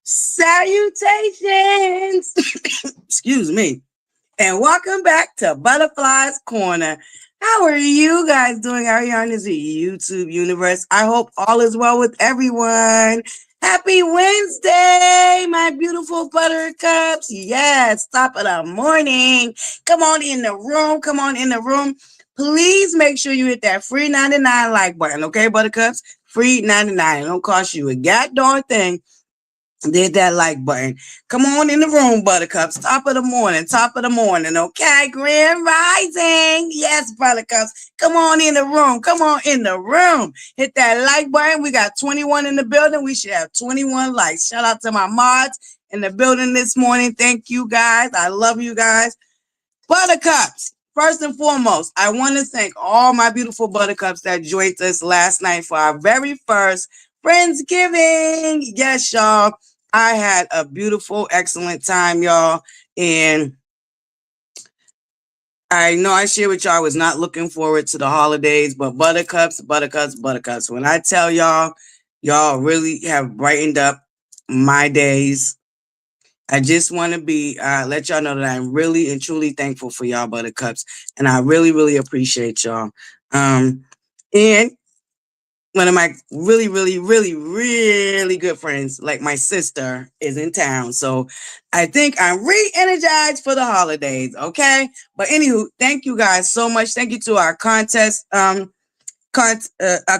Salutations! Excuse me. And welcome back to ButterFlii's Corner. How are you guys doing out here on this YouTube universe? I hope all is well with everyone. Happy Wednesday, my beautiful buttercups. Yes, top of the morning. Come on in the room. Come on in the room. Please make sure you hit that free 99 like button, okay, buttercups? Free 99. It don't cost you a goddamn thing. Hit that like button. Come on in the room, buttercups. Top of the morning, okay? Grand rising. Yes, buttercups. Come on in the room. Come on in the room. Hit that like button. We got 21 in the building. We should have 21 likes. Shout out to my mods in the building this morning. Thank you, guys. I love you guys. Buttercups. First and foremost, I want to thank all my beautiful buttercups that joined us last night for our very first friendsgiving. Yes, y'all. I had a beautiful, excellent time, y'all. And I know I shared with y'all I was not looking forward to the holidays, but buttercups. When I tell y'all, y'all really have brightened up my days. I just want to let y'all know that I'm really and truly thankful for y'all, buttercups. And I really, really appreciate y'all. And one of my really, really, really, really good friends, like my sister, is in town. So I think I'm re-energized for the holidays, okay? But anywho, thank you guys so much. Thank you to our contest, our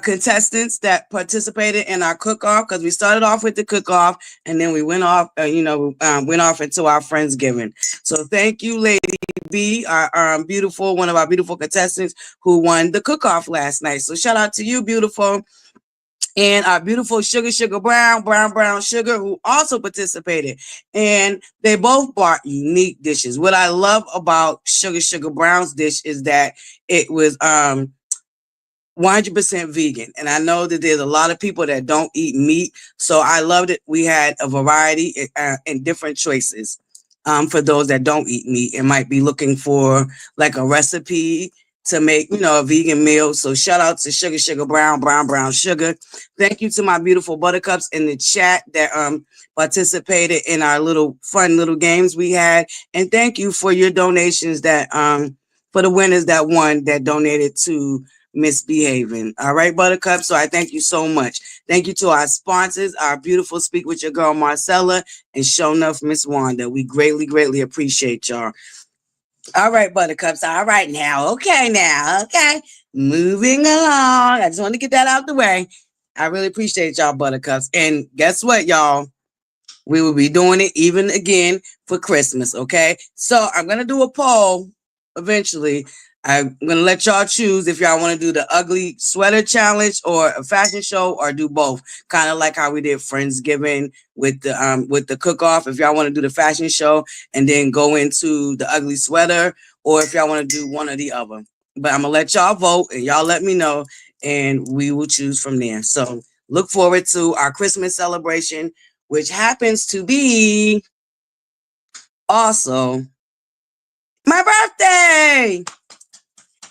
contestants that participated in our cook-off, because we started off with the cook-off and then we went off, went off into our Friendsgiving. So thank you, Lady B, our beautiful, one of our beautiful contestants who won the cook-off last night. So shout out to you, beautiful. And our beautiful Sugar Brown Sugar, who also participated. And they both brought unique dishes. What I love about Sugar Brown's dish is that it was 100% vegan. And I know that there's a lot of people that don't eat meat. So I loved it. We had a variety and different choices for those that don't eat meat and might be looking for like a recipe to make, a vegan meal. So shout out to Sugar Brown Sugar. Thank you to my beautiful buttercups in the chat that participated in our fun little games we had. And thank you for your donations that for the winners that won that donated to Misbehaving. All right, buttercup. So I thank you so much. Thank you to our sponsors, our beautiful Speak With Your Girl Marcella and Show Enough Miss Wanda. We greatly appreciate y'all. All right, buttercups. All right now. Okay. Moving along. I just want to get that out the way. I really appreciate y'all, buttercups. And guess what, y'all? We will be doing it even again for Christmas. Okay. So I'm gonna do a poll. eventually, I'm going to let y'all choose if y'all want to do the ugly sweater challenge or a fashion show or do both. Kind of like how we did Friendsgiving with the cook-off. If y'all want to do the fashion show and then go into the ugly sweater, or if y'all want to do one or the other. But I'm going to let y'all vote and y'all let me know and we will choose from there. So look forward to our Christmas celebration, which happens to be also my birthday.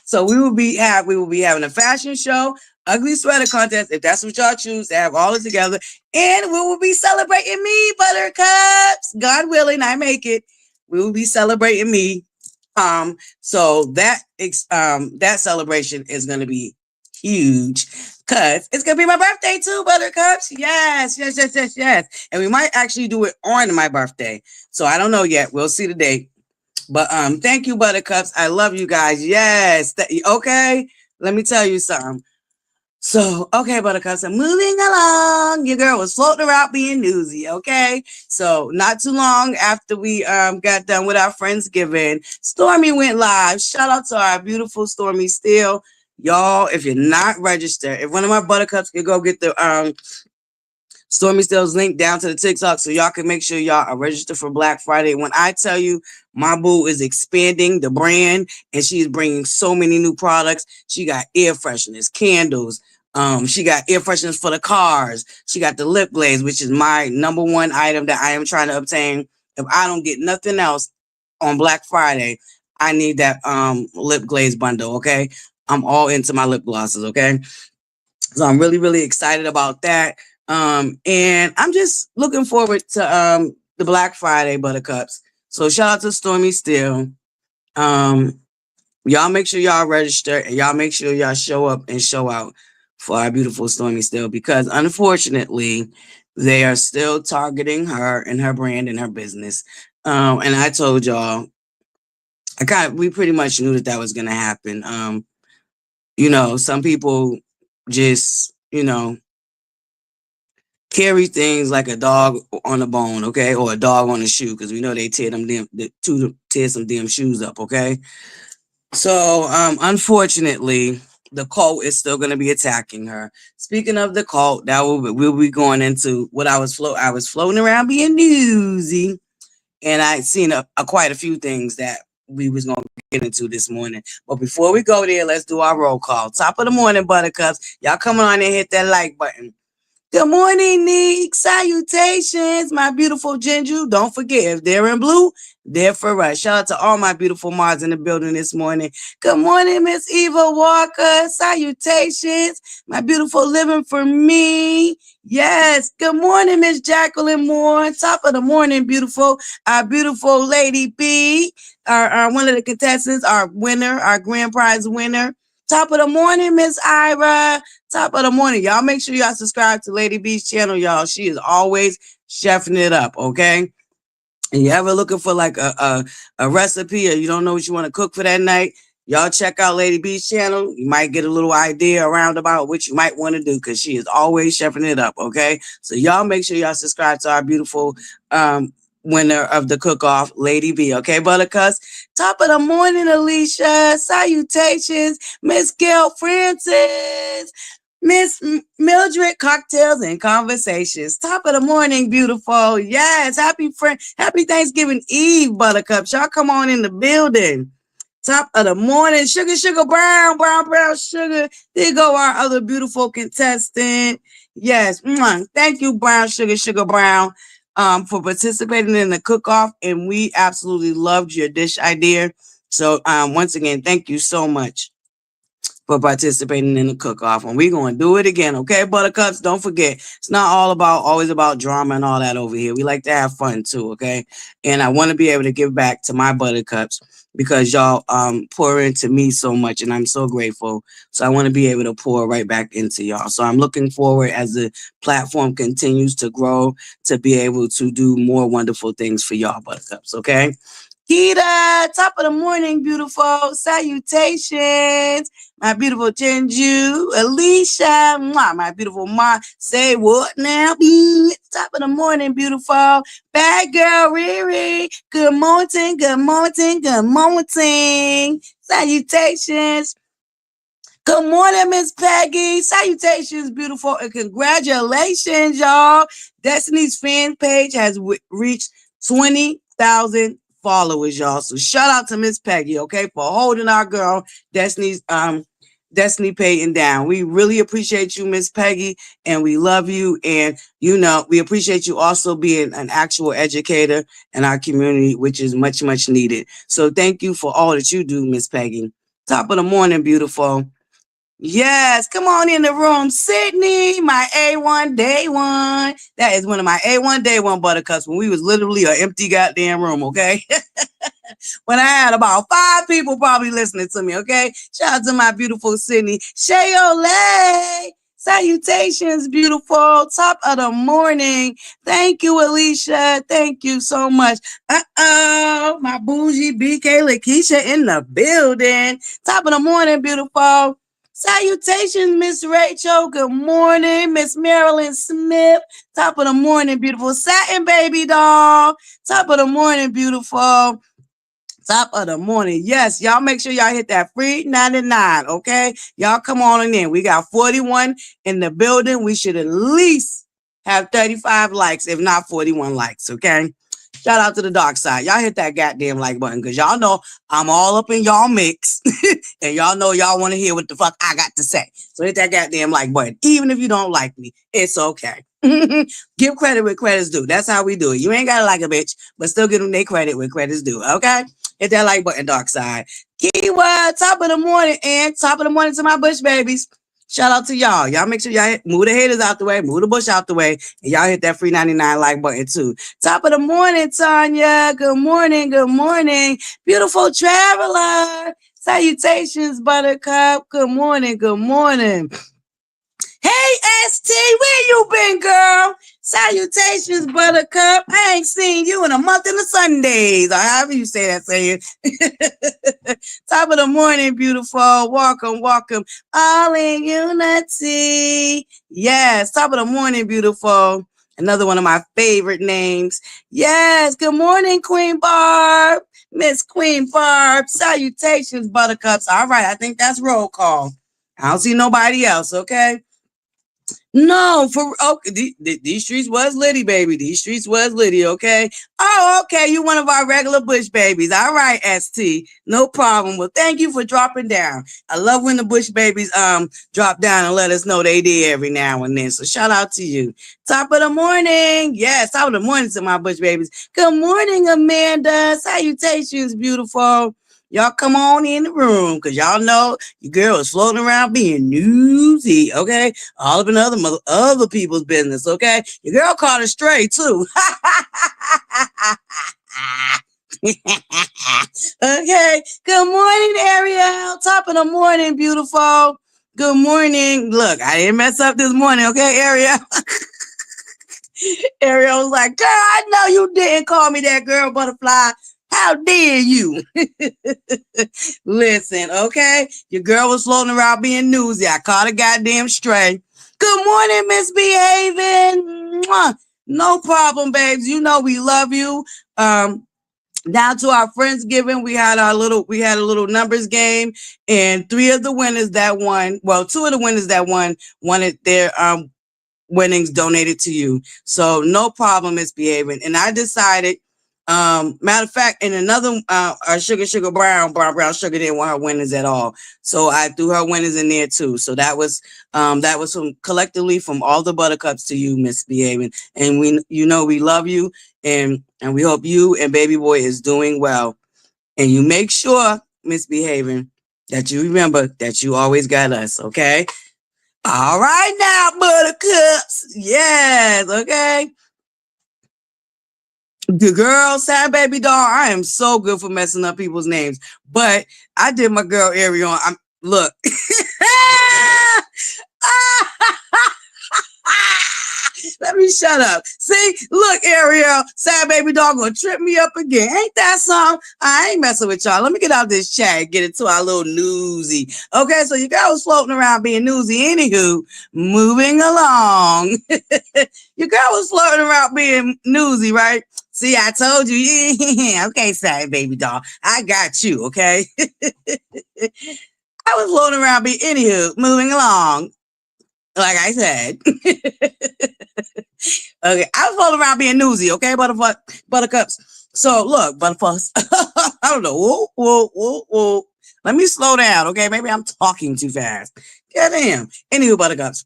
So we will be having a fashion show, ugly sweater contest, if that's what y'all choose to have all it together. And we will be celebrating me, Buttercups. God willing, I make it. We will be celebrating me. So that celebration is gonna be huge because it's gonna be my birthday too, Buttercups. Yes. And we might actually do it on my birthday. So I don't know yet. We'll see the date. But thank you, Buttercups. I love you guys. Yes. Okay. Let me tell you something. So, okay, Buttercups, I'm moving along. Your girl was floating around being newsy, okay? So, not too long after we got done with our Friendsgiving, Stormy went live. Shout out to our beautiful Stormy Steele. Y'all, if you're not registered, if one of my Buttercups could go get the Stormy Steele's link down to the TikTok so y'all can make sure y'all are registered for Black Friday. When I tell you my boo is expanding the brand and she is bringing so many new products. She got air fresheners, candles. She got air fresheners for the cars. She got the lip glaze, which is my number one item that I am trying to obtain. If I don't get nothing else on Black Friday, I need that lip glaze bundle, okay? I'm all into my lip glosses, okay? So I'm really, really excited about that. And I'm just looking forward to the Black Friday Buttercups. So shout out to Stormy Steele. Y'all make sure y'all register and y'all make sure y'all show up and show out for our beautiful Stormy Steele because unfortunately they are still targeting her and her brand and her business. And I told y'all, we pretty much knew that was going to happen. Some people just, carry things like a dog on a bone, okay, or a dog on a shoe, because we know they tear some damn shoes up, okay. So, unfortunately, the cult is still going to be attacking her. Speaking of the cult, we'll be going into what I was floating around being newsy, and I seen quite a few things that we was going to get into this morning. But before we go there, let's do our roll call. Top of the morning, Buttercups. Y'all come on and hit that like button. Good morning, Nick. Salutations, my beautiful Jinju. Don't forget, if they're in blue, they're for us. Shout out to all my beautiful mods in the building this morning. Good morning, Miss Eva Walker. Salutations, my beautiful living for me. Yes. Good morning, Miss Jacqueline Moore. Top of the morning, beautiful. Our beautiful Lady B, our one of the contestants, our winner, our grand prize winner. Top of the morning, Miss Ira. Top of the morning. Y'all make sure y'all subscribe to Lady B's channel, y'all. She is always chefing it up, okay? And you ever looking for like a recipe or you don't know what you want to cook for that night, y'all check out Lady B's channel. You might get a little idea around about what you might want to do because she is always chefing it up, okay? So y'all make sure y'all subscribe to our beautiful winner of the cook-off, Lady B. Okay, Buttercups? Top of the morning, Alicia. Salutations, Miss Gail Francis. Miss Mildred, cocktails and conversations. Top of the morning, beautiful. Yes, happy Thanksgiving Eve, Buttercups. Y'all come on in the building. Top of the morning, sugar, brown sugar. There go our other beautiful contestant. Yes, thank you, brown sugar, brown, for participating in the cook-off, and we absolutely loved your dish idea. So, once again, thank you so much for participating in the cook-off, and we're going to do it again, okay, Buttercups? Don't forget, it's not always about drama and all that over here. We like to have fun too, okay? And I want to be able to give back to my Buttercups because y'all pour into me so much, and I'm so grateful. So I want to be able to pour right back into y'all. So I'm looking forward as the platform continues to grow to be able to do more wonderful things for y'all, Buttercups, okay? Kita, top of the morning, beautiful. Salutations. My beautiful Chenju. Alicia, mwah, my beautiful Ma. Say what now? Top of the morning, beautiful. Bad girl, Riri. Good morning, good morning, good morning. Salutations. Good morning, Miss Peggy. Salutations, beautiful, and congratulations, y'all. Destiny's fan page has reached 20,000 followers, y'all. So shout out to Miss Peggy, okay, for holding our girl Destiny's Destiny Payton down. We really appreciate you, Miss Peggy, and we love you. And you know, we appreciate you also being an actual educator in our community, which is much, much needed. So thank you for all that you do, Miss Peggy. Top of the morning, beautiful. Yes, come on in the room, Sydney, my A1 day one. That is one of my A1 day one buttercups when we was literally an empty goddamn room, okay? When I had about 5 people probably listening to me, okay? Shout out to my beautiful Sydney. Shayole, salutations, beautiful. Top of the morning. Thank you, Alicia. Thank you so much. My bougie BK Lakeisha in the building. Top of the morning, beautiful. Salutations, Miss Rachel. Good morning, Miss Marilyn Smith. Top of the morning, beautiful. Satin baby doll. Top of the morning, beautiful. Top of the morning. Yes, y'all make sure y'all hit that free 99, okay? Y'all come on in. We got 41 in the building. We should at least have 35 likes, if not 41 likes, okay? Shout out to the dark side. Y'all hit that goddamn like button because y'all know I'm all up in y'all mix. And y'all know y'all want to hear what the fuck I got to say. So hit that goddamn like button. Even if you don't like me, it's okay. Give credit where credit's due. That's how we do it. You ain't got to like a bitch, but still give them their credit where credit's due, okay? Hit that like button, dark side. Keyword, top of the morning, and top of the morning to my bush babies. Shout out to y'all. Y'all make sure y'all move the haters out the way, move the bush out the way, and y'all hit that free 99 like button too. Top of the morning, Tanya. Good morning, good morning. Beautiful traveler. Salutations, Buttercup. Good morning, good morning. Hey, ST, where you been, girl? Salutations, Buttercup. I ain't seen you in a month in the Sundays, or however you say that saying. Top of the morning, beautiful. Welcome, welcome. All in unity. Yes, top of the morning, beautiful. Another one of my favorite names. Yes, good morning, Queen Barb. Miss Queen Barb. Salutations, Buttercups. All right, I think that's roll call. I don't see nobody else, okay? No, these streets was litty, baby. These streets was litty, okay? Oh, okay, you one of our regular bush babies. All right, ST, no problem. Well, thank you for dropping down. I love when the bush babies drop down and let us know they did every now and then. So shout out to you. Top of the morning. Yes, top of the morning to my bush babies. Good morning, Amanda. Salutations, beautiful. Y'all come on in the room because y'all know your girl is floating around being newsy, okay? All up in other people's business, okay? Your girl caught a stray too. Okay. Good morning, Ariel. Top of the morning, beautiful. Good morning. Look, I didn't mess up this morning, okay, Ariel? Ariel was like, girl, I know you didn't call me that girl, Butterfly. How dare you? Listen, okay? Your girl was floating around being newsy. I caught a goddamn stray. Good morning, Misbehaving. Mwah. No problem, babes. You know we love you. Down to our friendsgiving, we had a little numbers game, and 3 of the winners that won. Well, 2 of the winners that wanted their winnings donated to you. So no problem, Misbehaving. And I decided. Matter of fact, in another our sugar brown sugar didn't want her winners at all, so I threw her winners in there too. So that was from collectively from all the buttercups to you, Misbehaving, and we love you, and we hope you and baby boy is doing well, and you make sure, Misbehaving, that you remember that you always got us, okay? All right now, buttercups, yes, okay. The girl, sad baby doll. I am so good for messing up people's names, but I did my girl Ariel. Look, Let me shut up. See, look, Ariel, sad baby dog gonna trip me up again. Ain't that something? I ain't messing with y'all. Let me get out this chat and get into our little newsy. Okay, so your girl was floating around being newsy. Anywho, moving along. Your girl was floating around being newsy, right? See, I told you. Yeah, okay, sad baby doll. I got you, okay? I was floating around being, anywho, moving along. Like I said. Okay, I was floating around being newsy, okay, buttercups. So look, butterfucks. I don't know. Whoa, whoa, whoa, whoa. Let me slow down, okay? Maybe I'm talking too fast. Goddamn. Anywho, buttercups.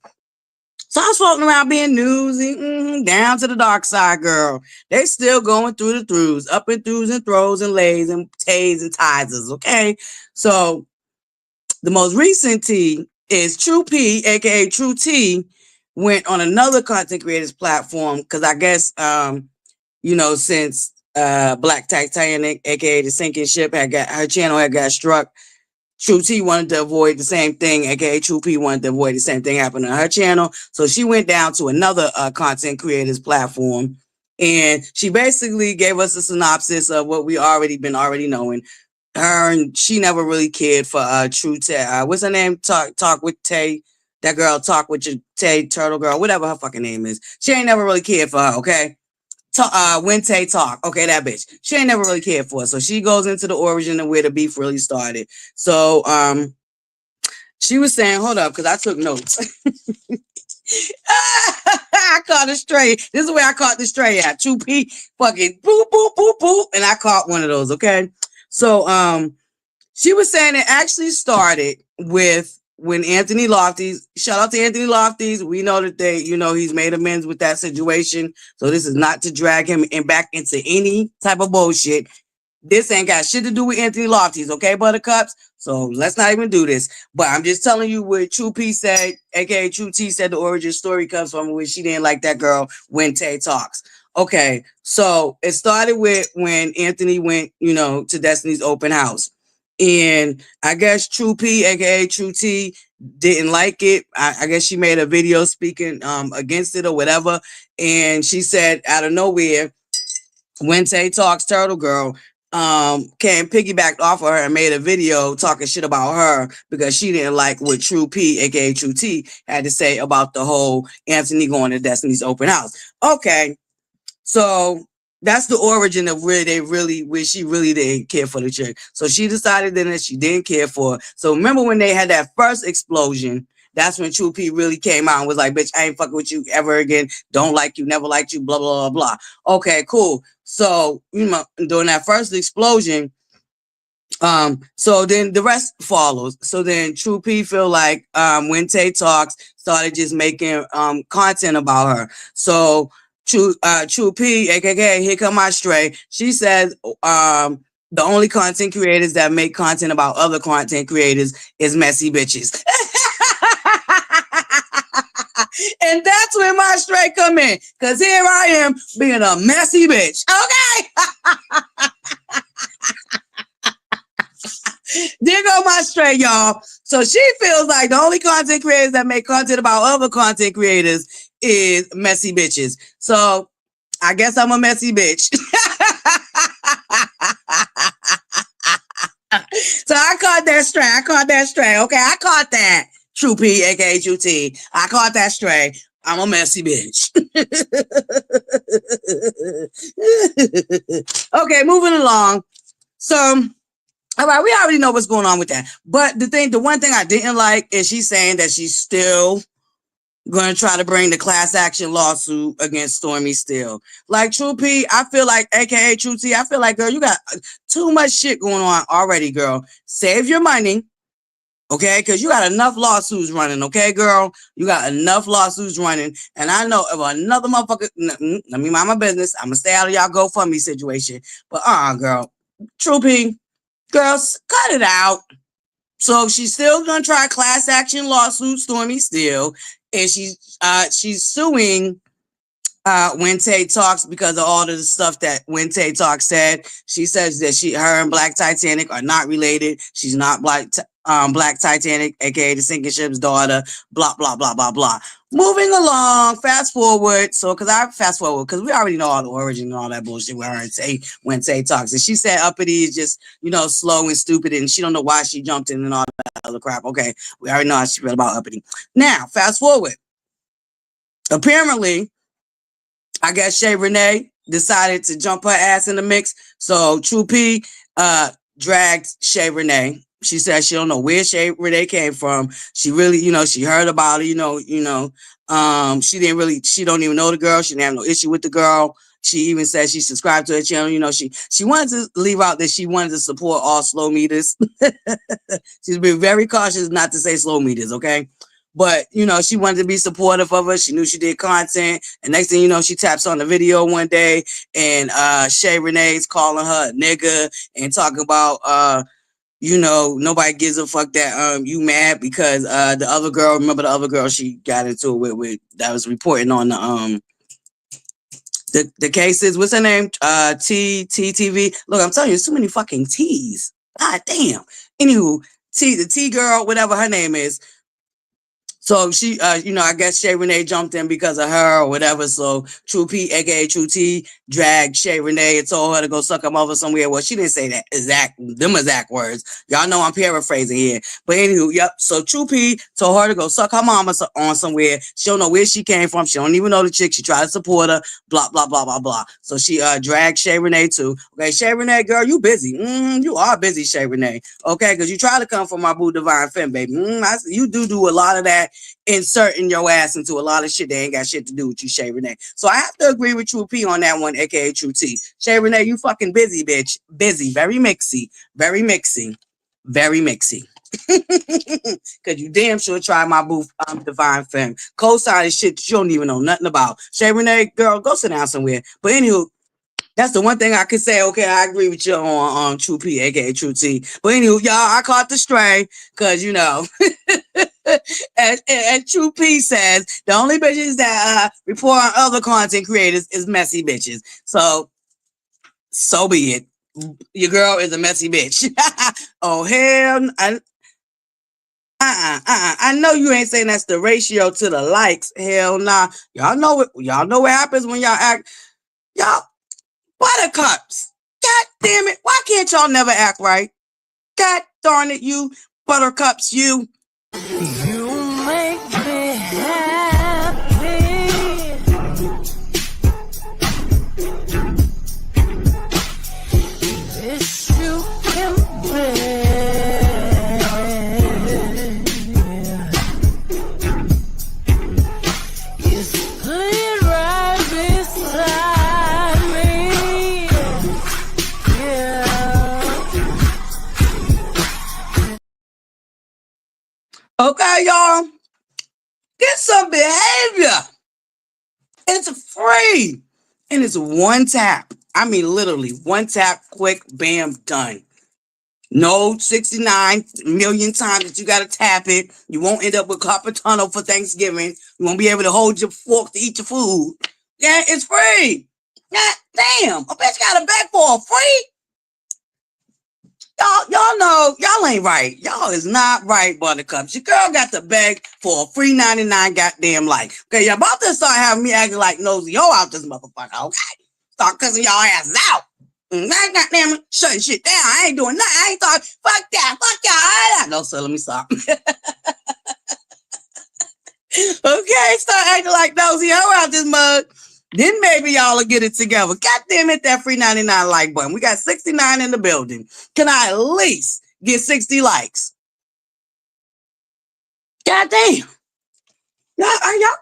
So I was floating around being newsy, down to the dark side, girl. They still going through the throughs, up and throughs and throws and lays and tays and tizes, okay? So the most recent tea is True P, aka True T, went on another content creators platform because I guess since Black Titanic, aka the sinking ship, her channel had got struck. True T wanted to avoid the same thing, aka True P wanted to avoid the same thing happening on her channel. So she went down to another content creators platform, and she basically gave us a synopsis of what we already knowing. Her and she never really cared for True Tay. What's her name? Talk with Tay. That girl, talk with your Tay Turtle Girl, whatever her fucking name is. She ain't never really cared for her, okay? When Tay talk, okay, that bitch. She ain't never really cared for her. So she goes into the origin of where the beef really started. So she was saying, hold up, because I took notes. I caught it straight. This is where I caught the stray at. 2P fucking boop, boop, boop, boop. And I caught one of those, okay? So she was saying it actually started with when Anthony Lofties, shout out to Anthony Lofties. We know that he's made amends with that situation. So this is not to drag him back into any type of bullshit. This ain't got shit to do with Anthony Lofties, okay, buttercups? So let's not even do this. But I'm just telling you what True P said, aka True T said the origin story comes from when she didn't like that girl when Tay talks. Okay, so it started with when Anthony went, to Destiny's open house. And I guess True P, aka True T, didn't like it. I guess she made a video speaking against it or whatever. And she said out of nowhere, when Tay Talks Turtle Girl came piggybacked off of her and made a video talking shit about her because she didn't like what True P, aka True T, had to say about the whole Anthony going to Destiny's open house. Okay, so that's the origin of where she really didn't care for the chick. So she decided then that she didn't care for her. So remember when they had that first explosion, that's when True P really came out and was like, bitch, I ain't fucking with you ever again. Don't like you, never liked you, blah, blah, blah, blah. Okay, cool. So, during that first explosion, so then the rest follows. So then True P feel like when Tay Talks started just making content about her. So True P, aka Here Come My Stray, she says the only content creators that make content about other content creators is messy bitches. And that's when my stray come in, because here I am being a messy bitch. Okay. There go my stray, y'all. So she feels like the only content creators that make content about other content creators is messy bitches. So I guess I'm a messy bitch. So I caught that stray. Okay, I caught that. True P, aka True T. I caught that stray. I'm a messy bitch. Okay, moving along. So, all right, we already know what's going on with that. But the one thing I didn't like is she's saying that she's still going to try to bring the class action lawsuit against Stormy still. Like True P, I feel like, aka True T, I feel like, girl, you got too much shit going on already, girl. Save your money. Okay, because you got enough lawsuits running, okay, girl? You got enough lawsuits running. And I know if another motherfucker, let me mind my business. I'm going to stay out of y'all GoFundMe situation. But girl, True P, girls, cut it out. So she's still going to try class action lawsuit, Stormy still. And she's suing when Tay Talks because of all of the stuff that when Tay Talks said. She says that her and Black Titanic are not related. She's not Black Black Titanic, aka the sinking ship's daughter, blah, blah, blah, blah, blah. Moving along, fast forward. So, because we already know all the origin and all that bullshit with her and Tay when Tay talks. And she said uppity is just, slow and stupid, and she don't know why she jumped in and all that other crap. Okay, we already know how she feel about uppity. Now, fast forward. Apparently, I guess Shay Renee decided to jump her ass in the mix. So True P dragged Shay Renee. She said she don't know where Shay Renee came from. She really, she heard about it, she don't even know the girl. She didn't have no issue with the girl. She even said she subscribed to her channel. She wanted to leave out that she wanted to support all slow meters. She's been very cautious not to say slow meters, okay? But, she wanted to be supportive of her. She knew she did content. And next thing you know, she taps on the video one day and Shay Renee's calling her a nigga and talking about, nobody gives a fuck that you mad because the other girl, remember the other girl she got into it with that was reporting on the cases. What's her name? TTV. Look, I'm telling you, there's too many fucking T's. God damn. Anywho, the T girl, whatever her name is. So she, I guess Shay Renee jumped in because of her or whatever. So True P, aka True T, dragged Shay Renee and told her to go suck her mother somewhere. Well, she didn't say that exact words. Y'all know I'm paraphrasing here. But anywho, yep. So True P told her to go suck her mama on somewhere. She don't know where she came from. She don't even know the chick. She tried to support her. Blah, blah, blah, blah, blah. So she dragged Shay Renee too. Okay, Shay Renee, girl, you busy. You are busy, Shay Renee. Okay, because you try to come from my boo Divine Femme, baby. You do a lot of that. Inserting your ass into a lot of shit that ain't got shit to do with you, Shay Renee. So I have to agree with True P on that one, aka True T. Shay Renee, you fucking busy, bitch. Busy, very mixy, very mixy, very mixy. Cause you damn sure try my boo Divine Femme. Co-signing shit that you don't even know nothing about. Shay Renee, girl, go sit down somewhere. But anywho, that's the one thing I could say. Okay, I agree with you on True P, aka True T. But anywho, y'all, I caught the stray because as True P says, the only bitches that report on other content creators is messy bitches. So be it. Your girl is a messy bitch. Oh hell, I know you ain't saying that's the ratio to the likes. Hell nah. Y'all know what happens when y'all act. Y'all ButterCups. God damn it. Why can't y'all never act right? God darn it, you ButterCups, you. You make me happy. This you can bear. You split right beside me. Yeah. Okay, y'all. Get some behavior. It's free. And it's one tap. I mean, literally, one tap, quick, bam, done. No 69 million times that you got to tap it. You won't end up with carpal tunnel for Thanksgiving. You won't be able to hold your fork to eat your food. Yeah, it's free. God damn. I bet you got a bag for free. Y'all know, y'all ain't right. Y'all is not right, ButterCups. Your girl got the bag for a free 99 goddamn life. Okay, y'all about to start having me acting like nosy yo out this motherfucker, okay? Start cussing y'all asses out. Goddamn, shutting shit down. I ain't doing nothing. I ain't talking. Fuck that. Fuck y'all. No, sir, let me stop. Okay, start acting like nosy yo out this mug. Then maybe y'all will get it together. God damn it, that free 99 like button. We got 69 in the building. Can I at least get 60 likes? God damn. Y'all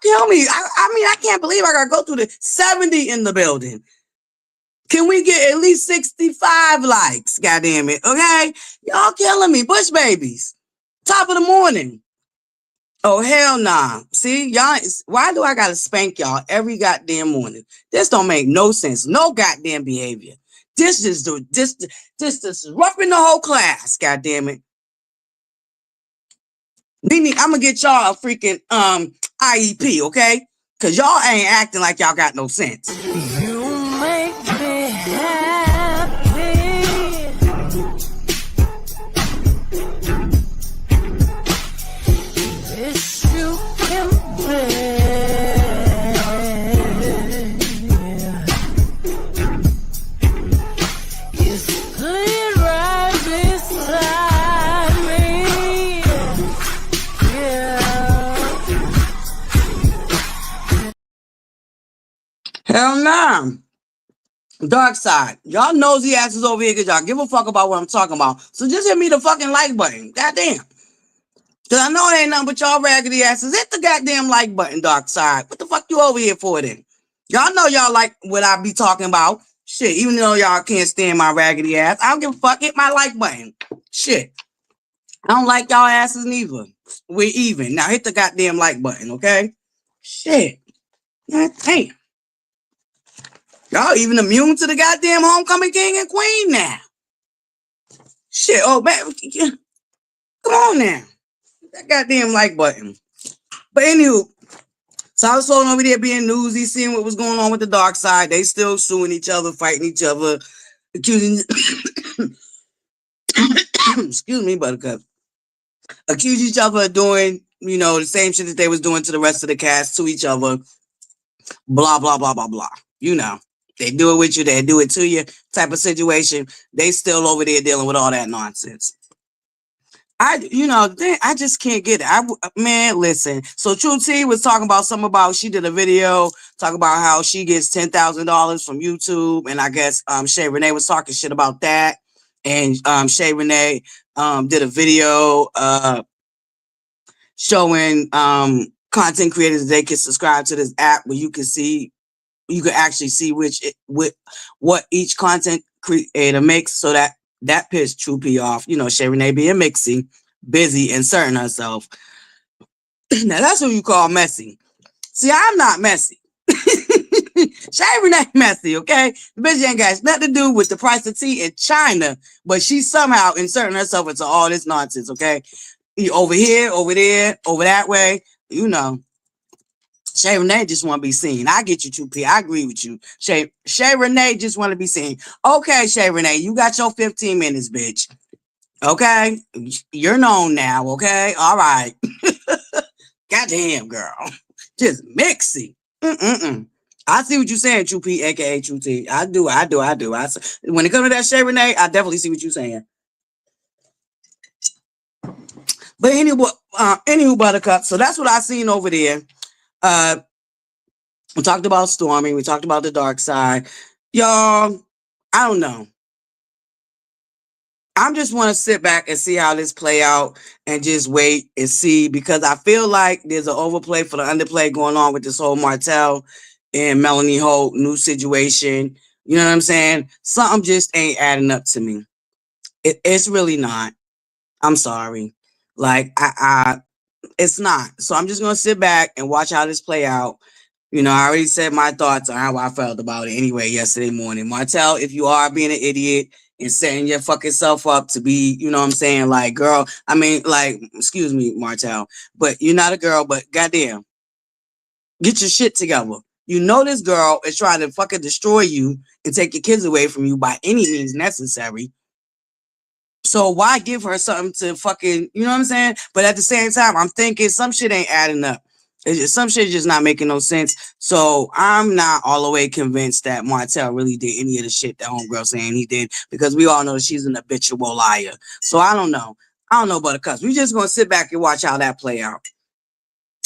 kill me. I mean, I can't believe I gotta go through the 70 in the building. Can we get at least 65 likes? God damn it. Okay? Y'all killing me. Bush babies. Top of the morning. Oh, hell nah. See, y'all, why do I gotta spank y'all every goddamn morning? This don't make no sense. No goddamn behavior. This is roughing the whole class, goddamn it. I'm gonna get y'all a freaking IEP, okay? Cause y'all ain't acting like y'all got no sense. You make me happy. now, dark side. Y'all nosy asses over here because y'all give a fuck about what I'm talking about. So just hit me the fucking like button. Goddamn. Because I know it ain't nothing but y'all raggedy asses. Hit the goddamn like button, dark side. What the fuck you over here for then? Y'all know y'all like what I be talking about. Shit, even though y'all can't stand my raggedy ass, I don't give a fuck. Hit my like button. Shit. I don't like y'all asses neither. We're even. Now hit the goddamn like button, okay? Shit. God damn. Y'all even immune to the goddamn homecoming king and queen now. Shit, oh man. Come on now. That goddamn like button. But anywho, so I was floating over there being newsy, seeing what was going on with the dark side. They still suing each other, fighting each other, accusing excuse me, Buttercup. Accuse each other of doing, the same shit that they was doing to the rest of the cast to each other. Blah, blah, blah, blah, blah. They do it with you, they do it to you type of situation. They still over there dealing with all that nonsense. I just can't get it. Man, listen. So True T was talking about she did a video talking about how she gets $10,000 from YouTube. And I guess Shay Renee was talking shit about that. And Shay Renee did a video showing content creators they can subscribe to this app where you can actually see what each content creator makes, so that pissed True P off. Shay Renee being mixy, busy, inserting herself. Now that's what you call messy. See, I'm not messy. Shay Renee messy, okay? The bitch ain't got nothing to do with the price of tea in China, but she's somehow inserting herself into all this nonsense, okay? Over here, over there, over that way, Shay Renee just want to be seen. I get you, 2P. I agree with you. Shay Renee just want to be seen. Okay, Shay Renee, you got your 15 minutes, bitch. Okay? You're known now, okay? All right. Goddamn, girl. Just mixy. I see what you're saying, 2P, aka 2T. I do. When it comes to that Shay Renee, I definitely see what you're saying. But anywho, Buttercup. So that's what I seen over there. We talked about Stormy. We talked about the dark side. Y'all, I don't know. I just want to sit back and see how this play out and just wait and see, because I feel like there's an overplay for the underplay going on with this whole Martel and Melanie Holt new situation. You know what I'm saying? Something just ain't adding up to me. It's really not. I'm sorry. Like, it's not. So I'm just going to sit back and watch how this play out. I already said my thoughts on how I felt about it anyway yesterday morning. Martel, if you are being an idiot and setting your fucking self up to be, you know what I'm saying, like, girl, excuse me, Martel, but you're not a girl, but goddamn, get your shit together. This girl is trying to fucking destroy you and take your kids away from you by any means necessary. So why give her something to fucking, you know what I'm saying? But at the same time, I'm thinking some shit ain't adding up. Some shit just not making no sense. So I'm not all the way convinced that Martel really did any of the shit that homegirl saying he did, because we all know that she's an habitual liar. So I don't know. Buttercups. We just gonna sit back and watch how that play out.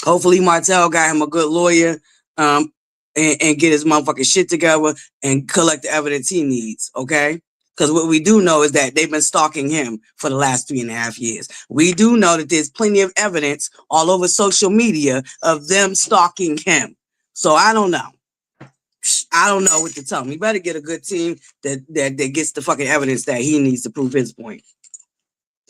Hopefully Martel got him a good lawyer, and get his motherfucking shit together and collect the evidence he needs. Okay. Because what we do know is that they've been stalking him for the last 3.5 years. We do know that there's plenty of evidence all over social media of them stalking him. So I don't know. I don't know what to tell him. He better get a good team that gets the fucking evidence that he needs to prove his point.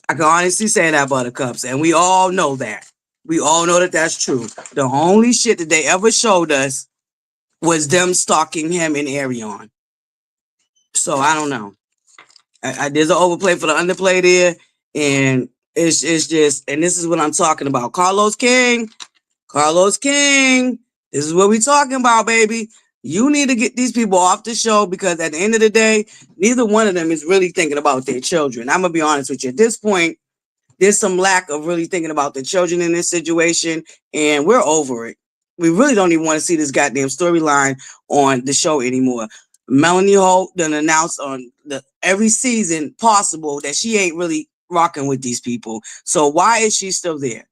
I can honestly say that, Buttercups, and we all know that. We all know that that's true. The only shit that they ever showed us was them stalking him in Arion. So I don't know. There's an overplay for the underplay there, and it's just, and this is what I'm talking about. Carlos King, this is what we talking about, baby. You need to get these people off the show, because at the end of the day, neither one of them is really thinking about their children. I'm gonna be honest with you. At this point, there's some lack of really thinking about the children in this situation, and we're over it. We really don't even want to see this goddamn storyline on the show anymore. Melanie Holt done announced on every season possible that she ain't really rocking with these people. So why is she still there?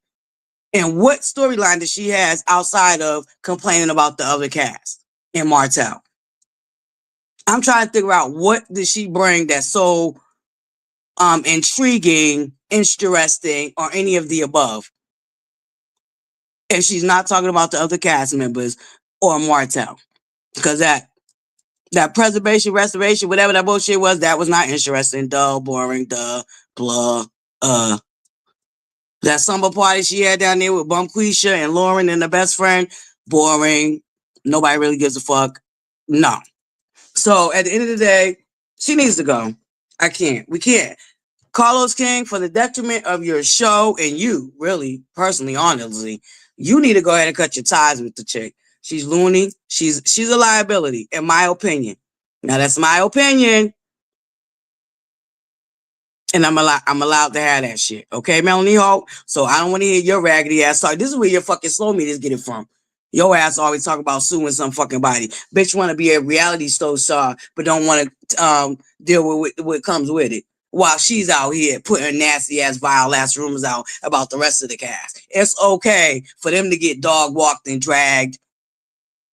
And what storyline does she has outside of complaining about the other cast and Martel? I'm trying to figure out what did she bring that's so intriguing, interesting, or any of the above. If she's not talking about the other cast members or Martel. Because that preservation, restoration, whatever that bullshit was, that was not interesting. Duh, boring, duh, blah. That summer party she had down there with Bumquisha and Lauren and the best friend, boring. Nobody really gives a fuck. No. So at the end of the day, she needs to go. I can't. We can't. Carlos King, for the detriment of your show and you, really, personally, honestly, you need to go ahead and cut your ties with the chick. She's loony. She's a liability, in my opinion. Now that's my opinion. And I'm allowed to have that shit. Okay, Melanie Hope? So I don't want to hear your raggedy ass talk. This is where your fucking slow meters get it from. Your ass always talk about suing some fucking body. Bitch want to be a reality star, but don't want to deal with what comes with it. While she's out here putting nasty ass, vile ass rumors out about the rest of the cast. It's okay for them to get dog walked and dragged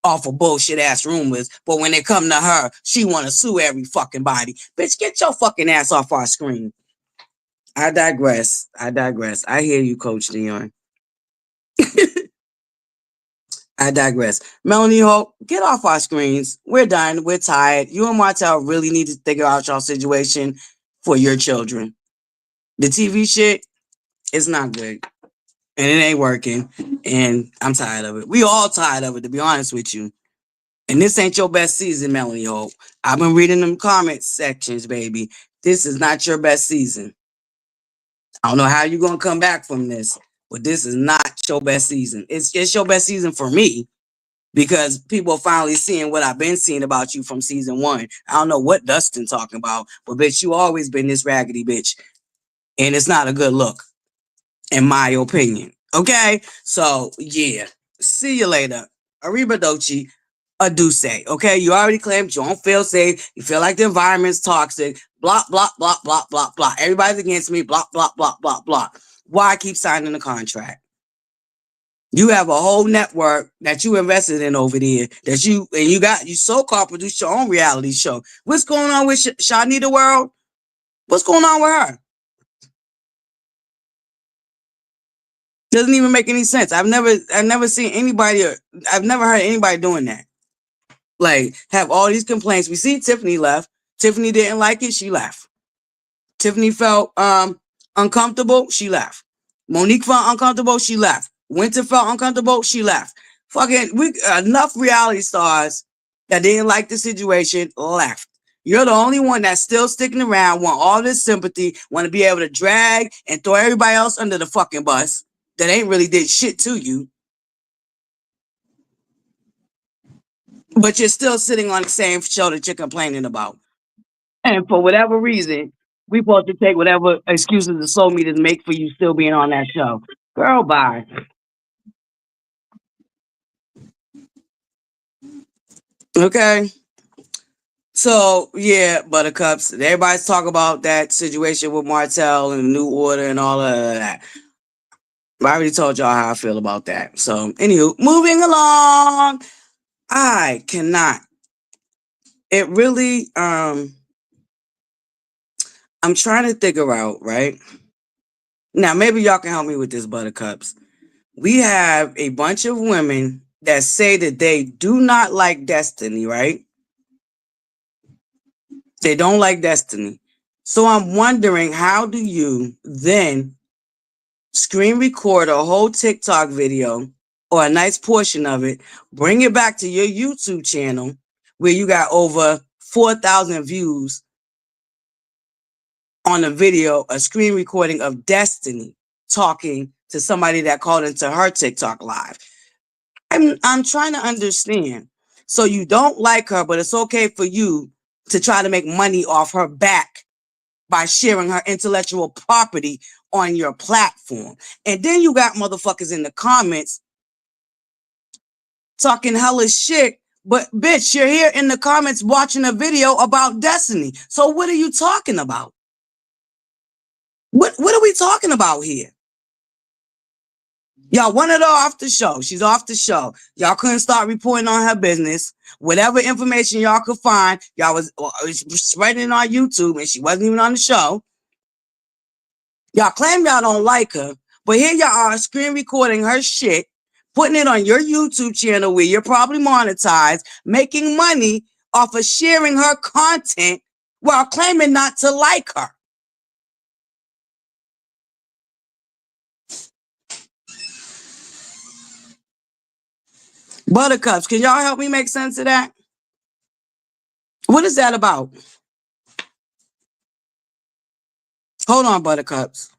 off of bullshit ass rumors, but when it come to her, she want to sue every fucking body. Bitch, get your fucking ass off our screen. I digress. I hear you, Coach Dion. I digress. Melanie Hope, get off our screens. We're done. We're tired. You and Martel really need to figure out your situation for your children. The TV shit is not good. And it ain't working. And I'm tired of it. We all tired of it, to be honest with you. And this ain't your best season, Melanie Hope. I've been reading them comment sections, baby. This is not your best season. I don't know how you're gonna come back from this, but this is not your best season. It's your best season for me because people are finally seeing what I've been seeing about you from season 1. I don't know what Dustin talking about, but bitch, you always been this raggedy bitch, and it's not a good look, in my opinion. Okay, so yeah, see you later. Arrivederci. Say, okay? You already claimed you don't feel safe. You feel like the environment's toxic. Blah, blah, blah, blah, blah, blah. Everybody's against me. Blah, blah, blah, blah, blah. Why keep signing the contract? You have a whole network that you invested in over there that you so-called produced your own reality show. What's going on with Shanita World? What's going on with her? Doesn't even make any sense. I've never seen anybody, I've never heard anybody doing that. Like, have all these complaints. We see Tiffany left. Tiffany didn't like it. She left. Tiffany felt uncomfortable. She left. Monique felt uncomfortable. She left. Winter felt uncomfortable. She left. Fucking enough reality stars that didn't like the situation left. You're the only one that's still sticking around, want all this sympathy, want to be able to drag and throw everybody else under the fucking bus that ain't really did shit to you. But you're still sitting on the same show that you're complaining about. And for whatever reason, we supposed to take whatever excuses the soul meters make for you still being on that show. Girl, bye. Okay. So, yeah, Buttercups. Everybody's talking about that situation with Martel and the New Order and all of that. I already told y'all how I feel about that. So, anywho, moving along. I cannot. It really, I'm trying to figure out, right? Now, maybe y'all can help me with this, Buttercups. We have a bunch of women that say that they do not like Destiny, right? They don't like Destiny. So I'm wondering, how do you then screen record a whole TikTok video or a nice portion of it, bring it back to your YouTube channel where you got over 4,000 views on a video, a screen recording of Destiny talking to somebody that called into her TikTok live? I'm trying to understand. So you don't like her, but it's okay for you to try to make money off her back by sharing her intellectual property on your platform. And then you got motherfuckers in the comments talking hella shit, but bitch, you're here in the comments watching a video about Destiny. So what are you talking about? What are we talking about here? Y'all wanted her off the show. She's off the show. Y'all couldn't start reporting on her business. Whatever information y'all could find, y'all was spreading it on YouTube, and she wasn't even on the show. Y'all claim y'all don't like her, but here y'all are screen recording her shit, putting it on your YouTube channel where you're probably monetized, making money off of sharing her content while claiming not to like her. Buttercups, can y'all help me make sense of that? What is that about? Hold on, Buttercups.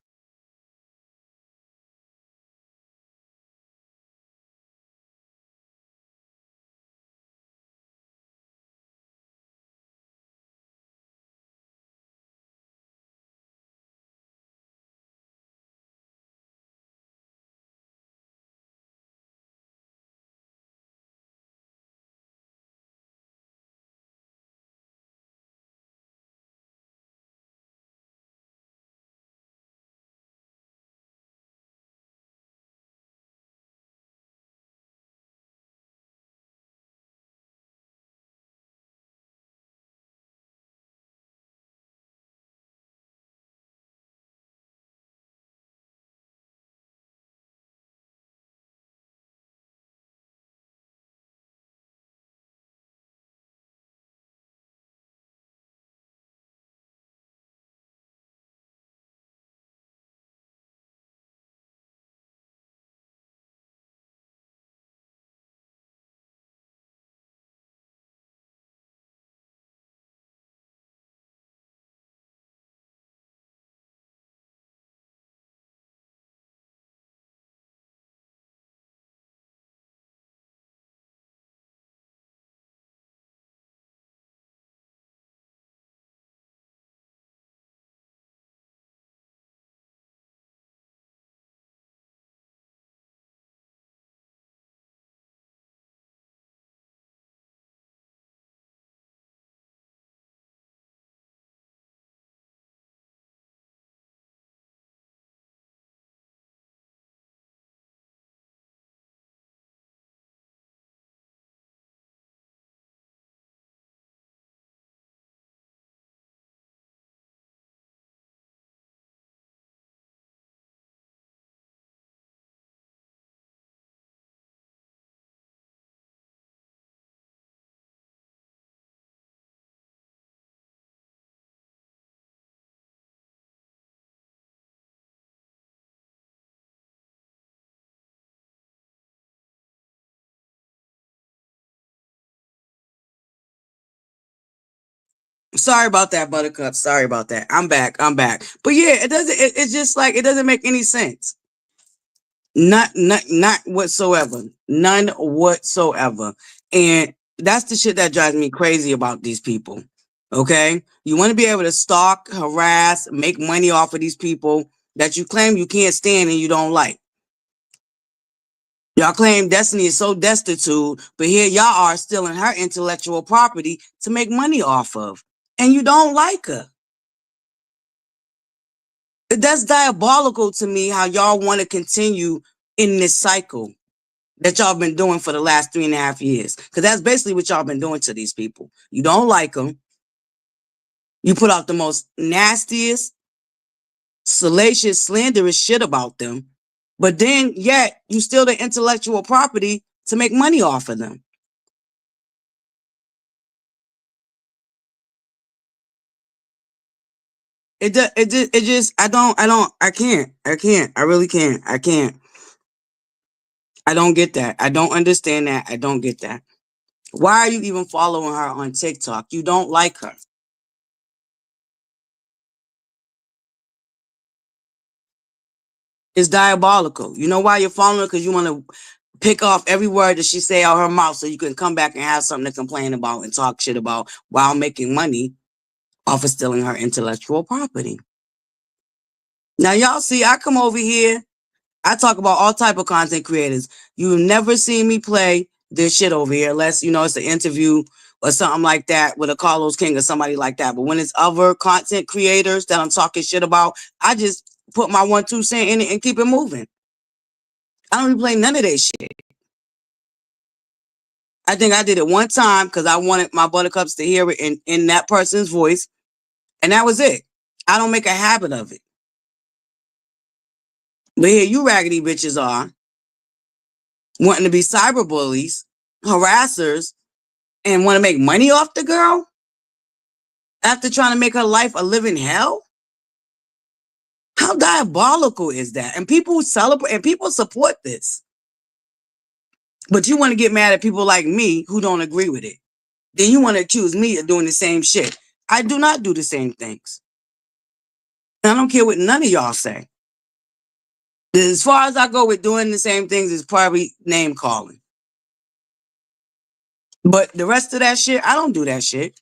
Sorry about that, Buttercup. Sorry about that. I'm back. I'm back. But yeah, it doesn't. It's just like it doesn't make any sense. Not whatsoever. None whatsoever. And that's the shit that drives me crazy about these people. Okay, you want to be able to stalk, harass, make money off of these people that you claim you can't stand and you don't like. Y'all claim Destiny is so destitute, but here y'all are stealing her intellectual property to make money off of, and you don't like her. That's diabolical to me how y'all want to continue in this cycle that y'all been doing for the last 3.5 years. Because that's basically what y'all been doing to these people. You don't like them. You put out the most nastiest, salacious, slanderous shit about them. But then, yet, you steal their intellectual property to make money off of them. It just, I really can't. I can't. I don't get that. I don't understand that. I don't get that. Why are you even following her on TikTok? You don't like her. It's diabolical. You know why you're following her? Because you want to pick off every word that she say out her mouth so you can come back and have something to complain about and talk shit about while making money off of stealing her intellectual property. Now, y'all see, I come over here, I talk about all type of content creators. You've never seen me play this shit over here unless, it's an interview or something like that with a Carlos King or somebody like that. But when it's other content creators that I'm talking shit about, I just put my 1-2 cent in it and keep it moving. I don't replay none of that shit. I think I did it one time because I wanted my buttercups to hear it in that person's voice. And that was it. I don't make a habit of it. But here you raggedy bitches are wanting to be cyber bullies, harassers, and want to make money off the girl after trying to make her life a living hell. How diabolical is that? And people celebrate and people support this. But you want to get mad at people like me who don't agree with it. Then you want to accuse me of doing the same shit. I do not do the same things. And I don't care what none of y'all say. As far as I go with doing the same things is probably name calling. But the rest of that shit, I don't do that shit.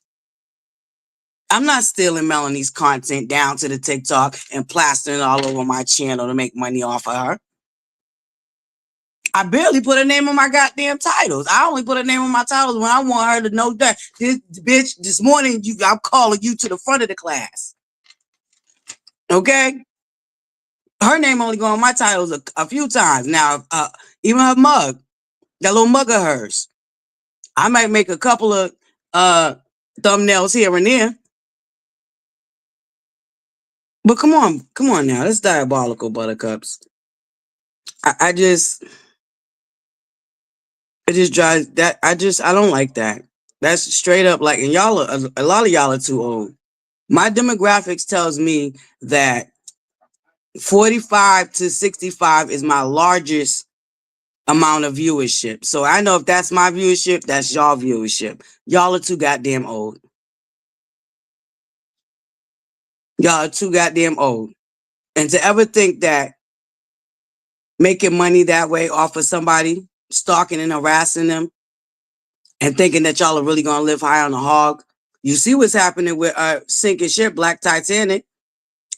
I'm not stealing Melanie's content down to the TikTok and plastering it all over my channel to make money off of her. I barely put a name on my goddamn titles. I only put a name on my titles when I want her to know that this bitch, this morning, I'm calling you to the front of the class. Okay? Her name only go on my titles a few times. Now, even her mug, that little mug of hers, I might make a couple of thumbnails here and there. But come on now. That's diabolical, buttercups. I just it just drives that I don't like that. That's straight up like, and y'all are, a lot of y'all are too old. My demographics tells me that 45 to 65 is my largest amount of viewership. So I know if that's my viewership, that's y'all viewership. Y'all are too goddamn old. Y'all are too goddamn old. And to ever think that making money that way off of somebody, stalking and harassing them, and thinking that y'all are really gonna live high on the hog. You see what's happening with sinking ship, Black Titanic.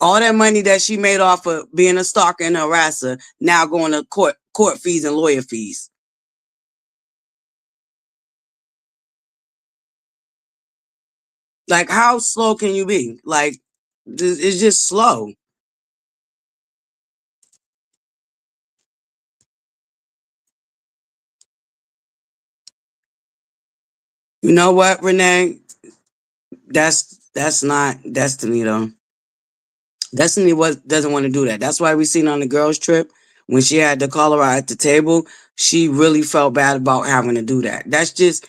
All that money that she made off of being a stalker and a harasser now going to court fees and lawyer fees. Like, how slow can you be? Like, it's just slow. You know what, Renee? That's not Destiny though. Destiny doesn't want to do that. That's why we seen on the girls' trip when she had to call her out at the table. She really felt bad about having to do that. That's just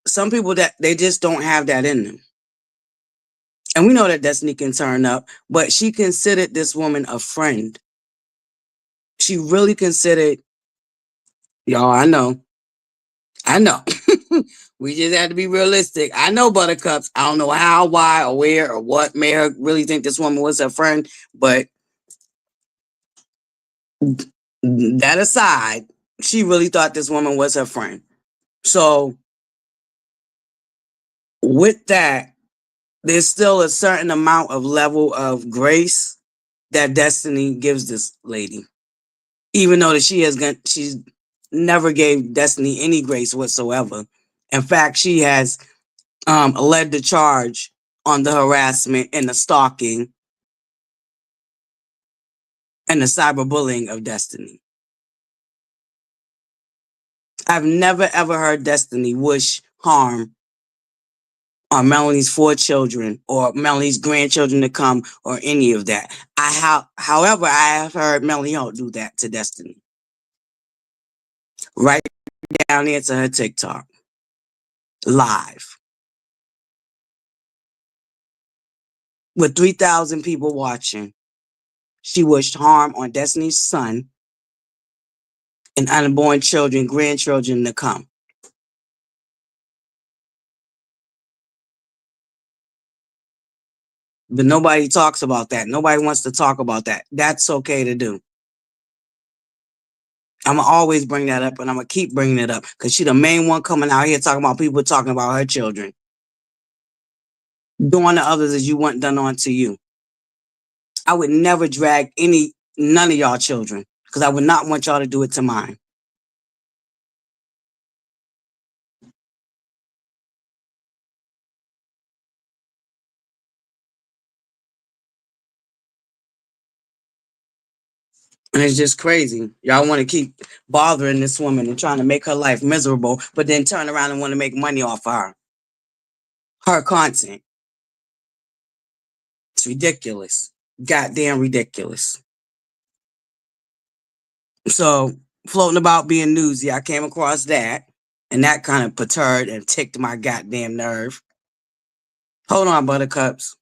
some people that they just don't have that in them. And we know that Destiny can turn up, but she considered this woman a friend. She really considered, y'all, I know. We just had to be realistic. I know buttercups. I don't know how, why, or where, or what made her really think this woman was her friend. But that aside, she really thought this woman was her friend. So with that, there's still a certain amount of level of grace that Destiny gives this lady. Even though that she's never gave Destiny any grace whatsoever. In fact, she has led the charge on the harassment and the stalking and the cyberbullying of Destiny. I've never ever heard Destiny wish harm on Melanie's 4 children or Melanie's grandchildren to come or any of that. However, I have heard Melanie Holt do that to Destiny. Right down there to her TikTok. Live. With 3,000 people watching. She wished harm on Destiny's son and unborn children, grandchildren to come. But nobody talks about that. Nobody wants to talk about that. That's okay to do. I'm going to always bring that up, and I'm going to keep bringing it up because she's the main one coming out here talking about people talking about her children. Doing to others as you want done on to you. I would never drag none of y'all children because I would not want y'all to do it to mine. And it's just crazy. Y'all want to keep bothering this woman and trying to make her life miserable, but then turn around and want to make money off of her content. It's ridiculous. Goddamn ridiculous. So, floating about being newsy, I came across that, and that kind of perturbed and ticked my goddamn nerve. Hold on, Buttercups.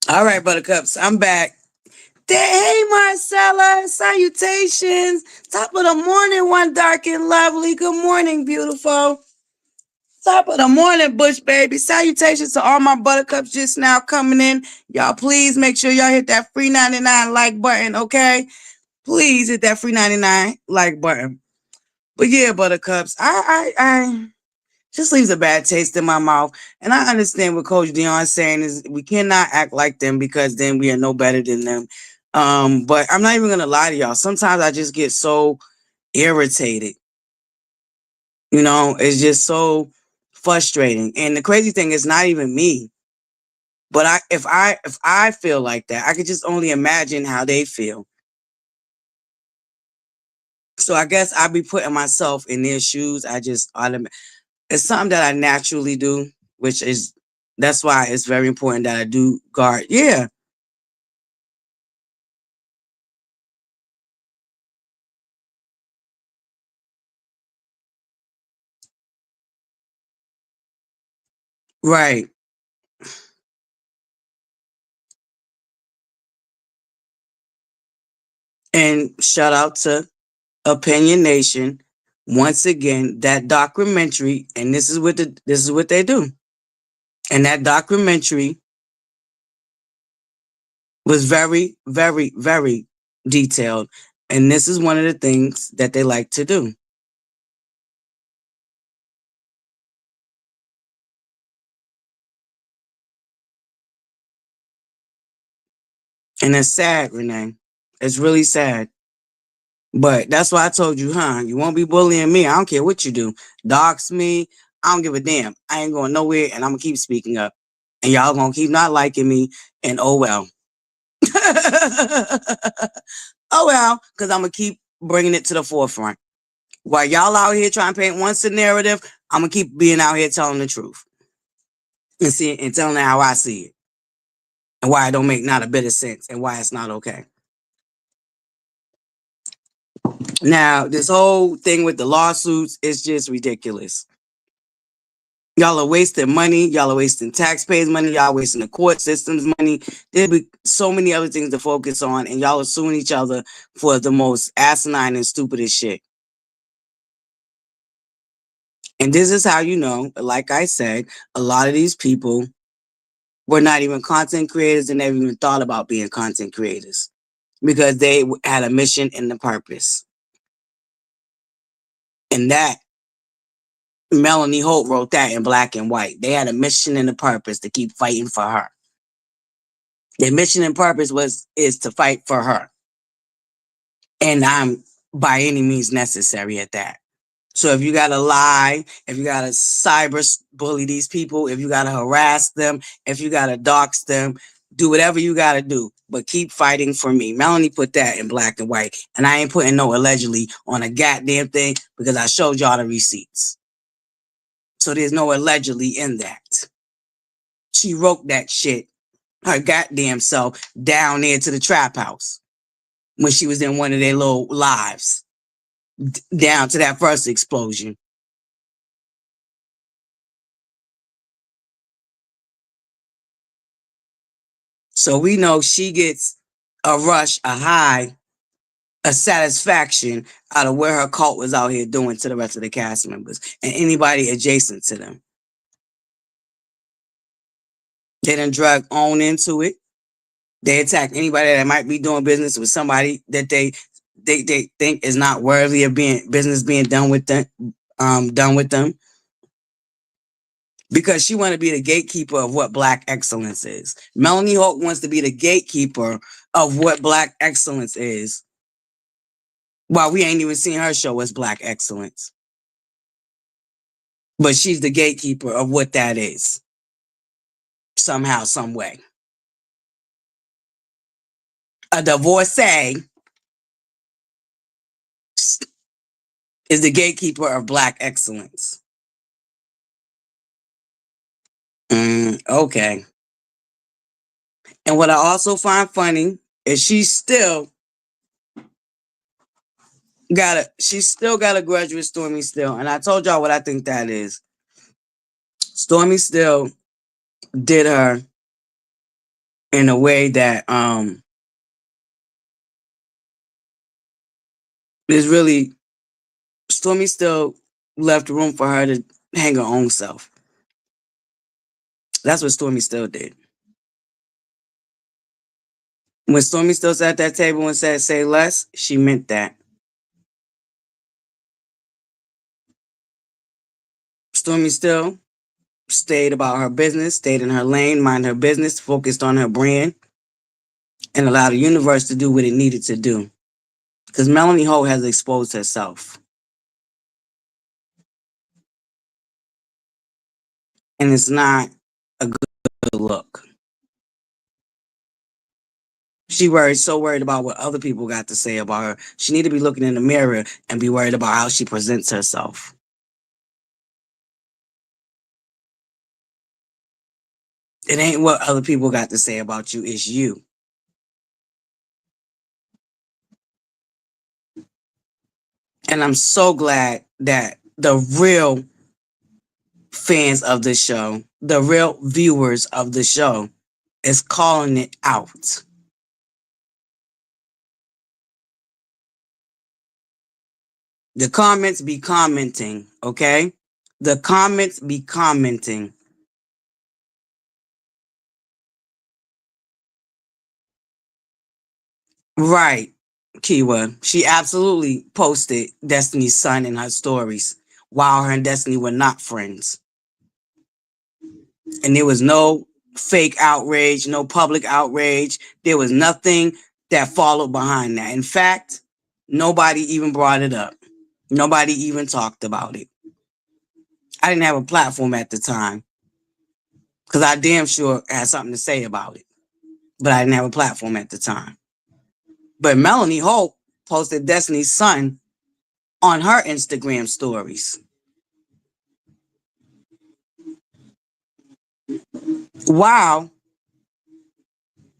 All right, Buttercups, I'm back. Hey, Marcella, salutations. Top of the morning, one dark and lovely. Good morning, beautiful. Top of the morning, Bush baby. Salutations to all my Buttercups just now coming in. Y'all, please make sure y'all hit that free 99 like button, okay? Please hit that free 99 like button. But yeah, Buttercups, I just leaves a bad taste in my mouth. And I understand what Coach Dion's saying is we cannot act like them because then we are no better than them. But I'm not even gonna lie to y'all. Sometimes I just get so irritated. You know, it's just so frustrating. And the crazy thing is not even me. But if I feel like that, I could just only imagine how they feel. So I guess I'll be putting myself in their shoes. It's something that I naturally do, which is that's why it's very important that I do guard. Yeah, right. And shout out to Opinion Nation. Once again, that documentary, and this is what they do. And that documentary was very, very, very detailed. And this is one of the things that they like to do. And it's sad, Renee. It's really sad. But that's why I told you, you won't be bullying me. I don't care what you do. Dox me. I don't give a damn. I ain't going nowhere and I'm going to keep speaking up. And y'all going to keep not liking me. And oh well. Oh well, because I'm going to keep bringing it to the forefront. While y'all out here trying to paint one narrative, I'm going to keep being out here telling the truth. And telling how I see it. And why it don't make not a bit of sense. And why it's not okay. Now, this whole thing with the lawsuits is just ridiculous. Y'all are wasting money. Y'all are wasting taxpayers' money. Y'all are wasting the court system's money. There'll be so many other things to focus on, and y'all are suing each other for the most asinine and stupidest shit. And this is how you know, like I said, a lot of these people were not even content creators and never even thought about being content creators because they had a mission and a purpose. And that Melanie Holt wrote that in black and white. They had a mission and a purpose to keep fighting for her. Their mission and purpose is to fight for her. And I'm by any means necessary at that. So if you gotta lie, if you gotta cyber bully these people, if you gotta harass them, if you gotta dox them, do whatever you gotta do, but keep fighting for me. Melanie put that in black and white, and I ain't putting no allegedly on a goddamn thing because I showed y'all the receipts. So there's no allegedly in that. She wrote that shit, her goddamn self, down there to the trap house when she was in one of their little lives, down to that first explosion. So we know she gets a rush, a high, a satisfaction out of where her cult was out here doing to the rest of the cast members and anybody adjacent to them. They done drug on into it. They attack anybody that might be doing business with somebody that they think is not worthy of being business being done with them. Done with them. Because she want to be the gatekeeper of what Black excellence is. Melanie Holt wants to be the gatekeeper of what Black excellence is. While we ain't even seen her show as Black excellence. But she's the gatekeeper of what that is. Somehow, some way. A divorcee is the gatekeeper of Black excellence. Okay. And what I also find funny is she still got a grudge with Stormy still. And I told y'all what I think that is. Stormy still did her in a way that is really Stormy still left room for her to hang her own self. That's what Stormy still did. When Stormy still sat at that table and said, say less, she meant that. Stormy still stayed about her business, stayed in her lane, mind her business, focused on her brand, and allowed the universe to do what it needed to do. Because Melanie Holt has exposed herself. And it's not a good look. She so worried about what other people got to say about her. She need to be looking in the mirror and be worried about how she presents herself. It ain't what other people got to say about you, it's you. And I'm so glad that the real fans of the show, the real viewers of the show, is calling it out. The comments be commenting, okay? The comments be commenting. Right, Kiwa. She absolutely posted Destiny's son in her stories while her and Destiny were not friends. And there was no fake outrage, no public outrage. There was nothing that followed behind that. In fact, nobody even brought it up. Nobody even talked about it. I didn't have a platform at the time because I damn sure had something to say about it. But I didn't have a platform at the time. But Melanie Holt posted Destiny's son on her Instagram stories. Wow.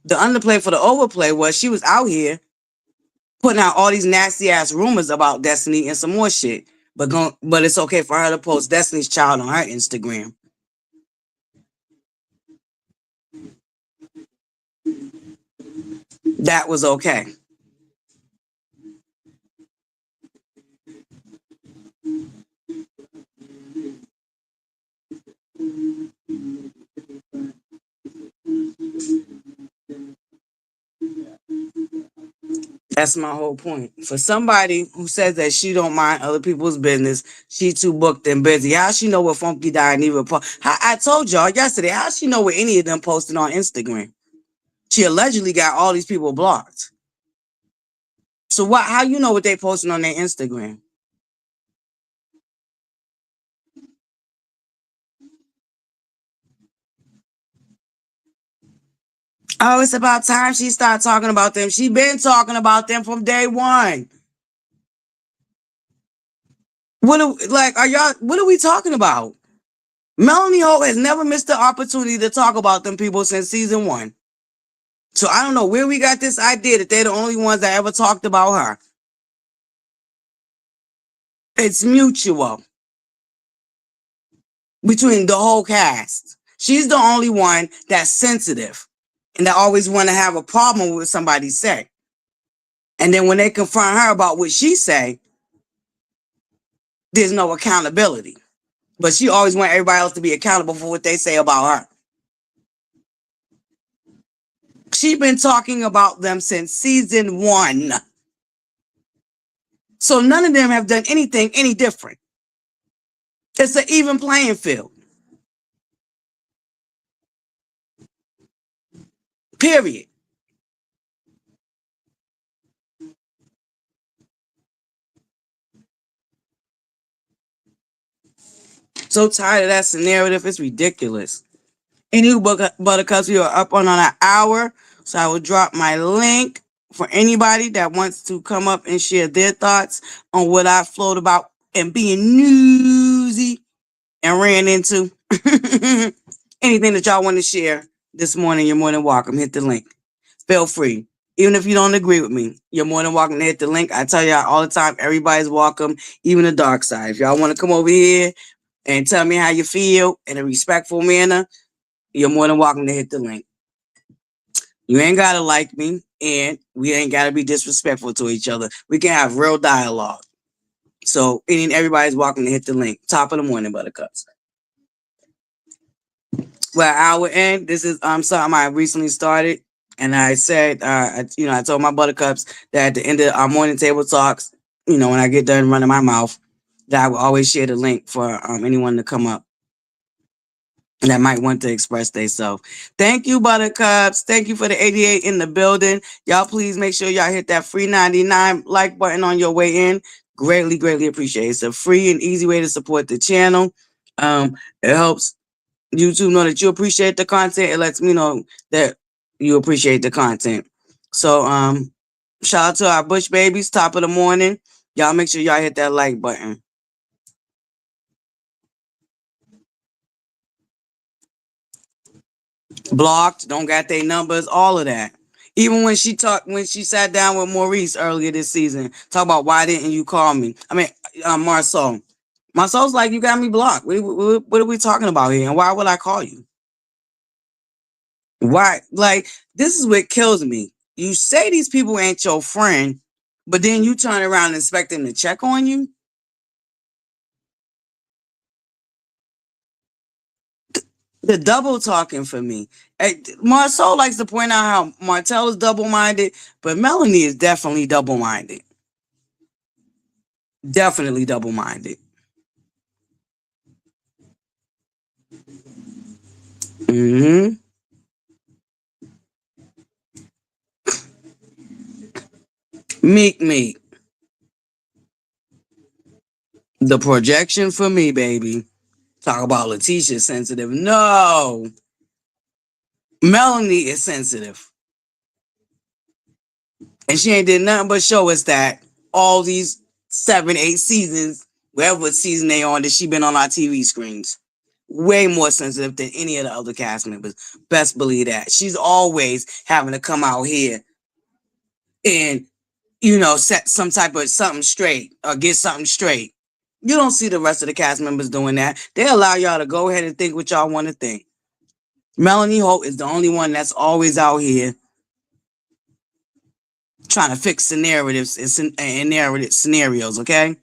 The underplay for the overplay was she was out here putting out all these nasty ass rumors about Destiny and some more shit. But it's okay for her to post Destiny's child on her Instagram. That was okay. That's my whole point. For somebody who says that she don't mind other people's business, she too booked and busy. How she know what Funky Died even post? I told y'all yesterday, how she know what any of them posted on Instagram? She allegedly got all these people blocked. So how you know what they posting on their Instagram? Oh, it's about time she started talking about them. She been talking about them from day one. What are we talking about? Melanie Holt has never missed the opportunity to talk about them people since season 1. So I don't know where we got this idea that they're the only ones that ever talked about her. It's mutual between the whole cast. She's the only one that's sensitive and that always want to have a problem with what somebody say. And then when they confront her about what she say, there's no accountability. But she always want everybody else to be accountable for what they say about her. She's been talking about them since season 1. So none of them have done anything any different. It's an even playing field. Period. So tired of that narrative. It's ridiculous. Any Buttercups, we are up on an hour. So I will drop my link for anybody that wants to come up and share their thoughts on what I float about and being newsy and ran into. Anything that y'all want to share this morning, you're more than welcome. Hit the link. Feel free. Even if you don't agree with me, you're more than welcome to hit the link. I tell y'all all the time, everybody's welcome, even the dark side. If y'all want to come over here and tell me how you feel in a respectful manner, you're more than welcome to hit the link. You ain't got to like me, and we ain't got to be disrespectful to each other. We can have real dialogue. So everybody's welcome to hit the link. Top of the morning, Buttercups. Well, our end. This is something I recently started, and I said, I told my Buttercups that at the end of our morning table talks, when I get done running my mouth, that I will always share the link for anyone to come up that might want to express themselves. Thank you, Buttercups. Thank you for the 88 in the building. Y'all, please make sure y'all hit that free 99 like button on your way in. Greatly, greatly appreciate it. It's a free and easy way to support the channel. It helps YouTube know that you appreciate the content. It lets me know that you appreciate the content. So, shout out to our Bush babies, top of the morning. Y'all make sure y'all hit that like button. Blocked, don't got their numbers, all of that. Even when she sat down with Maurice earlier this season, talk about why didn't you call me? I mean, Marcel. Marcel's like, you got me blocked. What are we talking about here? And why would I call you? Why? Like, this is what kills me. You say these people ain't your friend, but then you turn around and expect them to check on you. The double talking for me. Marcel likes to point out how Martel is double-minded, but Melanie is definitely double-minded. Definitely double-minded. Mm-hmm. Meek. The projection for me, baby. Talk about Letitia sensitive. No. Melanie is sensitive. And she ain't did nothing but show us that all these 7, 8 seasons, whatever season they on, that she been on our TV screens. Way more sensitive than any of the other cast members. Best believe that. She's always having to come out here and, set some type of something straight or get something straight. You don't see the rest of the cast members doing that. They allow y'all to go ahead and think what y'all want to think. Melanie Holt is the only one that's always out here trying to fix the narratives and narrative scenarios, okay?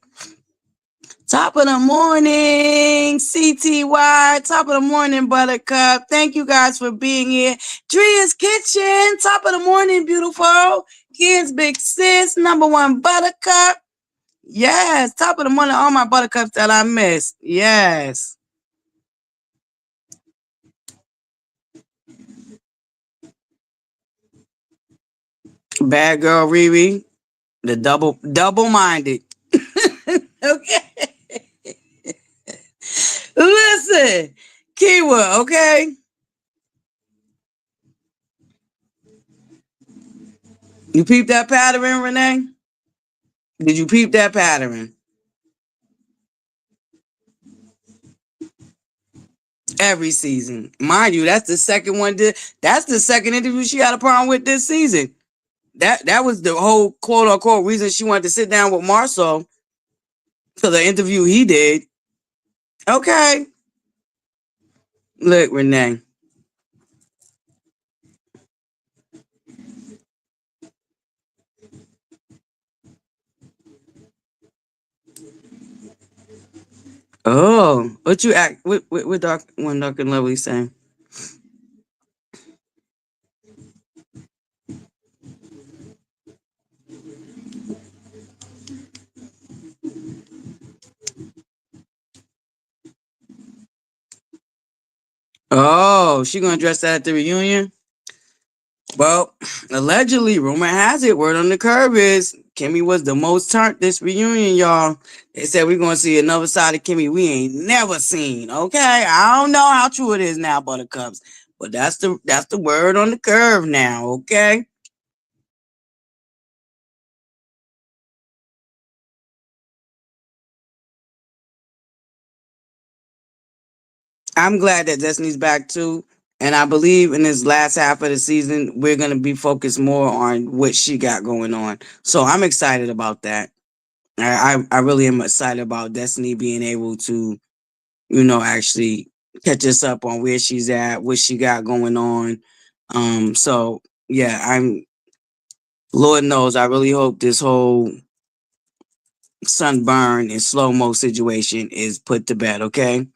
Top of the morning, CTY. Top of the morning, Buttercup. Thank you guys for being here. Dria's Kitchen. Top of the morning, beautiful. Kids, big sis. Number 1, Buttercup. Yes. Top of the morning, all my Buttercups that I missed. Yes. Bad girl Riri. The double-minded. Okay. Listen, keyword, okay? You peep that pattern, Renee? Did you peep that pattern? Every season. Mind you, that's the second one. That's the second interview she had a problem with this season. That was the whole quote-unquote reason she wanted to sit down with Marcel for the interview he did. Okay. Look, Renee. Oh, what you act? What Doc? When Doc and Lovely saying? Oh, she gonna address that at the reunion? Well, allegedly, rumor has it, word on the curb is Kimmy was the most turned this reunion, y'all. They said we're gonna see another side of Kimmy we ain't never seen. Okay, I don't know how true it is now, Buttercups, but that's the word on the curve now. Okay, I'm glad that Destiny's back too, and I believe in this last half of the season we're gonna be focused more on what she got going on. So I'm excited about that. I really am excited about Destiny being able to actually catch us up on where she's at, what she got going on. So yeah, Lord knows, I really hope this whole sunburn and slow mo situation is put to bed. Okay,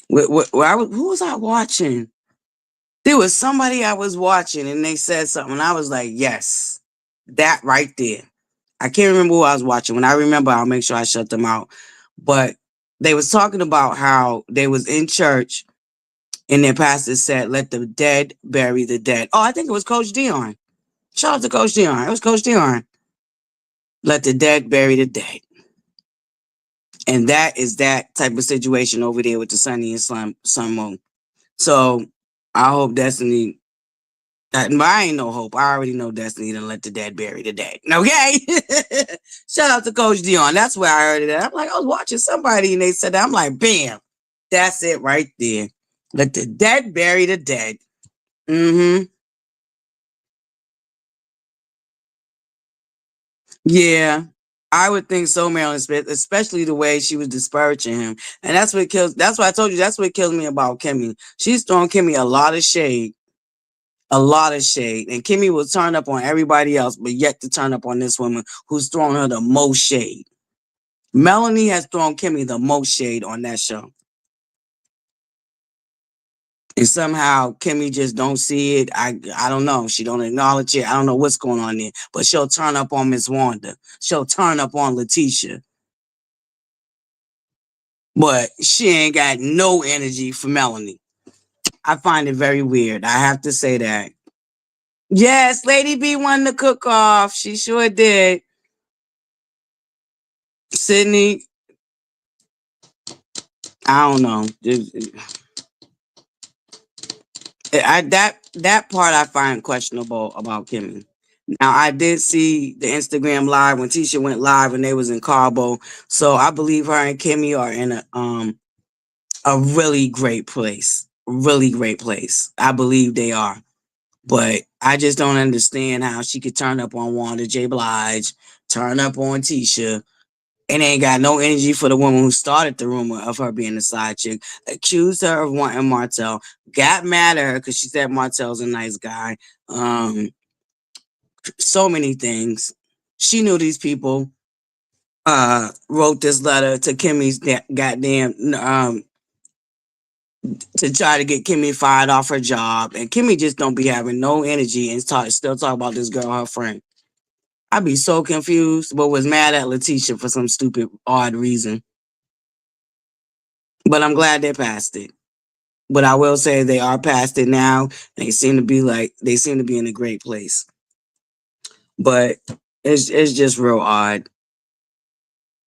who was I watching? There was somebody I was watching, and they said something. And I was like, yes, that right there. I can't remember who I was watching. When I remember, I'll make sure I shut them out. But they was talking about how they was in church and their pastor said, "Let the dead bury the dead." Oh, I think it was Coach Dion. Shout out to Coach Dion. It was Coach Dion. Let the dead bury the dead. And that is that type of situation over there with the Sunny and Sun Moon. So I hope Destiny. I ain't no hope. I already know Destiny done let the dead bury the dead. Okay. Shout out to Coach Dion. That's where I heard it at. I'm like, I was watching somebody and they said that. I'm like, bam. That's it right there. Let the dead bury the dead. Mm-hmm. Yeah, I would think so, Marilyn Smith, especially the way she was disparaging him. And that's what kills, that's why I told you, that's what kills me about Kimmy. She's throwing Kimmy a lot of shade, a lot of shade. And Kimmy will turn up on everybody else, but yet to turn up on this woman who's throwing her the most shade. Melanie has thrown Kimmy the most shade on that show. And somehow Kimmy just don't see it. I don't know. She don't acknowledge it. I don't know what's going on there. But she'll turn up on Miss Wanda. She'll turn up on Letitia. But she ain't got no energy for Melanie. I find it very weird. I have to say that. Yes, Lady B won the cook off. She sure did. Sydney, I don't know. That part I find questionable about Kimmy. Now I did see the Instagram live when Tisha went live and they was in Cabo. So I believe her and Kimmy are in a really great place. Really great place. I believe they are. But I just don't understand how she could turn up on Wanda J. Blige, turn up on Tisha, and ain't got no energy for the woman who started the rumor of her being a side chick, accused her of wanting Martel, got mad at her because she said Martel's a nice guy. So many things. She knew these people wrote this letter to Kimmy's goddamn to try to get Kimmy fired off her job, and Kimmy just don't be having no energy and still talk about this girl, her friend. I'd be so confused, but was mad at Letitia for some stupid, odd reason. But I'm glad they passed it. But I will say they are past it now. They seem to be in a great place. But it's just real odd.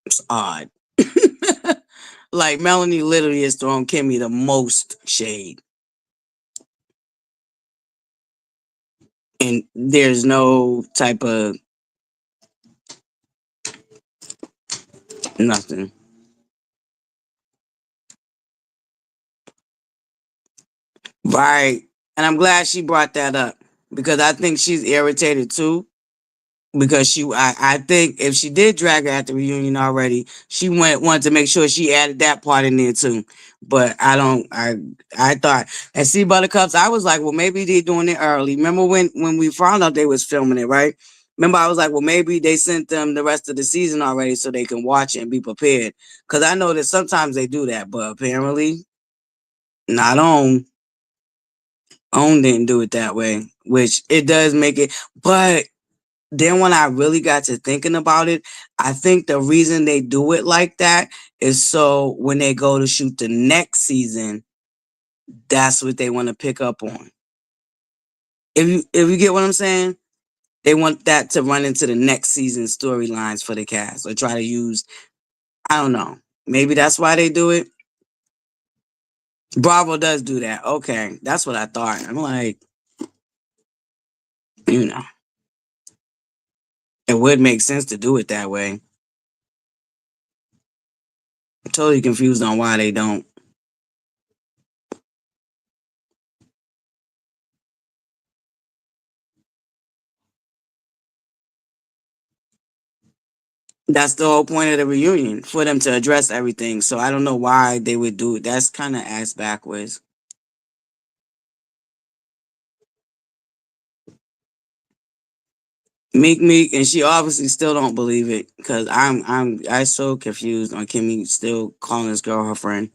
It's odd. Like Melanie literally is throwing Kimmy the most shade. And there's no type of nothing. Right. And I'm glad she brought that up because I think she's irritated too. Because I think if she did drag her at the reunion already, she wanted to make sure she added that part in there too. But I thought, and see Buttercups, I was like, well, maybe they're doing it early. Remember when we found out they was filming it, right? Remember, I was like, well, maybe they sent them the rest of the season already so they can watch it and be prepared. Because I know that sometimes they do that, but apparently not on. On didn't do it that way, which it does make it. But then when I really got to thinking about it, I think the reason they do it like that is so when they go to shoot the next season, that's what they want to pick up on. If you get what I'm saying, they want that to run into the next season's storylines for the cast or try to use. I don't know. Maybe that's why they do it. Bravo does do that. Okay, that's what I thought. I'm like, you know, it would make sense to do it that way. I'm totally confused on why they don't. That's the whole point of the reunion, for them to address everything. So I don't know why they would do it. That's kind of ass backwards. Meek, and she obviously still don't believe it because I so confused on Kimmy still calling this girl her friend.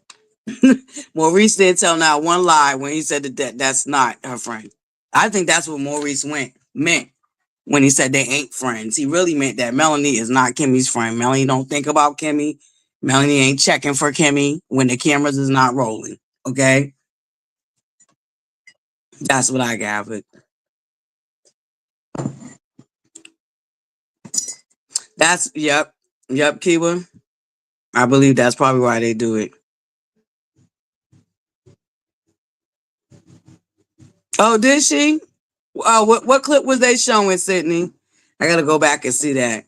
Maurice didn't tell not one lie when he said that's not her friend. I think that's what Maurice meant when he said they ain't friends. He really meant that Melanie is not Kimmy's friend. Melanie don't think about Kimmy. Melanie ain't checking for Kimmy when the cameras is not rolling. Okay, that's what I gathered. That's yep, Kiwa. I believe that's probably why they do it. Oh, did she? Oh, what clip was they showing, Sydney? I gotta go back and see that.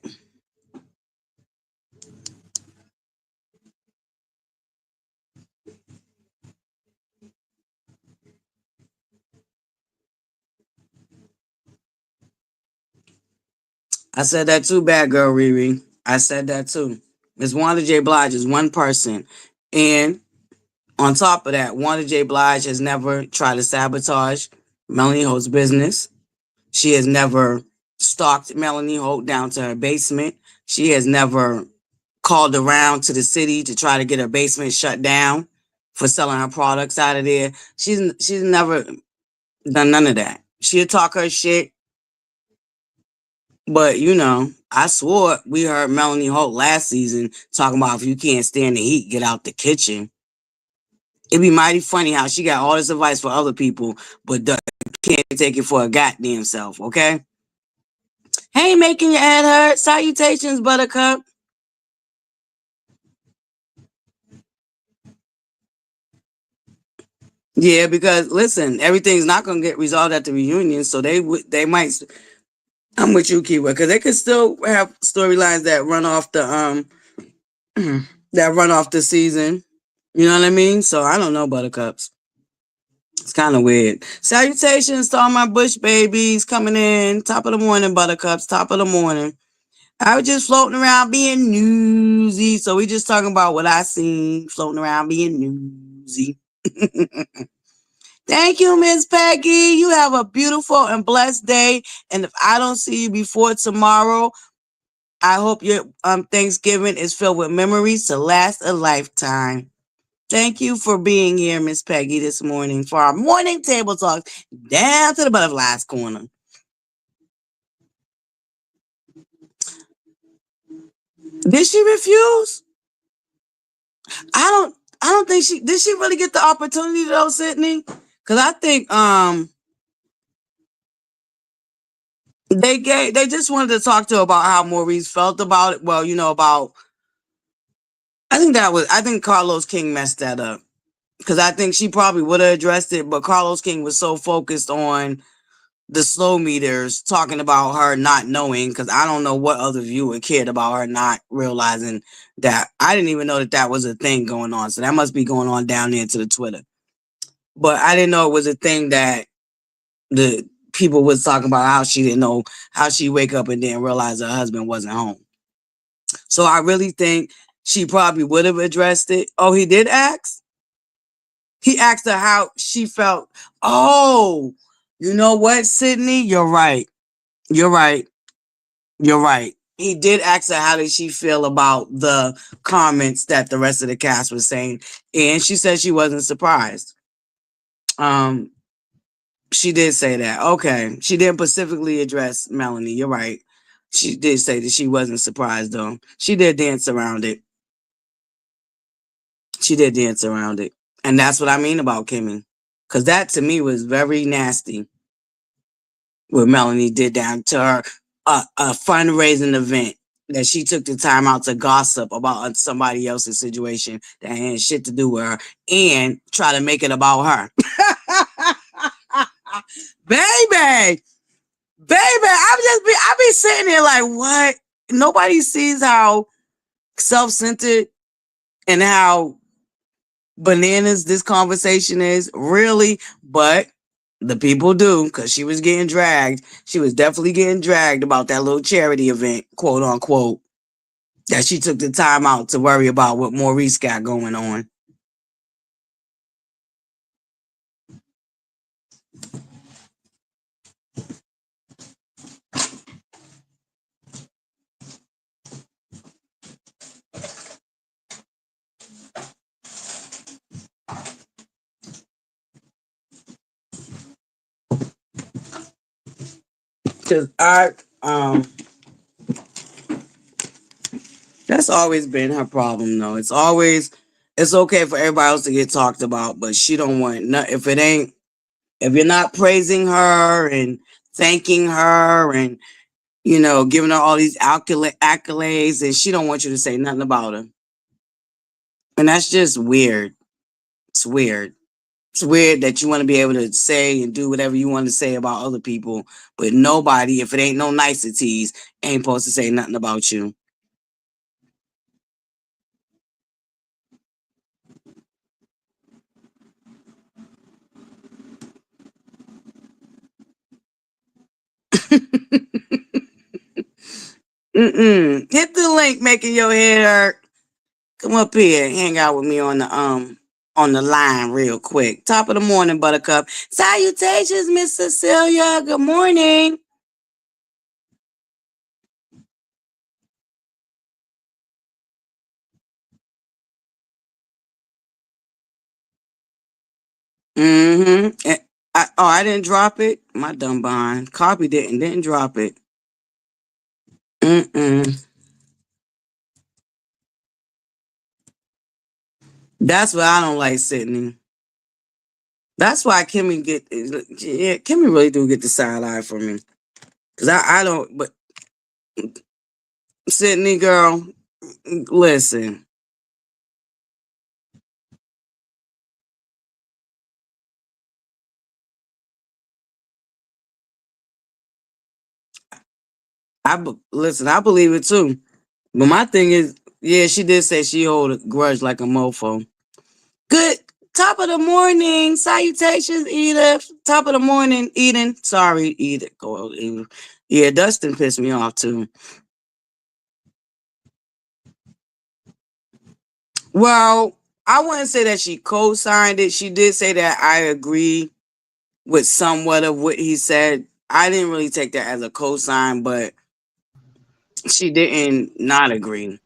I said that too, bad girl Riri. I said that too. Miss Wanda J. Blige is one person. And on top of that, Wanda J. Blige has never tried to sabotage Melanie Holt's business. She has never stalked Melanie Holt down to her basement. She has never called around to the city to try to get her basement shut down for selling her products out of there. She's never done none of that. She'll talk her shit, but I swore we heard Melanie Holt last season talking about if you can't stand the heat, get out the kitchen. It'd be mighty funny how she got all this advice for other people, but can't take it for a goddamn self, okay? Hey, making your head hurt. Salutations, Buttercup. Yeah, because listen, everything's not gonna get resolved at the reunion, so they might. I'm with you, Kiwa, because they could still have storylines that run off the that run off the season. You know what I mean? So I don't know, Buttercups. It's kind of weird. Salutations to all my Bush babies coming in. Top of the morning, Buttercups. Top of the morning. I was just floating around being newsy. So we just talking about what I seen floating around being newsy. Thank you, Miss Peggy. You have a beautiful and blessed day. And if I don't see you before tomorrow, I hope your Thanksgiving is filled with memories to last a lifetime. Thank you for being here, Miss Peggy, this morning for our morning table talk down to the butterflies corner. Did she refuse? I don't think she did. She really get the opportunity though, Sydney? Because I think they just wanted to talk to her about how Maurice felt about it. Well, about I think Carlos King messed that up. Because I think she probably would have addressed it, but Carlos King was so focused on the slow meters talking about her not knowing, because I don't know what other viewer cared about her not realizing that. I didn't even know that was a thing going on. So that must be going on down there to the Twitter. But I didn't know it was a thing that the people was talking about, how she didn't know, how she wake up and didn't realize her husband wasn't home. So I really think she probably would have addressed it. Oh, he did ask? He asked her how she felt. Oh, you know what, Sydney? You're right. You're right. You're right. He did ask her how did she feel about the comments that the rest of the cast was saying, and she said she wasn't surprised. Um, she did say that. Okay, she didn't specifically address Melanie. You're right. She did say that she wasn't surprised though. She did dance around it. She did dance around it, and that's what I mean about Kimmy, because that to me was very nasty. What Melanie did down to her a fundraising event that she took the time out to gossip about somebody else's situation that had shit to do with her and try to make it about her. Baby, baby, I be sitting there like, what? Nobody sees how self-centered and how bananas this conversation is, really, but the people do, because she was getting dragged. She was definitely getting dragged about that little charity event, quote unquote, that she took the time out to worry about what Maurice got going on. Because um that's always been her problem though. It's okay for everybody else to get talked about, but she don't want no, if you're not praising her and thanking her and giving her all these accolades, and she don't want you to say nothing about her. And that's just weird. It's weird. It's weird that you want to be able to say and do whatever you want to say about other people, but nobody, if it ain't no niceties, ain't supposed to say nothing about you. Hit the link, making your head hurt. Come up here, hang out with me on the line real quick. Top of the morning, Buttercup. Salutations, Miss Cecilia. Good morning. Mm-hmm. I didn't drop it. My dumb behind. Copy didn't drop it. Mm-mm. That's what I don't like, Sydney. That's why Kimmy yeah, Kimmy really do get the side eye from me. Cause I don't, but Sydney girl, listen, listen, I believe it too. But my thing is, yeah, she did say she hold a grudge like a mofo. Good top of the morning, salutations, Edith. Top of the morning, Eden. Sorry, Edith. Go, Edith. Yeah, Dustin pissed me off too. Well, I wouldn't say that she co-signed it. She did say that I agree with somewhat of what he said. I didn't really take that as a co-sign, but she didn't not agree.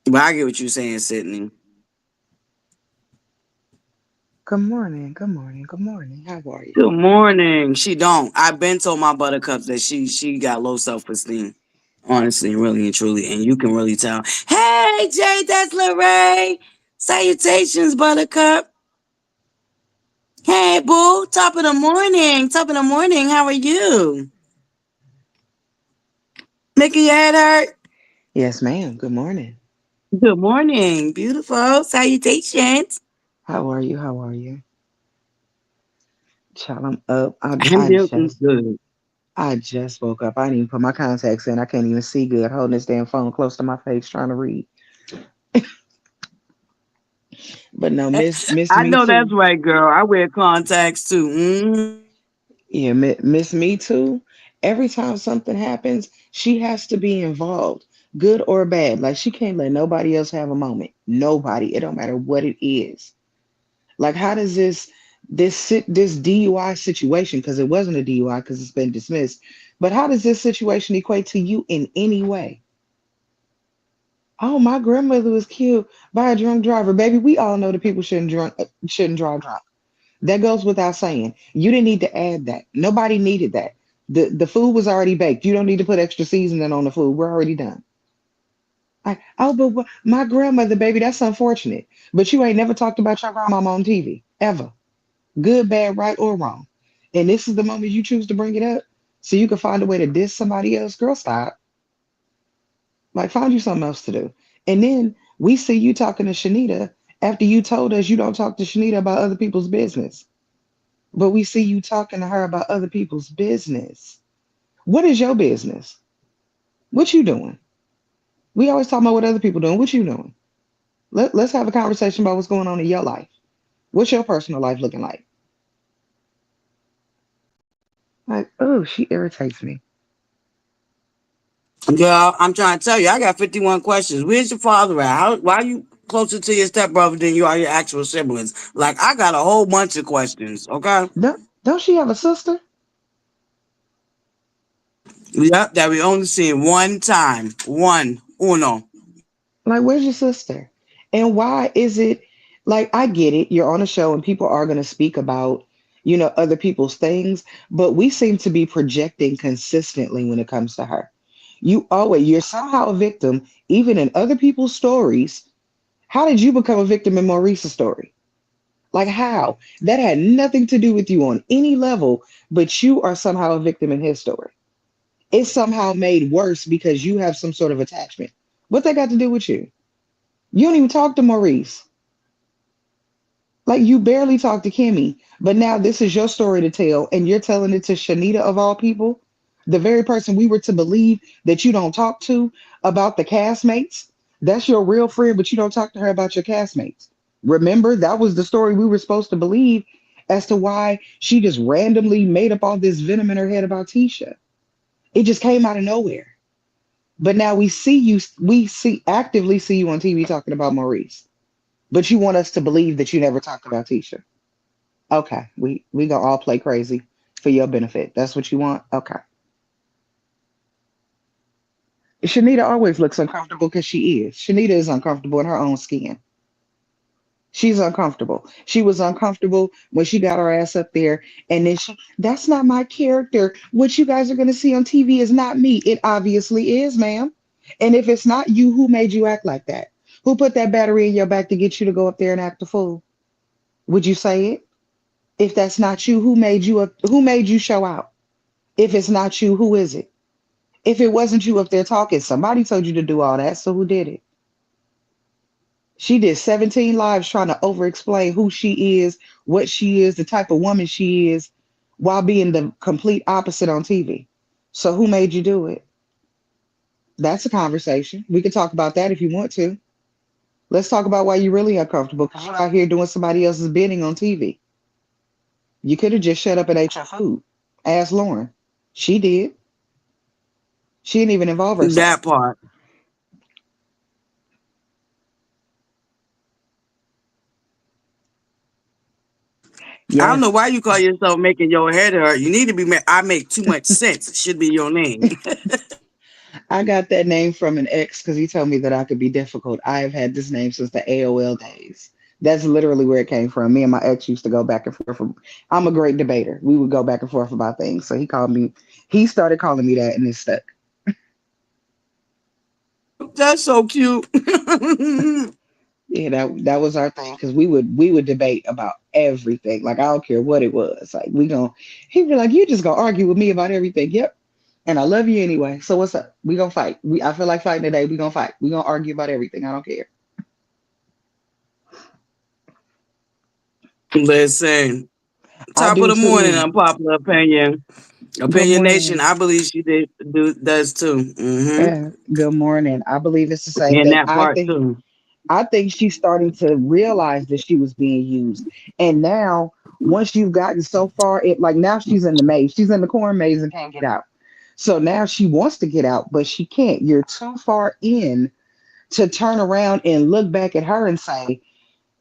But I get what you're saying, Sydney. Good morning, good morning, good morning. How are you? Good morning. She don't. I've been told my buttercups that she got low self-esteem. Honestly, really and truly. And you can really tell. Hey, Jay, that's Lorraine. Salutations, buttercup. Hey, boo. Top of the morning. Top of the morning. How are you? Making your head hurt? Yes, ma'am. Good morning. Good morning. Beautiful. Salutations. How are you? How are you? Child, I'm up. I'm doing good. I just woke up. I didn't even put my contacts in. I can't even see good holding this damn phone close to my face trying to read. But no, miss I me know that's too. right, girl. I wear contacts too. Yeah, miss me too. Every time something happens, she has to be involved, good or bad. Like she can't let nobody else have a moment. Nobody. It don't matter what it is. Like, how does this? This DUI situation, because it wasn't a DUI because it's been dismissed. But how does this situation equate to you in any way? Oh, my grandmother was killed by a drunk driver. Baby, we all know that people shouldn't drive drunk. That goes without saying. You didn't need to add that. Nobody needed that. The food was already baked. You don't need to put extra seasoning on the food. We're already done. Like, oh, but my grandmother, baby, that's unfortunate. But you ain't never talked about your grandmama on TV, ever. Good, bad, right, or wrong. And this is the moment you choose to bring it up so you can find a way to diss somebody else. Girl, stop. Like, find you something else to do. And then we see you talking to Shanita after you told us you don't talk to Shanita about other people's business. But we see you talking to her about other people's business. What is your business? What you doing? We always talk about what other people doing. What you doing? Let's have a conversation about what's going on in your life. What's your personal life looking like? Like, oh, she irritates me. Girl, I'm trying to tell you, I got 51 questions. Where's your father at? Why are you closer to your stepbrother than you are your actual siblings? Like, I got a whole bunch of questions, okay? Don't she have a sister? Yep, that we only seen one time. One. Uno. Like, where's your sister? And why is it like I get it, you're on a show and people are gonna speak about, other people's things, but we seem to be projecting consistently when it comes to her. You're somehow a victim, even in other people's stories. How did you become a victim in Maurice's story? Like how? That had nothing to do with you on any level, but you are somehow a victim in his story. It's somehow made worse because you have some sort of attachment. What that got to do with you? You don't even talk to Maurice. Like you barely talk to Kimmy, but now this is your story to tell, and you're telling it to Shanita of all people, the very person we were to believe that you don't talk to about the castmates. That's your real friend, but you don't talk to her about your castmates. Remember, that was the story we were supposed to believe as to why she just randomly made up all this venom in her head about Tisha. It just came out of nowhere. But now we actively see you on TV talking about Maurice. But you want us to believe that you never talked about Tisha. Okay, we gonna all play crazy for your benefit. That's what you want? Okay. Shanita always looks uncomfortable because she is. Shanita is uncomfortable in her own skin. She's uncomfortable. She was uncomfortable when she got her ass up there, and then that's not my character. What you guys are gonna see on TV is not me. It obviously is, ma'am. And if it's not you, who made you act like that? Who put that battery in your back to get you to go up there and act a fool? Would you say it? If that's not you, who made you show out? If it's not you, who is it? If it wasn't you up there talking, somebody told you to do all that, so who did it? She did 17 lives trying to over explain who she is, what she is, the type of woman she is, while being the complete opposite on TV. So who made you do it? That's a conversation. We can talk about that if you want to. Let's talk about why you're really uncomfortable because you're out here doing somebody else's bidding on TV. You could have just shut up and ate your food. Ask Lauren. She did. She didn't even involve herself. That part. I don't Yeah, know why you call yourself making your head hurt. You need to be. I make too much sense. It should be your name. I got that name from an ex because he told me that I could be difficult. I have had this name since the AOL days. That's literally where it came from. Me and my ex used to go back and forth. I'm a great debater. We would go back and forth about things. So he started calling me that and it stuck. That's so cute. Yeah, that was our thing because we would debate about everything. Like I don't care what it was. Like he'd be like, you just gonna argue with me about everything. Yep. And I love you anyway. So what's up? We gonna fight. I feel like fighting today. We gonna fight. We gonna argue about everything. I don't care. Listen, I top of do the morning, too. unpopular opinion. Good Opinion Nation, morning. I believe she does too. Good morning. I believe it's the same And thing. that part too. I think she's starting to realize that she was being used. And now, once you've gotten so far, it like now she's in the maze. She's in the corn maze and can't get out. So now she wants to get out, but she can't. You're too far in to turn around and look back at her and say,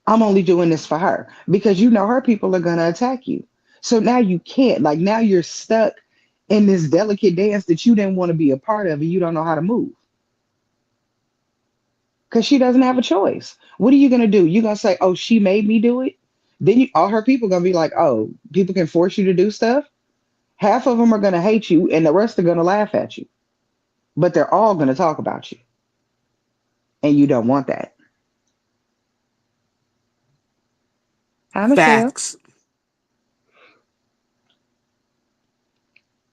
I'm only doing this for her because you know her people are going to attack you. So now you can't, like, now you're stuck in this delicate dance that you didn't want to be a part of and you don't know how to move because she doesn't have a choice. What are you going to do? You're going to say, oh, she made me do it? Then all her people going to be like, oh, people can force you to do stuff? Half of them are going to hate you and the rest are going to laugh at you, but they're all going to talk about you. And you don't want that. Hi, Michelle. Facts.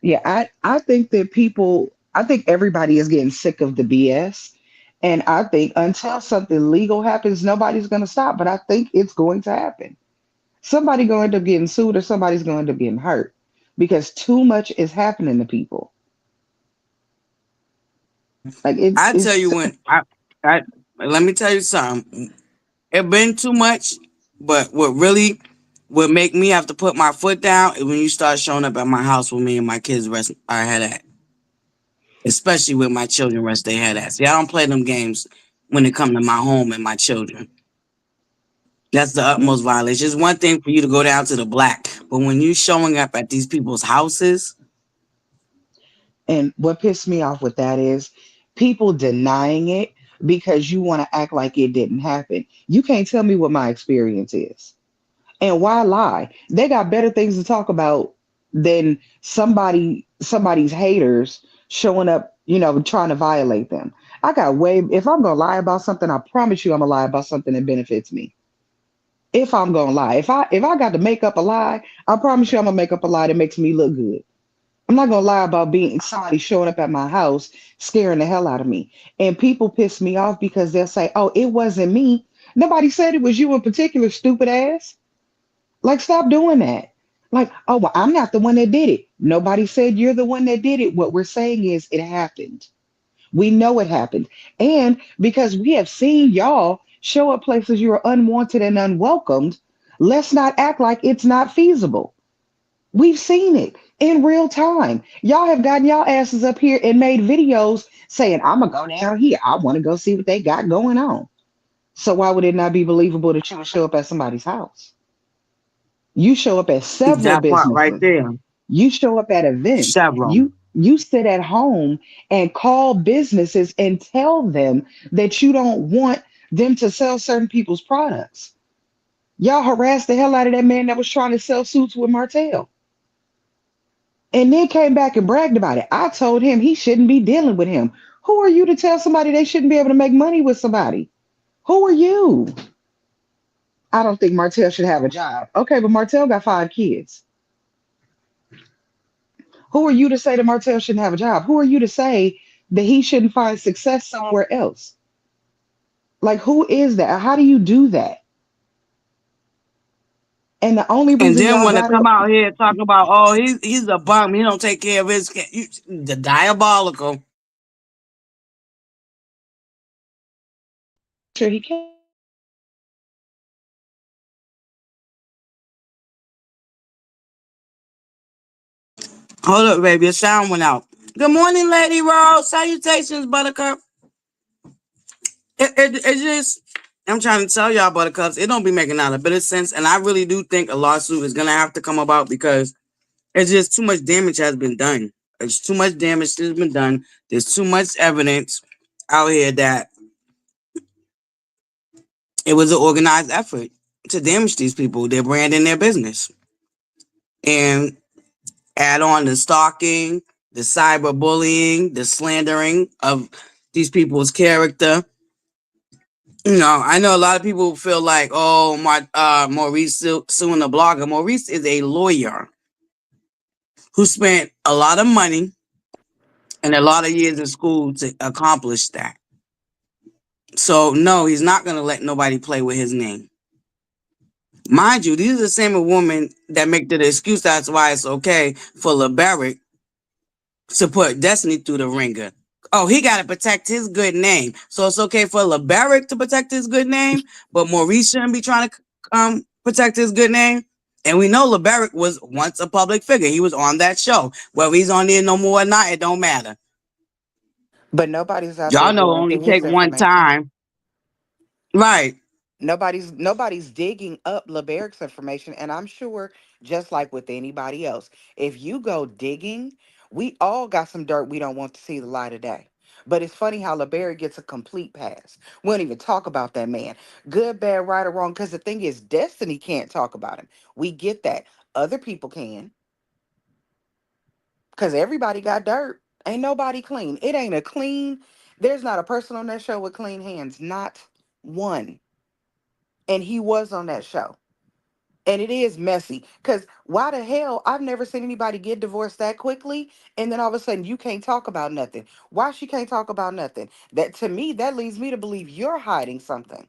Yeah, I think that people, I think everybody is getting sick of the BS. And I think until something legal happens, nobody's going to stop. But I think it's going to happen. Somebody going to end up getting sued or somebody's going to end up getting hurt because too much is happening to people. Like I tell it's you when I let me tell you something. It been too much, but what make me have to put my foot down is when you start showing up at my house with me and my kids rest our head at, especially with my children rest their head at. See, I don't play them games when it come to my home and my children. That's the utmost violation. It's one thing for you to go down to the black, but when you showing up at these people's houses, and what pissed me off with that is people denying it because you want to act like it didn't happen. You can't tell me what my experience is. And why lie? They got better things to talk about than somebody's haters showing up, trying to violate them. I got way if I'm gonna lie about something, I promise you I'm gonna lie about something that benefits me. If I'm gonna lie. If I got to make up a lie, I promise you I'm gonna make up a lie that makes me look good. I'm not gonna lie about being somebody showing up at my house scaring the hell out of me. And people piss me off because they'll say, oh, it wasn't me. Nobody said it was you in particular, stupid ass. Like, stop doing that. Like, oh, well, I'm not the one that did it. Nobody said you're the one that did it. What we're saying is it happened. We know it happened. And because we have seen y'all show up places you are unwanted and unwelcomed, let's not act like it's not feasible. We've seen it in real time. Y'all have gotten y'all asses up here and made videos saying, I'm going to go down here. I want to go see what they got going on. So why would it not be believable that you would show up at somebody's house? You show up at several that part right businesses. there, You show up at events. several. You sit at home and call businesses and tell them that you don't want them to sell certain people's products. Y'all harassed the hell out of that man that was trying to sell suits with Martel. And then came back and bragged about it. I told him he shouldn't be dealing with him. Who are you to tell somebody they shouldn't be able to make money with somebody? Who are you? I don't think Martel should have a job. Okay, but Martel got 5 kids. Who are you to say that Martel shouldn't have a job? Who are you to say that he shouldn't find success somewhere else? Like, who is that? How do you do that? And the only And reason then y'all when they got come it, out here talking about, oh, he's a bum, he don't take care of his the diabolical. sure he can. Hold up, baby, your sound went out. Good morning, Lady Rose. Salutations, Buttercup. It just, I'm trying to tell y'all, Buttercups, it don't be making out a bit of sense. And I really do think a lawsuit is going to have to come about because it's just too much damage has been done. There's too much damage that's been done. There's too much evidence out here that it was an organized effort to damage these people, their brand and their business. And add on the stalking, the cyberbullying, the slandering of these people's character. I know a lot of people feel like, oh, my Maurice suing the blogger. Maurice is a lawyer who spent a lot of money and a lot of years in school to accomplish that. So no, he's not gonna let nobody play with his name. Mind you, these are the same women that make the excuse that's why it's okay for LeBeric to put Destiny through the ringer. Oh, he got to protect his good name. So it's okay for LeBeric to protect his good name, but Maurice shouldn't be trying to protect his good name. And we know LeBeric was once a public figure. He was on that show. Whether he's on there no more or not, it don't matter. But nobody's out there Y'all know it going only through his take one information. time. Right. Nobody's digging up LeBeric's information, and I'm sure, just like with anybody else, if you go digging, we all got some dirt we don't want to see the light of day. But it's funny how LeBeric gets a complete pass. We don't even talk about that man. Good, bad, right, or wrong. Because the thing is, Destiny can't talk about him. We get that. Other people can. Because everybody got dirt. Ain't nobody clean. It ain't a clean. There's not a person on that show with clean hands. Not one. And he was on that show. And it is messy. Because why the hell? I've never seen anybody get divorced that quickly. And then all of a sudden, you can't talk about nothing. Why she can't talk about nothing? That to me, that leads me to believe you're hiding something.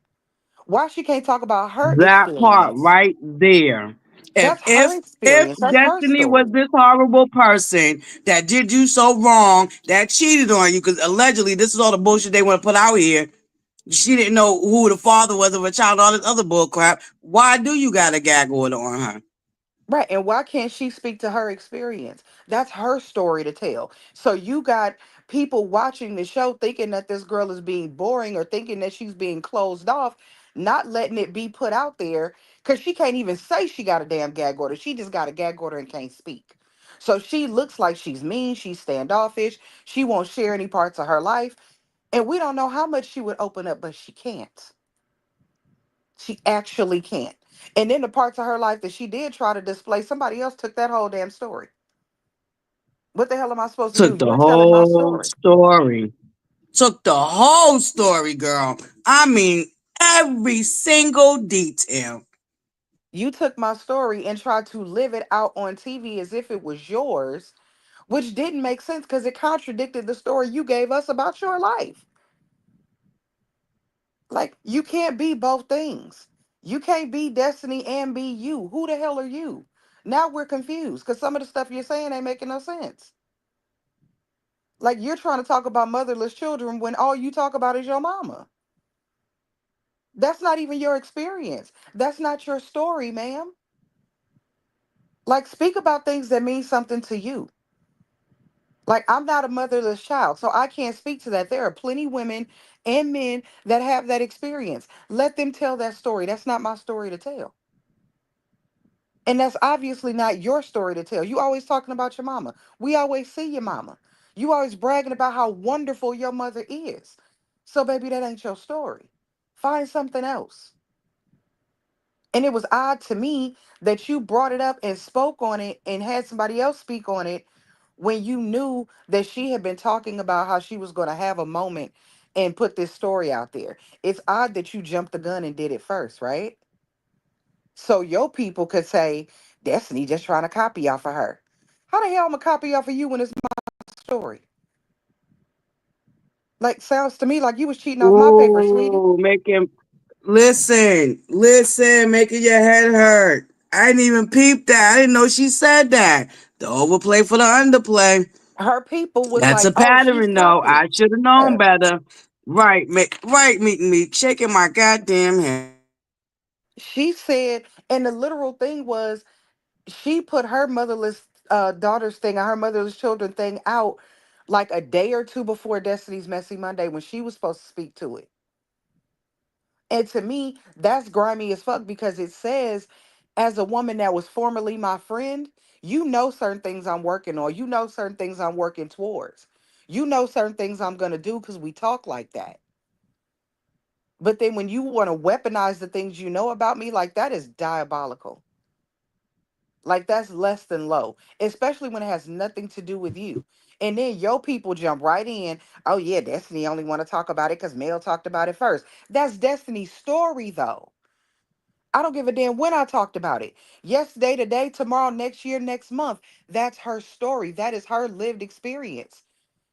Why she can't talk about her That part experience? right there. If That's if her if experience. That's her Destiny was story. this horrible person that did you so wrong, that cheated on you, because allegedly this is all the bullshit they want to put out here. She didn't know who the father was of a child, all this other bull crap. Why do you got a gag order on her? Right. And why can't she speak to her experience? That's her story to tell. So you got people watching the show thinking that this girl is being boring or thinking that she's being closed off, not letting it be put out there because she can't even say she got a damn gag order. She just got a gag order and can't speak. So she looks like she's mean, she's standoffish, she won't share any parts of her life. And we don't know how much she would open up, but she can't. She actually can't. And then the parts of her life that she did try to display, somebody else took that whole damn story. What the hell am I supposed to do? Took the You're telling my whole story. story. Took the whole story, girl. I mean, every single detail. You took my story and tried to live it out on TV as if it was yours, which didn't make sense because it contradicted the story you gave us about your life. Like, you can't be both things. You can't be Destiny and be you. Who the hell are you? Now we're confused because some of the stuff you're saying ain't making no sense. Like, you're trying to talk about motherless children when all you talk about is your mama. That's not even your experience. That's not your story, ma'am. Like, speak about things that mean something to you. Like, I'm not a motherless child, so I can't speak to that. There are plenty women and men that have that experience. Let them tell that story. That's not my story to tell. And that's obviously not your story to tell. You always talking about your mama. We always see your mama. You always bragging about how wonderful your mother is. So, baby, that ain't your story. Find something else. And it was odd to me that you brought it up and spoke on it and had somebody else speak on it when you knew that she had been talking about how she was going to have a moment and put this story out there. It's odd that you jumped the gun and did it first, right? So your people could say, Destiny just trying to copy off of her. How the hell am I copy off of you when it's my story? Like, sounds to me like you was cheating off my paper, sweetie. Ooh, making listen, making your head hurt. I didn't even peep that. I didn't know she said that. The overplay for the underplay. Her people was That's a like, oh, she's pattern, though. copying. I should have known Uh, better. Right, meeting me, shaking my goddamn head. she said, and the literal thing was, she put her motherless daughters thing, her motherless children thing out like a day or two before Destiny's Messy Monday when she was supposed to speak to it. And to me, that's grimy as fuck because it says, as a woman that was formerly my friend, you know certain things I'm working on. You know certain things I'm working towards. You know certain things I'm going to do because we talk like that. But then when you want to weaponize the things you know about me, like that is diabolical. Like that's less than low, especially when it has nothing to do with you. And then your people jump right in. Oh yeah, Destiny only want to talk about it because Mel talked about it first. That's Destiny's story though. I don't give a damn when I talked about it. Yesterday, today, tomorrow, next year, next month. That's her story. That is her lived experience.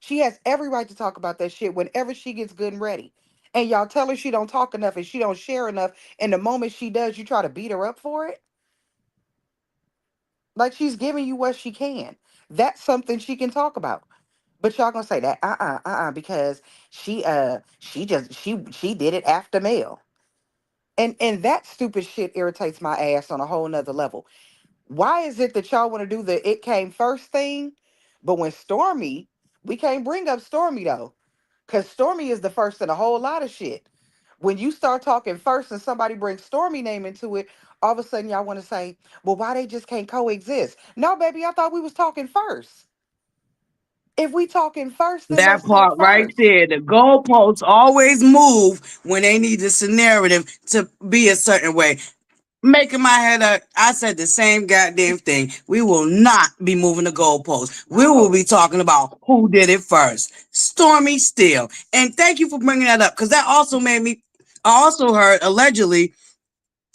She has every right to talk about that shit whenever she gets good and ready. And y'all tell her she don't talk enough and she don't share enough. And the moment she does, you try to beat her up for it. Like she's giving you what she can. That's something she can talk about. But y'all gonna say that because she did it after mail. And that stupid shit irritates my ass on a whole nother level. Why is it that y'all want to do the it came first thing? But when Stormy, we can't bring up Stormy though. Cause Stormy is the first in a whole lot of shit. When you start talking first and somebody brings Stormy name into it, all of a sudden y'all want to say, well, why they just can't coexist? No, baby, I thought we was talking first. If we talking first, then That let's talk part right first. there. The goalposts always move when they need this narrative to be a certain way. Making my head up, I said the same goddamn thing. We will not be moving the goalposts. We will be No. talking about who did it first. Stormy Steele. And thank you for bringing that up because that also made me. I also heard allegedly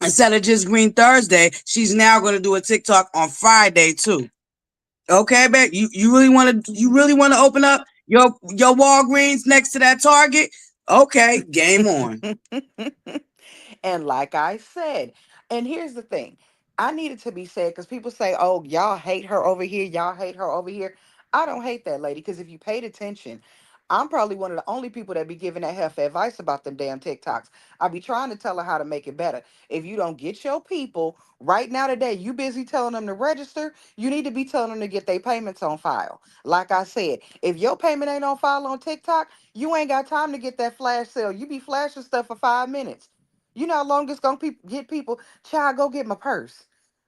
instead of just Green Thursday, she's now going to do a TikTok on Friday too. Okay, babe. You really want to open up your Walgreens next to that Target? Okay, game on. And like I said, and here's the thing, I need it to be said because people say, oh, y'all hate her over here, y'all hate her over here. I don't hate that lady because if you paid attention, I'm probably one of the only people that be giving that heifer advice about them damn TikToks. I be trying to tell her how to make it better. If you don't get your people right now today, you busy telling them to register, you need to be telling them to get their payments on file. Like I said, if your payment ain't on file on TikTok, you ain't got time to get that flash sale. You be flashing stuff for 5 minutes. You know how long it's gonna get people, child, go get my purse.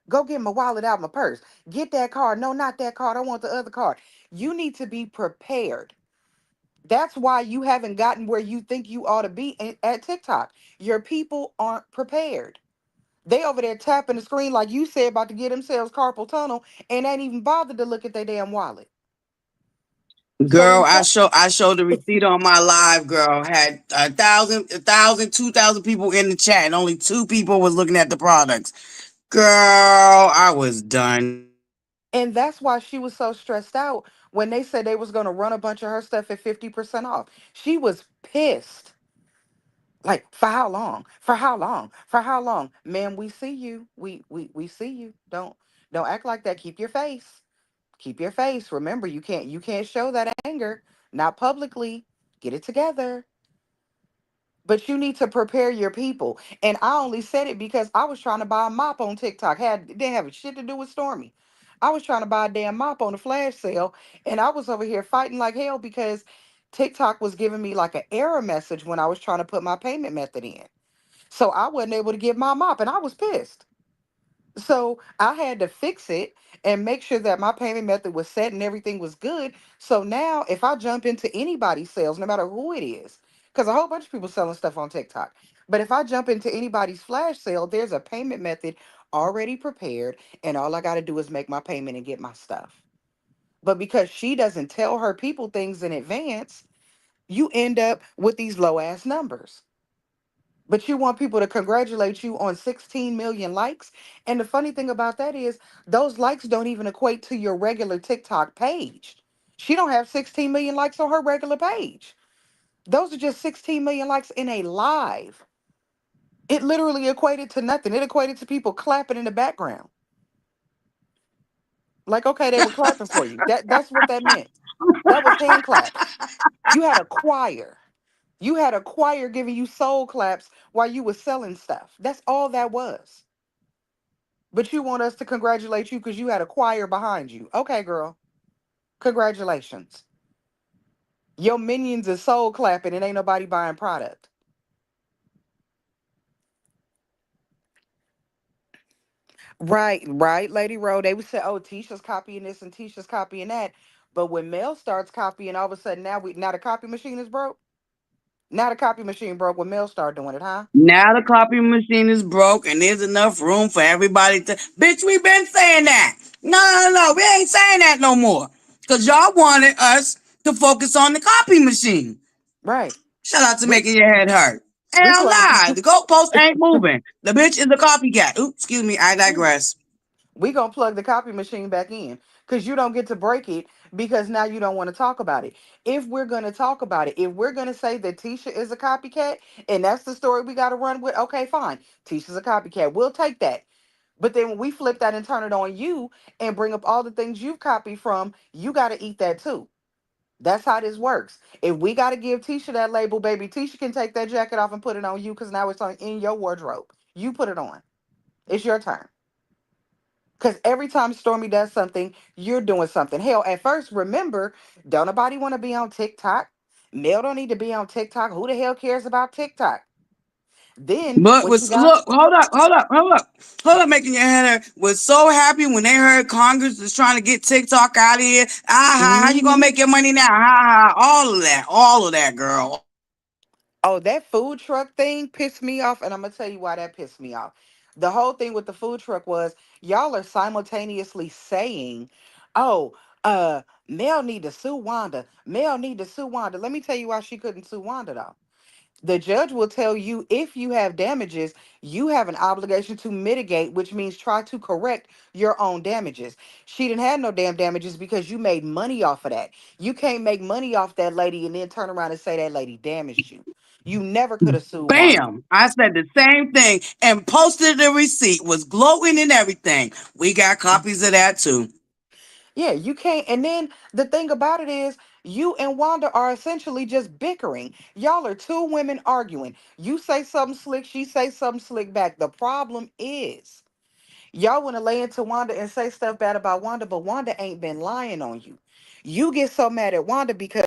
Go get my wallet out my purse. Get that card. No, not that card. I want the other card. You need to be prepared. That's why you haven't gotten where you think you ought to be at TikTok. Your people aren't prepared. They over there tapping the screen like you said about to get themselves carpal tunnel and ain't even bothered to look at their damn wallet. So Girl, when I showed the receipt on my live. Girl had 2,000 people in the chat, and only 2 people was looking at the products. Girl, I was done. And that's why she was so stressed out when they said they was going to run a bunch of her stuff at 50% off. She was pissed. Like, for how long? For how long? For how long? Ma'am, we see you. We see you. Don't act like that. Keep your face. Keep your face. Remember, you can't show that anger. Not publicly. Get it together. But you need to prepare your people. And I only said it because I was trying to buy a mop on TikTok. Didn't have shit to do with Stormy. I was trying to buy a damn mop on a flash sale, and I was over here fighting like hell because TikTok was giving me like an error message when I was trying to put my payment method in. So I wasn't able to get my mop, and I was pissed. So I had to fix it and make sure that my payment method was set and everything was good. So now if I jump into anybody's sales, no matter who it is, because a whole bunch of people selling stuff on TikTok, but if I jump into anybody's flash sale, there's a payment method already prepared, and all I got to do is make my payment and get my stuff. But because she doesn't tell her people things in advance, you end up with these low ass numbers. But you want people to congratulate you on 16 million likes. And the funny thing about that is those likes don't even equate to your regular TikTok page. She don't have 16 million likes on her regular page. Those are just 16 million likes in a live. It literally equated to nothing. It equated to people clapping in the background. Like, okay, they were clapping for you. That's what that meant. That was hand claps. You had a choir. You had a choir giving you soul claps while you were selling stuff. That's all that was. But you want us to congratulate you because you had a choir behind you. Okay, girl. Congratulations. Your minions is soul clapping and ain't nobody buying product. Right, right, Lady Road. They would say, oh, Tisha's copying this and Tisha's copying that. But when Mel starts copying, all of a sudden now the copy machine is broke. Now the copy machine broke when Mel started doing it, huh? Now the copy machine is broke, and there's enough room for everybody to. Bitch, we been saying that. No, we ain't saying that no more. Cause y'all wanted us to focus on the copy machine. Right. Shout out to We making your head hurt. we Hell plug nah, the goalpost ain't moving. The bitch is a copycat. Oops, excuse me, I digress. we gonna plug the copy machine back in because you don't get to break it because now you don't want to talk about it. If we're gonna talk about it, if we're gonna say that Tisha is a copycat and that's the story we gotta run with, okay, fine. Tisha's a copycat. We'll take that. But then when we flip that and turn it on you and bring up all the things you've copied from, you gotta eat that too. That's how this works. If we gotta give Tisha that label, baby, Tisha can take that jacket off and put it on you because now it's on in your wardrobe. You put it on. It's your turn. Because every time Stormy does something, you're doing something. Hell, at first, remember, don't nobody want to be on TikTok. Mel don't need to be on TikTok. Who the hell cares about TikTok? Then But what you was got? look, hold up, making your head hurt. Was so happy when they heard Congress was trying to get TikTok out of here. Ah, how you gonna Hmm. make your money now? Ha ha, all of that, girl. Oh, that food truck thing pissed me off, and I'm gonna tell you why that pissed me off. The whole thing with the food truck was y'all are simultaneously saying, "Oh, Mel need to sue Wanda. Mel need to sue Wanda." Let me tell you why she couldn't sue Wanda though. The judge will tell you if you have damages, you have an obligation to mitigate, which means try to correct your own damages. She didn't have no damn damages because you made money off of that. You can't make money off that lady and then turn around and say that lady damaged you. You never could have sued Wanda. Bam! I said the same thing and posted the receipt. Was glowing and everything. We got copies of that too. Yeah, you can't. And then the thing about it is, you and Wanda are essentially just bickering. Y'all are two women arguing. You say something slick, she say something slick back. The problem is, y'all want to lay into Wanda and say stuff bad about Wanda, but Wanda ain't been lying on you. You get so mad at Wanda because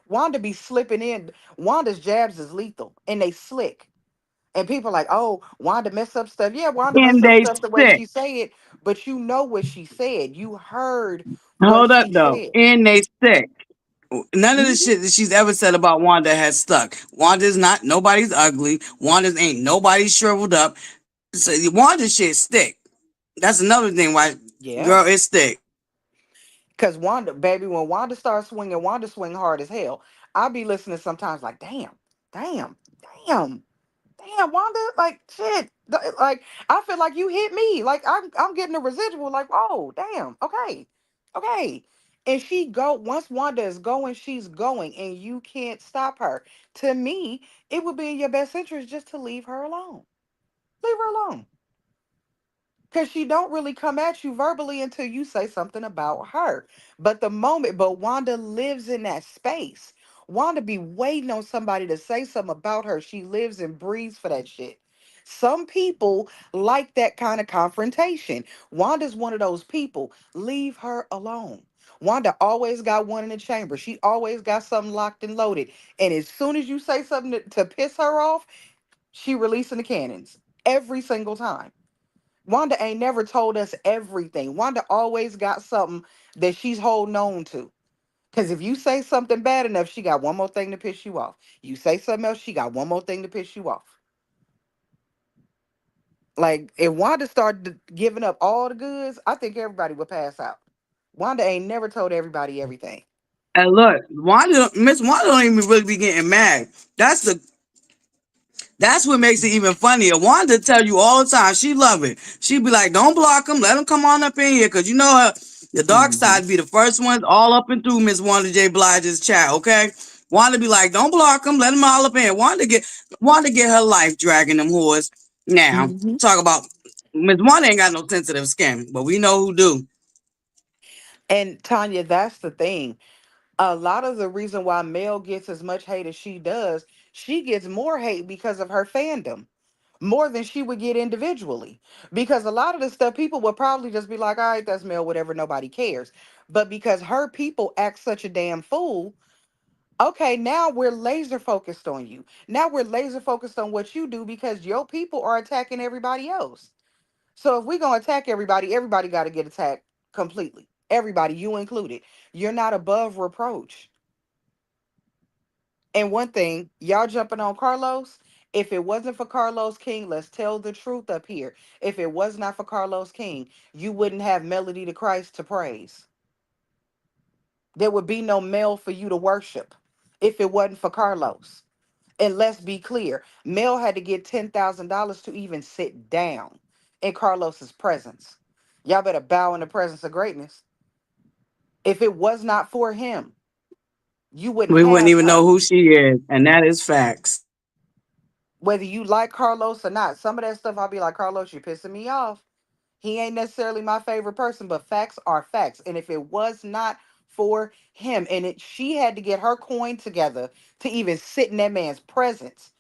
Wanda be slipping in. Wanda's jabs is lethal and they slick. And people are like, oh, Wanda mess up stuff. Yeah, Wanda mess And up they stuff the way sick. she say it, but you know what she said. You heard what Hold up she though. said. And they sick. None of the Mhm. shit that she's ever said about Wanda has stuck. Wanda's not nobody's ugly. Wanda's ain't nobody shriveled up. So Wanda shit stick. That's another thing why Yeah. girl it stick. Because Wanda, baby, when Wanda starts swinging, Wanda swing hard as hell. I'll be listening sometimes like, damn, damn, damn. Damn, Wanda, like shit. Like I feel like you hit me. Like I'm getting a residual. Like, oh, damn. Okay. Okay. And she go once Wanda is going, she's going, and you can't stop her. To me, it would be in your best interest just to leave her alone. Leave her alone. Because she don't really come at you verbally until you say something about her. But Wanda lives in that space. Wanda be waiting on somebody to say something about her. She lives and breathes for that shit. Some people like that kind of confrontation. Wanda's one of those people. Leave her alone. Wanda always got one in the chamber. She always got something locked and loaded. And as soon as you say something to piss her off, she releasing the cannons every single time. Wanda ain't never told us everything. Wanda always got something that she's holding on to. Because if you say something bad enough, she got one more thing to piss you off. You say something else, she got one more thing to piss you off. Like, if Wanda started giving up all the goods, I think everybody would pass out. Wanda ain't never told everybody everything. And look, Miss Wanda don't even really be getting mad. That's what makes it even funnier. Wanda tell you all the time she love it. She be like, don't block them, let them come on up in here, cause you know her. The dark Hmm. side be the first ones all up and through Miss Wanda J. Blige's chat. Okay, Wanda be like, don't block them, let them all up in here. Wanda get her life dragging them whores. Now Hmm. talk about Miss Wanda ain't got no sensitive skin, but we know who do. And Tanya, that's the thing. A lot of the reason why Mel gets as much hate as she does, she gets more hate because of her fandom, more than she would get individually. Because a lot of the stuff people would probably just be like, all right, that's Mel, whatever, nobody cares. But because her people act such a damn fool, okay, now we're laser focused on you. Now we're laser focused on what you do because your people are attacking everybody else. So if we're gonna attack everybody, everybody gotta get attacked completely. Everybody, you included. You're not above reproach. And one thing, y'all jumping on Carlos. If it wasn't for Carlos King, let's tell the truth up here. If it was not for Carlos King, you wouldn't have Melody to Christ to praise. There would be no Mel for you to worship if it wasn't for Carlos. And let's be clear, Mel had to get $10,000 to even sit down in Carlos's presence. Y'all better bow in the presence of greatness. If it was not for him, you wouldn't We wouldn't have even know her. who she is, and that is facts. Whether you like Carlos or not, some of that stuff I'll be like, Carlos, you're pissing me off. He ain't necessarily my favorite person, but facts are facts. And if it was not for him, and she had to get her coin together to even sit in that man's presence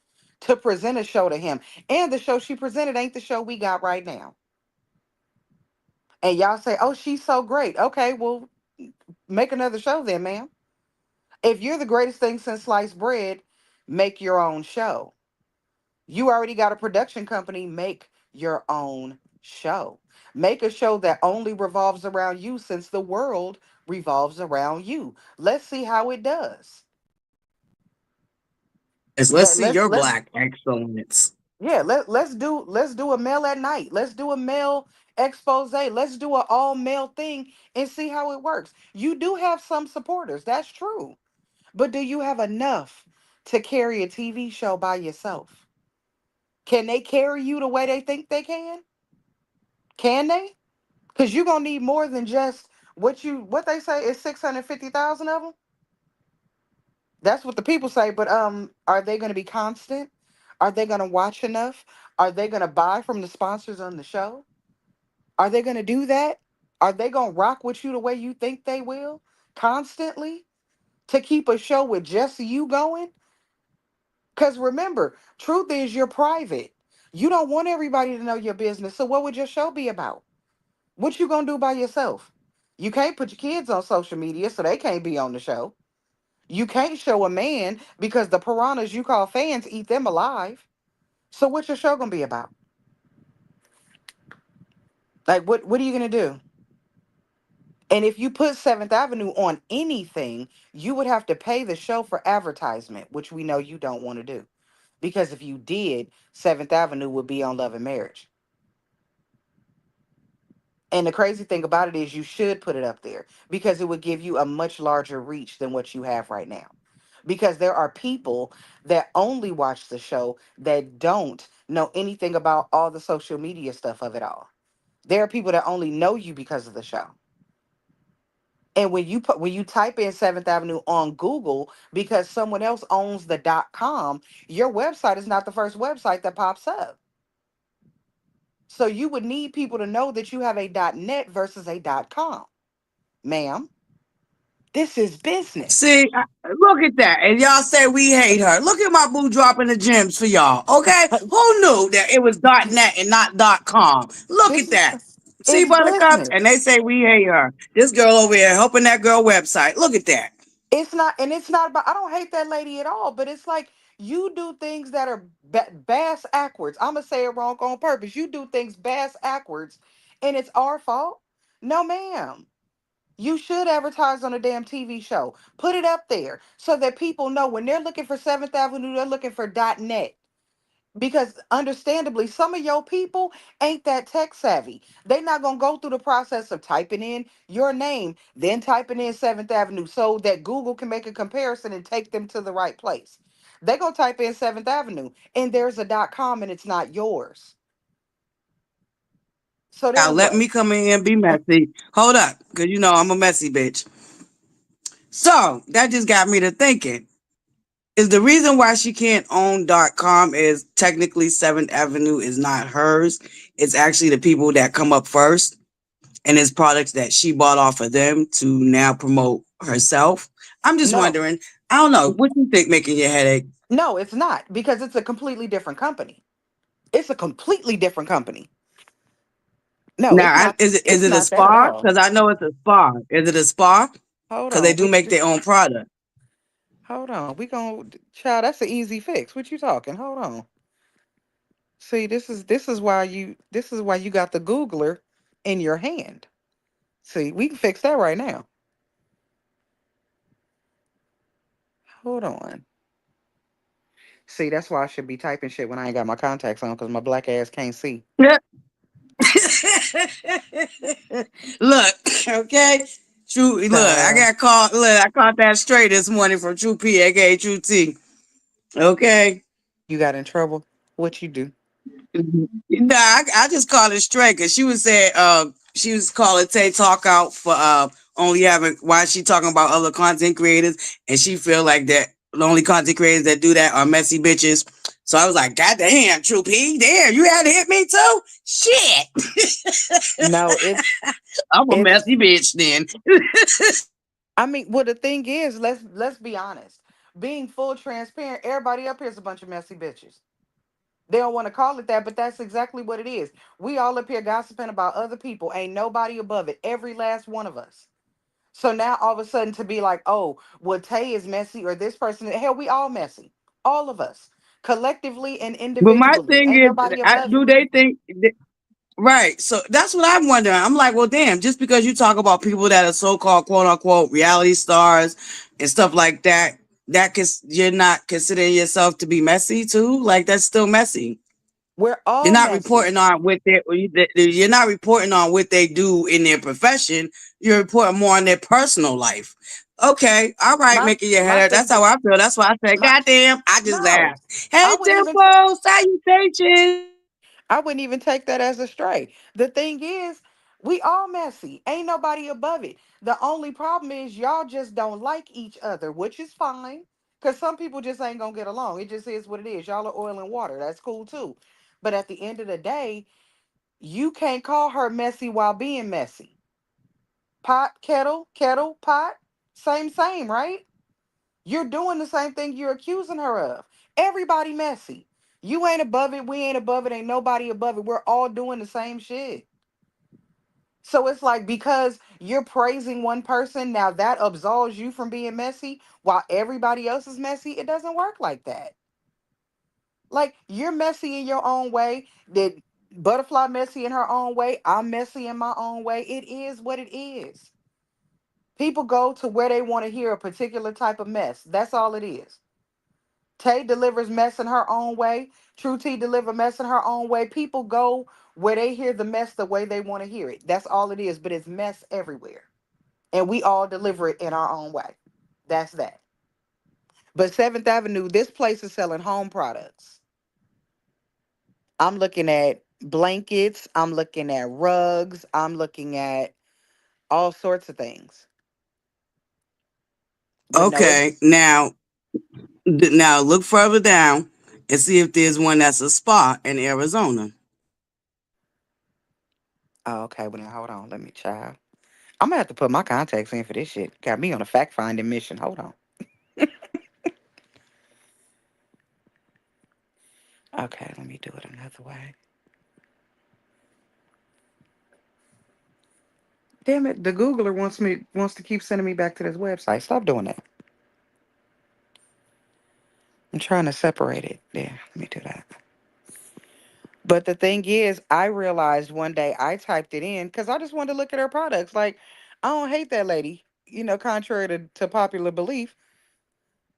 to present a show to him. And the show she presented ain't the show we got right now. And y'all say, oh, she's so great. Okay, well, make another show then, ma'am. If you're the greatest thing since sliced bread, make your own show. You already got a production company. Make your own show. Make a show that only revolves around you since the world revolves around you. Let's see how it does. Yes, let's Let, see let's your let's black excellence. yeah, let's do a male at night. Let's do a male expose. Let's do an all male thing and see how it works. You do have some supporters, that's true. But do you have enough to carry a TV show by yourself? Can they carry you the way they think they can? Can they? Because you're gonna need more than just what they say is 650,000 of them. That's what the people say. But are they gonna be constant? Are they gonna watch enough? Are they gonna buy from the sponsors on the show? Are they gonna do that? Are they gonna rock with you the way you think they will constantly to keep a show with just you going? Because remember, truth is you're private. You don't want everybody to know your business. So what would your show be about? What you gonna do by yourself? You can't put your kids on social media, so they can't be on the show. You can't show a man because the piranhas you call fans eat them alive. So what's your show gonna be about? Like what are you gonna do? And if you put Seventh Avenue on anything, you would have to pay the show for advertisement, which we know you don't want to do. Because if you did, Seventh Avenue would be on Love and Marriage. And the crazy thing about it is you should put it up there because it would give you a much larger reach than what you have right now. Because there are people that only watch the show that don't know anything about all the social media stuff of it all. There are people that only know you because of the show. And when you type in Seventh Avenue on Google because someone else owns the .com, your website is not the first website that pops up. So you would need people to know that you have a .net versus a .com. Ma'am, this is business. See, look at that. And y'all say we hate her. Look at my boo dropping the gems for y'all. Okay? Who knew that it was .net and not .com? Look This at is that. See, it's Buttercups? And business. they say we hate her. This girl over here helping that girl website. Look at that. It's not about, I don't hate that lady at all, but it's like you do things that are bass backwards. I'm gonna say it wrong on purpose. You do things bass backwards, and it's our fault. No, ma'am. You should advertise on a damn TV show. Put it up there so that people know when they're looking for Seventh Avenue, they're looking for .net. Because understandably, some of your people ain't that tech savvy. They not gonna go through the process of typing in your name, then typing in Seventh Avenue so that Google can make a comparison and take them to the right place. They gonna type in Seventh Avenue and there's a .com and it's not yours. So Now then let what? me come in here and be messy. Hold up, because you know I'm a messy bitch. So that just got me to thinking. Is the reason why she can't own .com is technically 7th Avenue is not hers. It's actually the people that come up first and it's products that she bought off of them to now promote herself. I'm just No, wondering, I don't know, what you think making your headache? no, it's not because it's a completely different company. It's a completely different company. No, Now, is it's it a not that at spa? all. Because I know it's a spa. Is it a spa? Hold Because they on. do make their own product. Hold on. We gon' child, that's an easy fix. What you talking? Hold on. See, this is why you got the Googler in your hand. See, we can fix that right now. Hold on. See, that's why I should be typing shit when I ain't got my contacts on because my black ass can't see. Look, okay. True. Look, I Child, got called. Look, I caught that straight this morning from True P, aka True T. Okay. you got in trouble. What you do? Nah, I just called it straight because she was saying, she was calling Tay Talk out for only having why she talking about other content creators, and she feel like that the only content creators that do that are messy bitches. So I was like, God damn, True P, damn, you had to hit me too. Shit. No, I'm a it's messy bitch then. I mean, well the thing is, let's be honest. Being full transparent, everybody up here is a bunch of messy bitches. They don't want to call it that, but that's exactly what it is. We all up here gossiping about other people. Ain't nobody above it. Every last one of us. So now all of a sudden to be like, oh, well, Tay is messy or this person, hell, we all messy. All of us. collectively and But my individually. thing Ain't is, nobody above do it. they think right? So that's what I'm wondering. I'm like, well, damn, just because you talk about people that are so-called quote unquote reality stars and stuff like that, you're not considering yourself to be messy too. Like that's still messy. We're You're all not messy. reporting on what you're not reporting on what they do in their profession. You're reporting more on their personal life. Okay, all right, My making your head my hurt. That's thing how is I feel. That's why I said, my goddamn, I just no. laughed. Hey, I wouldn't even Dimple, salutations. I wouldn't even take that as a stray. The thing is, we all messy. Ain't nobody above it. The only problem is y'all just don't like each other, which is fine. Cause some people just ain't gonna get along. It just is what it is. Y'all are oil and water. That's cool too. But at the end of the day, you can't call her messy while being messy. Pot, kettle, kettle, pot. Same, same, right? You're doing the same thing you're accusing her of. Everybody messy. You ain't above it. We ain't above it. Ain't nobody above it. We're all doing the same shit. So it's like because you're praising one person, now that absolves you from being messy while everybody else is messy. It doesn't work like that. Like you're messy in your own way. Did Butterfly messy in her own way? I'm messy in my own way. It is what it is. People go to where they want to hear a particular type of mess. That's all it is. Tay delivers mess in her own way. True T deliver mess in her own way. People go where they hear the mess the way they want to hear it. That's all it is. But it's mess everywhere. And we all deliver it in our own way. That's that. But 7th Avenue, this place is selling home products. I'm looking at blankets. I'm looking at rugs. I'm looking at all sorts of things. But no, Okay, it's now look further down and see if there's one that's a spa in Arizona. oh, okay. Well, now hold on. Let me try. I'm gonna have to put my contacts in for this shit. Got me on a fact finding mission. Hold on. Okay, let me do it another way. Damn it, the Googler wants to keep sending me back to this website. Stop doing that. I'm trying to separate it. Yeah, let me do that. But the thing is, I realized one day I typed it in because I just wanted to look at her products. Like, I don't hate that lady. Contrary to popular belief,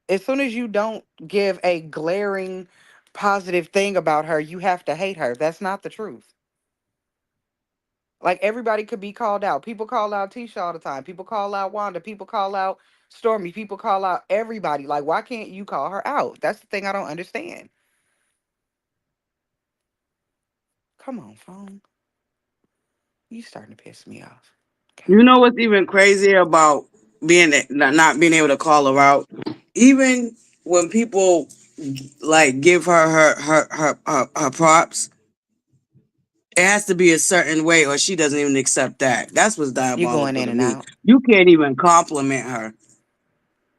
as soon as you don't give a glaring positive thing about her, you have to hate her. That's not the truth. Like everybody could be called out. People call out Tisha all the time. People call out Wanda. People call out Stormy. People call out everybody. Like, why can't you call her out? That's the thing I don't understand. Come on, phone. You starting to piss me off. Okay. You know what's even crazier about being not being able to call her out? Even when people like give her props, it has to be a certain way or she doesn't even accept that. That's what's You going diabolical in to and me. out. You can't even compliment her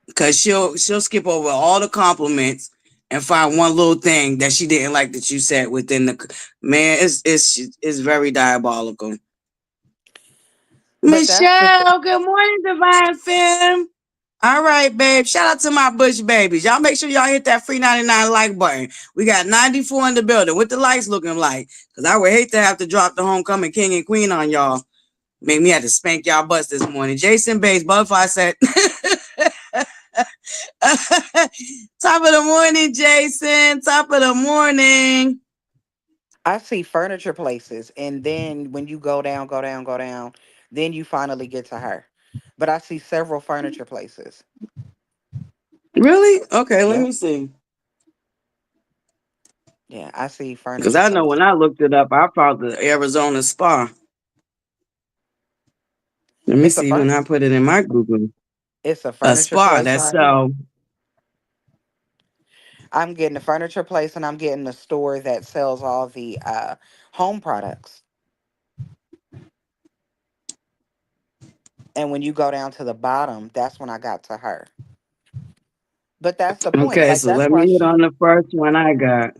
because she'll skip over all the compliments and find one little thing that she didn't like that you said within the man. It's very diabolical. But that's the Michelle, good morning, Divine Femme. All right, babe. Shout out to my Bush babies. Y'all make sure y'all hit that free 99 like button. We got 94 in the building. What the lights looking like? Because I would hate to have to drop the homecoming king and queen on y'all. Make me have to spank y'all butts this morning. Jason Bates, Butterfly said, top of the morning, Jason. Top of the morning. I see furniture places, and then when you go down, go down, go down, then you finally get to her. But I see several furniture places. Really? Okay, let Yep. me see. Yeah, I see Because furniture I know when places. I looked it up, I found the Arizona Spa. Let me It's a see when I put it in my Google. it's a A furniture spa place that's right here. so I'm getting a furniture place, and I'm getting a store that sells all the home products. And when you go down to the bottom, that's when I got to her. But that's the point. okay. Like So that's let why me hit she on the first one I got.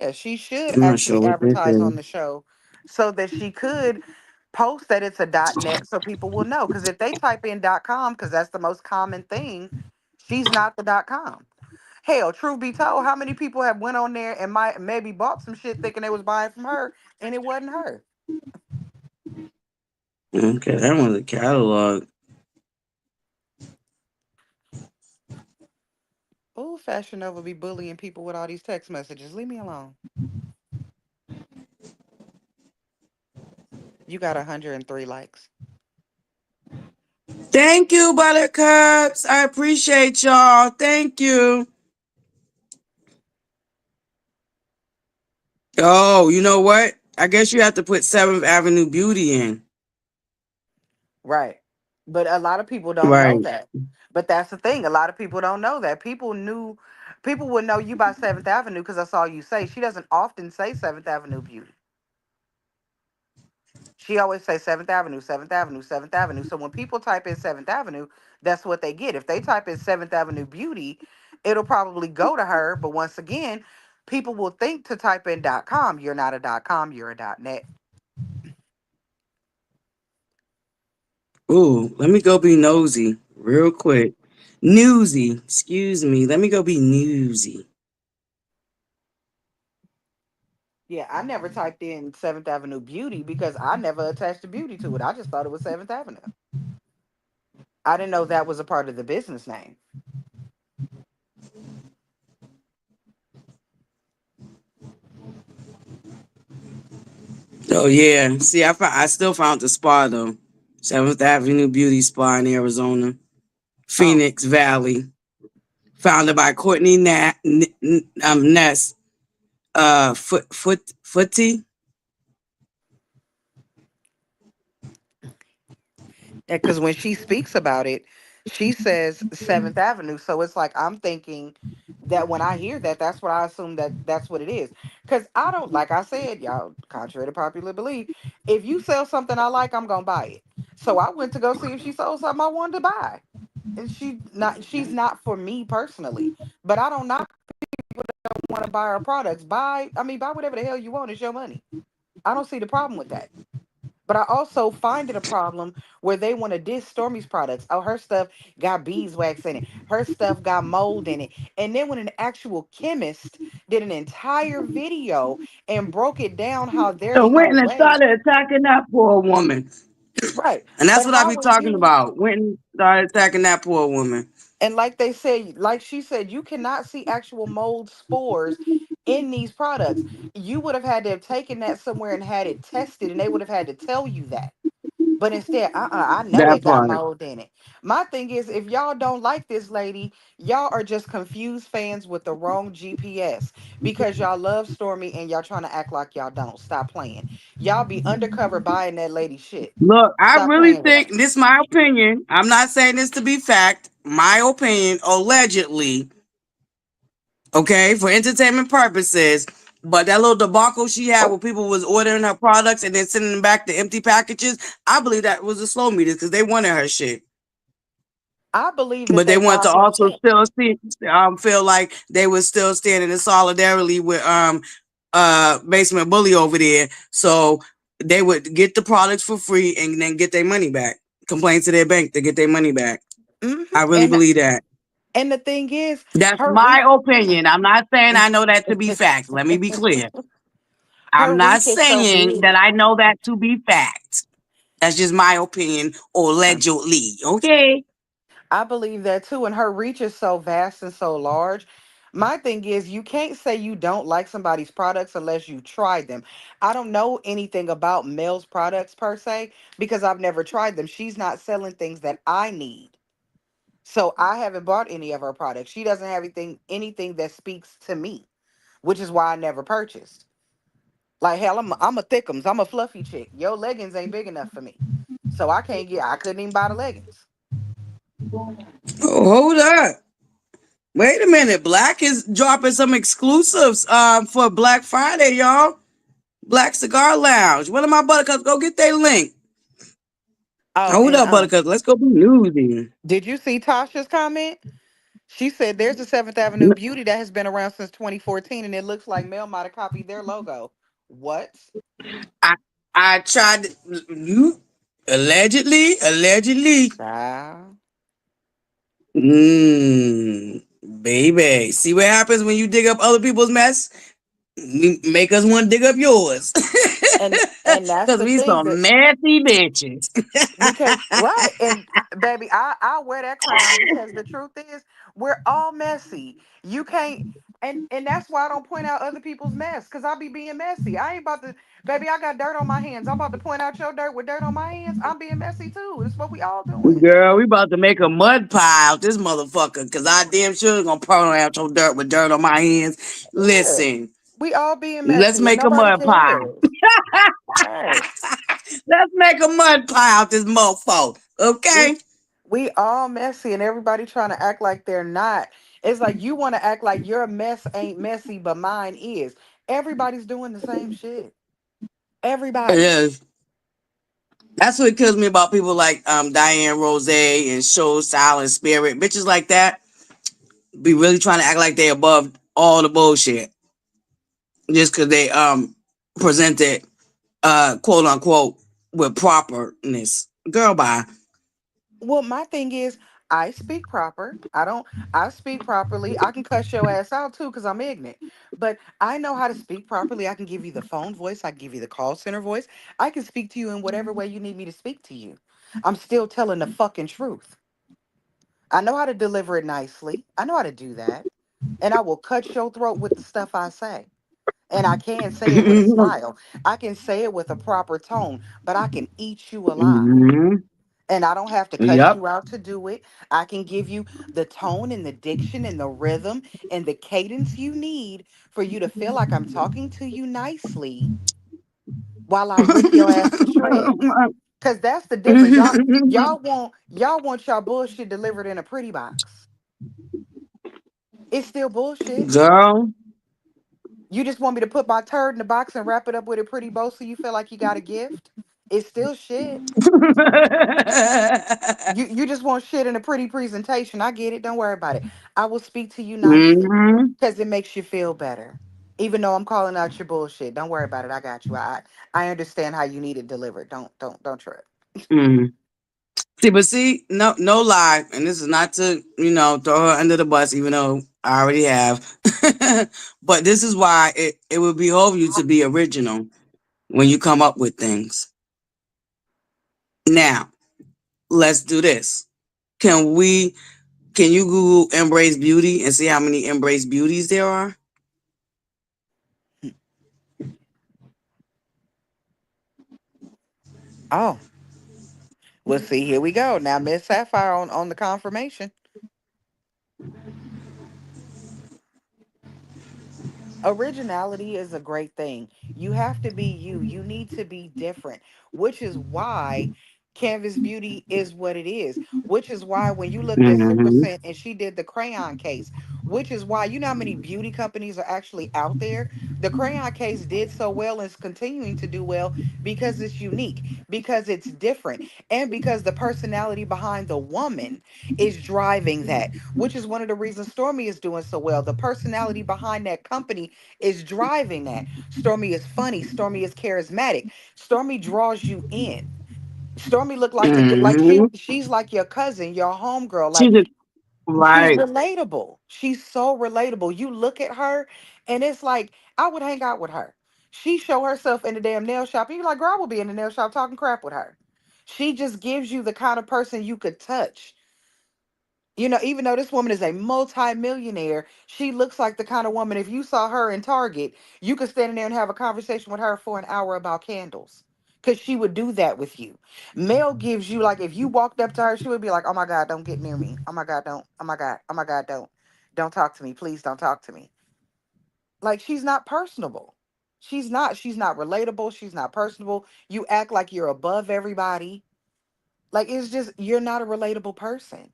yeah, she should I'm not sure actually what this advertise is. on the show so that she could post that it's a .net so people will know. Because if they type in .com, because that's the most common thing, she's not the .com. Hell, truth be told, how many people have went on there and might maybe bought some shit thinking they was buying from her and it wasn't her? Okay, that one's a catalog. Oh, Fashion Nova be bullying people with all these text messages. Leave me alone. You got 103 likes. Thank you, Buttercups. I appreciate y'all. Thank you. Oh, you know what? I guess you have to put Seventh Avenue Beauty in. Right. But a lot of people don't know Right. that. But that's the thing. A lot of people don't know that. People would know you by 7th Avenue because that's all you say. She doesn't often say 7th Avenue Beauty. She always say 7th Avenue, 7th Avenue, 7th Avenue. So when people type in 7th Avenue, that's what they get. If they type in 7th Avenue Beauty, it'll probably go to her. But once again, people will think to type in .com. You're not a .com, you're a .net. Ooh, let me go be nosy real quick. Newsy, excuse me. Let me go be newsy. Yeah, I never typed in 7th Avenue Beauty because I never attached a beauty to it. I just thought it was 7th Avenue. I didn't know that was a part of the business name. Oh yeah. See, I still found the spa though. Seventh Avenue Beauty Spa in Arizona, Oh, Phoenix Valley, founded by Courtney Ness. Footy. because when she speaks about it, she says 7th Avenue. So it's like I'm thinking that when I hear that, that's what I assume that that's what it is. Because I don't, like I said, y'all, contrary to popular belief, if you sell something I like, I'm gonna buy it. So I went to go see if she sold something I wanted to buy. And she's not for me personally. But I don't knock want to buy our products. Buy whatever the hell you want. It's your money. I don't see the problem with that. But I also find it a problem where they want to diss Stormy's products. Oh, her stuff got beeswax in it. Her stuff got mold in it. And then when an actual chemist did an entire video and broke it down how there's So no went and way. started attacking that poor woman. Right. And that's But what I how be are talking you? about. Went and started attacking that poor woman. And like they said, like she said, you cannot see actual mold spores in these products. You would have had to have taken that somewhere and had it tested, and they would have had to tell you that. But instead, I know That it got part. mold in it. My thing is, if y'all don't like this lady, y'all are just confused fans with the wrong GPS because y'all love Stormy and y'all trying to act like y'all don't. Stop playing. Y'all be undercover buying that lady shit. Look, I Stop really playing with think her. this is my opinion. I'm not saying this to be fact. My opinion, allegedly, okay, for entertainment purposes. But that little debacle she had where people was ordering her products and then sending them back the empty packages, I believe that was a slow meter because they wanted her shit. I believe that But they they want to bought her also shit. still see, feel like they were still standing in solidarity with Basement Bully over there. So they would get the products for free and then get their money back. Complain to their bank to get their money back. Hmm. I really And believe that. and the thing is, That's her my re opinion. I'm not saying I know that to be fact. Let me be clear. her I'm not reach is so saying that big. I know that to be fact. That's just my opinion, allegedly. Okay. I believe that too. And her reach is so vast and so large. My thing is, you can't say you don't like somebody's products unless you try them. I don't know anything about Mel's products per se because I've never tried them. She's not selling things that I need. So I haven't bought any of her products. She doesn't have anything that speaks to me, which is why I never purchased. Like hell, I'm a thickums. I'm a fluffy chick. Your leggings ain't big enough for me. So I couldn't even buy the leggings. Oh, hold up. Wait a minute. Black is dropping some exclusives for Black Friday, y'all. Black Cigar Lounge. One of my buttercups, go get their link. Oh, Hold and up, buttercups. Let's go be newsy. did you see Tasha's comment? She said there's a 7th Avenue Beauty that has been around since 2014 and it looks like Mel might have copied their logo. What? I I tried you allegedly. Child. Mm, Baby, see what happens when you dig up other people's mess? Make us want to dig up yours. And that's Cause the we thing some that messy bitches. because right and baby, I wear that crown because the truth is we're all messy. You can't and that's why I don't point out other people's mess because I be being messy. I ain't about to baby, I got dirt on my hands. I'm about to point out your dirt with dirt on my hands. I'm being messy too. That's what we all doing. Girl, we about to make a mud pile out this motherfucker. Cause I damn sure gonna pour out your dirt with dirt on my hands. Yeah. Listen, We all being let's messy and make a nobody mud pile. cares. Right. Let's make a mud pile out this mofo. We Okay? we all messy and everybody trying to act like they're not. It's like you want to act like your mess ain't messy, but mine is. Everybody's doing the same shit. It Everybody. is. That's what kills me about people like Diane Rose and Show Silent Spirit. Bitches like that be really trying to act like they above all the bullshit. Just cause they present it quote unquote with properness. Girl bye. Well, my thing is, I speak proper. I speak properly. I can cuss your ass out too because I'm ignorant. But I know how to speak properly. I can give you the phone voice. I can give you the call center voice. I can speak to you in whatever way you need me to speak to you. I'm still telling the fucking truth. I know how to deliver it nicely. I know how to do that. And I will cut your throat with the stuff I say. And I can say it with a smile. I can say it with a proper tone, but I can eat you alive. Hmm. And I don't have to cuss Yep. you out to do it. I can give you the tone and the diction and the rhythm and the cadence you need for you to feel like I'm talking to you nicely while I rip your ass to shreds. Cause that's the difference. Y'all want y'all bullshit delivered in a pretty box. It's still bullshit. Girl. You just want me to put my turd in the box and wrap it up with a pretty bow so you feel like you got a gift? It's still shit. You just want shit in a pretty presentation. I get it. Don't worry about it. I will speak to you nicely Hmm. because it makes you feel better. Even though I'm calling out your bullshit. Don't worry about it. I got you. I understand how you need it delivered. Don't trip. Hmm. See, but see, no lie, and this is not to throw her under the bus, even though I already have. But this is why it would behoove you to be original when you come up with things. Now, let's do this. Can we? Can you Google "embrace beauty" and see how many embrace beauties there are? Oh, well, see, here we go. Now, Miss Sapphire on the confirmation. Originality is a great thing. You have to be you. You need to be different, which is why Canvas Beauty is what it is. Which is why when you looked at Super Hmm. Scent and she did the crayon case, which is why you know how many beauty companies are actually out there. The crayon case did so well and is continuing to do well because it's unique, because it's different, and because the personality behind the woman is driving that, which is one of the reasons Stormy is doing so well. The personality behind that company is driving that. Stormy is funny. Stormy is charismatic. Stormy draws you in. Stormy look like like Hmm. she's like your cousin, your homegirl. She's Like a, she's right. relatable. She's so relatable. You look at her, and it's like I would hang out with her. She show herself in the damn nail shop. And you're like, girl, I will be in the nail shop talking crap with her. She just gives you the kind of person you could touch. Even though this woman is a multi-millionaire, she looks like the kind of woman, if you saw her in Target, you could stand in there and have a conversation with her for an hour about candles. Because she would do that with you. Mel gives you, like, if you walked up to her, she would be like, oh my God, don't get near me. Oh my God, don't. Oh my God. Oh my God, don't. Don't talk to me. Please don't talk to me. Like, she's not personable. She's not relatable. She's not personable. You act like you're above everybody. Like, it's just, you're not a relatable person.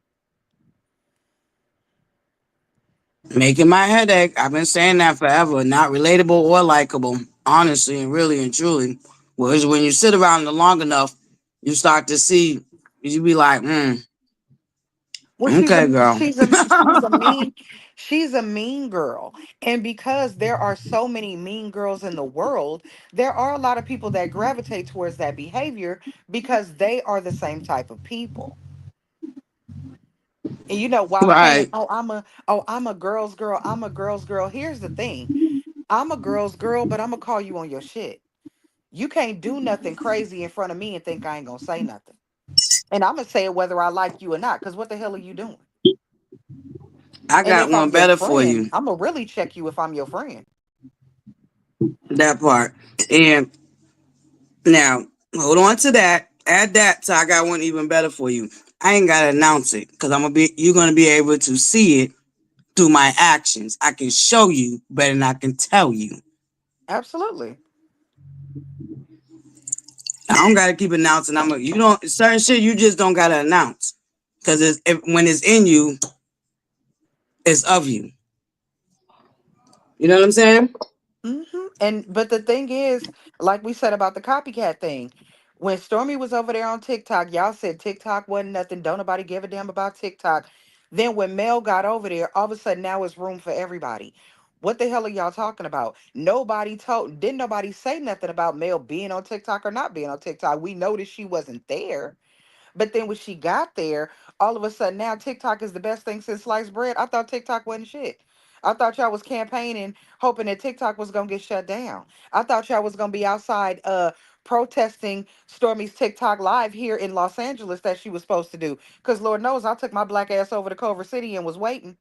Making my headache. I've been saying that forever. Not relatable or likable. Honestly and really and truly. Whereas when you sit around it long enough, you start to see, you be like, Well, okay, girl. she's a mean girl. And because there are so many mean girls in the world, there are a lot of people that gravitate towards that behavior because they are the same type of people. And you know, while saying, Right. I'm a girl's girl, I'm a girl's girl. Here's the thing. I'm a girl's girl, but I'm gonna call you on your shit. You can't do nothing crazy in front of me and think I ain't gonna say nothing. And I'm gonna say it whether I like you or not, because what the hell are you doing? I And got if I'm one your better for friend, you. I'm gonna really check you if I'm your friend. That part. And now, hold on to that. Add that to I got one even better for you. I ain't gotta announce it because you're gonna be able to see it through my actions. I can show you better than I can tell you. Absolutely. I don't gotta keep announcing. You don't certain shit you just don't gotta announce. Cause when it's in you, it's of you. You know what I'm saying? And but the thing is, like we said about the copycat thing, when Stormy was over there on TikTok, y'all said TikTok wasn't nothing. Don't nobody give a damn about TikTok. Then when Mel got over there, all of a sudden now it's room for everybody. What the hell are y'all talking about? Didn't nobody say nothing about Mel being on TikTok or not being on TikTok. We noticed she wasn't there. But then when she got there, all of a sudden now TikTok is the best thing since sliced bread. I thought TikTok wasn't shit. I thought y'all was campaigning, hoping that TikTok was gonna get shut down. I thought y'all was gonna be outside protesting Stormy's TikTok live here in Los Angeles that she was supposed to do. Cause Lord knows I took my black ass over to Culver City and was waiting.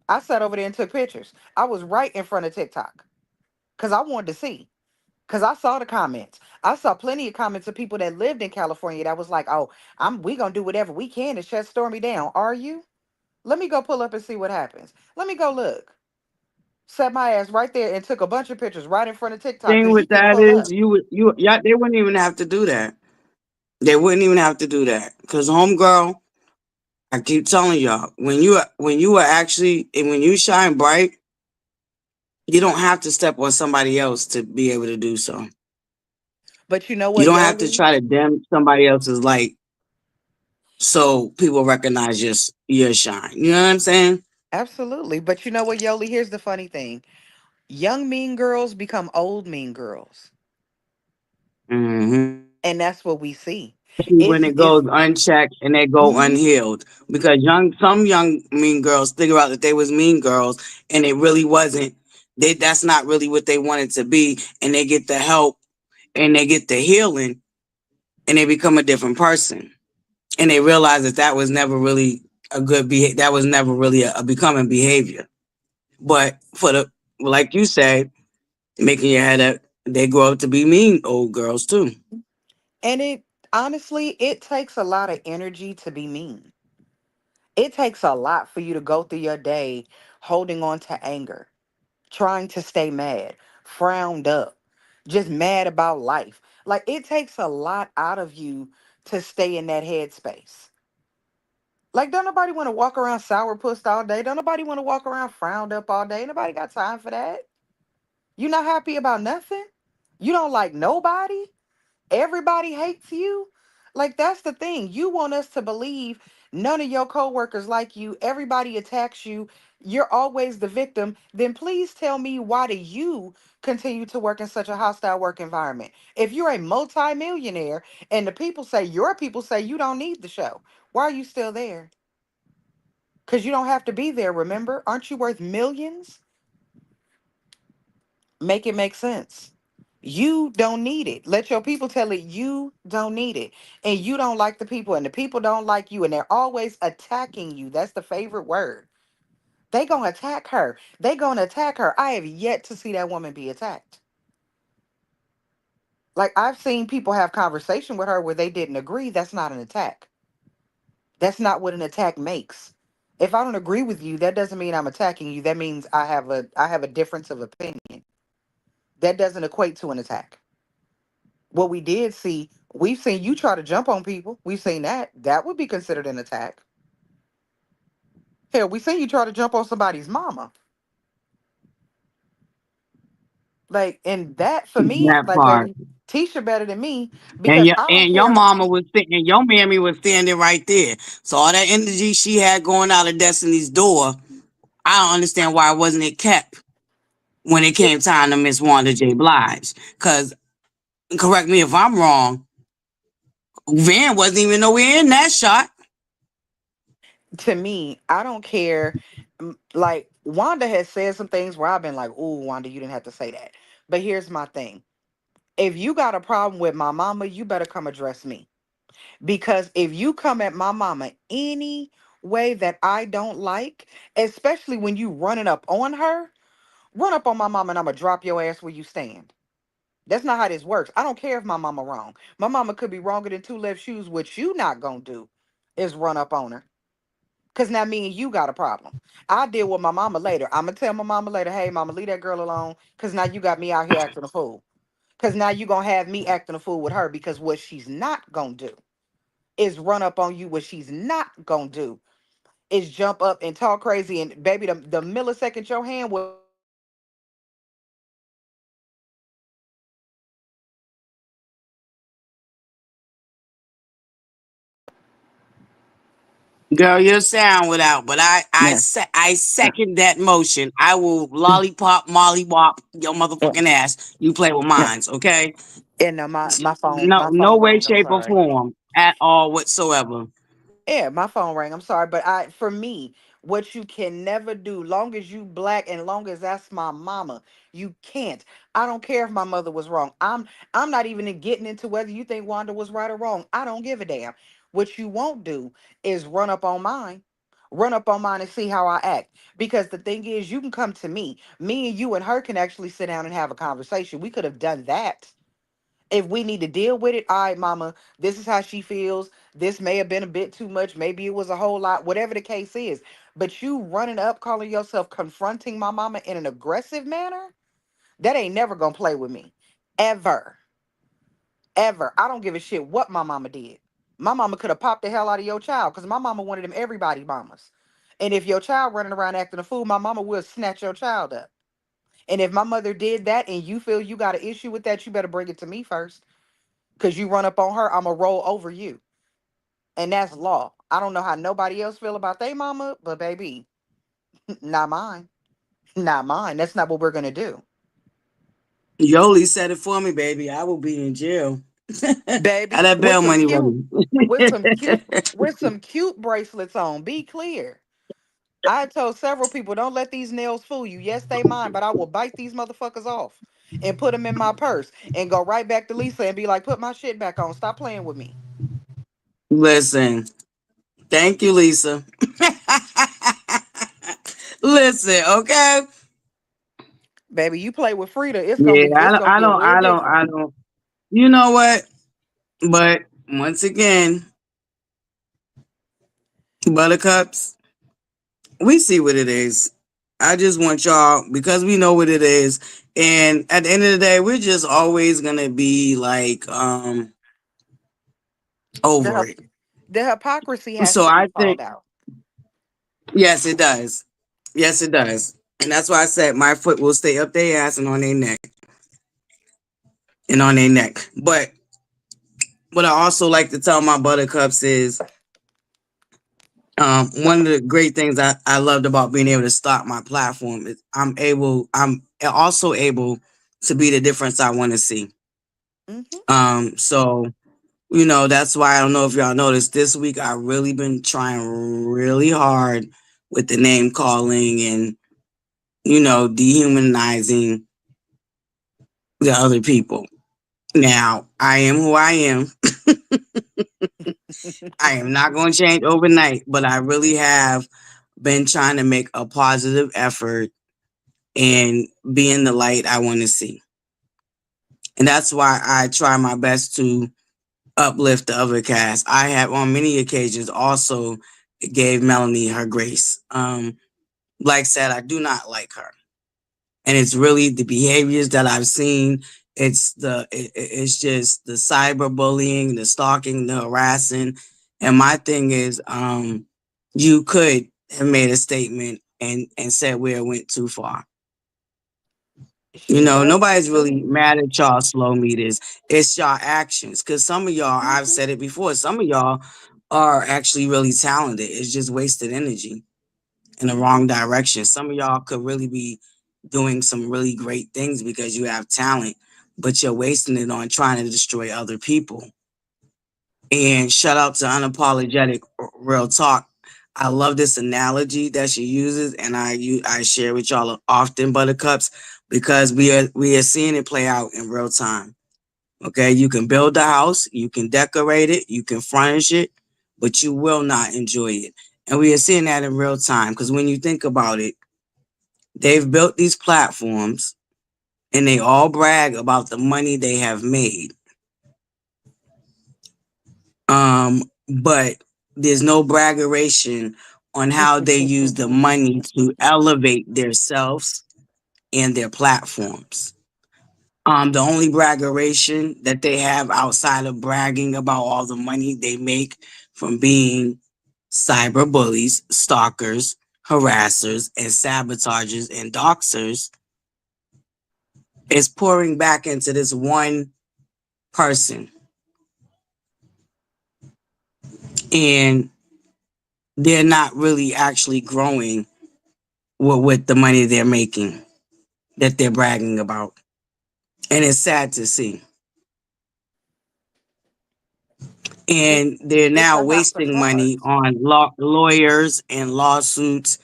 I sat over there and took pictures. I was right in front of TikTok. Cause I wanted to see. Cause I saw the comments. I saw plenty of comments of people that lived in California that was like, "Oh, we gonna do whatever we can to shut Stormy down." Are you? Let me go pull up and see what happens. Let me go look. Set my ass right there and took a bunch of pictures right in front of TikTok Thing because you with can that pull is up. yeah, they wouldn't even have to do that. They wouldn't even have to do that. Cause homegirl, I keep telling y'all, when you are actually and when you shine bright, you don't have to step on somebody else to be able to do so. But you know You what, don't have to Yoli? try to dim somebody else's light so people recognize your shine. You know what I'm saying? Absolutely. But you know what, Yoli? Here's the funny thing: young mean girls become old mean girls, Hmm. and that's what we see. Especially when it It's goes unchecked and they go mhm. unhealed, because some young mean girls figure out that they was mean girls and it really wasn't. That's not really what they wanted to be, and they get the help and they get the healing and they become a different person, and they realize that that was never really that was never really a becoming behavior. But for the like you say, making your head up, they grow up to be mean old girls too. And it honestly, it takes a lot of energy to be mean. It takes a lot for you to go through your day holding on to anger, trying to stay mad, frowned up, just mad about life. Like it takes a lot out of you to stay in that headspace. Like, don't nobody want to walk around sourpuss all day. Don't nobody want to walk around frowned up all day. Nobody got time for that. You not happy about nothing? You don't like nobody? Everybody hates you. Like that's the thing. You want us to believe none of your coworkers like you. Everybody attacks you. You're always the victim. Then please tell me, why do you continue to work in such a hostile work environment? If you're a multimillionaire and your people say you don't need the show, why are you still there? Because you don't have to be there, remember? Aren't you worth millions? Make it make sense. You don't need it. Let your people tell it you don't need it. And you don't like the people, and the people don't like you, and they're always attacking you. That's the favorite word. They gonna attack her. They gonna attack her. I have yet to see that woman be attacked. Like I've seen people have conversation with her where they didn't agree. That's not an attack. That's not what an attack makes. If I don't agree with you, that doesn't mean I'm attacking you. That means I have a difference of opinion. That doesn't equate to an attack. What we did see, we've seen you try to jump on people. We've seen that. That would be considered an attack. Hell, we seen you try to jump on somebody's mama. Like, and that for me, That like, part. baby, Tisha better than me And because I don't your care. mama was sitting, and your mammy was standing right there. So all that energy she had going out of Destiny's door, I don't understand why wasn't it kept when it came time to Miss Wanda J. Blige. Cause correct me if I'm wrong, Van wasn't even nowhere in that shot. To me, I don't care. Like Wanda has said some things where I've been like, "Ooh, Wanda, you didn't have to say that." But here's my thing: if you got a problem with my mama, you better come address me. Because if you come at my mama any way that I don't like, especially when you running up on her, run up on my mama and I'm gonna drop your ass where you stand. That's not how this works. I don't care if my mama wrong. My mama could be wronger than two left shoes. What you not gonna do is run up on her. Cause now me and you got a problem. I'll deal with my mama later. I'm gonna tell my mama later, hey mama, leave that girl alone. Cause now you got me out here acting a fool. Cause now you gonna have me acting a fool with her because what she's not gonna do is run up on you. What she's not gonna do is jump up and talk crazy. And baby, the millisecond your hand was on her, you would have been dead. Cause my mama would have been like, Girl, your sound without, but yeah, I second that motion. I will lollipop, mollywop your yeah, motherfucking ass. You play with yeah. mines, okay? And no, No, my no phone way, rang. I'm shape, or sorry. form at all whatsoever. Yeah, my phone rang. I'm sorry, but for me, what you can never do, long as you black and long as that's my mama, you can't. I don't care if my mother was wrong. I'm not even getting into whether you think Wanda was right or wrong. I don't give a damn. What you won't do is run up on mine. Run up on mine and see how I act. Because the thing is, you can come to me. Me and you and her can actually sit down and have a conversation. We could have done that. If we need to deal with it, all right, mama, this is how she feels. This may have been a bit too much. Maybe it was a whole lot, whatever the case is. But you running up, calling yourself confronting my mama in an aggressive manner, that ain't never gonna play with me. Ever. Ever. I don't give a shit what my mama did. My mama could have popped the hell out of your child because my mama wanted them everybody mamas. And if your child running around acting a fool, my mama will snatch your child up. And if my mother did that and you feel you got an issue with that, you better bring it to me first. Cause you run up on her, I'ma roll over you. And that's law. I don't know how nobody else feel about their mama, but baby, not mine. Not mine. That's not what we're gonna do. Yoli said it for me, baby. I will be in jail. Have Baby, that bail money ready. with some cute bracelets on. Be clear. I told several people, don't let these nails fool you. Yes, they mine, but I will bite these motherfuckers off and put them in my purse and go right back to Lisa and be like, put my shit back on. Stop playing with me. Listen, thank you, Lisa. Listen, okay. Baby, you play with Frida, Yeah, it's gonna get real different. I don't. You know what? But once again, buttercups, we see what it is. I just want y'all because we know what it is. And at the end of the day, we're just always gonna be like The over it. hyp- the hypocrisy has So to be I called think out. yes, it does. Yes, it does. And that's why I said my foot will stay up their ass and on their neck and on their neck. But what I also like to tell my buttercups is one of the great things I loved about being able to start my platform is I'm also able to be the difference I want to see. Hmm. So that's why I don't know if y'all noticed this week I really been trying really hard with the name calling and dehumanizing the other people. Now I am who I am. I am not going to change overnight, but I really have been trying to make a positive effort and being the light I want to see. And that's why I try my best to uplift the other cast. I have on many occasions also gave Melanie her grace. Like I said, I do not like her. And it's really the behaviors that I've seen. It's just the cyberbullying, the stalking, the harassing. And my thing is, you could have made a statement and said where it went too far. She does it Nobody's really too. mad at y'all slow meters. It's y'all actions. Cause some of y'all, I've Hmm. said it before, some of y'all are actually really talented. It's just wasted energy in the wrong direction. Some of y'all could really be doing some really great things because you have talent, but you're wasting it on trying to destroy other people. And shout out to Unapologetic Real Talk. I love this analogy that she uses, and I share with y'all often, Buttercups, because we are seeing it play out in real time. Okay, you can build a house, you can decorate it, you can furnish it, but you will not enjoy it. And we are seeing that in real time because when you think about it, they've built these platforms and they all brag about the money they have made. But there's no braggeration on how they use the money to elevate themselves and their platforms. The only braggeration that they have outside of bragging about all the money they make from being cyber bullies, stalkers, harassers, and sabotagers and doxers is pouring back into this one person. And they're not really actually growing with the money they're making that they're bragging about. And it's sad to see. It's And they're it's now a house of wasting money cards. on lawyers and lawsuits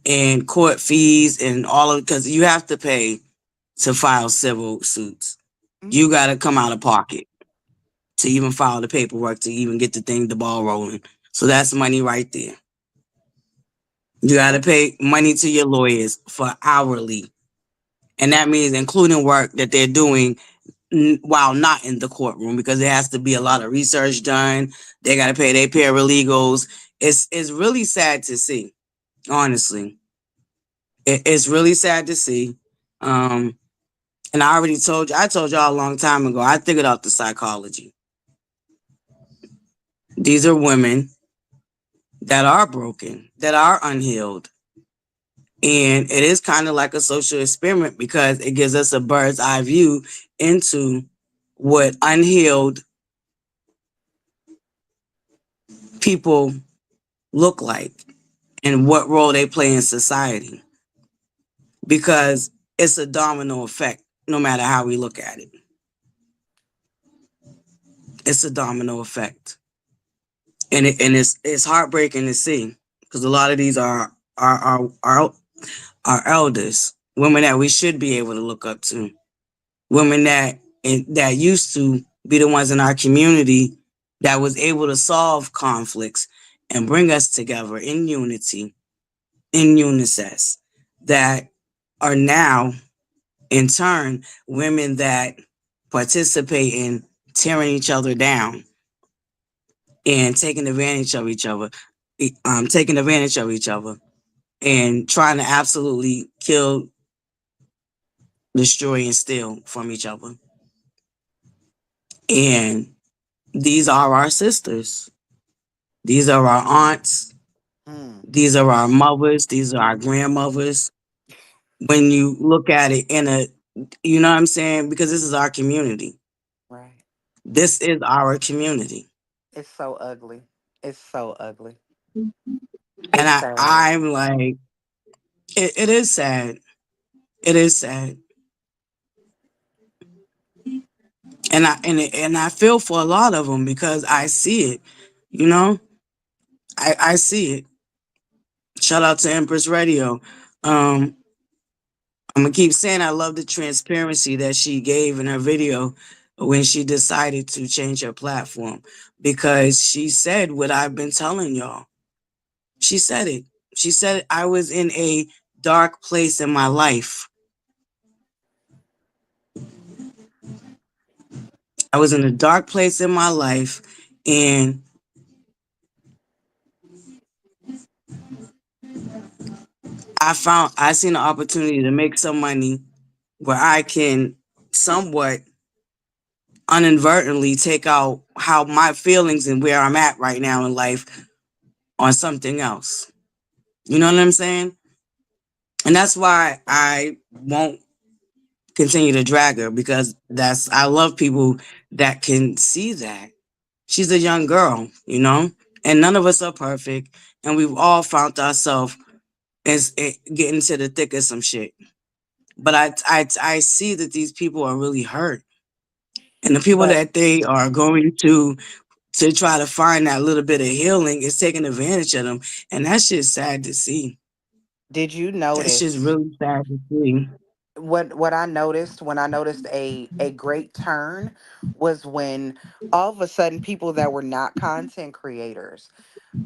and court fees and all of because you have to pay to file civil suits. You Mhm. got to come out of pocket to even file the paperwork to even get the ball rolling. So that's money right there. You got to And pay money to your lawyers for hourly, and that means including work that they're doing while not in the courtroom because there has to be a lot of research done. They got to pay their paralegals. It's really sad to see, honestly. It's really sad to see. Um, and I told y'all a long time ago. I figured out the psychology. These are women that are broken, that are unhealed, and it is kind of like a social experiment because it gives us a bird's eye view into what unhealed people look like and what role they play in society because it's a domino effect no matter how we look at it. It's a domino effect. And it's heartbreaking to see because a lot of these are elders, women that we should be able to look up to, women that used to be the ones in our community that was able to solve conflicts and bring us together in unity, in unicess, that are now in turn women that participate in tearing each other down and taking advantage of each other and trying to absolutely kill, destroy, and steal from each other. And these are our sisters. These are our aunts. mm, These are our mothers. These are our grandmothers. When you look at it in a, you know what I'm saying? Because this is our community. right. This is our community. It's so ugly. It's so ugly. And It's sad. I'm like, it is sad. It is sad. And I feel for a lot of them because I see it. You know, I see it. Shout out to Empress Radio. Um, I'm gonna keep saying I love the transparency that she gave in her video when she decided to change her platform because she said what I've been telling y'all. She said it. She said I was in a dark place in my life. I was in a dark place in my life, and I seen an opportunity to make some money where I can somewhat inadvertently take out how my feelings and where I'm at right now in life on something else. You know what I'm saying? And that's why I won't continue to drag her because I love people that can see that. She's a young girl, you know, and none of us are perfect. And we've all found ourselves getting to the thick of some shit. But I see that these people are really hurt. And the people But that they are going to to try to find that little bit of healing is taking advantage of them. And that shit's sad to see. Did you That shit's notice really sad to see. what I noticed when I noticed a great turn was when all of a sudden people that were not content creators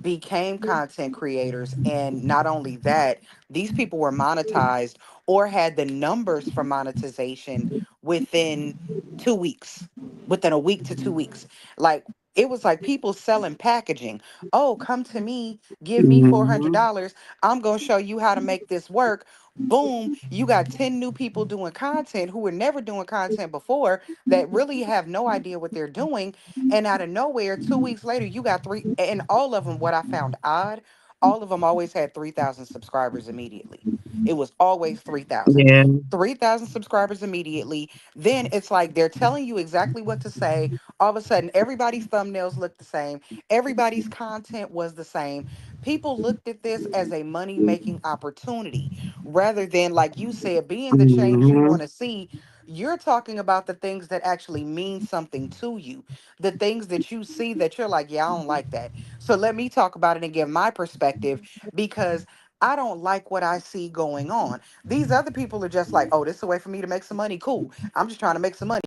became content creators. And not only that, these people were monetized or had the numbers for monetization within 2 weeks, within a week to 2 weeks. Like, it was like people selling packaging. Oh, come to me, give me Hmm. $400. I'm going to show you how to make this work. Boom, you got 10 new people doing content who were never doing content before, that really have no idea what they're doing. And out of nowhere, 2 weeks later, you got three, and all of them, what I found odd, all of them always had 3,000 subscribers immediately. It was always 3,000. Yeah. 3,000 subscribers immediately. Then it's like they're telling you exactly what to say. All of a sudden, everybody's thumbnails look the same. Everybody's content was the same. People looked at this as a money making opportunity rather than, like you said, being the change you Hmm. want to see. You're talking about the things that actually mean something to you, the things that you see that you're like, yeah, I don't like that. So let me talk about it and give my perspective, because I don't like what I see going on. These other people are just like, oh, this is a way for me to make some money. Cool. I'm just trying to make some money.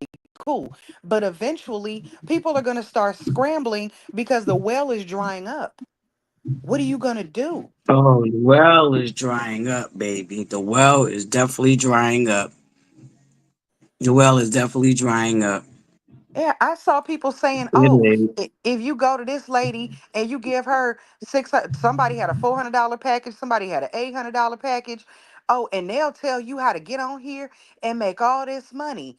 Cool. But eventually, people are going to start scrambling because the well is drying up. What are you going to do? Oh, the well is drying up, baby. The well is definitely drying up. The well is definitely drying up. Yeah, I saw people saying, It "Oh, is. if you go to this lady and you give her 600, somebody had a $400 package, somebody had an $800 package. Oh, and they'll tell you how to get on here and make all this money."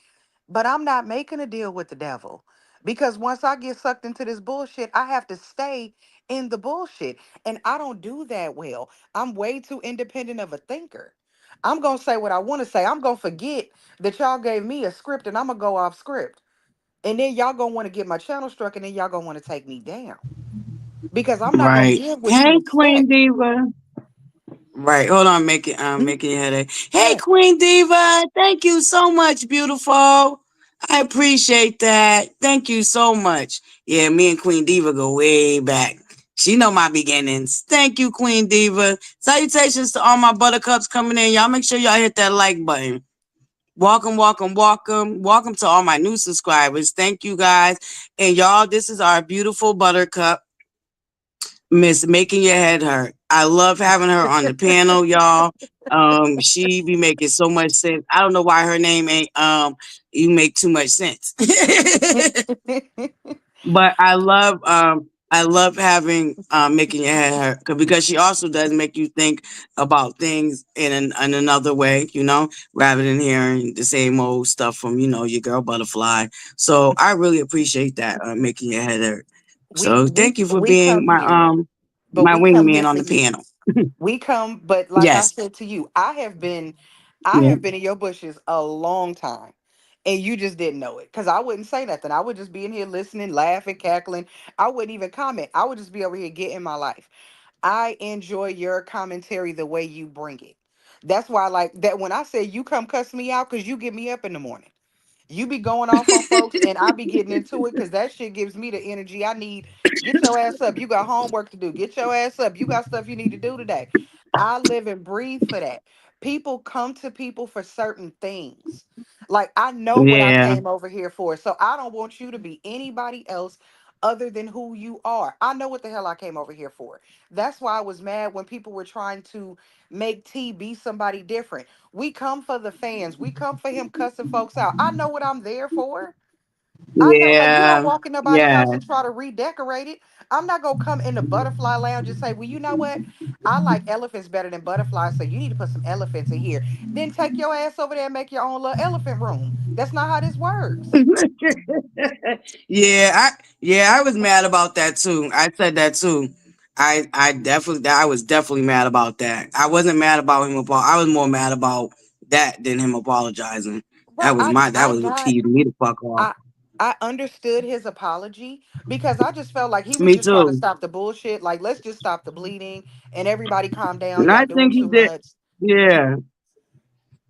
But I'm not making a deal with the devil, because once I get sucked into this bullshit, I have to stay in the bullshit, and I don't do that well. I'm way too independent of a thinker. I'm gonna say what I want to say. I'm gonna forget that y'all gave me a script, and I'm gonna go off script, and then y'all gonna want to get my channel struck, and then y'all gonna want to take me down, because I'm not gonna Right. give what you Hey, Queen expect. Diva. Right. Hold on, Mhm. making your headache. Hey, Yeah. Queen Diva. Thank you so much, beautiful. I appreciate that. Thank you so much. Yeah, me and Queen Diva go way back. She know my beginnings. Thank you, Queen Diva. Salutations to all my buttercups coming in. Y'all make sure y'all hit that like button. Welcome, welcome, welcome. Welcome to all my new subscribers. Thank you guys. And y'all, this is our beautiful buttercup. Miss Making Your Head Hurt. I love having her on the panel, y'all. She be making so much sense. I don't know why her name ain't you make too much sense. But I love having making your head hurt because she also does make you think about things in another way, rather than hearing the same old stuff from your girl ButterFlii. So I really appreciate that making your head hurt. we So we thank you for we being come here, but my we come wingman here on for the you. panel. We come, but like I Yes. said to you, I Yeah. have been in your bushes a long time. And you just didn't know it. Cause I wouldn't say nothing. I would just be in here listening, laughing, cackling. I wouldn't even comment. I would just be over here getting my life. I enjoy your commentary the way you bring it. That's why, like that, when I say you come cuss me out, because you get me up in the morning. You be going off on folks, and I be getting into it because that shit gives me the energy I need. Get your ass up. You got homework to do. Get your ass up. You got stuff you need to do today. I live and breathe for that. People come to people for certain things. Like, I know what I Yeah. came over here for. So I don't want you to be anybody else other than who you are. I know what the hell I came over here for. That's why I was mad when people were trying to make T be somebody different. We come for the fans. We come for him cussing folks out. I know what I'm there for. I know, like, you don't Yeah. walk in nobody's Yeah. house and try to redecorate it. I'm not gonna come in the butterfly lounge and say, well, you know what? I like elephants better than butterflies, so you need to put some elephants in here. Then take your ass over there and make your own little elephant room. That's not how this works. Yeah, I was mad about that too. I said that too. I was definitely mad about that. I wasn't mad about him I was more mad about that than him apologizing. Right. That I was what got peeved me the fuck off. I I understood his apology, because I just felt like he was Me just trying to too. stop the bullshit. Like, let's just stop the bleeding and everybody calm down. And Y'all I doing think he too did. much. Yeah.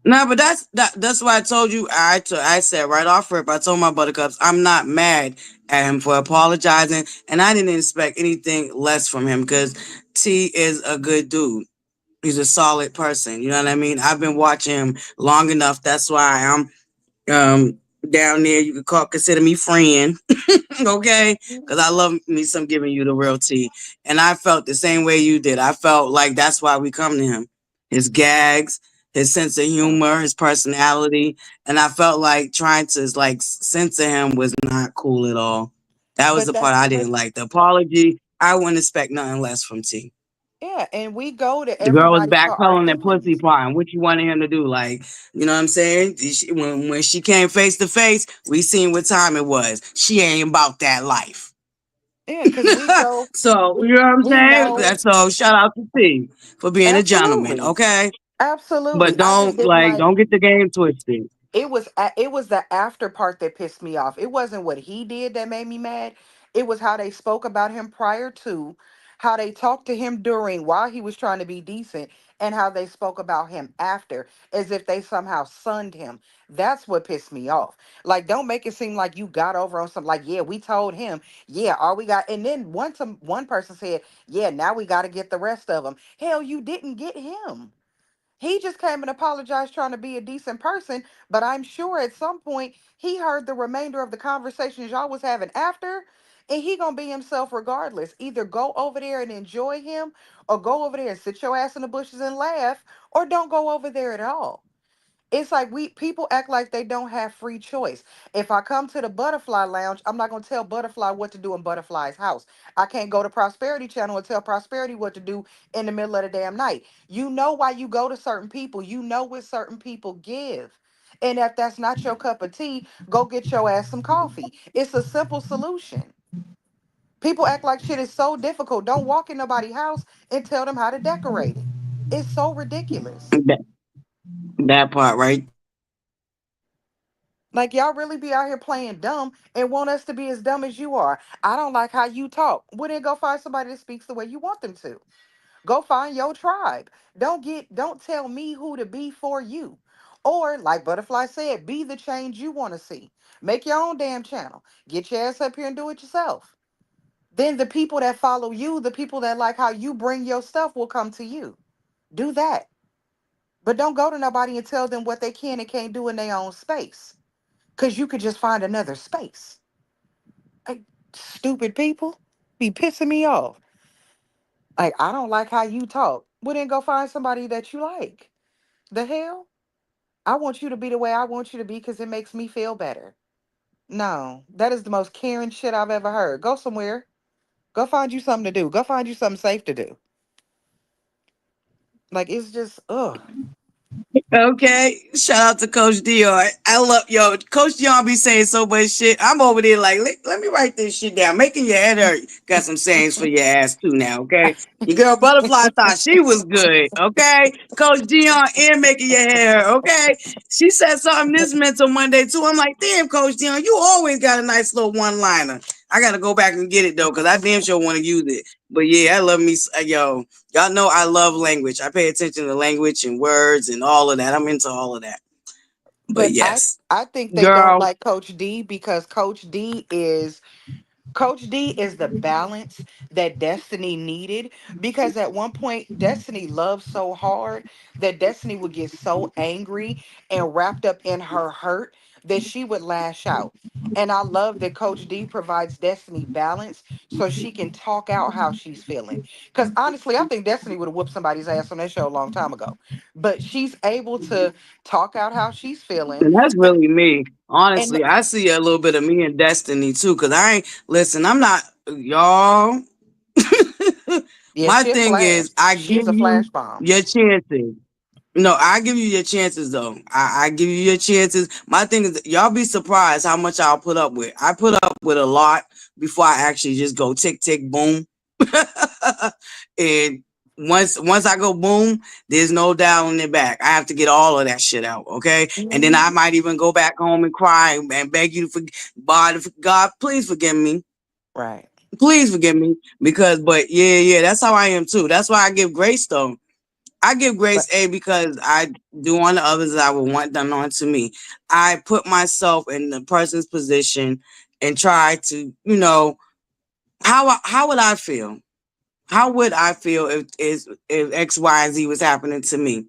No, but that's why I told you. I said right off rip. I told my buttercups I'm not mad at him for apologizing, and I didn't expect anything less from him because T is a good dude. He's a solid person. You know what I mean? I've been watching him long enough. That's why I'm down there. You could consider me friend. Okay, because I love me some giving you the real tea, and I felt the same way you did. I felt like that's why we come to him. His gags, his sense of Yeah. humor, his personality, and I felt like trying to like censor him was not cool at all. That was But the part that's I but didn't like. The apology, I wouldn't expect nothing less from T. yeah, and we go to The girl was everybody for our backpedaling and pussy feelings. pie. What you wanted him to do? Like, you know what I'm saying? When she came face to face, we seen what time it was. She ain't about that life. Yeah, because we go, So you know what I'm we saying? know So shout out to T for being a gentleman, absolutely. okay? But Absolutely. I just don't didn't like don't get the game twisted. it was the after part that pissed me off. It wasn't what he did that made me mad. It was how they spoke about him prior to, how they talked to him during while he was trying to be decent, and how they spoke about him after as if they somehow sunned him. That's what pissed me off. Like, don't make it seem like you got over on something like, yeah, we told him, yeah, all we got, and then one person said, yeah, now we got to get the rest of them. Hell, you didn't get him. He just came and apologized trying to be a decent person, but I'm sure at some point he heard the remainder of the conversations y'all was having after, and he gonna be himself regardless. Either go over there and enjoy him, or go over there and sit your ass in the bushes and laugh, or don't go over there at all. It's like we people act like they don't have free choice. If I come to the Butterfly Lounge, I'm not gonna tell Butterfly what to do in Butterfly's house. I can't go to Prosperity Channel and tell Prosperity what to do in the middle of the damn night. You know why you go to certain people. You know what certain people give. And if that's not your cup of tea, go get your ass some coffee. It's a simple solution. People act like shit is so difficult. Don't walk in nobody's house and tell them how to decorate it. It's so ridiculous. That, that part right there. Like, y'all really be out here playing dumb and want us to be as dumb as you are. I don't like how you talk. Well, then go find somebody that speaks the way you want them to. Go find your tribe. Don't tell me who to be for you. Or, like Butterfly said, be the change you want to see. Make your own damn channel. Get your ass up here and do it yourself. Then the people that follow you, the people that like how you bring your stuff will come to you. Do that. But don't go to nobody and tell them what they can and can't do in their own space. Because you could just find another space. Like, stupid people be pissing me off. Like, I don't like how you talk. Well, then go find somebody that you like. The hell? I want you to be the way I want you to be because it makes me feel better. No, that is the most caring shit I've ever heard. Go somewhere. Go find you something to do. Go find you something safe to do. Like, it's just, ugh. Okay, shout out to Coach Dion. I love Coach Dion be saying so much shit. I'm over there like let me write this shit down. Making your head hurt. Got some sayings for your ass too now. Okay, your girl Butterfly thought she was good. Okay, Coach Dion and making your hair hurt. Okay, she said something this mental Monday too. I'm like, damn, Coach Dion, you always got a nice little one liner. I gotta go back and get it though, cause I damn sure want to use it. But yeah, I love me, yo. Y'all know I love language. I pay attention to language and words and all of that. I'm into all of that. But But I, yes, I think they don't girl, like Coach D because Coach D is the balance that Destiny needed because at one point Destiny loved so hard that Destiny would get so angry and wrapped up in her hurt that she would lash out. And I love that Coach D provides Destiny balance so she can talk out how she's feeling. Because honestly, I think Destiny would have whooped somebody's ass on that show a long time ago. But she's able to talk out how she's feeling. and that's really me. And Honestly, I see a little bit of me in Destiny too. Cause I ain't listen. I'm not y'all. yeah, My she a thing flash. is, I give She's a you flash bomb. your chances. No, I give you your chances though. I give you your chances. My thing is, y'all be surprised how much I'll put up with. I put up with a lot before I actually just go tick tick boom. And once I go boom, there's no dialing it back. I have to get all of that shit out, okay? And then I Mhm. might even go back home and cry and beg you for God, please forgive me. Right. Please forgive me because, but yeah, that's how I am too. That's why I give grace though. I give But grace A because I do unto others that I would want done unto me. I put myself in the person's position and try to, how would I feel? How would I feel if X, Y, and Z was happening to me?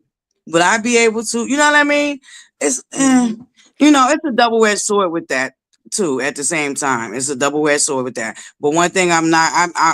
Would I be able to? You know what I mean? It's hmm it's a double edged sword with that too. At the same time, it's a double edged sword with that. But one thing I'm not,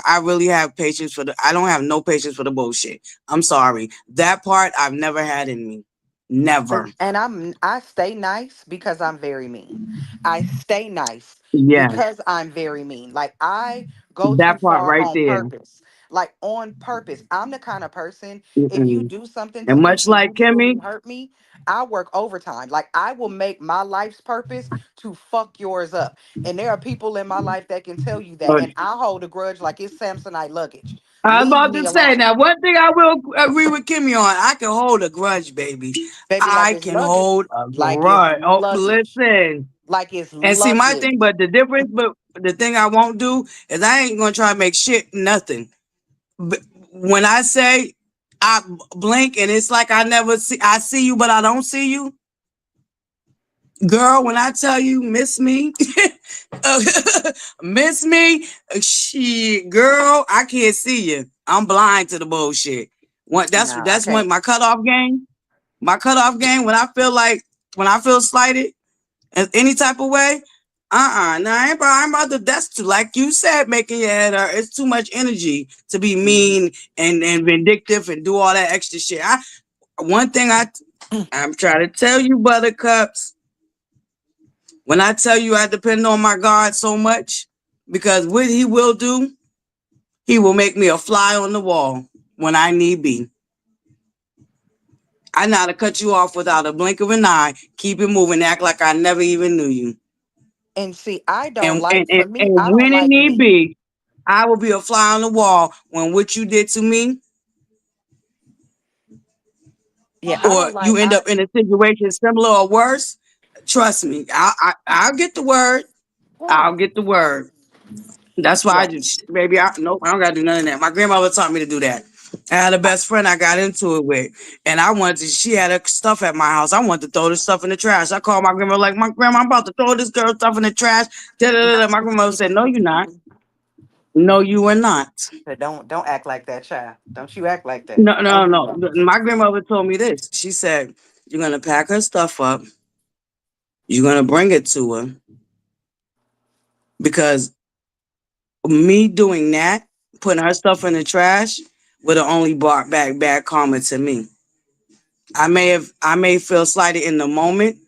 I really have patience for the. I don't have no patience for the bullshit. I'm sorry. That part I've never had in me. Never. and I stay nice because I'm very mean. I stay nice Yeah, because I'm very mean. Like I go too that part far right on there. purpose. Like on purpose. I'm the kind of person, if you Mm-mm. do something to And me much and like you truly Kimmy, hurt me, I work overtime. Like I will make my life's purpose to fuck yours up. And there are people in my life that can tell you that. or And I hold a grudge like it's Samsonite luggage. I was Leave about me to say alone. now. One thing I will agree with Kimmy on: I can hold a grudge, baby. Baby, like I it's can luggage. hold a Like it's grudge. Oh, luggage. listen. Like it's And see, my thing, luggage. but the difference, but the thing I won't do is I ain't gonna try to make shit nothing. But when I say I blink and it's like I see you, but I don't see you. Girl, when I tell you, miss me, uh, miss me, shit, girl, I can't see you. I'm blind to the bullshit. What that's No, I that's when can't. my cutoff game. My cutoff game when I feel when I feel slighted in any type of way. No, I ain't about to. That's too, like you said, making your head hurt. It's too much energy to be Mhm. mean and vindictive and do all that extra shit. One thing I'm trying to tell you, buttercups. When I tell you I depend on my God so much, because what He will do, He will make me a fly on the wall when I need be. I know how to cut you off without a blink of an eye, keep it moving, act like I never even knew you. And see, I don't And and, like, and, for me, and I don't when it like need me. be, I will be a fly on the wall when what you did to me, Yeah, I or don't like, you end up in a situation similar or worse. Trust me, I'll get the word. I'll get the word. That's why I yeah. just, baby, nope, I don't gotta do none of that. My grandmother taught me to do that. I had a best friend I got into it with, and she had her stuff at my house. I wanted to throw this stuff in the trash. I called my grandma, like, my grandma, I'm about to throw this girl stuff in the trash. Da, da, da, da. My grandmother said, no, you're not. No, you are not. But don't act like that, child. Don't you act like that. No, Don't no, do no. that. My grandmother told me this. She said, you're gonna pack her stuff up, you're gonna bring it to her, because me doing that, putting her stuff in the trash, would have only brought back bad karma to me. I may feel slighted in the moment,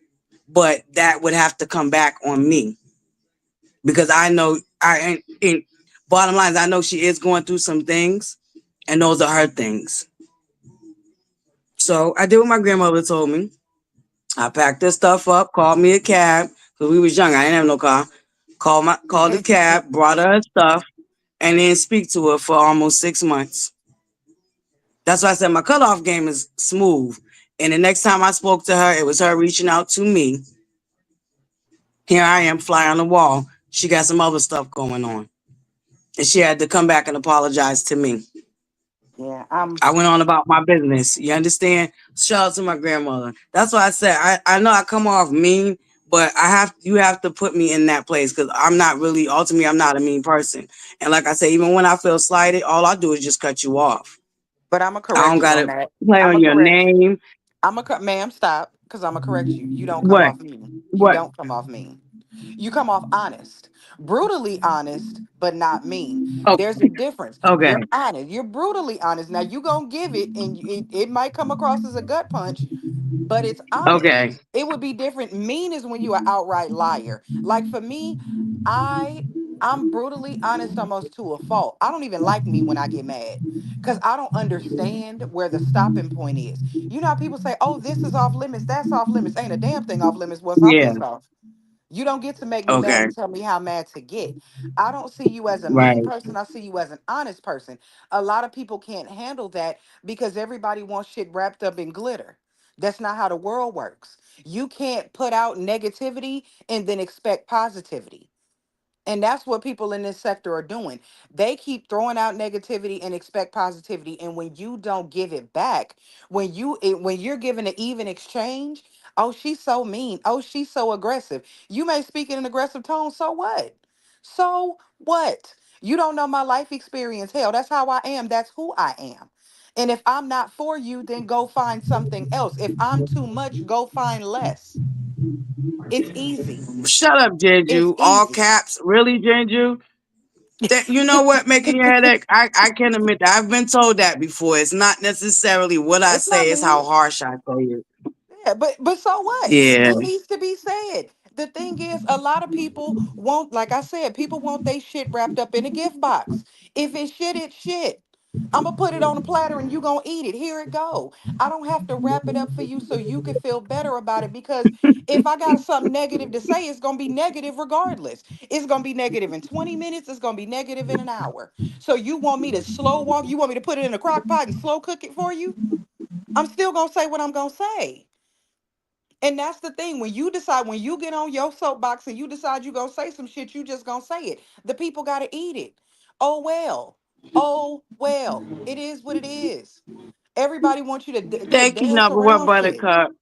but that would have to come back on me because I know and bottom line is I know she is going through some things, and those are her things. So I did what my grandmother told me. I packed this stuff up, called me a cab because we was young. I didn't have no car. Called the cab, brought her stuff, and then speak to her for almost 6 months. That's why I said my cutoff game is smooth. And the next time I spoke to her, it was her reaching out to me. Here I am, fly on the wall. She got some other stuff going on. And she had to come back and apologize to me. Yeah, I went on about my business. You understand? Shout out to my grandmother. That's why I said I know I come off mean, but you have to put me in that place because I'm not really ultimately I'm not a mean person. And like I said, even when I feel slighted, all I do is just cut you off. but I'm gonna I don't correct you on gotta that. play I'm on gonna your correct you. name. Ma'am, stop, because I'm gonna correct you. You don't come What? off mean. You What? don't come off mean. You come off honest, brutally honest, but not mean. Oh, There's a difference. okay. You're honest. You're brutally honest. Now you gonna give it, and it might come across as a gut punch, but it's honest. Okay. It would be different. Mean is when you are outright liar. Like for me, I I'm brutally honest almost to a fault. I don't even like me when I get mad because I don't understand where the stopping point is. You know how people say, "Oh, this is off limits, that's off limits." Ain't a damn thing off limits once I'm Yeah. pissed off. You don't get to make me mad Okay. and tell me how mad to get. I don't see you as a mean Right. person. I see you as an honest person. A lot of people can't handle that because everybody wants shit wrapped up in glitter. That's not how the world works. You can't put out negativity and then expect positivity. And that's what people in this sector are doing. They keep throwing out negativity and expect positivity. And when you don't give it back, when you're given an even exchange, oh, she's so mean. Oh, she's so aggressive. You may speak in an aggressive tone. So what? So what? You don't know my life experience. Hell, that's how I am. That's who I am. And if I'm not for you, then go find something else. If I'm too much, go find less. It's easy. Shut up, It's Jeju. All easy. caps. Really, Jeju? That, you know what, making your headache? I can admit that. I've been told that before. It's not necessarily what I It's not say, it's how mean. harsh I say it. Yeah, but so what? Yeah. It needs to be said. The thing is, a lot of people want, like I said, people want their shit wrapped up in a gift box. If it's shit, it's shit. I'm gonna put it on a platter and you gonna eat it. Here it go. I don't have to wrap it up for you so you can feel better about it, because if I got something negative to say, it's gonna be negative regardless. It's gonna be negative in 20 minutes, it's gonna be negative in an hour. So you want me to slow walk, you want me to put it in a crock pot and slow cook it for you? I'm still gonna say what I'm gonna say. And that's the thing. When you decide, when you get on your soapbox and you decide you're going to say some shit, you just going to say it. The people got to eat it. Oh, well. Oh, well. It is what it is. Everybody wants you to, to Thank you, dance number one around shit. buttercup.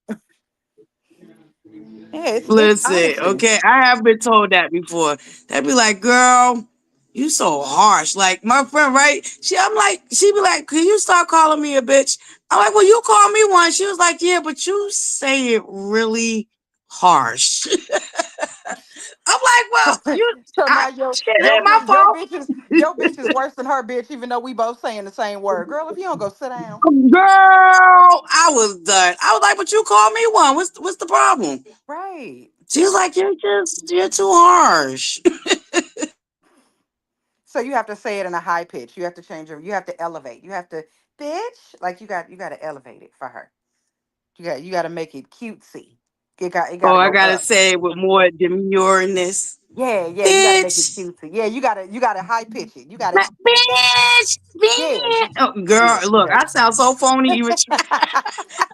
Yeah, it's Listen, honesty. okay, I have been told that before. They'd be like, girl, you so harsh. Like my friend, right? She be like, can you stop calling me a bitch? I'm like, well, you call me one. She was like, yeah, but you say it really harsh. I'm like, well, So now shit ain't my fault. your bitch is worse than her bitch, even though we both saying the same word. Girl, if you don't go sit down. Girl, I was done. I was like, but you called me one. What's the problem? Right. She was like, you're too harsh. So you have to say it in a high pitch. You have to change it. You have to elevate. You have to, bitch, like you got to elevate it for her. You got to make it cutesy. It got Oh, to I go gotta up. say it with more demureness. Yeah, yeah, you got to make it Bitch, cutesy. Yeah, you got to high pitch it. You got to, bitch, yeah, bitch. Oh, girl, yeah, look, yeah. I sound so phony. You Even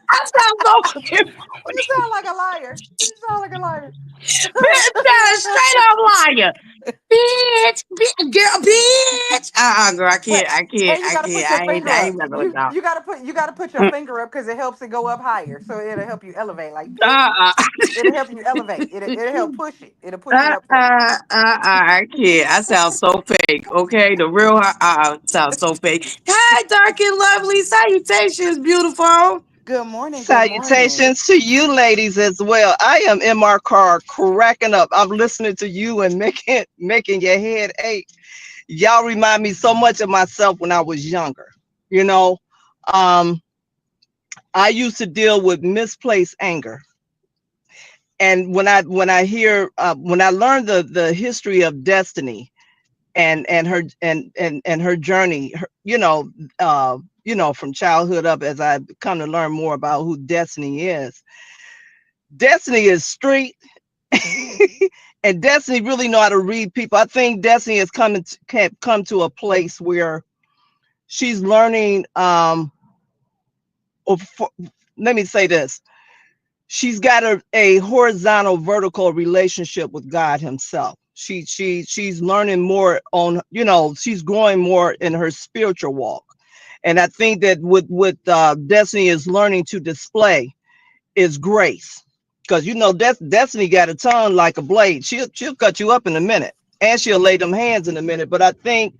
I sound so fucking phony. sound like a liar. You sound like a liar. Bitch, that is straight up liar. Bitch, girl, bitch. Girl, I But can't, I can't, and you I got to put can't. your I finger ain't up. messing with y'all. You got to put your Mm, finger up because it helps it go up higher. So it'll help you elevate. Like Uh, it'll help you elevate. It'll help push it. It'll push it uh, up for you. uh, I can't. I sound so fake. Okay, the real sounds so fake. Hi, dark and lovely. Salutations, beautiful. Good morning. Good morning. Salutations to you ladies as well. I am in my car cracking up. I'm listening to you and making your head ache. Y'all remind me so much of myself when I was younger. You know, um, I used to deal with misplaced anger, and when I learned the history of Destiny and her journey, from childhood up as I come to learn more about who Destiny is. Destiny is street, and Destiny really know how to read people. I think Destiny has can come to a place where she's learning. Or for, Let me say this: she's got a horizontal, vertical relationship with God Himself. She's learning more on. She's growing more in her spiritual walk, and I think that what Destiny is learning to display is grace, because Destiny got a tongue like a blade. She'll cut you up in a minute, and she'll lay them hands in a minute. But I think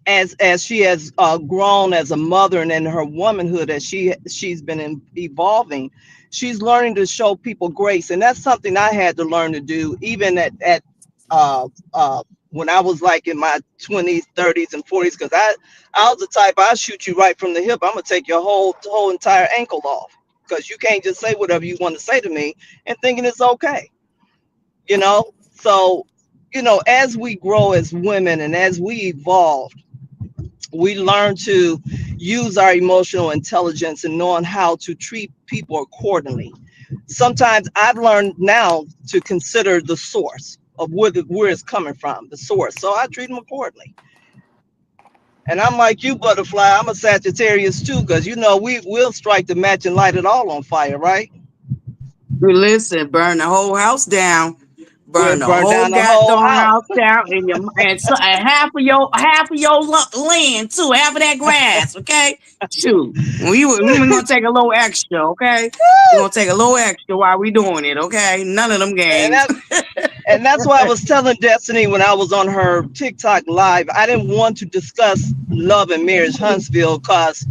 as she has grown as a mother and in her womanhood, as she's been evolving, she's learning to show people grace, and that's something I had to learn to do even at uh, uh, when I was like in my 20s, 30s, and 40s, because I was the type, I'll shoot you right from the hip. I'm gonna take your whole entire ankle off, because you can't just say whatever you want to say to me and thinking it's okay. So as we grow as women and as we evolve, we learn to use our emotional intelligence and knowing how to treat people accordingly. Sometimes I've learned now to consider the source of where it's coming from, the source. So I treat them accordingly. And I'm like you, Butterfly. I'm a Sagittarius too, because we will strike the match and light it all on fire, right? Listen, burn the whole house down. We'll burn the burn whole down the whole goddamn house. house down, and half of your land too, half of that grass. Okay, shoot, we gonna take a little extra. Okay, we're gonna take a little extra while we doing it. Okay, none of them And games. that and that's why I was telling Destiny when I was on her TikTok live, I didn't want to discuss love and marriage Huntsville because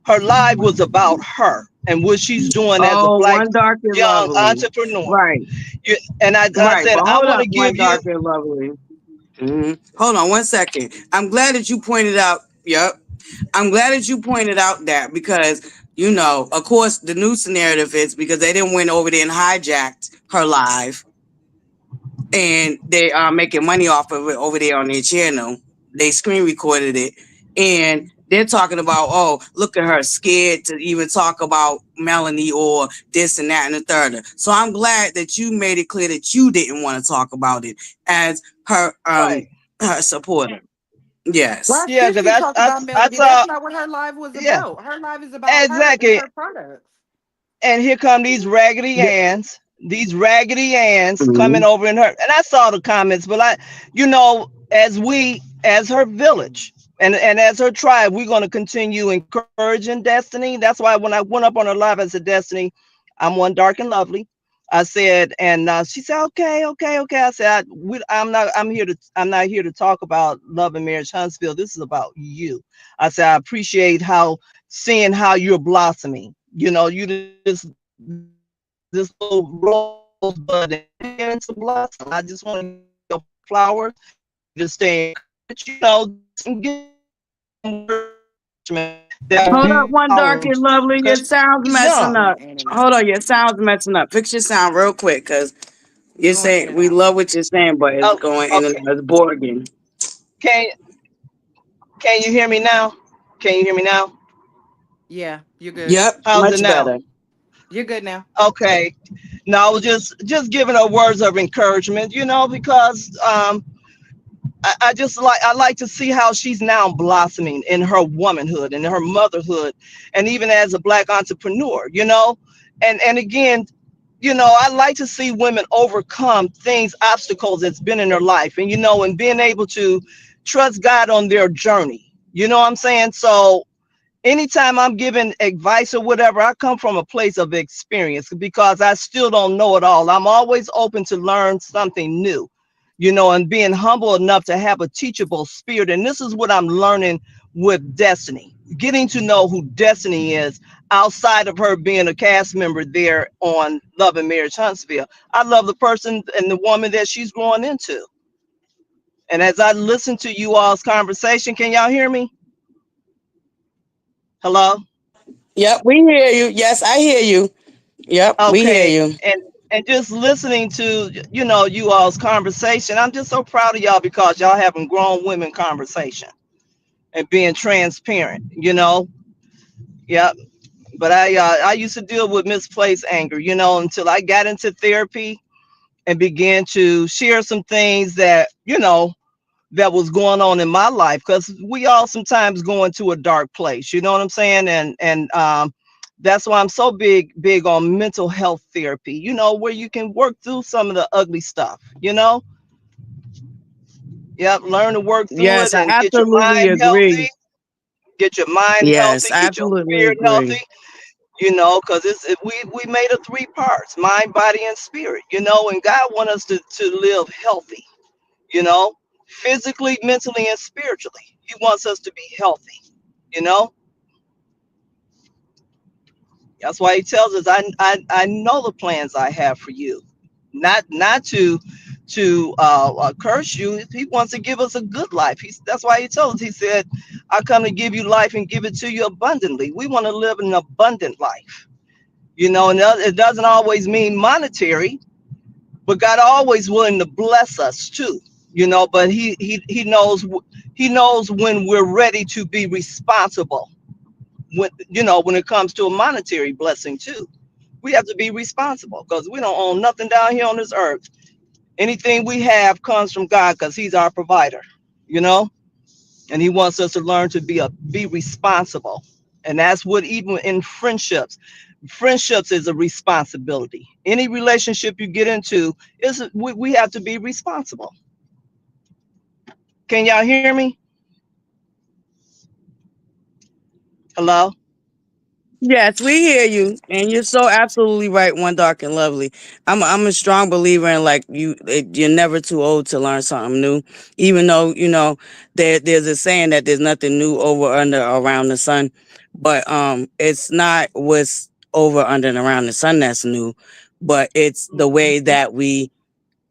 her live was about her and what she's doing as a Oh, black one dark and young lovely. entrepreneur. Right, And I right. said, But I hold want up, to one give you, dark and lovely. Hold on one second. I'm glad that you pointed out. Yep. I'm glad that you pointed out that because, of course, the news narrative is because they didn't went over there and hijacked her live and they are making money off of it over there on their channel. They screen recorded it and they're talking about, oh, look at her scared to even talk about Melanie or this and that and the third. So I'm glad that you made it clear that you didn't want to talk about it as right. her supporter. Yes. Why Yeah, should because she talk about I Melody? That's saw, not what her live was yeah, about. Her live is about her and exactly. her products. And here come these raggedy Anns, coming Mhm. over in her. And I saw the comments, but as her village and as her tribe, we're going to continue encouraging Destiny. That's why when I went up on her live, I said, Destiny, I'm one dark and lovely. I said, and she said, okay, okay, okay. I said, I'm not here to talk about love and marriage, Huntsville. This is about you. I said, I appreciate seeing how you're blossoming. You this little rosebud and begin to blossom. I just want to give you your flowers, just stay encouraged, and give you some encouragement that Hold will up, one dark empower and lovely. Your because sound's she's You messing young. going in up. and out. Hold on, your sound's messing up. Fix your sound real quick, cause You you're going in saying and we out. love what you're saying, but it's Oh, going in and okay. out. It's boring. Can can you hear me now? Can you hear me now? Yeah, you're good. Yep, How's it much now? better. You're good now. Okay. No, I was just giving her words of encouragement, because I like to see how she's now blossoming in her womanhood and her motherhood, and even as a black entrepreneur, and again, I like to see women overcome things, obstacles that's been in their life, and being able to trust God on their journey. You know what I'm saying? So anytime I'm giving advice or whatever, I come from a place of experience because I still don't know it all. I'm always open to learn something new, and being humble enough to have a teachable spirit. And this is what I'm learning with Destiny, getting to know who Destiny is outside of her being a cast member there on Love and Marriage Huntsville. I love the person and the woman that she's growing into. And as I listen to you all's conversation, can y'all hear me? Hello? Yep, we hear you. Yes, I hear you. Yep, we hear Okay, you. and just listening to you all's conversation, I'm just so proud of y'all because y'all having grown women conversation and being transparent. Yeah. But I used to deal with misplaced anger, until I got into therapy and began to share some things that was going on in my life, because we all sometimes go into a dark place, you know what I'm saying? And that's why I'm so big on mental health therapy, where you can work through some of the ugly stuff. Yep, learn to work through Yes, it I and get your absolutely mind healthy, agree. get your mind Yes, healthy, I get your absolutely spirit agree. healthy, because we made a three parts: mind, body, and spirit, and God wants us to live healthy, you know, physically, mentally, and spiritually. He wants us to be healthy, you know. That's why he tells us, I know the plans I have for you, not to curse you. He wants to give us a good life. That's why he told us. He said, I come to give you life and give it to you abundantly. We want to live an abundant life, and it doesn't always mean monetary, but God always willing to bless us too, but he knows when we're ready to be responsible, when it comes to a monetary blessing too. We have to be responsible because we don't own nothing down here on this earth. Anything we have comes from God because he's our provider, you know and he wants us to learn to be responsible. And that's what, even in friendships, Friendships is a responsibility. Any relationship you get into is we have to be responsible. Can y'all hear me? Hello? Yes, we hear you, and you're so absolutely right. One dark and lovely. I'm a strong believer in like you're never too old to learn something new. Even though there's a saying that there's nothing new over under around the sun, but it's not what's over under and around the sun that's new, but it's the way that we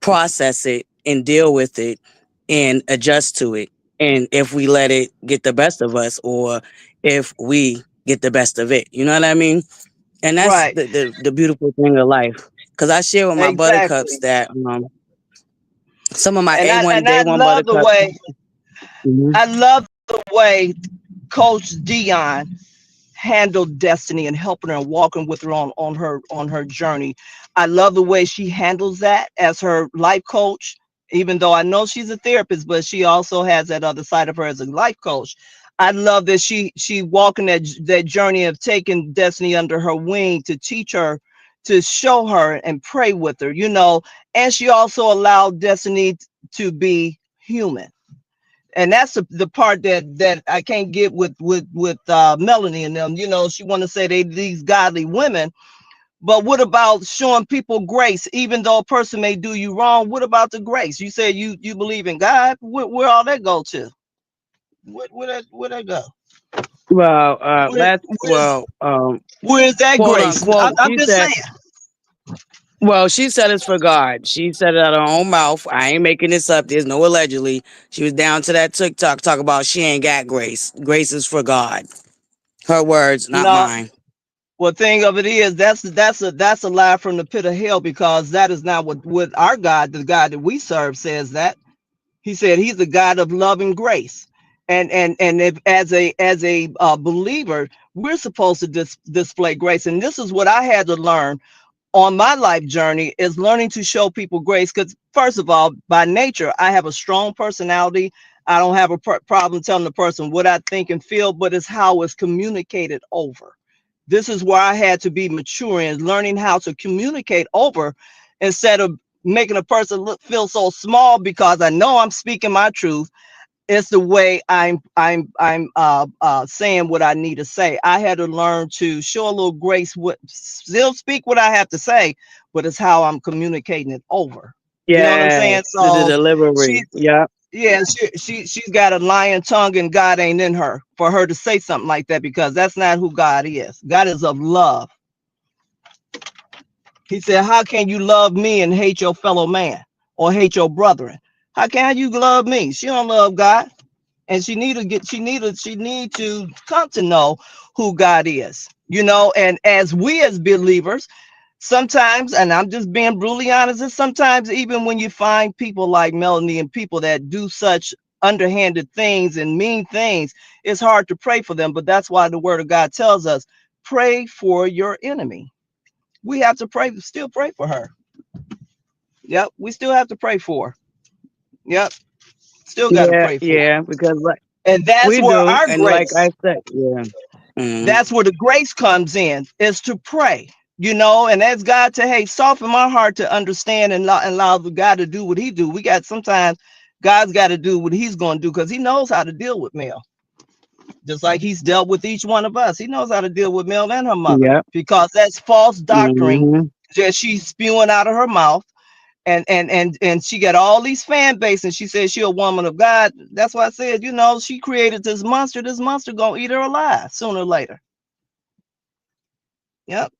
process it and deal with it and adjust to it. And if we let it get the best of us or if we get the best of it. You know what I mean? And that's Right. the beautiful thing of life. Cause I share with my buttercups Exactly. that some of my And A1 day I one love the buttercups. way Mhm. I love the way Coach Dion handled Destiny and helping her and walking with her on her journey. I love the way she handles that as her life coach. Even though I know she's a therapist, but she also has that other side of her as a life coach. I love that she walking that journey of taking Destiny under her wing to teach her, to show her and pray with her, and she also allowed Destiny to be human. And that's the part that I can't get with Melanie and them. She want to say they these godly women, but what about showing people grace? Even though a person may do you wrong, what about the grace? You said you believe in God. Where all that go to? Where that go? Well, Where where's that quote grace? unquote, I'm just saying. she said it's for God. She said it out of her own mouth. I ain't making this up. There's no allegedly. She was down to that TikTok talk about she ain't got grace. Grace is for God. Her words, not No. mine. Well, thing of it is that's a lie from the pit of hell, because that is not what our God, the God that we serve, says. That He said He's a God of love and grace, and if, as a believer, we're supposed to display grace. And this is what I had to learn on my life journey, is learning to show people grace. Because first of all, by nature, I have a strong personality. I don't have a problem telling the person what I think and feel, but it's how it's communicated over. This is where I had to be mature in learning how to communicate over, instead of making a person feel so small, because I know I'm speaking my truth. It's the way I'm saying what I need to say. I had to learn to show a little grace, still speak what I have to say, but it's how I'm communicating it over. You know what I'm Yes, saying? the So she delivery. Yeah. yeah, she's got a lion tongue, and God ain't in her for her to say something like that, because that's not who God is. God is of love. He said, how can you love me and hate your fellow man or hate your brethren? How can you love me? She don't love God. And she need to come to know who God is. And as we as believers, sometimes, and I'm just being brutally honest, and sometimes even when you find people like Melanie and people that do such underhanded things and mean things, it's hard to pray for them. But that's why the word of God tells us, pray for your enemy. We have to still pray for her. Yep, we still have to pray for her. Yep, still got to Yeah, pray for her. yeah, because like And that's we where do, our and like grace, I said, yeah. Mm, that's where the grace comes in, is to pray, and as God to, hey, soften my heart to understand and allow the God to do what He do. Sometimes God's got to do what He's going to do, because He knows how to deal with Mel, just like He's dealt with each one of us. He knows how to deal with Mel and her mother, yep. because that's false doctrine Hmm. that she's spewing out of her mouth. And she got all these fan base, and she says she a woman of God. That's why I said, she created this monster. This monster gonna eat her alive sooner or later. Yep.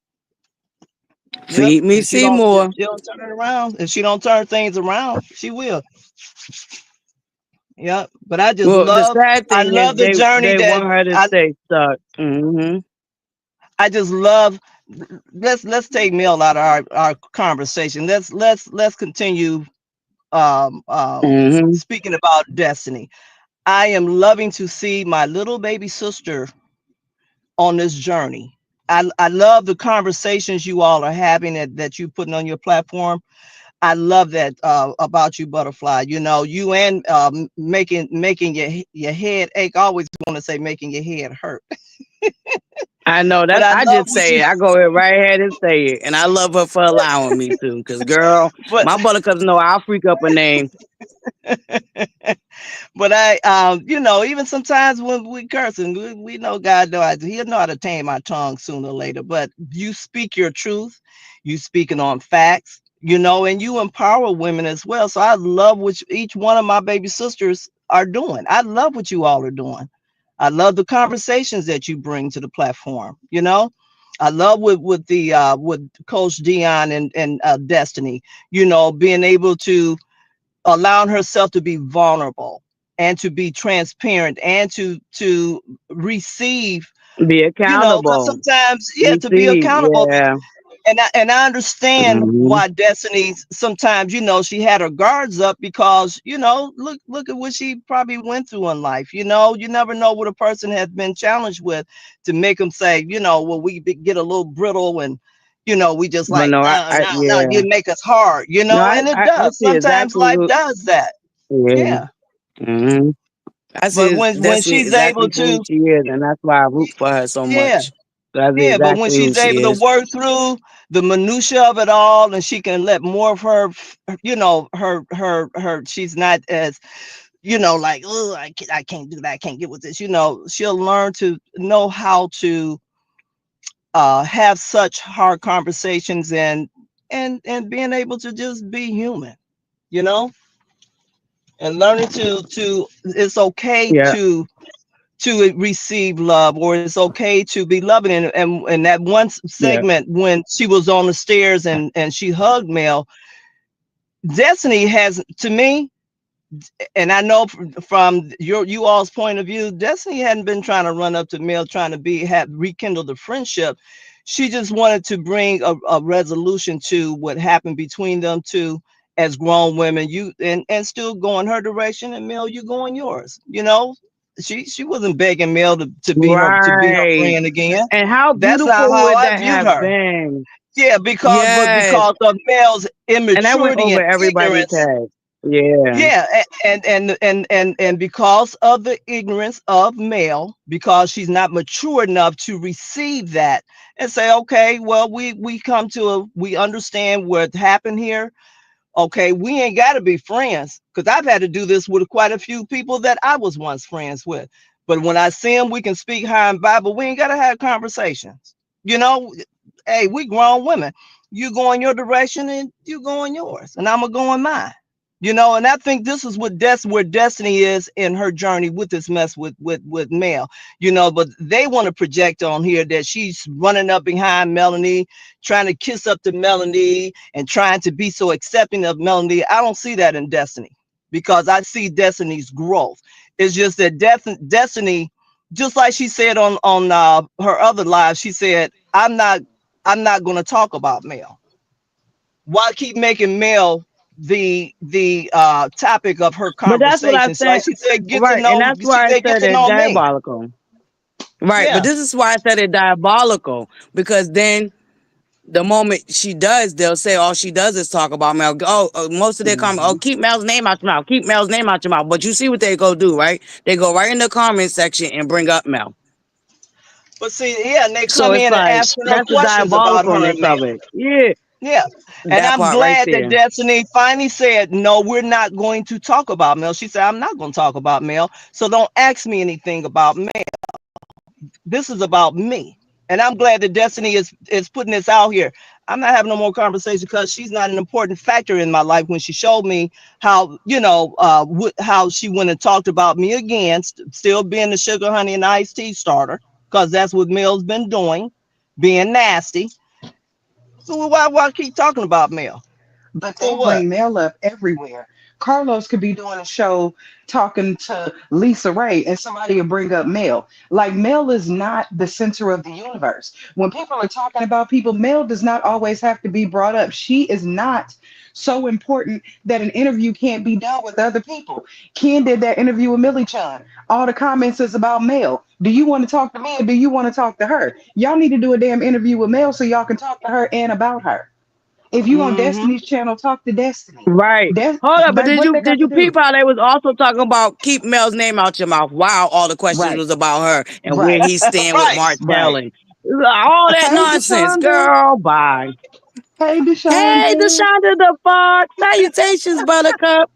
Yep. Feed me, Seymour. She don't turn it around. If she don't turn things around, she will. Yep. But Well, the sad I thing is love the journey they that want her to stay stuck. Hmm. I just love. Let's take Mel out of our conversation. Let's continue Hmm. speaking about Destiny. I am loving to see my little baby sister on this journey. I love the conversations you all are having that you putting on your platform. I love that about you, ButterFlii. You and making your head ache. I always want to say making your head hurt. I know But that. I I love just what say you it. I go right ahead and say it, and I love her for allowing me to. Cause girl, but my buttercups know I'll freak up a name. but I even sometimes when we cursing, we know God know he'll know how to tame our tongue sooner or later. But you speak your truth, you speaking on facts, and you empower women as well. So I love what each one of my baby sisters are doing. I love what you all are doing. I love the conversations that you bring to the platform. I love with Coach Dion and Destiny, being able to allowing herself to be vulnerable and to be transparent and to receive, Be because accountable. sometimes, yeah, to be Receive. accountable. Yeah. And I understand Hmm. why Destiny sometimes, she had her guards up because, look at what she probably went through in life. You never know what a person has been challenged with to make them say, well, get a little brittle and, we just But like, no, no, no, no, yeah. you make us hard, No, and it I does. see Sometimes exactly life who. does that. Yeah. Yeah. Hmm. I But see when Destiny she's able exactly for who to, she is, and that's why I root for her so yeah, much. That's yeah, but when exactly who she's she able to is. work through the minutia of it all, and she can let more of her, she's not as, like, oh, I can't do that, I can't get with this. She'll learn to know how to have such hard conversations and being able to just be human, you know, and learning to it's okay Yeah. to receive love, or it's okay to be loving. And that one Yeah. segment when she was on the stairs and she hugged Mel, Destiny has, to me, and I know from you all's point of view, Destiny hadn't been trying to run up to Mel trying to have rekindle the friendship. She just wanted to bring a resolution to what happened between them two as grown women. You and still go in her direction, and Mel, you go in yours. She wasn't begging Mel to be her Right. friend again. And how That's not beautiful how would I that viewed have her. been? Yeah, but Yes. because of Mel's And that went immaturity and over everybody's ignorance. head. Yeah. Yeah, and because of the ignorance of Mel, because she's not mature enough to receive that and say, okay, well, we understand what happened here. Okay, we ain't got to be friends, because I've had to do this with quite a few people that I was once friends with. But when I see them, we can speak high and by, but we ain't got to have conversations. You know, hey, we grown women. You go in your direction and you go in yours, and I'm gonna go in mine. And I think this is where Destiny is in her journey with this mess with Mel. But they want to project on here that she's running up behind Melanie, trying to kiss up to Melanie and trying to be so accepting of Melanie. I don't see that in Destiny, because I see Destiny's growth. It's just that Destiny, just like she said on her other live, she said, I'm not going to talk about Mel. Why keep making Mel the topic of her But that's what I conversations? Like said. she said, Right. And that's she why I said, get said to it know me. diabolical. Right. But Yeah. this is why I said it diabolical. Because then the moment she does, they'll say all she does is talk about Mel. Oh, most of their comment, oh, Mhm. keep Mel's name out your mouth. Keep Mel's name out your mouth. But you see what they go do, right? They go right in the comment section and bring up Mel. But see, yeah, and they So come it's in and like asking her that's the questions about her diabolicalness and Mel. of it. Yeah, Yeah. And that I'm part right glad that there. Destiny finally said, no, we're not going to talk about Mel. She said, I'm not going to talk about Mel. So don't ask me anything about Mel. This is about me. And I'm glad that Destiny is putting this out here. I'm not having no more conversation because she's not an important factor in my life. When she showed me how, how she went and talked about me again, still being the sugar, honey, and iced tea starter, because that's what Mel's been doing, being nasty. So why keep talking about Mel? But they For what? bring Mel up everywhere. Carlos could be doing a show talking to Lisa Ray, and somebody will bring up Mel. Like, Mel is not the center of the universe. When people are talking about people, Mel does not always have to be brought up. She is not so important that an interview can't be done with other people. Ken did that interview with Millie Chan. All the comments is about Mel. Do you want to talk to me, or do you want to talk to her? Y'all need to do a damn interview with Mel so y'all can talk to her and about her. If you on Mm-hmm. Destiny's channel, talk to Destiny. Right. Hold up, but Like, did what you they did got to you peep do? how they was also talking about keep Mel's name out your mouth? Wow, all the questions Right, was about her and where right, he's staying with Right. Martel right. and All that Hey, nonsense, Deshonda. girl. Bye. Hey, Hey, Deshonda. Deshonda the fuck. Salutations, Buttercup.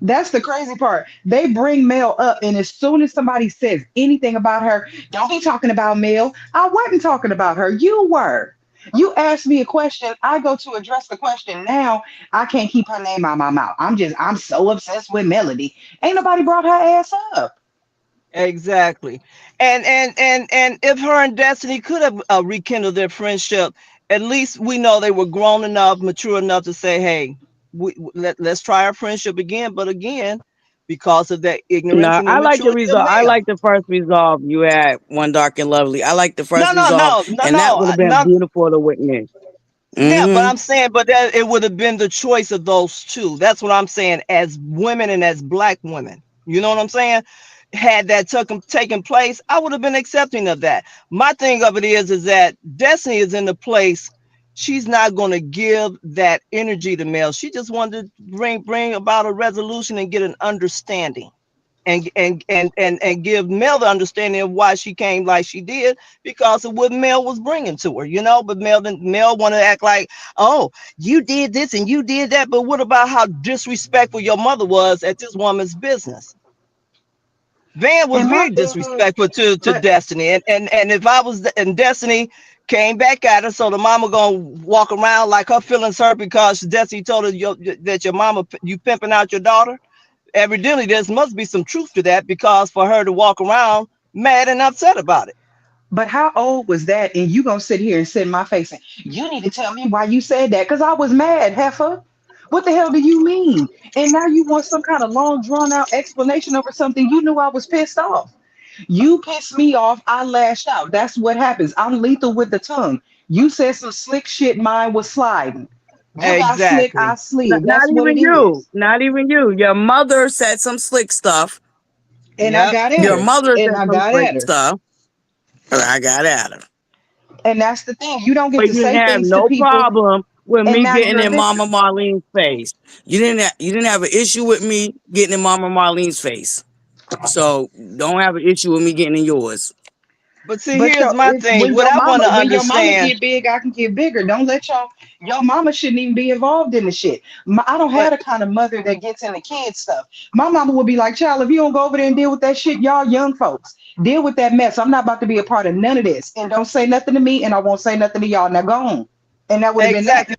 That's the crazy part. They bring Mel up, and as soon as somebody says anything about her, don't be talking about Mel. I wasn't talking about her. You were. You asked me a question. I go to address the question. Now I can't keep her name out of my mouth. I'm so obsessed with Melody. Ain't nobody brought her ass up. Exactly. And if her and Destiny could have rekindled their friendship, at least we know they were grown enough, mature enough to say, hey, let's try our friendship again. But again, because of that ignorance No, and I like the immaturity of resolve. I male. like the first resolve you had, One Dark and Lovely. I like the No, first no, resolve, no, no, and that no, would have been no. beautiful to witness. Yeah, but Mm-hmm. I'm saying, but that it would have been the choice of those two. That's what I'm saying. As women and as black women, you know what I'm saying? Had that taken place, I would have been accepting of that. My thing of it is that Destiny is in the place. She's not going to give that energy to Mel. She just wanted to bring about a resolution and get an understanding and give Mel the understanding of why she came like she did because of what Mel was bringing to her, you know. But Mel want to act like, oh, you did this and you did that. But what about how disrespectful your mother was at this woman's business? Van was And my very thing is, disrespectful to but Destiny, and if I was and Destiny came back at her, so the mama gonna walk around like her feelings hurt because Destiny told her that your mama you pimping out your daughter. Evidently, there must be some truth to that because for her to walk around mad and upset about it. but how old was that? And you gonna sit here and sit in my face and you need to tell me why you said that? Because I was mad, heifer. What the hell do you mean? And now you want some kind of long drawn out explanation over something you knew I was pissed off. You pissed me off. I lashed out. That's what happens. I'm lethal with the tongue. You said some slick shit. Mine was sliding. You got slick. I Exactly. slid. Not That's what even it you. is. Not even you. Your mother said some slick stuff. And I Yep. got at Your her. mother And said I some got slick at her. stuff. I got at her. And that's the thing. You don't get But to you didn't say have things to no people, problem with and me now getting you're a in victim. Mama Marlene's face. You didn't have an issue with me getting in Mama Marlene's face. So don't have an issue with me getting in yours. But see, But here's my thing. What I want to when your mama understand, get big, I can get bigger. Don't let your mama shouldn't even be involved in the shit. I don't have but the kind of mother that gets into kids stuff. My mama would be like, "Child, if you don't go over there and deal with that shit, y'all young folks deal with that mess. I'm not about to be a part of none of this. And don't say nothing to me, and I won't say nothing to y'all. Now go on." And that would have been that. exactly.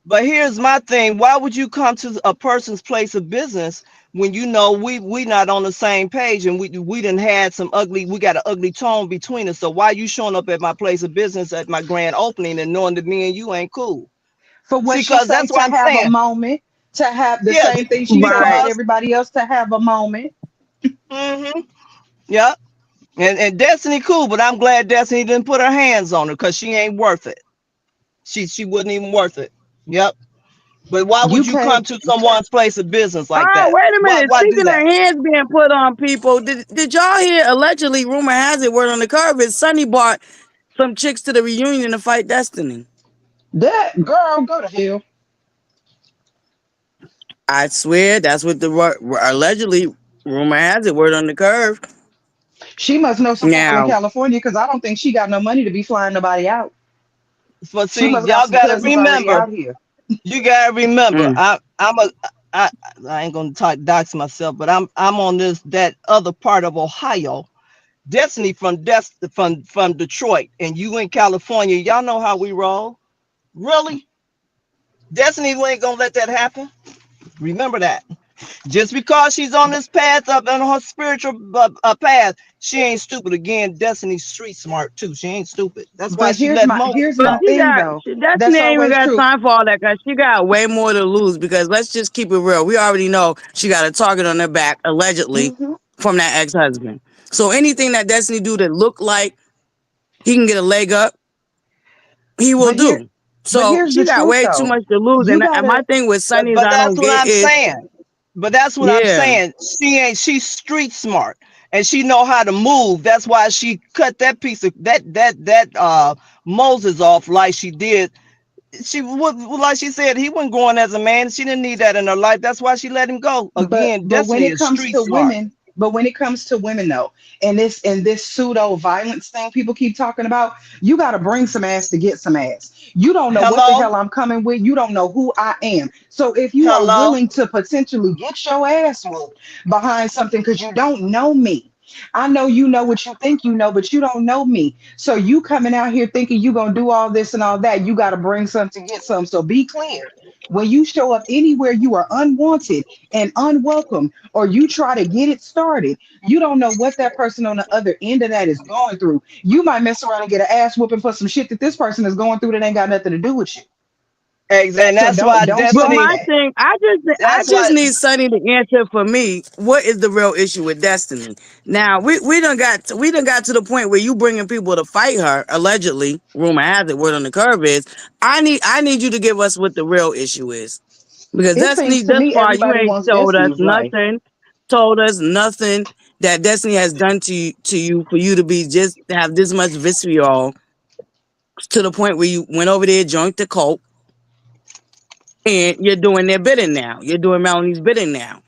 But here's my thing. Why would you come to a person's place of business when you know we not on the same page and we done had some ugly, we got an ugly tone between us. So why you showing up at my place of business at my grand opening and knowing that me and you ain't cool? For what See, she because say that's to what I'm have a saying. moment, to have the Yeah, same thing she said about Right. because everybody else to have a moment. mm-hmm, yeah. And Destiny cool, but I'm glad Destiny didn't put her hands on her because she ain't worth it. She wasn't even worth it. Yep. But why You would you come can't. to someone's place of business like Oh, that? wait a minute. Why do Speaking that? of hands being put on people, did y'all hear allegedly, rumor has it, word on the curve is Sonny brought some chicks to the reunion to fight Destiny. That girl, go to hell. I swear that's what the allegedly, rumor has it, word on the curve. She must know some people in Now, California because I don't think she got no money to be flying nobody out. But She see, must got y'all some gotta cousins already remember. out here. You gotta remember. mm, I I ain't gonna talk dox myself, but I'm on this that other part of Ohio. Destiny from Detroit, and you in California. Y'all know how we roll. Really, Destiny ain't gonna let that happen. Remember that. Just because she's on this path up on her spiritual path, she ain't stupid. Again, Destiny's street smart too. She ain't stupid. That's why But she let Moses here's but my go. she thing got, though. Destiny That's ain't even always got true. time for all that because she got way more to lose because let's just keep it real. We already know she got a target on her back, allegedly, Hmm. from that ex-husband. So anything that Destiny do that look like he can get a leg up, he will But here, do. but So here's she the got truth way too though. much to lose. You And my gotta. thing with Sunny is But I that's don't what get I'm is, saying. But that's what I'm yeah, saying. She's street smart and she know how to move. That's why she cut that piece of that Moses off like she did. She would like she said he wasn't growing as a man. She didn't need that in her life. That's why she let him go. But Again, when Destiny it is comes street to smart. women, But when it comes to women though, and this pseudo violence thing people keep talking about, you got to bring some ass to get some ass. You don't know what the Hello, hell I'm coming with. You don't know who I am. So if you are hello. willing to potentially get your ass whooped behind something because you don't know me, I know you know what you think you know, but you don't know me. So you coming out here thinking you gonna do all this and all that, you got to bring something to get some. So be clear. When you show up anywhere you are unwanted and unwelcome, or you try to get it started, you don't know what that person on the other end of that is going through. You might mess around and get an ass whooping for some shit that this person is going through that ain't got nothing to do with you. And So that's don't why don't But start Destiny. my that. thing, I That's just what. need Sunny to answer for me. What is the real issue with Destiny? Now we done got to the point where you bringing people to fight her allegedly. Rumor has it, word on the curve is. I need you to give us what the real issue is because It Destiny, seems to thus me far, you everybody ain't wants told us Destiny's life. nothing. Told us nothing that Destiny has done to you for you to be just to have this much vitriol to the point where you went over there, joined the cult, and you're doing their bidding now. You're doing Melanie's bidding now.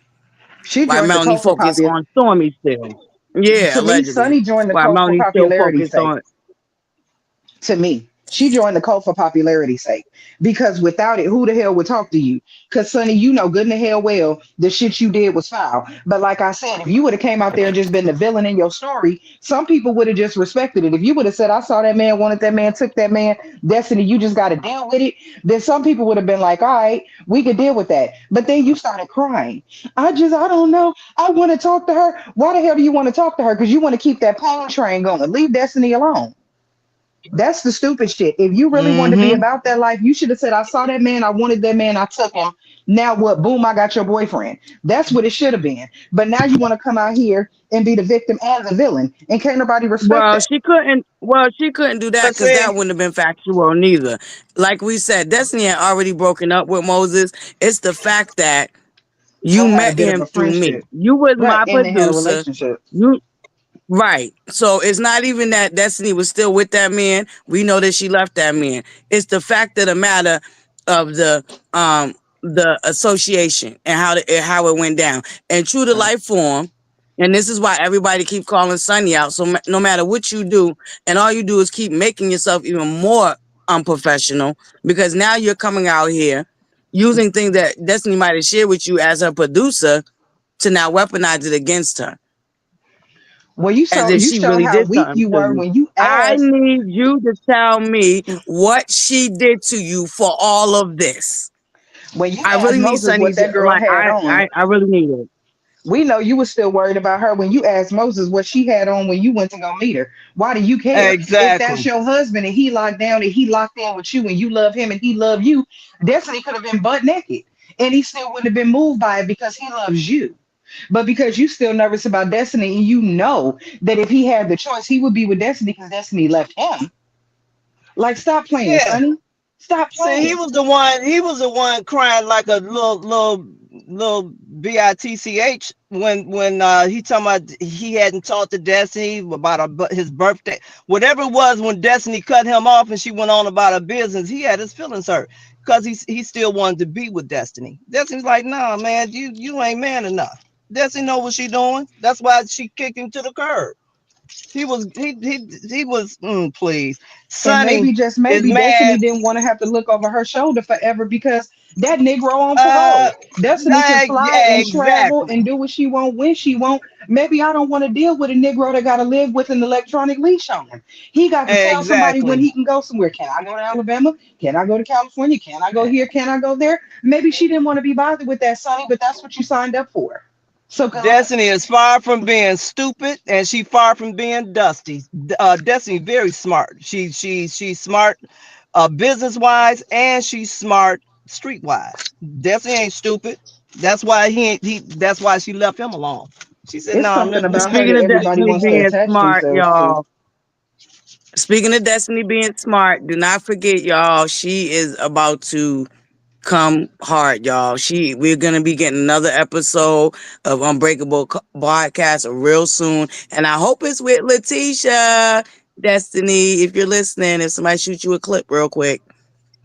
She While joined the Melanie cult for focused popular. on Stormy still. Yeah, To me, allegedly. Sonny joined the While cult for Melanie still popularity's focused sake. on. To me. She joined the cult for popularity's sake. Because without it, who the hell would talk to you? Because, Sonny, you know good and the hell well the shit you did was foul. But like I said, if you would have came out there and just been the villain in your story, some people would have just respected it. If you would have said, I saw that man, wanted that man, took that man, Destiny, you just got to deal with it, then some people would have been like, all right, we could deal with that. But then you started crying. I don't know. I want to talk to her. Why the hell do you want to talk to her? Because you want to keep that pain train going. Leave Destiny alone. That's the stupid shit. If you really wanted to be Mm-hmm. about that life, you should have said, I saw that man, I wanted that man, I took him. Now what? Boom, I got your boyfriend. That's what it should have been. But now you want to come out here and be the victim and the villain. And can't nobody respect Well, that. she couldn't. Well, she couldn't do that But because that see, wouldn't have been factual neither. Like we said, Destiny had already broken up with Moses. It's the fact that you Y'all had a met bit of him a through me. friendship. You was Right. my And they had a producer. relationship. You Right. So it's not even that Destiny was still with that man. We know that she left that man. It's the fact of the matter of the association and how it went down. And true to Right. life form, and this is why everybody keep calling Sunny out. So no matter what you do, and all you do is keep making yourself even more unprofessional because now you're coming out here using things that Destiny might have shared with you as her producer to now weaponize it against her Well, you as saw if you she showed really how did weak something you to were you. when you I asked. need you to tell me what she did to you for all of this. When you I asked really need Moses what Sunny's that girl like had on, I really need it. we know you were still worried about her when you asked Moses what she had on when you went to go meet her. Why do you care? If that's exactly. your husband and he locked down and he locked in with you and you love him and he loved you, Destiny could have been butt naked and he still wouldn't have been moved by it because he loves you. But because you still nervous about Destiny and you know that if he had the choice, he would be with Destiny because Destiny left him. Like, stop playing, Yeah. Sonny. Stop See, he playing. was the one. He was the one crying like a little bitch when he talking about he hadn't talked to Destiny about his birthday, whatever it was when Destiny cut him off and she went on about her business. He had his feelings hurt because he still wanted to be with Destiny. Destiny's like, nah, man, you ain't man enough. Destiny know what she doing. That's why she kicked him to the curb. He was please. And Sonny maybe, just is maybe, Destiny mad. didn't want to have to look over her shoulder forever because that Negro on Uh, parole. Destiny can fly yeah, and travel exactly, and do what she want when she want. Maybe I don't want to deal with a Negro that got to live with an electronic leash on him. He got to tell somebody when exactly. he can go somewhere. Can I go to Alabama? Can I go to California? Can I go here? Can I go there? Maybe she didn't want to be bothered with that, Sonny, but that's what you signed up for. So good luck. Destiny is far from being stupid, and she far from being dusty. Destiny very smart. She's smart, business wise, and she's smart street wise. Destiny ain't stupid. That's why he ain't. That's why she left him alone. She said, It's "No, something nah, about her Speaking that of everybody Destiny wants to being attach smart, themselves to. y'all. Speaking of Destiny being smart, do not forget, y'all, she is about to come hard, y'all. We're gonna be getting another episode of Unbreakable podcast real soon, and I hope it's with Letitia. Destiny, if you're listening, if somebody shoots you a clip real quick,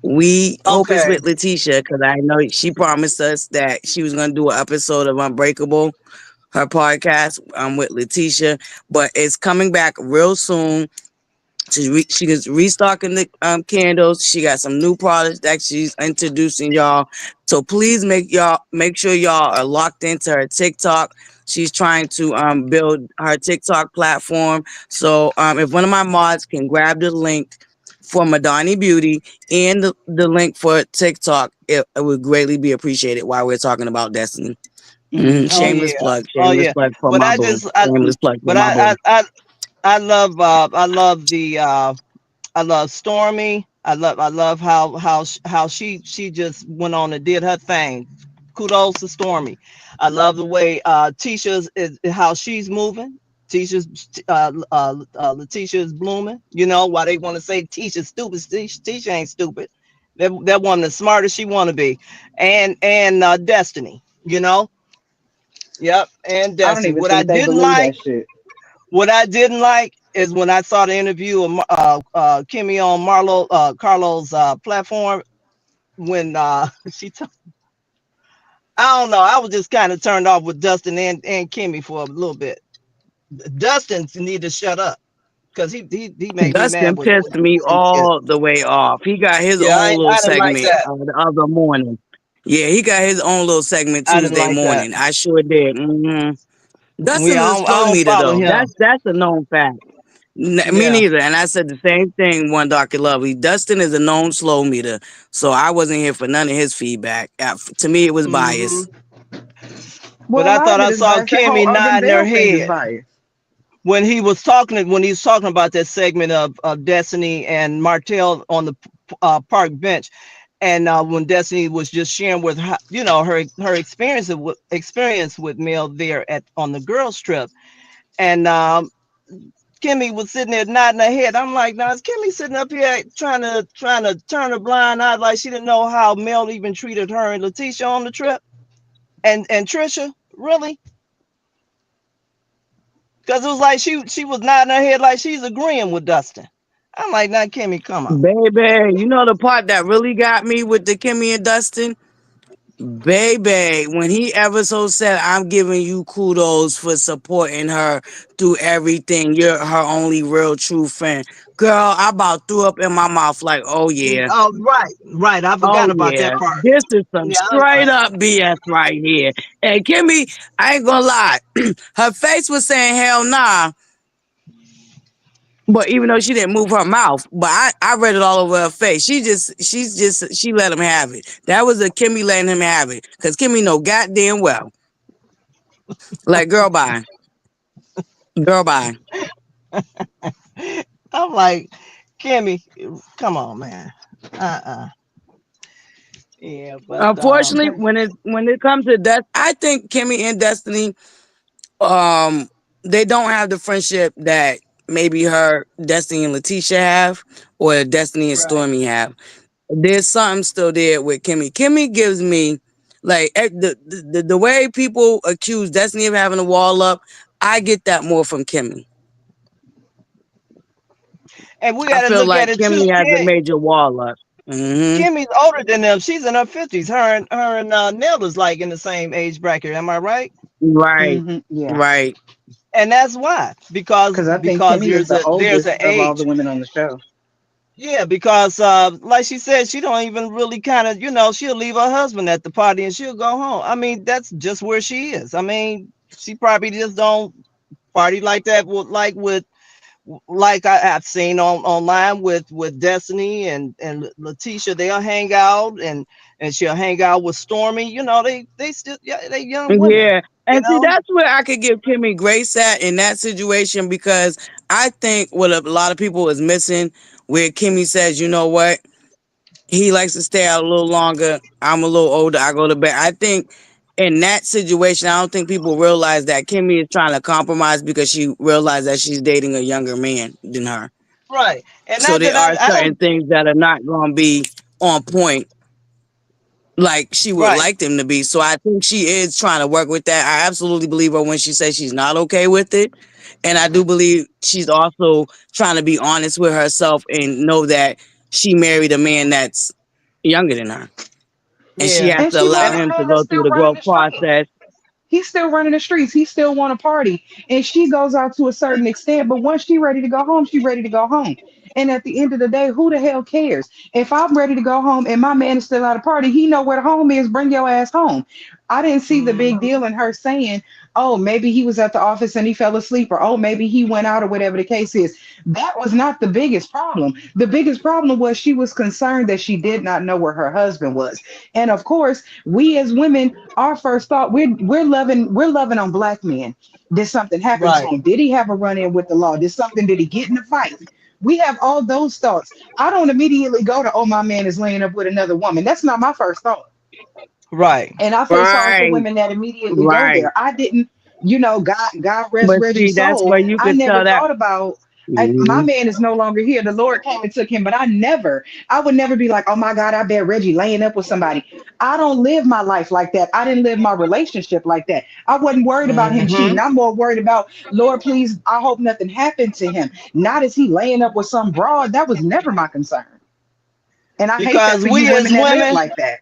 we hope it's okay, with Letitia because I know she promised us that she was gonna do an episode of Unbreakable. her podcast with Letitia, but it's coming back real soon. She is restocking the candles. She got some new products that she's introducing y'all. So please make sure y'all are locked into her TikTok. She's trying to build her TikTok platform. So if one of my mods can grab the link for Madani Beauty and the link for TikTok, it would greatly be appreciated while we're talking about Destiny. Oh Shameless yeah, plug. oh Shameless yeah. plug for But my I boo. just, I, Shameless plug for but my boo. I love the I love Stormy. I love how she just went on and did her thing. Kudos to Stormy. I love the way Tisha's is how she's moving. Letitia is blooming. You know why they want to say Tisha's stupid? Tisha ain't stupid. That woman is smart as she want to be, and Destiny. You know, yep, and I don't Destiny. even think they believe that shit. What I didn't like is when I saw the interview of Kimmy on Carlo's platform when I don't know, I was just kind of turned off with Dustin and Kimmy for a little bit. Dustin need to shut up because he made me mad Dustin with pissed what me he did. all the way off. He got his Yeah, own little I didn't like segment that. the other morning. Yeah, he got his own little segment I didn't Tuesday like that. morning. I sure did. Dustin Yeah, is a slow I don't meter follow though. him. That's a known fact. Me Yeah. neither. And I said the same thing one Dr. Lovely. Dustin is a known slow meter, so I wasn't here for none of his feedback. To me, it was Hmm. biased. But Well, a I lot thought of it I is saw biased. That whole Kimmy Ugg and nodding her Bell thing is head biased. when he was talking about that segment of Destiny and Martell on the park bench, and when Destiny was just sharing with her, her experience with Mel there at on the girls trip, and Kimmy was sitting there nodding her head. I'm like, now is Kimmy sitting up here trying to turn a blind eye like she didn't know how Mel even treated her and Letitia on the trip, and Trisha really. Because it was like she was nodding her head like she's agreeing with Dustin. I'm like, now Kimmy, come on. Baby, you know the part that really got me with the Kimmy and Dustin? Baby, when he ever so said, I'm giving you kudos for supporting her through everything. You're her only real true friend. Girl, I about threw up in my mouth like, oh yeah. Oh, right, right. I Oh forgot about that yeah. part. This is some Yeah, straight up BS right here. And Kimmy, I ain't gonna lie. Her face was saying hell nah. But even though she didn't move her mouth, but I read it all over her face. She let him have it. That was a Kimmy letting him have it. Cause Kimmy know goddamn well. Like girl bye. Girl bye. I'm like, Kimmy, come on, man. Uh-uh. Yeah, but Unfortunately, Okay. when it comes to death, I think Kimmy and Destiny, um, they don't have the friendship that maybe her Destiny and Letitia have, or Destiny and right. Stormy have. There's something still there with Kimmy. Kimmy gives me like the way people accuse Destiny of having a wall up. I get that more from Kimmy. And we I got to feel look at like it too. Kimmy has a major wall up. Kimmy's older than them. She's in her 50s. Her and Nell is like in the same age bracket. Am I right? Right, Yeah. right. And that's why, because Because I think because Kimmy is there's the an oldest of all the age. women on the show. Yeah, because like she said, she don't even really kind of, she'll leave her husband at the party and she'll go home. I mean, that's just where she is. I mean, she probably just don't party like that like I've seen online with Destiny and Letitia. They'll hang out and she'll hang out with Stormy. They still, yeah, they young women. Yeah. You And see, know, that's where I could give Kimmy grace at in that situation because I think what a lot of people is missing, where Kimmy says, you know what? He likes to stay out a little longer. I'm a little older. I go to bed. I think in that situation, I don't think people realize that Kimmy is trying to compromise because she realized that she's dating a younger man than her. right? And So not there that are I certain don't. things that are not going to be on point like she would Right. like them to be. So I think she is trying to work with that. I absolutely believe her when she says she's not okay with it. And I do believe she's also trying to be honest with herself and know that she married a man that's younger than her. And she Yeah. has And to she allow married And a him to man go that's through still the running growth the show. process. He's still running the streets. He still want to party. And she goes out to a certain extent. But once she ready to go home, she ready to go home. And at the end of the day, who the hell cares? If I'm ready to go home and my man is still at a party, he know where the home is. Bring your ass home. I didn't see the big Mhm. deal in her saying, oh, maybe he was at the office and he fell asleep, or oh, maybe he went out, or whatever the case is. That was not the biggest problem. The biggest problem was she was concerned that she did not know where her husband was. And of course, we as women, our first thought, we're loving on black men. Did something happen to Right. him? Did he have a run-in with the law? Did he get in a fight? We have all those thoughts. I don't immediately go to, oh, my man is laying up with another woman. That's not my first thought. Right. And I feel sorry for Right, women that immediately go right. there. I didn't, God rest But see, Reggie's that's where soul. you I could never tell that. thought about, my Mhm. man is no longer here. The Lord came and took him, but I would never be like, oh my God, I bet Reggie laying up with somebody. I don't live my life like that. I didn't live my relationship like that. I wasn't worried about him cheating. Mhm. I'm more worried about, Lord, please, I hope nothing happened to him. Not as he laying up with some broad. That was never my concern. And I hate that Because for you we as women that live women, like that.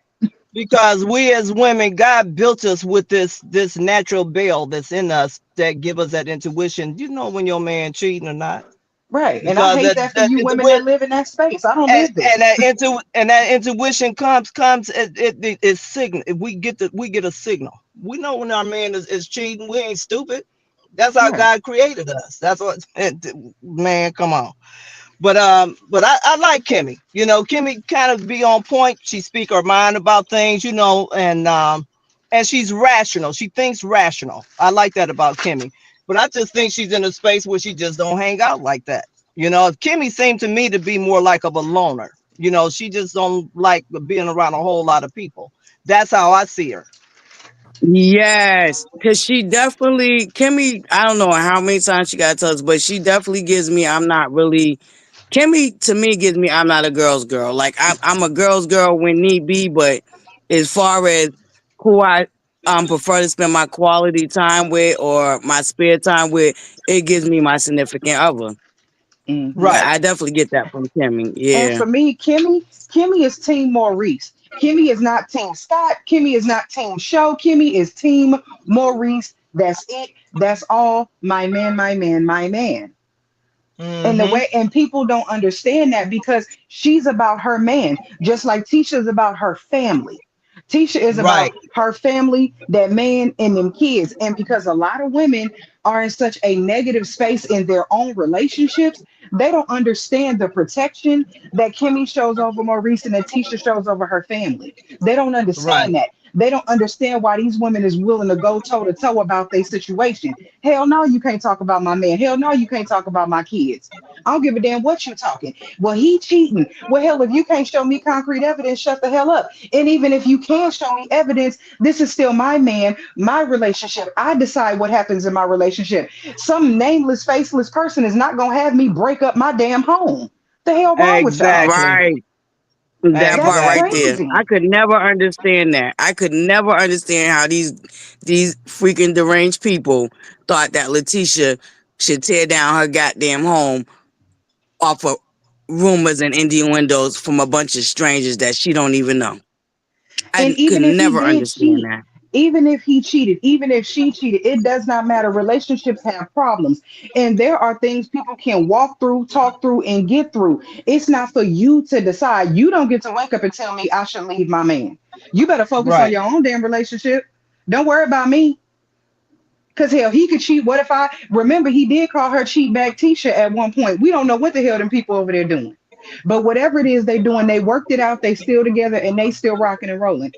because we as women, God built us with this natural veil that's in us that give us that intuition. You know when your man cheating or not, Right. And I because hate that that for that you women intuition that live in that space. I don't and, live there. that intuition comes it's signal. If we get a signal. We know when our man is cheating. We ain't stupid. That's how Right. God created us. That's what man. Come on. But I like Kimmy. You know, Kimmy kind of be on point. She speak her mind about things, you know, and she's rational. She thinks rational. I like that about Kimmy. But I just think she's in a space where she just don't hang out like that. You know, Kimmy seemed to me to be more like of a loner. You know, she just don't like being around a whole lot of people. That's how I see her. Yes, because she definitely, Kimmy, I don't know how many times she got to tell us, but she definitely gives me, I'm not really, Kimmy to me gives me, I'm not a girl's girl. Like, I'm a girl's girl when need be, but as far as who I prefer to spend my quality time with or my spare time with, it gives me my significant other. Hmm. Right. I definitely get that from Kimmy. And Yeah. for me, Kimmy is Team Maurice. Kimmy is not Team Scott. Kimmy is not Team Show. Kimmy is Team Maurice. That's it. That's all. My man, my man, my man. And the Mm-hmm. way, and people don't understand that because she's about her man, just like Tisha's about her family. Tisha is Right. about her family, that man, and them kids. And because a lot of women are in such a negative space in their own relationships, they don't understand the protection that Kimmy shows over Maurice and that Tisha shows over her family. They don't Right. understand that. They don't understand why these women is willing to go toe to toe about their situation. Hell no, you can't talk about my man. Hell no, you can't talk about my kids. I don't give a damn what you talking. Well, he cheating. Well, hell, if you can't show me concrete evidence, shut the hell up. And even if you can show me evidence, this is still my man, my relationship. I decide what happens in my relationship. Some nameless, faceless person is not gonna have me break up my damn home. The hell wrong with y'all? Exactly. Right. That That's part right Exactly. there. I crazy. could never understand that. I could never understand how these freaking deranged people thought that Letitia should tear down her goddamn home off of rumors and innuendos from a bunch of strangers that she don't even know. And I could even if he never did understand cheat, that. even if he cheated, even if she cheated, it does not matter. Relationships have problems. And there are things people can walk through, talk through, and get through. It's not for you to decide. You don't get to wake up and tell me I should leave my man. You better focus on Right. your own damn relationship. Don't worry about me. Because hell, he could cheat. What if I remember he did call her cheat back Tisha at one point? We don't know what the hell them people over there doing. But whatever it is they doing, they worked it out, they still together, and they still rocking and rolling.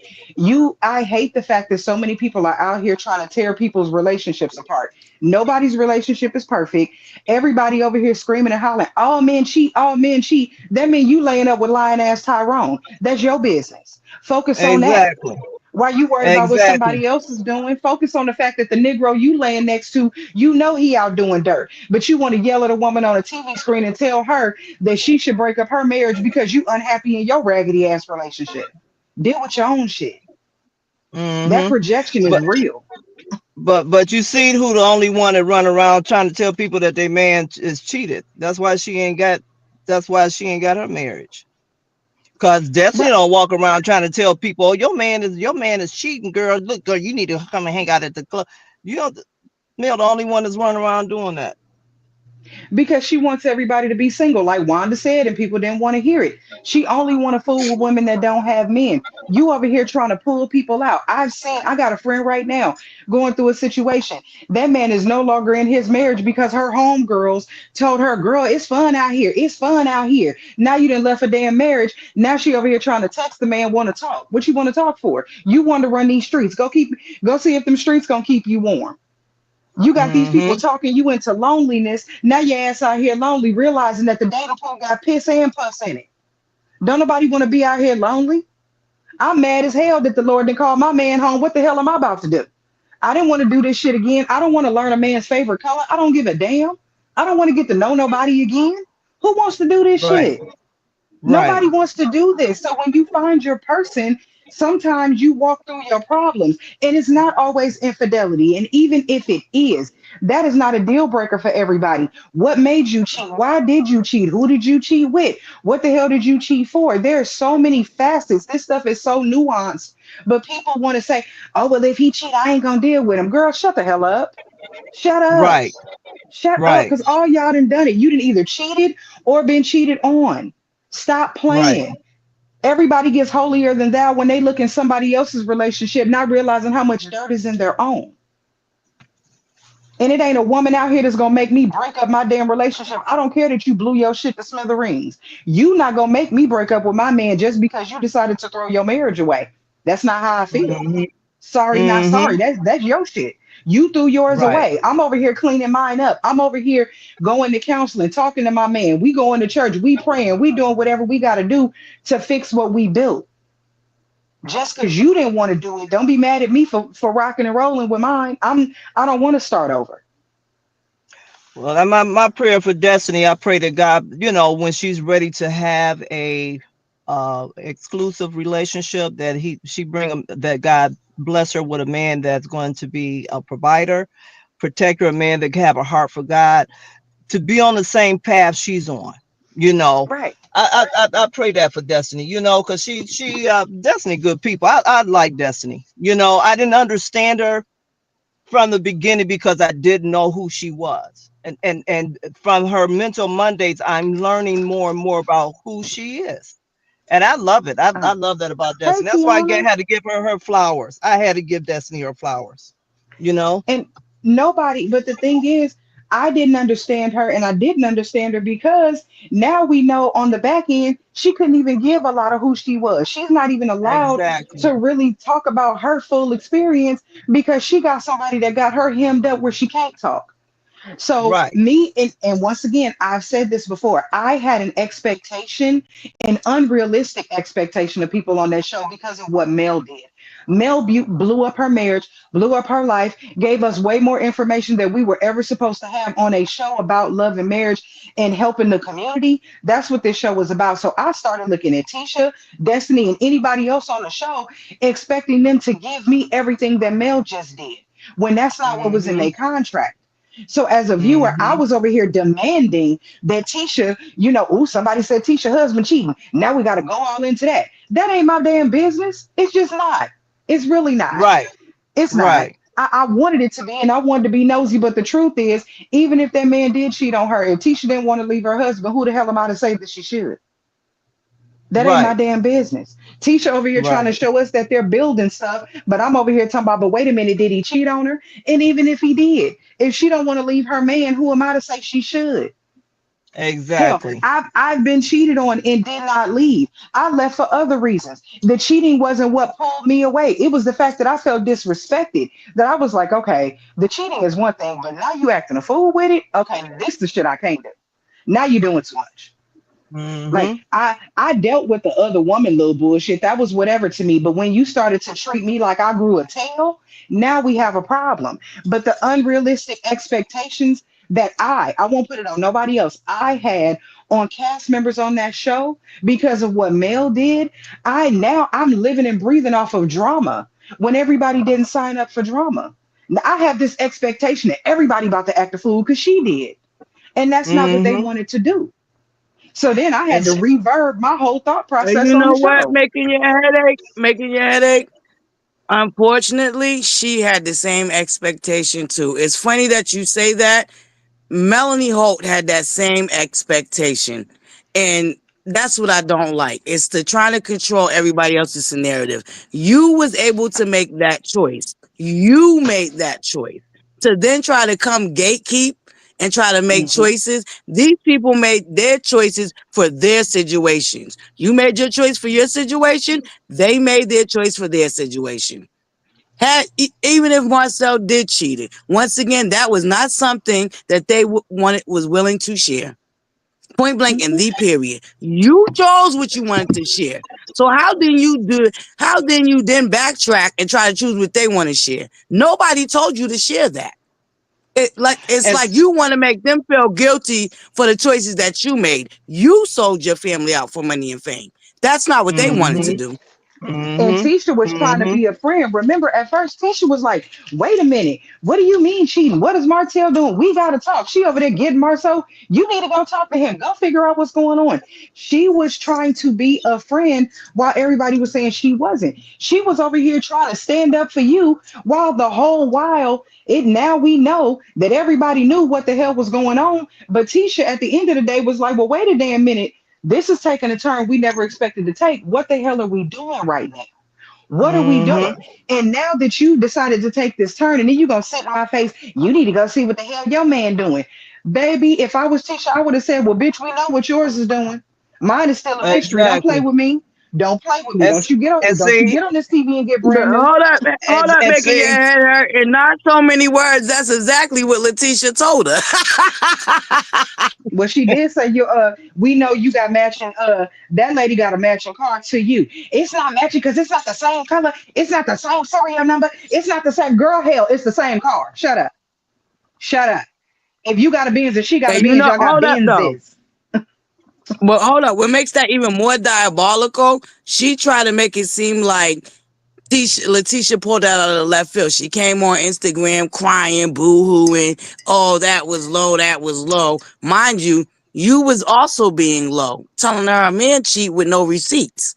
I hate the fact that so many people are out here trying to tear people's relationships apart. Nobody's relationship is perfect. Everybody over here screaming and hollering, all men cheat, all men cheat. That means you laying up with lying ass Tyrone. That's your business. Focus on that. Exactly. Why you worried about what Exactly. somebody else is doing? Focus on the fact that the Negro you laying next to, you know he out doing dirt. But you want to yell at a woman on a TV screen and tell her that she should break up her marriage because you unhappy in your raggedy ass relationship. Deal with your own shit. That Mm-hmm. projection is But real. but you see who the only one that run around trying to tell people that their man is cheated. That's why she ain't got her marriage. Cause Destiny Right. don't walk around trying to tell people, oh, your man is cheating, girl. Look, girl, you need to come and hang out at the club. You know, Mel, the only one that's running around doing that. Because she wants everybody to be single, like Wanda said, and people didn't want to hear it. She only want to fool with women that don't have men. You over here trying to pull people out. I got a friend right now going through a situation. That man is no longer in his marriage because her homegirls told her, girl, it's fun out here. It's fun out here. Now you done left a damn marriage. Now she over here trying to text the man, want to talk. What you want to talk for? You want to run these streets. Go see if them streets gonna keep you warm. You got these people Mm-hmm. talking you into loneliness. Now your ass out here lonely, realizing that the dating pool got piss and puss in it. Don't nobody want to be out here lonely. I'm mad as hell that the Lord didn't call my man home. What the hell am I about to do? I didn't want to do this shit again. I don't want to learn a man's favorite color. I don't give a damn. I don't want to get to know nobody again. Who wants to do this Right. shit? Right. Nobody wants to do this. So when you find your person, sometimes you walk through your problems, and it's not always infidelity. And even if it is, that is not a deal breaker for everybody. What made you cheat? Why did you cheat? Who did you cheat with? What the hell did you cheat for? There are so many facets. This stuff is so nuanced. But people want to say, oh, well, if he cheat, I ain't going to deal with him. Girl, shut the hell up. Shut up. Right. Shut up, Right. because all y'all done it. You done either cheated or been cheated on. Stop Right. playing. Everybody gets holier than thou when they look in somebody else's relationship, not realizing how much dirt is in their own. And it ain't a woman out here that's gonna make me break up my damn relationship. I don't care that you blew your shit to smithereens. You not gonna make me break up with my man just because you decided to throw your marriage away. That's not how I feel. Mm-hmm. Sorry, not sorry. Mm-hmm. That's your shit. You threw yours Right. away. I'm over here cleaning mine up. I'm over here going to counseling, talking to my man. We going to church. We praying. We doing whatever we got to do to fix what we built. Just because you didn't want to do it, don't be mad at me for rocking and rolling with mine. I don't want to start over. Well, and my prayer for Destiny, I pray that God, when she's ready to have a exclusive relationship, that she bring that God bless her with a man that's going to be a provider, protector, a man that can have a heart for God, to be on the same path she's on. You know, Right. I pray that for Destiny. Because she Destiny good people. I like Destiny. I didn't understand her from the beginning because I didn't know who she was. And from her mental Mondays, I'm learning more and more about who she is. And I love it. I Uh, love that about hey, Destiny. That's why Kiana. had to give her flowers. I had to give Destiny her flowers. You know? And nobody, but the thing is, I didn't understand her, and I didn't understand her because now we know on the back end, she couldn't even give a lot of who she was. She's not even allowed Exactly. to really talk about her full experience because she got somebody that got her hemmed up where she can't talk. So Right. me and once again, I've said this before. I had an expectation, an unrealistic expectation of people on that show because of what Mel did. Mel blew up her marriage, blew up her life, gave us way more information than we were ever supposed to have on a show about love and marriage and helping the community. That's what this show was about. So I started looking at Tisha, Destiny, and anybody else on the show, expecting them to give me everything that Mel just did when that's not what was in Mm-hmm. their contract. So as a viewer, I Mm-hmm. was over here demanding that Tisha, ooh, somebody said Tisha husband cheating. Now we got to go all into that. That ain't my damn business. It's just not. It's really not. Right. It's not. Right. I wanted it to be, and I wanted to be nosy, but the truth is, even if that man did cheat on her, if Tisha didn't want to leave her husband, who the hell am I to say that she should? That ain't my Right. damn business. Tisha over here trying to Right. show us that they're building stuff, but I'm over here talking about, but wait a minute, did he cheat on her? And even if he did, if she don't want to leave her man, who am I to say she should? Hell, Exactly. I've been cheated on and did not leave. I left for other reasons. The cheating wasn't what pulled me away. It was the fact that I felt disrespected. That I was like, okay, the cheating is one thing, but now you acting a fool with it. Okay, this the shit I can't do. Now you're doing too much. Like Mm-hmm. I dealt with the other woman little bullshit. That was whatever to me. But when you started to treat me like I grew a tail, now we have a problem. But the unrealistic expectations that I won't put it on nobody else, I had on cast members on that show because of what Mel did, I'm living and breathing off of drama when everybody didn't sign up for drama. Now, I have this expectation that everybody about to act a fool because she did. And that's not what they Mm-hmm. wanted to do. So then I And had to reverb my whole thought process you on know the what? show. Making your headache. Unfortunately, she had the same expectation too. It's funny that you say that. Melanie Holt had that same expectation. And that's what I don't like. It's to trying to control everybody else's narrative. You was able to make that choice. You made that choice. To then try to come gatekeep and try to make Hmm. choices. These people made their choices for their situations. You made your choice for your situation. They made their choice for their situation. Even if Marcel did cheat it, once again, that was not something that they was willing to share. Point blank in Hmm. the period. You chose what you wanted to share. So how then you do it? How then you then backtrack and try to choose what they want to share? Nobody told you to share that. It's And like you want to make them feel guilty for the choices that you made. You sold your family out for money and fame. That's not what they wanted to mm-hmm, do. And mm-hmm, Tisha was trying to mm-hmm. be a friend. Remember, at first, Tisha was like, wait a minute. What do you mean cheating? What is Martell doing? We got to talk. She over there getting Marceau. You need to go talk to him. Go figure out what's going on. She was trying to be a friend while everybody was saying she wasn't. She was over here trying to stand up for you while the whole while it now we know that everybody knew what the hell was going on. But Tisha at the end of the day was like, well, wait a damn minute. This is taking a turn we never expected to take. What the hell are we doing right now? What are we doing? Mm-hmm. And now that you decided to take this turn, and then you're gonna sit in my face, you need to go see what the hell your man doing. Baby, if I was Tisha, I would have said, well, bitch, we know what yours is doing. Mine is still a mystery. Don't play Exactly. with me. Don't play with me. And, Don't you get on and don't you see, get on this TV and get But brand new. hold up, and making your see, head hurt in not so many words. That's exactly what Letitia told her. Well, she did say you we know you got matching that lady got a matching car to you. It's not matching because it's not the same color, it's not the same serial number, it's not the same girl, hell, it's the same car. Shut up. Shut up. If you got a Benz and she got a And you Benz, know, y'all got hold up though. Benzes. But hold up, what makes that even more diabolical? She tried to make it seem like Letitia pulled that out of the left field. She came on Instagram crying, boo-hooing. Oh, that was low. That was low. Mind you, you was also being low, telling her a man cheat with no receipts.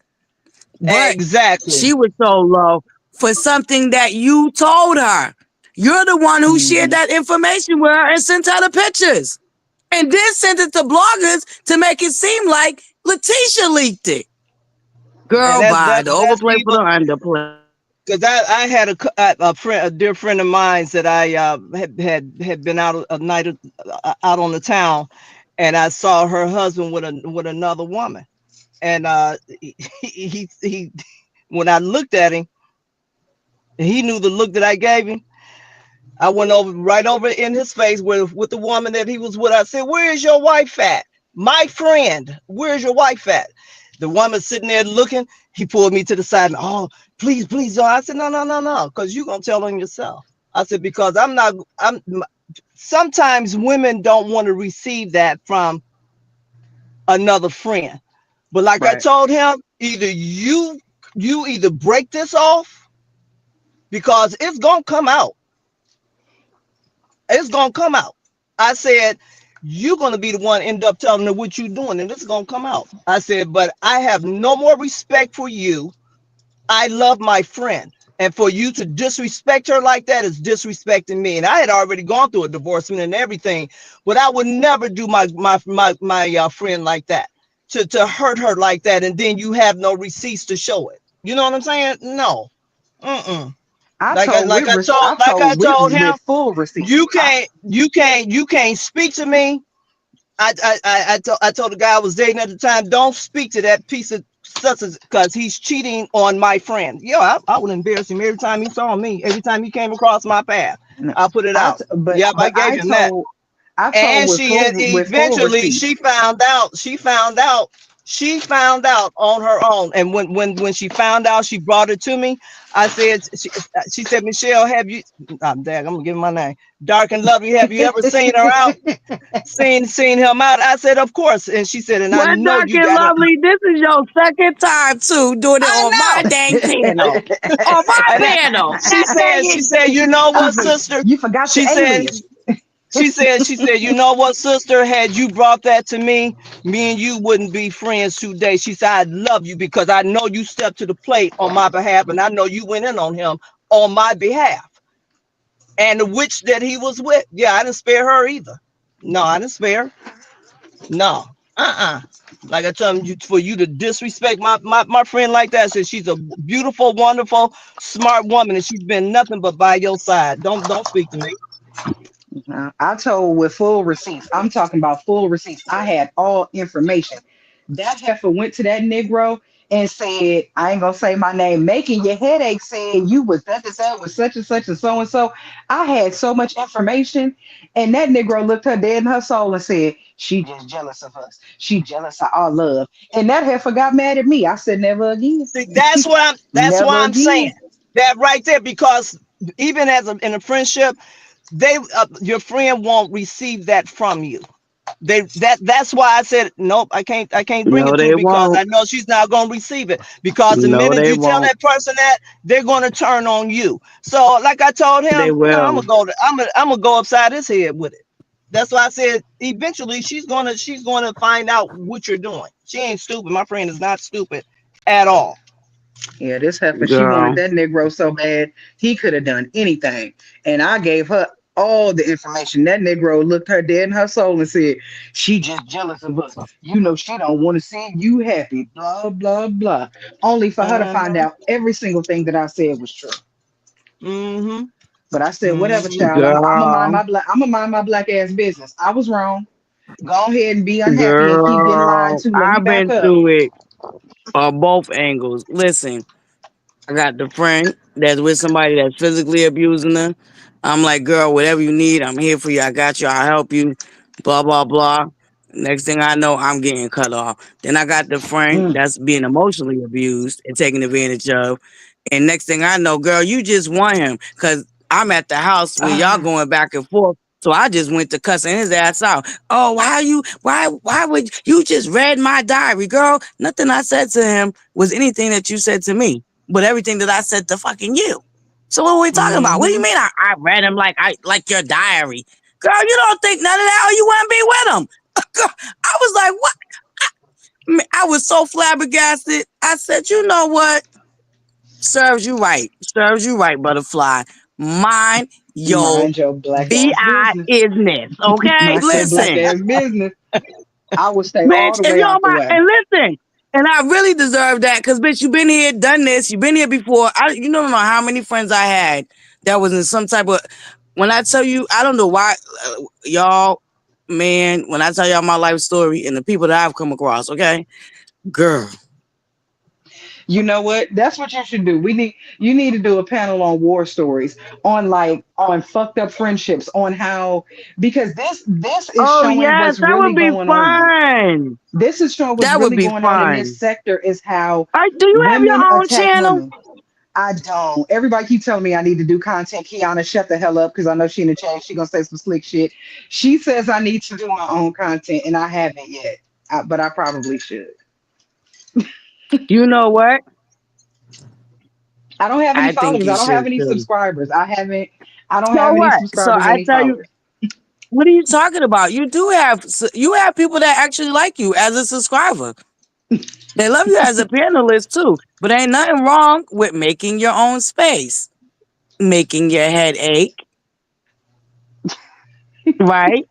But exactly. she was so low for something that you told her. You're the one who shared Mhm. that information with her and sent her the pictures. And then sent it to bloggers to make it seem like Letitia leaked it. And Girl, that's bye. that The that's overplay for evil. the underplay. Because I had a friend, a dear friend of mine that I had been out a night out on the town, and I saw her husband with another woman, and he when I looked at him, he knew the look that I gave him. I went over right over in his face with the woman that he was with. I said, "Where is your wife at, my friend? Where's your wife at?" The woman sitting there looking. He pulled me to the side and, "Oh, please, please don't." I said, "No, no, no, no, because you're gonna tell on yourself." I said, "Because I'm not. I'm. Sometimes women don't want to receive that from another friend, but like I Right. told him, either you either break this off because it's gonna come out. It's gonna come out." I said, "You're gonna be the one end up telling her what you're doing, and it's gonna come out." I said, "But I have no more respect for you. I love my friend. And for you to disrespect her like that is disrespecting me." And I had already gone through a divorcement and everything, but I would never do my friend like that, to hurt her like that, and then you have no receipts to show it. You know what I'm saying? No. Mm-mm. I Like I told like with I told I like I told told him, with full receipts. you can't speak to me. I told the guy I was dating at the time, don't speak to that piece of such as, because he's cheating on my friend. Yo, I would embarrass him every time he saw me, every time he came across my path. No, I put it out. Yep, I but gave him that. I told And she had with full eventually she receipts. found out. She found out on her own. And when she found out, she brought it to me. I said, she said, "Michelle, have you?" I'm gonna give him my name. Dark and lovely. Have you ever seen her out? Seen him out? I said, "Of course." And she said, "And I Well, know Dark you and got a." Lovely, this is your second time too doing it I on my know. dang panel. On my And panel. she God dang said, it. "You know you what, sister?" you forgot your She said, alias. She said, you know what, sister, had you brought that to me and you wouldn't be friends today. She said, I love you because I know you stepped to the plate on my behalf, and I know you went in on him on my behalf. And the witch that he was with, yeah, I didn't spare her either. No, I didn't spare. No. Like I told you, for you to disrespect my friend like that, said she's a beautiful, wonderful, smart woman, and she's been nothing but by your side. Don't speak to me. I told with full receipts. I'm talking about full receipts. I had all information. That heifer went to that Negro and said, I ain't gonna say my name, making your headache, saying you was that was such and such and so and so. I had so much information, and that Negro looked her dead in her soul and said, she just jealous of us. She jealous of our love. And that heifer got mad at me. I said, never again. See, that's why Never I'm saying again. that right there, because even in a friendship, they your friend won't receive that from you. That's why I said nope. I can't bring No, it to her they because won't. I know she's not gonna receive it. Because the No, minute they you tell won't. that person that, they're gonna turn on you. So like I told They him, no, I'm will. gonna go. I'm gonna go upside his head with it. That's why I said eventually she's gonna find out what you're doing. She ain't stupid. My friend is not stupid at all. Yeah, this heifer, she wanted Girl. that Negro so bad, he could have done anything. And I gave her all the information. That Negro looked her dead in her soul and said, she just jealous of us. You know, she don't want to see you happy, blah, blah, blah. Only for her to find Mm-hmm. out every single thing that I said was true. Mm-hmm. But I said, whatever, Mm-hmm. child, Girl. I'm gonna mind my black ass business. I was wrong. Go ahead and be unhappy and keep getting lied Girl. to. Let me I've back been up. through it on both angles. Listen, I got the friend that's with somebody that's physically abusing her. I'm like, girl, whatever you need, I'm here for you. I got you. I'll help you. Blah, blah, blah. Next thing I know, I'm getting cut off. Then I got the friend Mm. that's being emotionally abused and taken advantage of. And next thing I know, girl, you just want him because I'm at the house where y'all Ah, going back and forth. So I just went to cussing his ass out. Oh, why would you just read my diary, girl? Nothing I said to him was anything that you said to me, but everything that I said to fucking you. So what are we talking about? What do you mhm. mean I read him like your diary? Girl, you don't think none of that or you wouldn't be with him. I was like, what? I was so flabbergasted. I said, you know what? Serves you right. Serves you right, ButterFlii. Mind your Mind your black ass BI business. isness. Okay? Mind your black Listen. ass business. I would stay all Bitch, the if way you're on out the my way. and listen, and I really deserve that because bitch, you've been here, done this, you've been here before. You don't know how many friends I had that was in some type of when I tell you, I don't know why y'all, man, when I tell y'all my life story and the people that I've come across, okay? Girl. You know what? That's what you should do. You need to do a panel on war stories, on on fucked up friendships, on how because this is Oh showing yes, what's that really would be going on. fun. This is showing what's That would really be going on in this fun. sector is how Do you have women your own attack channel? women. I don't. Everybody keep telling me I need to do content. Kiana, shut the hell up because I know she in the chat. She gonna say some slick shit. She says I need to do my own content, and I haven't yet. But I probably should. You know what? I don't have any I think followers. you I don't have should any too. subscribers. I haven't. I don't So have any what? So subscribers, I any tell you, followers. what are you talking about? You have people that actually like you as a subscriber. They love you as a panelist too. But ain't nothing wrong with making your own space, making your head ache, right?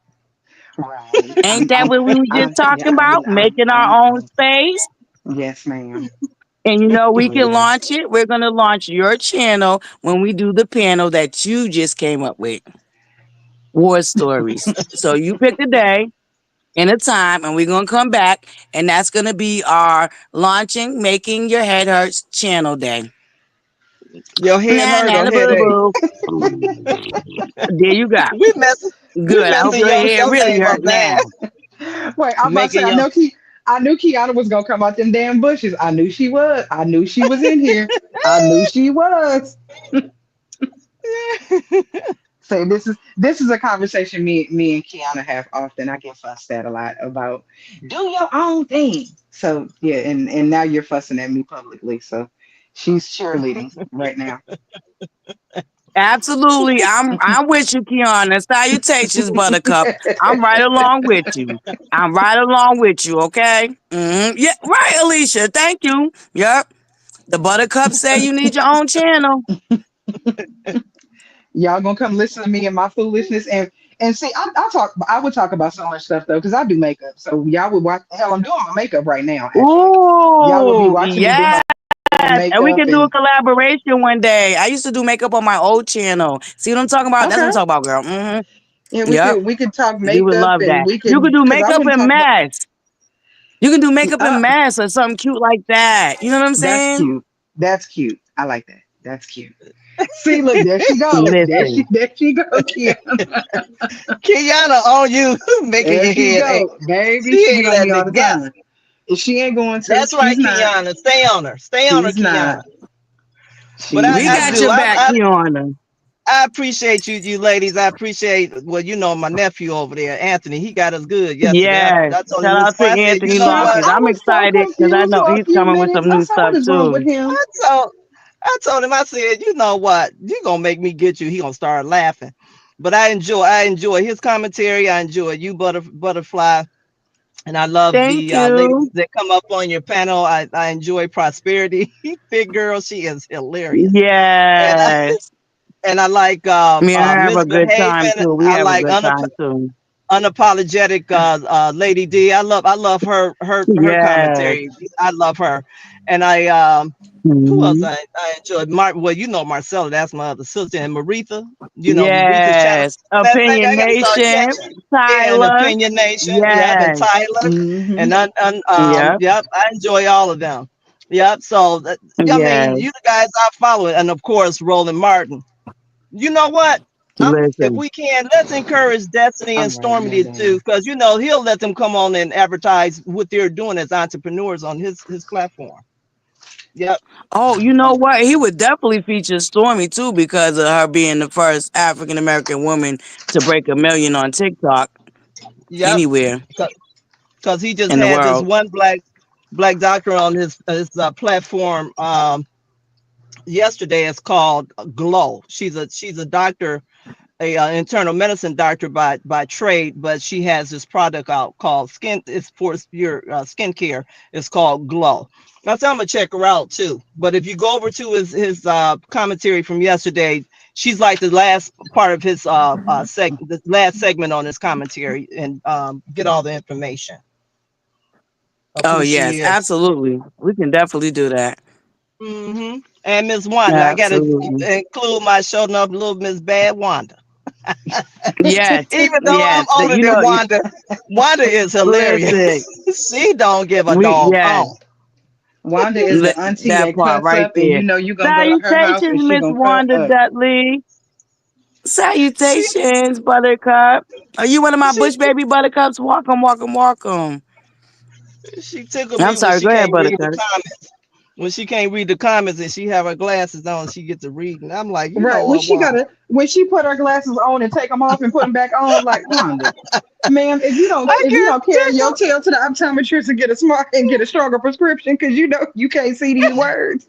Right. Ain't that what we were just Yeah, talking about? Making our own space. yes, ma'am. And you know we Oh, can yeah. launch it. We're gonna launch your channel when we do the panel that you just came up with. War stories. So you pick a day and a time, and we're gonna come back, and that's gonna be our launching, making your head hurts channel day. Your head Nah, hurt nah, or the boo headache? boo. There you go. We mess we Good. I hope messing your head your really name hurt up now. bad. Wait, I'm about to say, Making your I knew Kiana was gonna come out them damn bushes. I knew she was. I knew she was in here. I knew she was. So this is a conversation me and Kiana have often. I get fussed at a lot about do your own thing. So yeah, and now you're fussing at me publicly. So she's cheerleading right now. Absolutely. I'm with you, Kiana. Salutations, Buttercup. I'm right along with you. I'm right along with you, okay? Yeah, right, Alicia. Thank you. Yep. The Buttercup say you need your own channel. Y'all gonna come listen to me and my foolishness and see. I would talk about so much stuff though, because I do makeup. So y'all would watch. Hell, I'm doing my makeup right now. Actually, y'all would be Ooh, watching me do yes. my And we makeup can do a and collaboration one day. I used to do makeup on my old channel. See what I'm talking about? That's what I'm okay. talking about, girl. Yeah, Yep. we could talk We would makeup love and that. we You could can do because I makeup wouldn't and talk about. masks. You can do makeup and Uh, masks or something cute like that. You know what I'm that's saying? cute. That's cute. I like that. That's cute. See, look, there she go. Listen. There she go, Kim. Kiana on you, making There your she head ache. go, baby. She She ain't get on me letting all it the go. time. If she ain't going to, That's right, she's not. Kiana. Stay on her. Stay on her, She's not. Kiana. But She's We I got not. do. your back, Kiana. I appreciate you ladies. I appreciate, well, you know, my nephew over there, Anthony. He got us good yesterday. Yes. I told him Shout this. out to I said, you Anthony know Child, what? Marcus. I I'm was so excited because I confused know for a he's few coming with some minutes. I new said, what stuff is wrong with too. him? I told him, I said, you know what? You gonna make me get you. He gonna start laughing. But I enjoy his commentary. I enjoy you, ButterFlii. And I love Thank the ladies you. that come up on your panel. I enjoy Prosperity. Big girl, she is hilarious. And Yes. and I like Me and her have a good time Misbehaving. too. We I have a like good time too. unapologetic Lady D. I love her Yes. commentary. I love her. And I who else Mhm. I enjoyed? Well, you know Marcella, that's my other sister, and Maritha. You know Maritha's channel. Yes. Matter of fact, Opinion I gotta start Nation. catching. Yeah, and Tyler. Opinion Nation. Yep, and Yes. Tyler. Hmm. And Yep. yep, I enjoy all of them. Yep. So I mean, Yes. you guys are following, and of course, Roland Martin. You know what? If Listen. we can, let's encourage Destiny and I'm writing that Stormy too, down. because you know he'll let them come on and advertise what they're doing as entrepreneurs on his platform. Yep, Oh, you know what? He would definitely feature Stormy too because of her being the first African American woman to break 1 million on TikTok yep. anywhere Because he just in the had this world. one black doctor on his platform yesterday. It's called Glow. She's a doctor, a internal medicine doctor by trade, but she has this product out called Skin. It's for your skincare. It's called Glow. Now, so I'm gonna check her out too. But if you go over to his commentary from yesterday, she's like the last part of his the last segment on his commentary, and get all the information of Oh who she yes, is. absolutely. We can definitely do that. And Miss Wanda, I gotta Absolutely. include my showing up little Miss Bad Wanda. Yes. Even though I'm Yes. older You than know, Wanda, Wanda is hilarious. listen. She don't give a We dog yes. on. Wanda is the auntie That that part cuts right up, and there. you know you're gonna go to her house Salutations, and she Miss gonna cut Wanda up. Dudley. She Salutations, Buttercup. Are you one of my she Bush baby Buttercups? Welcome, welcome, welcome. she tickled I'm me when sorry. she Go ahead, can't read the Buttercup. comments. When she can't read the comments and she have her glasses on, she gets to read. And I'm like, you Right know when what, she Wanda? gotta when she put her glasses on and take them off and put them back on, like Wanda, ma'am, I if you get don't carry your tickled. tail to the optometrist and get a stronger prescription, because you know you can't see these words.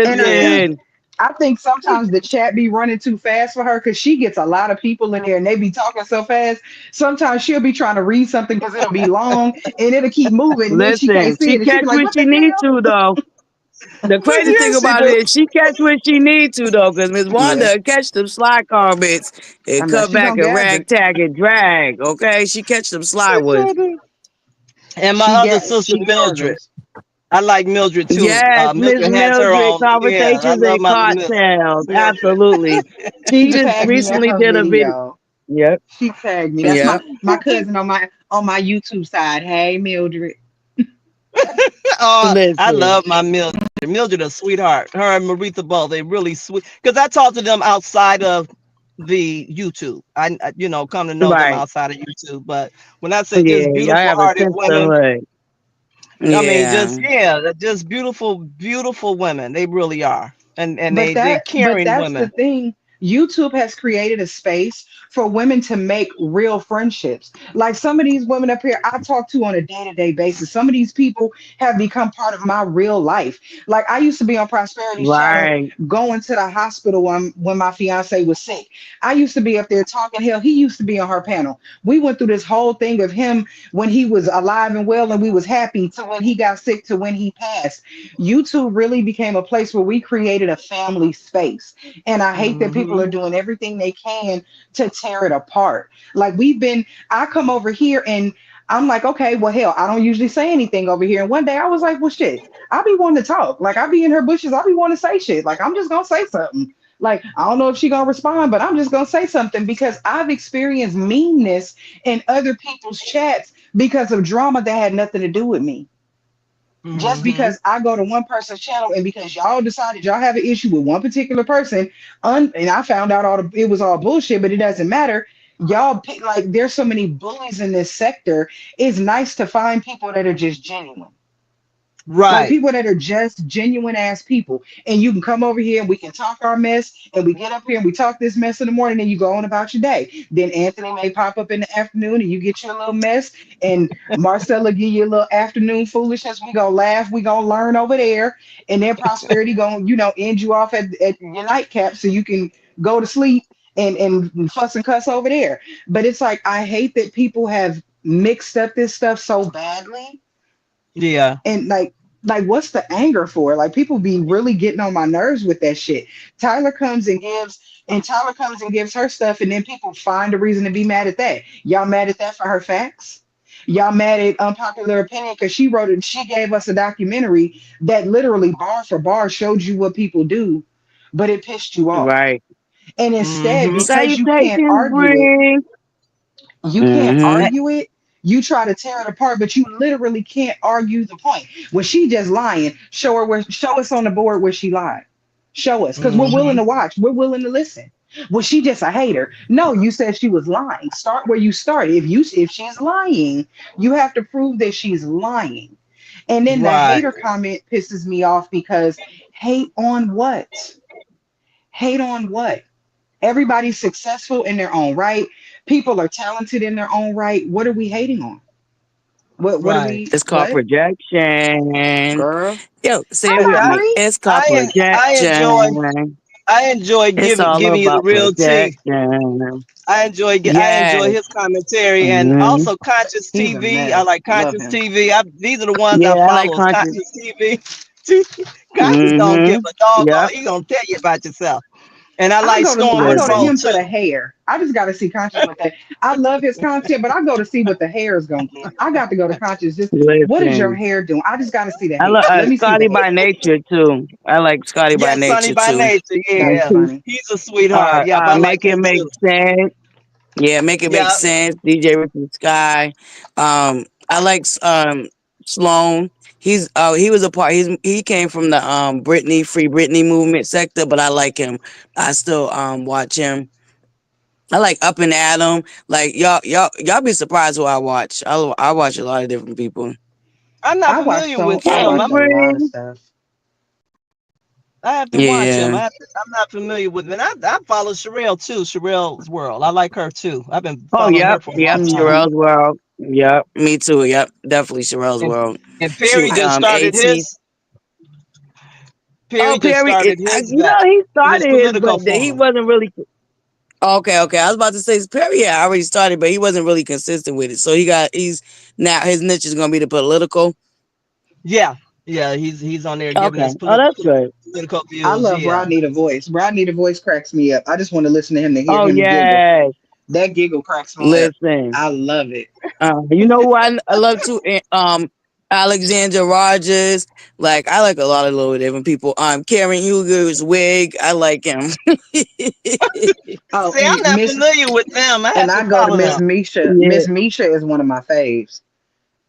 And Yeah. Listen. I think sometimes the chat be running too fast for her because she gets a lot of people in there and they be talking so fast. Sometimes she'll be trying to read something because it'll be long and it'll keep moving and then she can't Listen. see She it and she catch be like, what "What she the need hell?" to though. The But crazy yeah, thing she about do. it is she catch what she need to though, because Miss Wanda Yeah, will catch them sly comments I and know come she back gonna and gather. rag tag and drag. Okay, she catch them She sly ones. sure do. And my other sister, She Mildred. gathers. I like Mildred too. Yes, Miss Mildred has her Mildred, own. Yeah, I conversations love and my little cocktails. Mildred. Absolutely. She She just tagged me in recently her did a video. video. Yep, She tagged me. That's yep, my cousin on my YouTube side. Hey Mildred. Oh, I listen. love my Mildred. Mildred a sweetheart. Her and Maritha Ball, they really sweet. Because I talk to them outside of the YouTube. Come to know them Right. outside of YouTube. But when I say Yeah, just y'all beautiful have a hearted women, sisterhood. I mean Yeah. just beautiful, beautiful women. They really are. And But they that's caring the women. thing. YouTube has created a space for women to make real friendships. Like some of these women up here, I talk to on a day-to-day basis. Some of these people have become part of my real life. Like I used to be on Prosperity's channel, Right. going to the hospital when my fiance was sick. I used to be up there talking. Hell, he used to be on her panel. We went through this whole thing of him when he was alive and well, and we was happy, to when he got sick, to when he passed. YouTube really became a place where we created a family space. And I hate that people Mm-hmm. are doing everything they can to tear it apart. Like I come over here and I'm like, okay, well, hell, I don't usually say anything over here. And one day I was like, well, shit, I be wanting to talk. Like, I be in her bushes. I be wanting to say shit. Like, I'm just going to say something. Like, I don't know if she going to respond, but I'm just going to say something because I've experienced meanness in other people's chats because of drama that had nothing to do with me. Just Mm-hmm. because I go to one person's channel and because y'all decided y'all have an issue with one particular person, and I found out it was all bullshit, but it doesn't matter. Y'all pick, like, there's so many bullies in this sector. It's nice to find people that are just genuine. Like Right. people that are just genuine ass people. And you can come over here and we can talk our mess and we get up here and we talk this mess in the morning and you go on about your day. Then Anthony may pop up in the afternoon and you get your little mess and Marcella give you a little afternoon foolishness. We gonna laugh, we gonna learn over there, and then Prosperity gonna, end you off at your nightcap so you can go to sleep and fuss and cuss over there. But it's like I hate that people have mixed up this stuff so badly Yeah. and like what's the anger for? Like people be really getting on my nerves with that shit. Tyler comes and gives her stuff, and then people find a reason to be mad at that. Y'all mad at that for her facts? Y'all mad at unpopular opinion because she gave us a documentary that literally bar for bar showed you what people do, but it pissed you off. Right. And instead, Mm-hmm. because Salutations, Bree. you can't Mm-hmm. argue it. You try to tear it apart, but you literally can't argue the point. Was she just lying? Show us on the board where she lied. Show us, because we're willing Mm-hmm. to watch. We're willing to listen. Was she just a hater? No, you said she was lying. Start where you started. If she's lying, you have to prove that she's lying. And then the Right. hater comment pisses me off because hate on what? Hate on what? Everybody's successful in their own right. People are talented in their own right. What are we hating on? What are Right. we It's called what? projection. Girl. Yo, say it I'm I, with me. I, sorry. It's called I enjoy projection. It's all giving you the about real tea. projection. I Yes. enjoy his commentary and Hmm. also Conscious He's a TV. I mess. like Love Conscious him. TV. These are the ones I Yeah, I like follow. Is conscious. Conscious TV. Conscious don't give Hmm. a doggone. Yep. He gonna tell you about yourself. And I like Storm I go to Monroe Listen. him for too. the hair. I just gotta see Conscious with that. I love his content, but I go to see what the hair is gonna get. I got to go to Conscious. Just what is your Listen. hair doing? I just gotta see the I hair. love Let me see the Scotty by hair. Nature too. I like Scotty by Yes, Sunny Nature by too. Nature. That's Yeah, And funny. he's a sweetheart. Yeah, I like make it him make too. sense. Yeah, make it make Yeah, sense. DJ Richard Sky. I like Sloan. He was a part. He came from the Free Britney movement sector, but I like him. I still watch him. I like Up and Adam. Like y'all be surprised who I watch. I watch a lot of different people. I'm not familiar with I Hey, him. watch a lot of Bree. stuff. I have to watch him. Yeah. I'm not familiar with him. And I follow Sherelle too. Sherelle's World. I like her too. I've been Oh, following her yep, for a long yep. time. Hmm. Sherelle's World. Yep, me too. Yep, definitely Sherelle's And World. and Perry Shoot, I, just started At. his. Oh, Perry just Perry. started his back. He His started his, political but he forum. wasn't really. Okay, okay. I was about to say Perry had already started, but he wasn't really consistent with it. So he's now his niche is gonna be the political. Yeah, yeah. He's on there giving Okay. us Oh, that's good. political I views. love Yeah. Rodney the voice. Rodney the voice cracks me up. I just want to listen to him to hear Oh him giggle. yes. That giggle cracks me up. Listen. I love it. You know who I love too? Alexandra Rogers. Like I like a lot of little different people. Karen Huger's wig. I like him. Oh, See, I'm and not Miss familiar with them. I and have to I go to follow Miss them. Misha. Yeah. Miss Misha is one of my faves.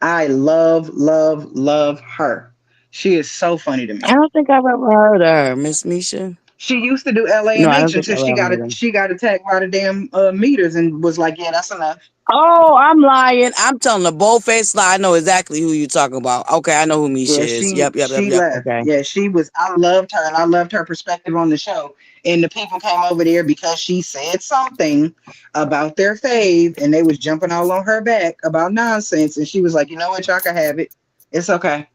I love, love, love her. She is so funny to I me. don't think I've ever heard of her, Miss Misha. She used to do No, I don't LA&H think until I love her. she got attacked by the damn meters and was like, yeah, that's enough. Oh, I'm lying. I'm telling the bold-faced lie. I know exactly who you're talking about. Okay, I know who Misha Yeah, is. Yep, yep, yep, she yep. left. Okay. Yeah, she was. I loved her, and I loved her perspective on the show. And the people came over there because she said something about their fave, and they was jumping all on her back about nonsense. And she was like, you know what, y'all can have it. It's okay.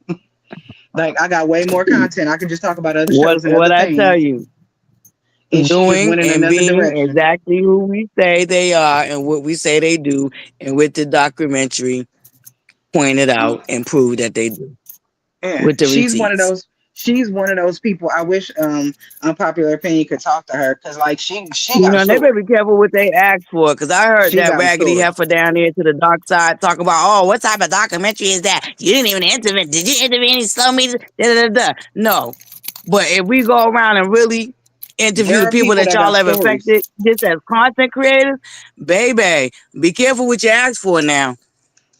Like I got way more content. I can just talk about other shows and What other I tell things. you, And she just doing went in and another being direction. exactly who we say they are and what we say they do, and with the documentary pointed out and proved that they do Yeah, with the receipts. she's one of those people. I wish unpopular opinion could talk to her because like she You got a know, they better story. be careful what they ask for, because I heard She that got a raggedy story. heifer down there to the dark side talk about, oh, what type of documentary is that? You didn't even intervene. Did you intervene in slow meters? Da, da, da, da. No. But if we go around and really interview There the are people people that that y'all got have stories. affected just as content creators, baby, be careful what you ask for now.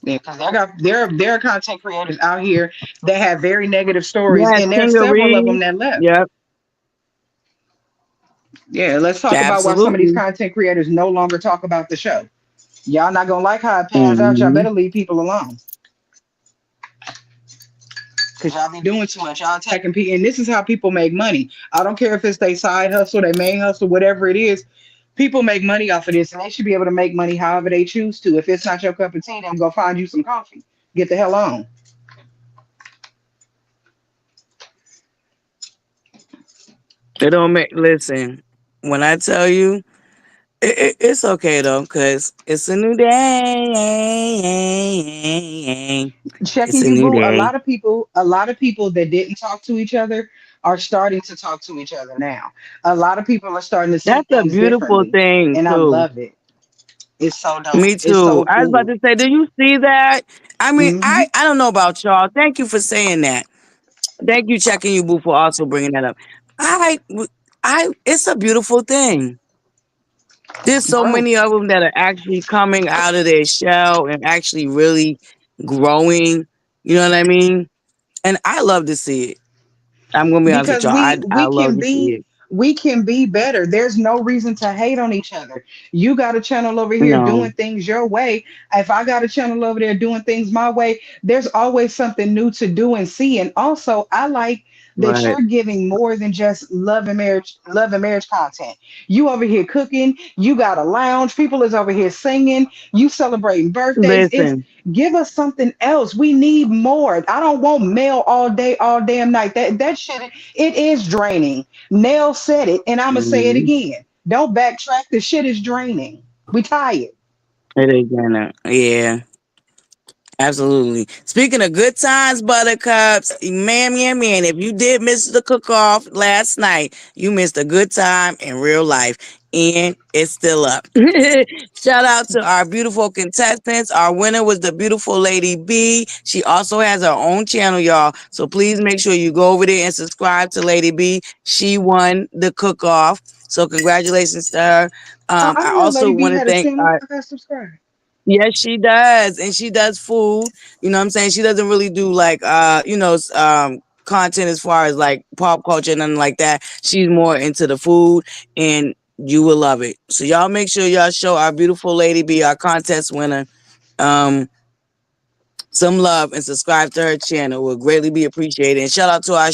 Yeah, because there are content creators out here that have very negative stories, Yes, and there are several of them Kingery. that left. Yep, Yeah, let's talk about why some of these absolutely. content creators no longer talk about the show. Y'all not gonna like how it pans out. Y'all Hmm. better leave people alone because y'all be doing too much. Y'all attacking people, and this is how people make money. I don't care if it's their side hustle, their main hustle, whatever it is. People make money off of this, and they should be able to make money however they choose to. If it's not your cup of tea, then go find you some coffee. Get the hell on. It don't make, listen, when I tell you, it's okay though, because it's a new day. It's Checking a you, new boo. day. A lot of people that didn't talk to each other are starting to talk to each other now. A lot of people are starting to see That's a things beautiful differently, thing and I too. love it. It's so dope. Me It's too. so I was about cool. to say, do you see that? I mean, Hmm. I don't know about y'all. Thank you for saying that. Thank you, checking you, boo, for also bringing that up. I, it's a beautiful thing. There's so Growth. many of them that are actually coming out of their shell and actually really growing. You know what I mean? And I love to see it. I'm gonna be honest with Because y'all. I love to see it. we can be better. There's no reason to hate on each other. You got a channel over here No, doing things your way. If I got a channel over there doing things my way, there's always something new to do and see. And also, I like that right. you're giving more than just love and marriage content. You over here cooking, you got a lounge, people is over here singing, you celebrating birthdays. It's Listen. give us something else. We need more. I don't want mail all day, all damn night. That shit, it is draining. Nell said it, and I'ma say it Mhm. again. Don't backtrack. The shit is draining. We tired. It is gonna, yeah. Absolutely. Speaking of good times, Buttercups, man, if you did miss the cook off last night, you missed a good time in real life. And it's still up. Shout out to our beautiful contestants. Our winner was the beautiful Lady B. She also has her own channel, y'all. So please make sure you go over there and subscribe to Lady B. She won the cook off. So congratulations to her. I I didn't know also Lady B want to had a thank channel. I got subscribed. Yes, she does. And she does food. You know what I'm saying? She doesn't really do like content as far as like pop culture and nothing like that. She's more into the food, and you will love it. So y'all make sure y'all show our beautiful Lady B, our contest winner, um some love and subscribe to her channel. Will greatly be appreciated. And shout out to our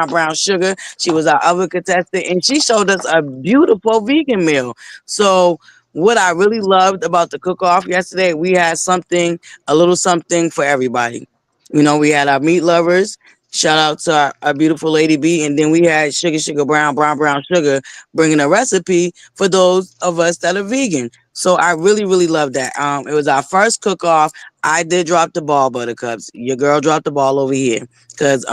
Brown Sugar. She was our other contestant, and she showed us a beautiful vegan meal. So what I really loved about the cook-off yesterday, we had something, a little something for everybody. You know, we had our meat lovers. Shout out to our beautiful Lady B. And then we had Brown Sugar, bringing a recipe for those of us that are vegan. So I really, really love that. It was our first cook-off. I did drop the ball, Buttercups. Your girl dropped the ball over here. Because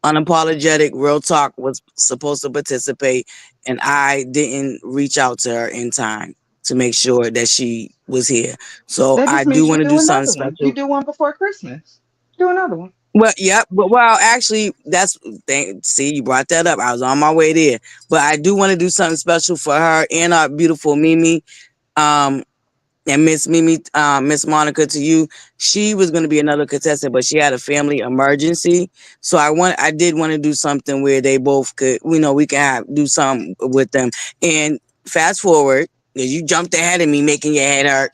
Unapologetic Real Talk was supposed to participate, and I didn't reach out to her in time to make sure that she was here. So That I just do means you want to do do something another one. You special. do one before Christmas. Do another one. Well, yep. But well, actually, see, you brought that up. I was on my way there. But I do want to do something special for her and our beautiful Mimi. Um, And Miss Mimi, Miss Monica, to you, she was going to be another contestant, but she had a family emergency. So I did want to do something where they both could, we can do something with them. And fast forward, 'cause you jumped ahead of me, making your head hurt.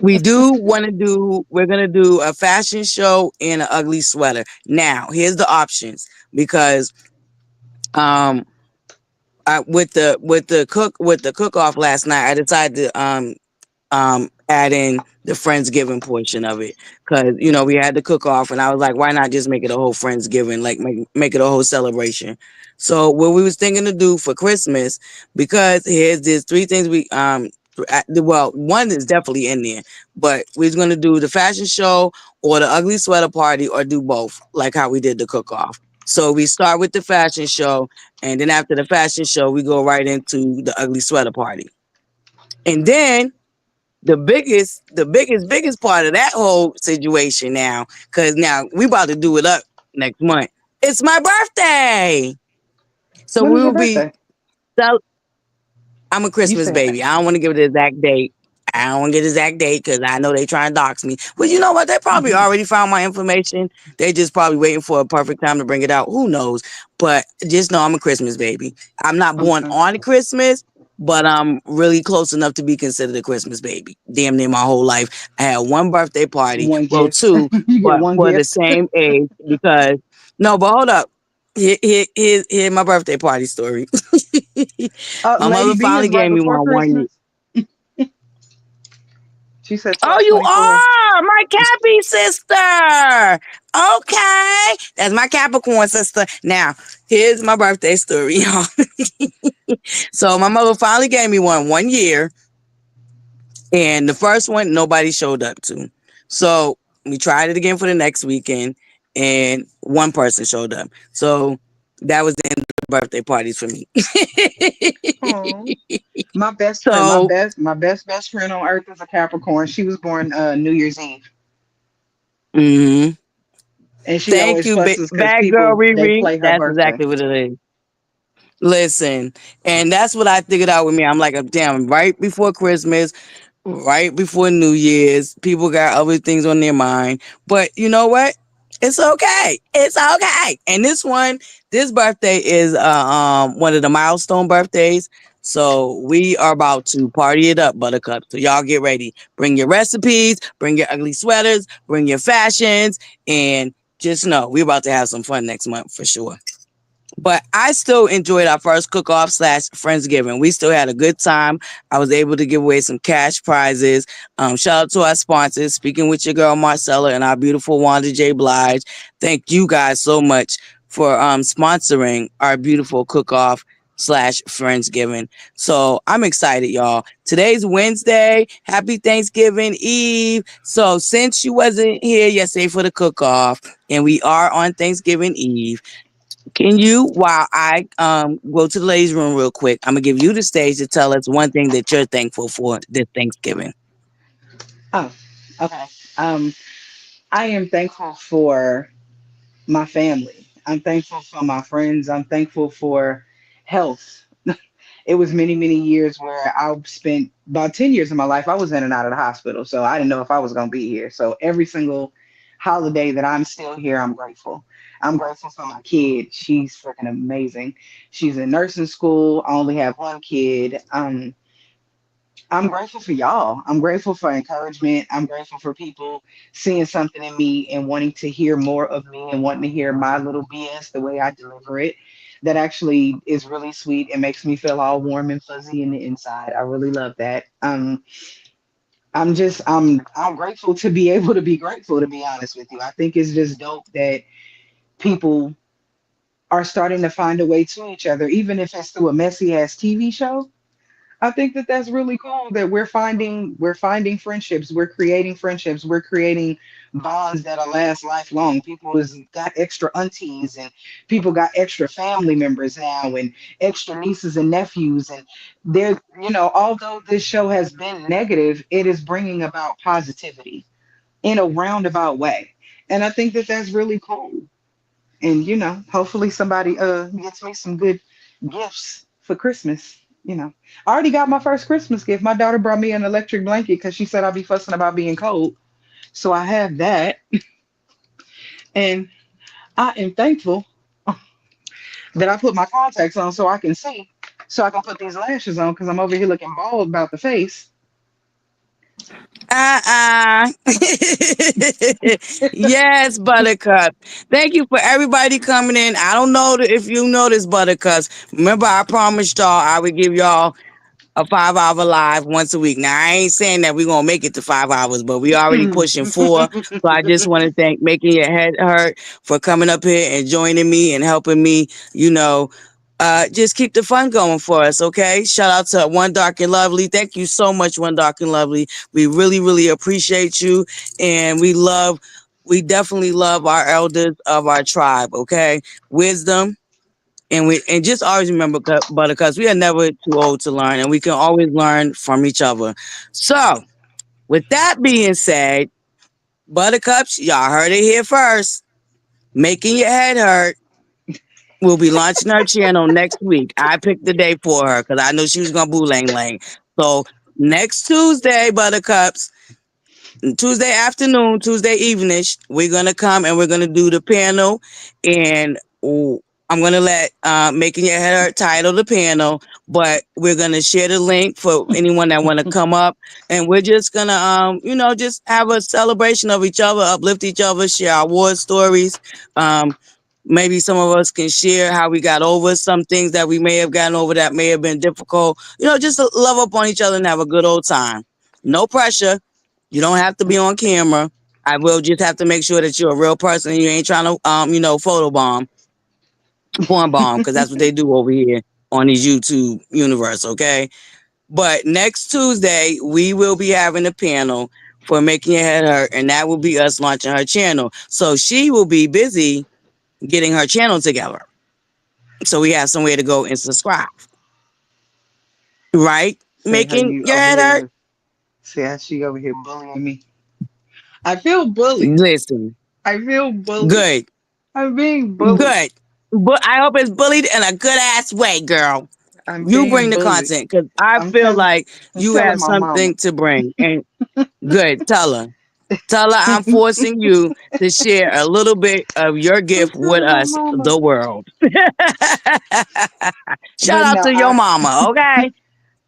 We're going to do a fashion show and an ugly sweater. Now, here's the options because, um, with the cook off last night, I decided to add in the friendsgiving portion of it because we had the cook off and I was like, why not just make it a whole friendsgiving, like make it a whole celebration. So what we was thinking to do for Christmas, because there's three things well, one is definitely in there, but we're going to do the fashion show or the ugly sweater party or do both, like how we did the cook off. So we start with the fashion show, and then after the fashion show we go right into the ugly sweater party. And then biggest part of that whole situation now, because now we about to do it up next month. It's my birthday. So When we is your will be birthday? cel- I'm a You Christmas said baby. I don't want to give it the exact date. I don't want to get the exact date because I know they try and dox me. But you know what? They probably already found my information. They just probably waiting for a perfect time to bring it out. Who knows? But just know I'm a Christmas baby. I'm not born okay. on Christmas, but I'm really close enough to be considered a Christmas baby. Damn near my whole life. I had one birthday party. One Well, gift. two, You get but one for the gift. same age because no, but hold up. Here my birthday party story. My Lady mother B is finally right gave me before one year. Christmas. She said Oh, you 12/24. are my Cappy sister. Okay. That's my Capricorn sister. Now, here's my birthday story, y'all. So my mother finally gave me one year, and the first one nobody showed up to. So we tried it again for the next weekend, and one person showed up. So that was the end of the birthday parties for me. Oh, my best friend, So best friend on earth is a Capricorn. She was born New Year's Eve, mhm. and she Thank always you, fusses because bad girl people they Riri. play her That's birthday. exactly what it is. Listen, and that's what I figured out with me. I'm like, damn, right before Christmas, right before New Year's, people got other things on their mind. But you know what? It's okay. It's okay. And this birthday is one of the milestone birthdays. So we are about to party it up, Buttercup. So y'all get ready. Bring your recipes, bring your ugly sweaters, bring your fashions, and just know we're about to have some fun next month for sure. But I still enjoyed our first cook off slash Friendsgiving. We still had a good time. I was able to give away some cash prizes. Shout out to our sponsors, speaking with your girl Marcella and our beautiful Wanda J. Blige. Thank you guys so much for sponsoring our beautiful cook off slash Friendsgiving. So I'm excited, y'all. Today's Wednesday. Happy Thanksgiving Eve. So since you wasn't here yesterday for the cook off, and we are on Thanksgiving Eve, can you, while I go to the ladies' room real quick, I'm gonna give you the stage to tell us one thing that you're thankful for this Thanksgiving. Oh, okay. Um, I am thankful for my family. I'm thankful for my friends. I'm thankful for health. It was many, many years where I spent about 10 years of my life. I was in and out of the hospital. So I didn't know if I was going to be here. So every single holiday that I'm still here, I'm grateful. I'm grateful for my kid. She's freaking amazing. She's in nursing school. I only have one kid. I'm grateful for y'all. I'm grateful for encouragement. I'm grateful for people seeing something in me and wanting to hear more of me and wanting to hear my little BS the way I deliver it. That actually is really sweet and makes me feel all warm and fuzzy in the inside. I really love that. I'm grateful to be able to be grateful, to be honest with you. I think it's just dope that people are starting to find a way to each other, even if it's through a messy ass TV show. I think that that's really cool that we're finding friendships, we're creating bonds that'll last lifelong. People has got extra aunties and people got extra family members now and extra nieces and nephews and they're although this show has been negative, it is bringing about positivity in a roundabout way, and I think that that's really cool. And hopefully somebody gets me some good gifts for Christmas. you know, I already got my first Christmas gift. My daughter brought me an electric blanket because she said I'd be fussing about being cold. So I have that, and I am thankful that I put my contacts on so I can see, so I can put these lashes on because I'm over here looking bald about the face. Uh-uh. Yes, Buttercup. Thank you for everybody coming in. I don't know if you noticed, Buttercups. Remember, I promised y'all I would give y'all a 5 hour live once a week. Now I ain't saying that we're gonna make it to 5 hours, but we already pushing 4. So I just want to thank Making Your Head Hurt for coming up here and joining me and helping me, you know, just keep the fun going for us, okay? Shout out to One Dark and Lovely. Thank you so much, One Dark and Lovely. We really, really appreciate you, and we definitely love our elders of our tribe, okay? Wisdom, and just always remember, Buttercups, we are never too old to learn, and we can always learn from each other. So, with that being said, Buttercups, y'all heard it here first. Making Your Head Hurt will be launching her channel next week. I picked the day for her because I knew she was gonna boo lang lang. So next Tuesday, Buttercups, Tuesday afternoon, Tuesday evening, we're gonna come and we're gonna do the panel, and I'm gonna let Making Your Head Hurt title the panel, but we're gonna share the link for anyone that wanna come up, and we're just gonna just have a celebration of each other, uplift each other, share our war stories. Um, Maybe some of us can share how we got over some things that we may have gotten over that may have been difficult. Just to love up on each other and have a good old time. No pressure. You don't have to be on camera. I will just have to make sure that you're a real person and you ain't trying to, photo bomb, porn bomb, because that's what they do over here on these YouTube universe, okay? But next Tuesday, we will be having a panel for Making Your Head Hurt, and that will be us launching her channel. So she will be busy getting her channel together. So we have somewhere to go and subscribe, right? See how Making you Your over Head Hurt? here. See how she over here bullying me. I feel bullied. Listen, I feel bullied. good, I'm being bullied. good. But I hope it's bullied in a good ass way, girl. I'm You bring being the bullied. content because I I'm feel telling like I'm you telling have my mama. something to bring. And good, tell her. Tell her I'm forcing you to share a little bit of your I'm gift with telling my us, mama. the world. Shout But out no, to your mama, okay?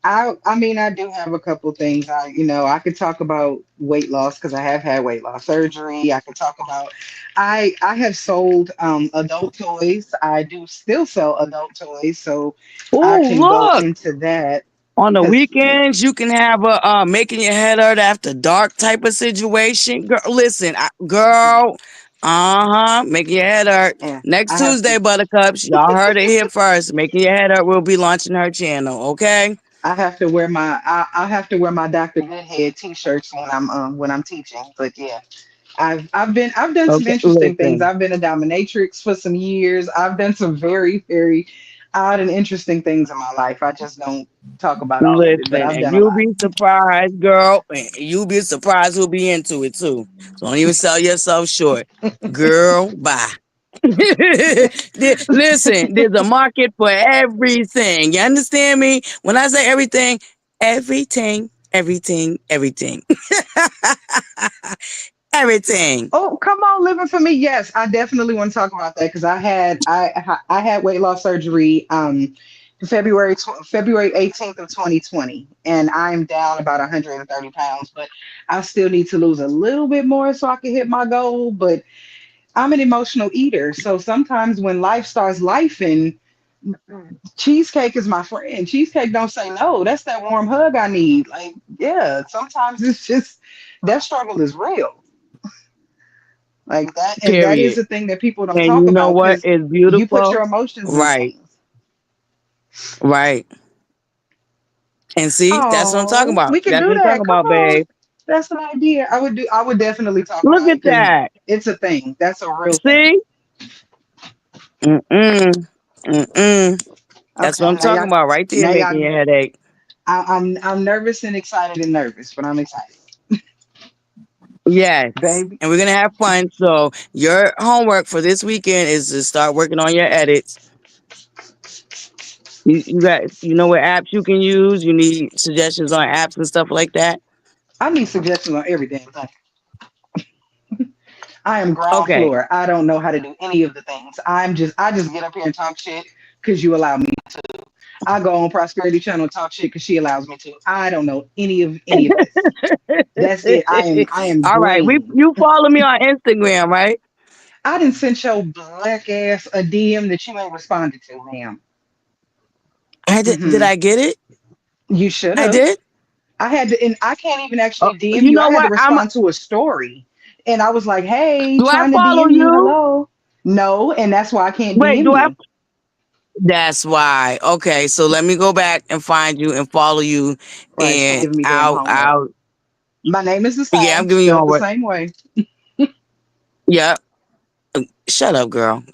I mean I do have a couple things. I could talk about weight loss because I have had weight loss surgery. I could talk about I have sold adult toys. I do still sell adult toys, so I Oh, can go look. into that On the because weekends, you can have a Making Your Head Hurt After Dark type of situation. Girl, listen, girl. Making Your Head Hurt. yeah, Next I have Tuesday, to Buttercups. Y'all heard it here first. Making Your Head Hurt will be launching her channel, okay? I have to wear my Dr. Goodhead t-shirts when I'm teaching. But yeah, I've done some Okay, interesting things. listen. I've been a dominatrix for some years. I've done some very, very odd and interesting things in my life. I just don't talk about all of it, but Listen, I've and done a you'll lot. be surprised, girl. And you'll be surprised who'll be into it too. So don't even sell yourself short. Girl, bye. Listen, there's a market for everything. You understand me? When I say everything, everything, everything, everything, everything. Oh, come on, living for me. Yes, I definitely want to talk about that because I had weight loss surgery February 18th of 2020, and I'm down about 130 pounds, but I still need to lose a little bit more so I can hit my goal. But I'm an emotional eater, so sometimes when life starts lifing, cheesecake is my friend. Cheesecake don't say no. That's that warm hug I need. Like, yeah, sometimes it's just that struggle is real. Like that, and that is Period. a thing that people don't And talk you know about what because is you put your beautiful? emotions in Right, things. right. And see, that's what I'm talking Oh, about. we can That's what do I'm that. talking Come about, on. babe. That's an idea. I would definitely talk Look about at it because that. it's a thing. That's a real thing. See? Mm-mm. Mm-mm. That's what Okay, I'm talking about right there, now making y'all, your headache. I'm nervous and excited and nervous, but I'm excited, Yes. baby. And we're gonna have fun. So your homework for this weekend is to start working on your edits. You got what apps you can use. You need suggestions on apps and stuff like that. I need suggestions on every damn thing. I am ground Okay. floor. I don't know how to do any of the things. I just get up here and talk shit because you allow me to. I go on Prosperity Channel and talk shit because she allows me to. I don't know any of this. That's it. I am All right. green. You follow me on Instagram, right? I didn't send your black ass a DM that you ain't responded to, ma'am. I did. Did Mm-hmm. I get it? You should I have. did. I had to, and I can't even actually DM You you. I know had to what? respond to a story, and I was like, "Hey, Do I trying to follow DM you. you? Hello." No, and that's why I can't Wait. DM Do I? you. That's why. Okay. So let me go back and find you and follow you, Right? She and giving me damn homework. I'll. My name is the Yeah, I'm same, giving you spelled the homework. same way. Yeah. Shut up, girl.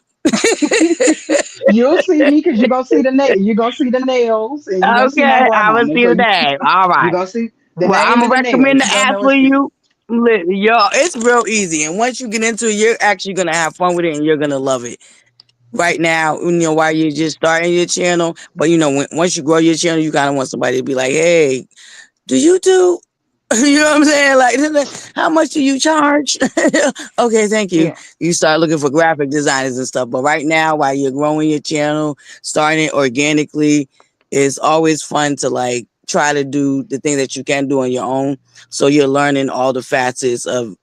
You'll see me because you're gonna see the nail. You're gonna see the nails, and you're gonna see my Okay, I will grandmama. see So the name. All you're right. gonna see the Well, I'm name and gonna the recommend nails. the You're gonna app know for it's me. you. Yo, it's real easy, and once you get into it, you're actually gonna have fun with it, and you're gonna love it. Right now, while you're just starting your channel, but once you grow your channel, you kind of want somebody to be like, "Hey, do you do?" You know what I'm saying? Like, how much do you charge? Okay, thank you. Yeah. You start looking for graphic designers and stuff. But right now, while you're growing your channel, starting it organically, it's always fun to like try to do the thing that you can do on your own. So you're learning all the facets of,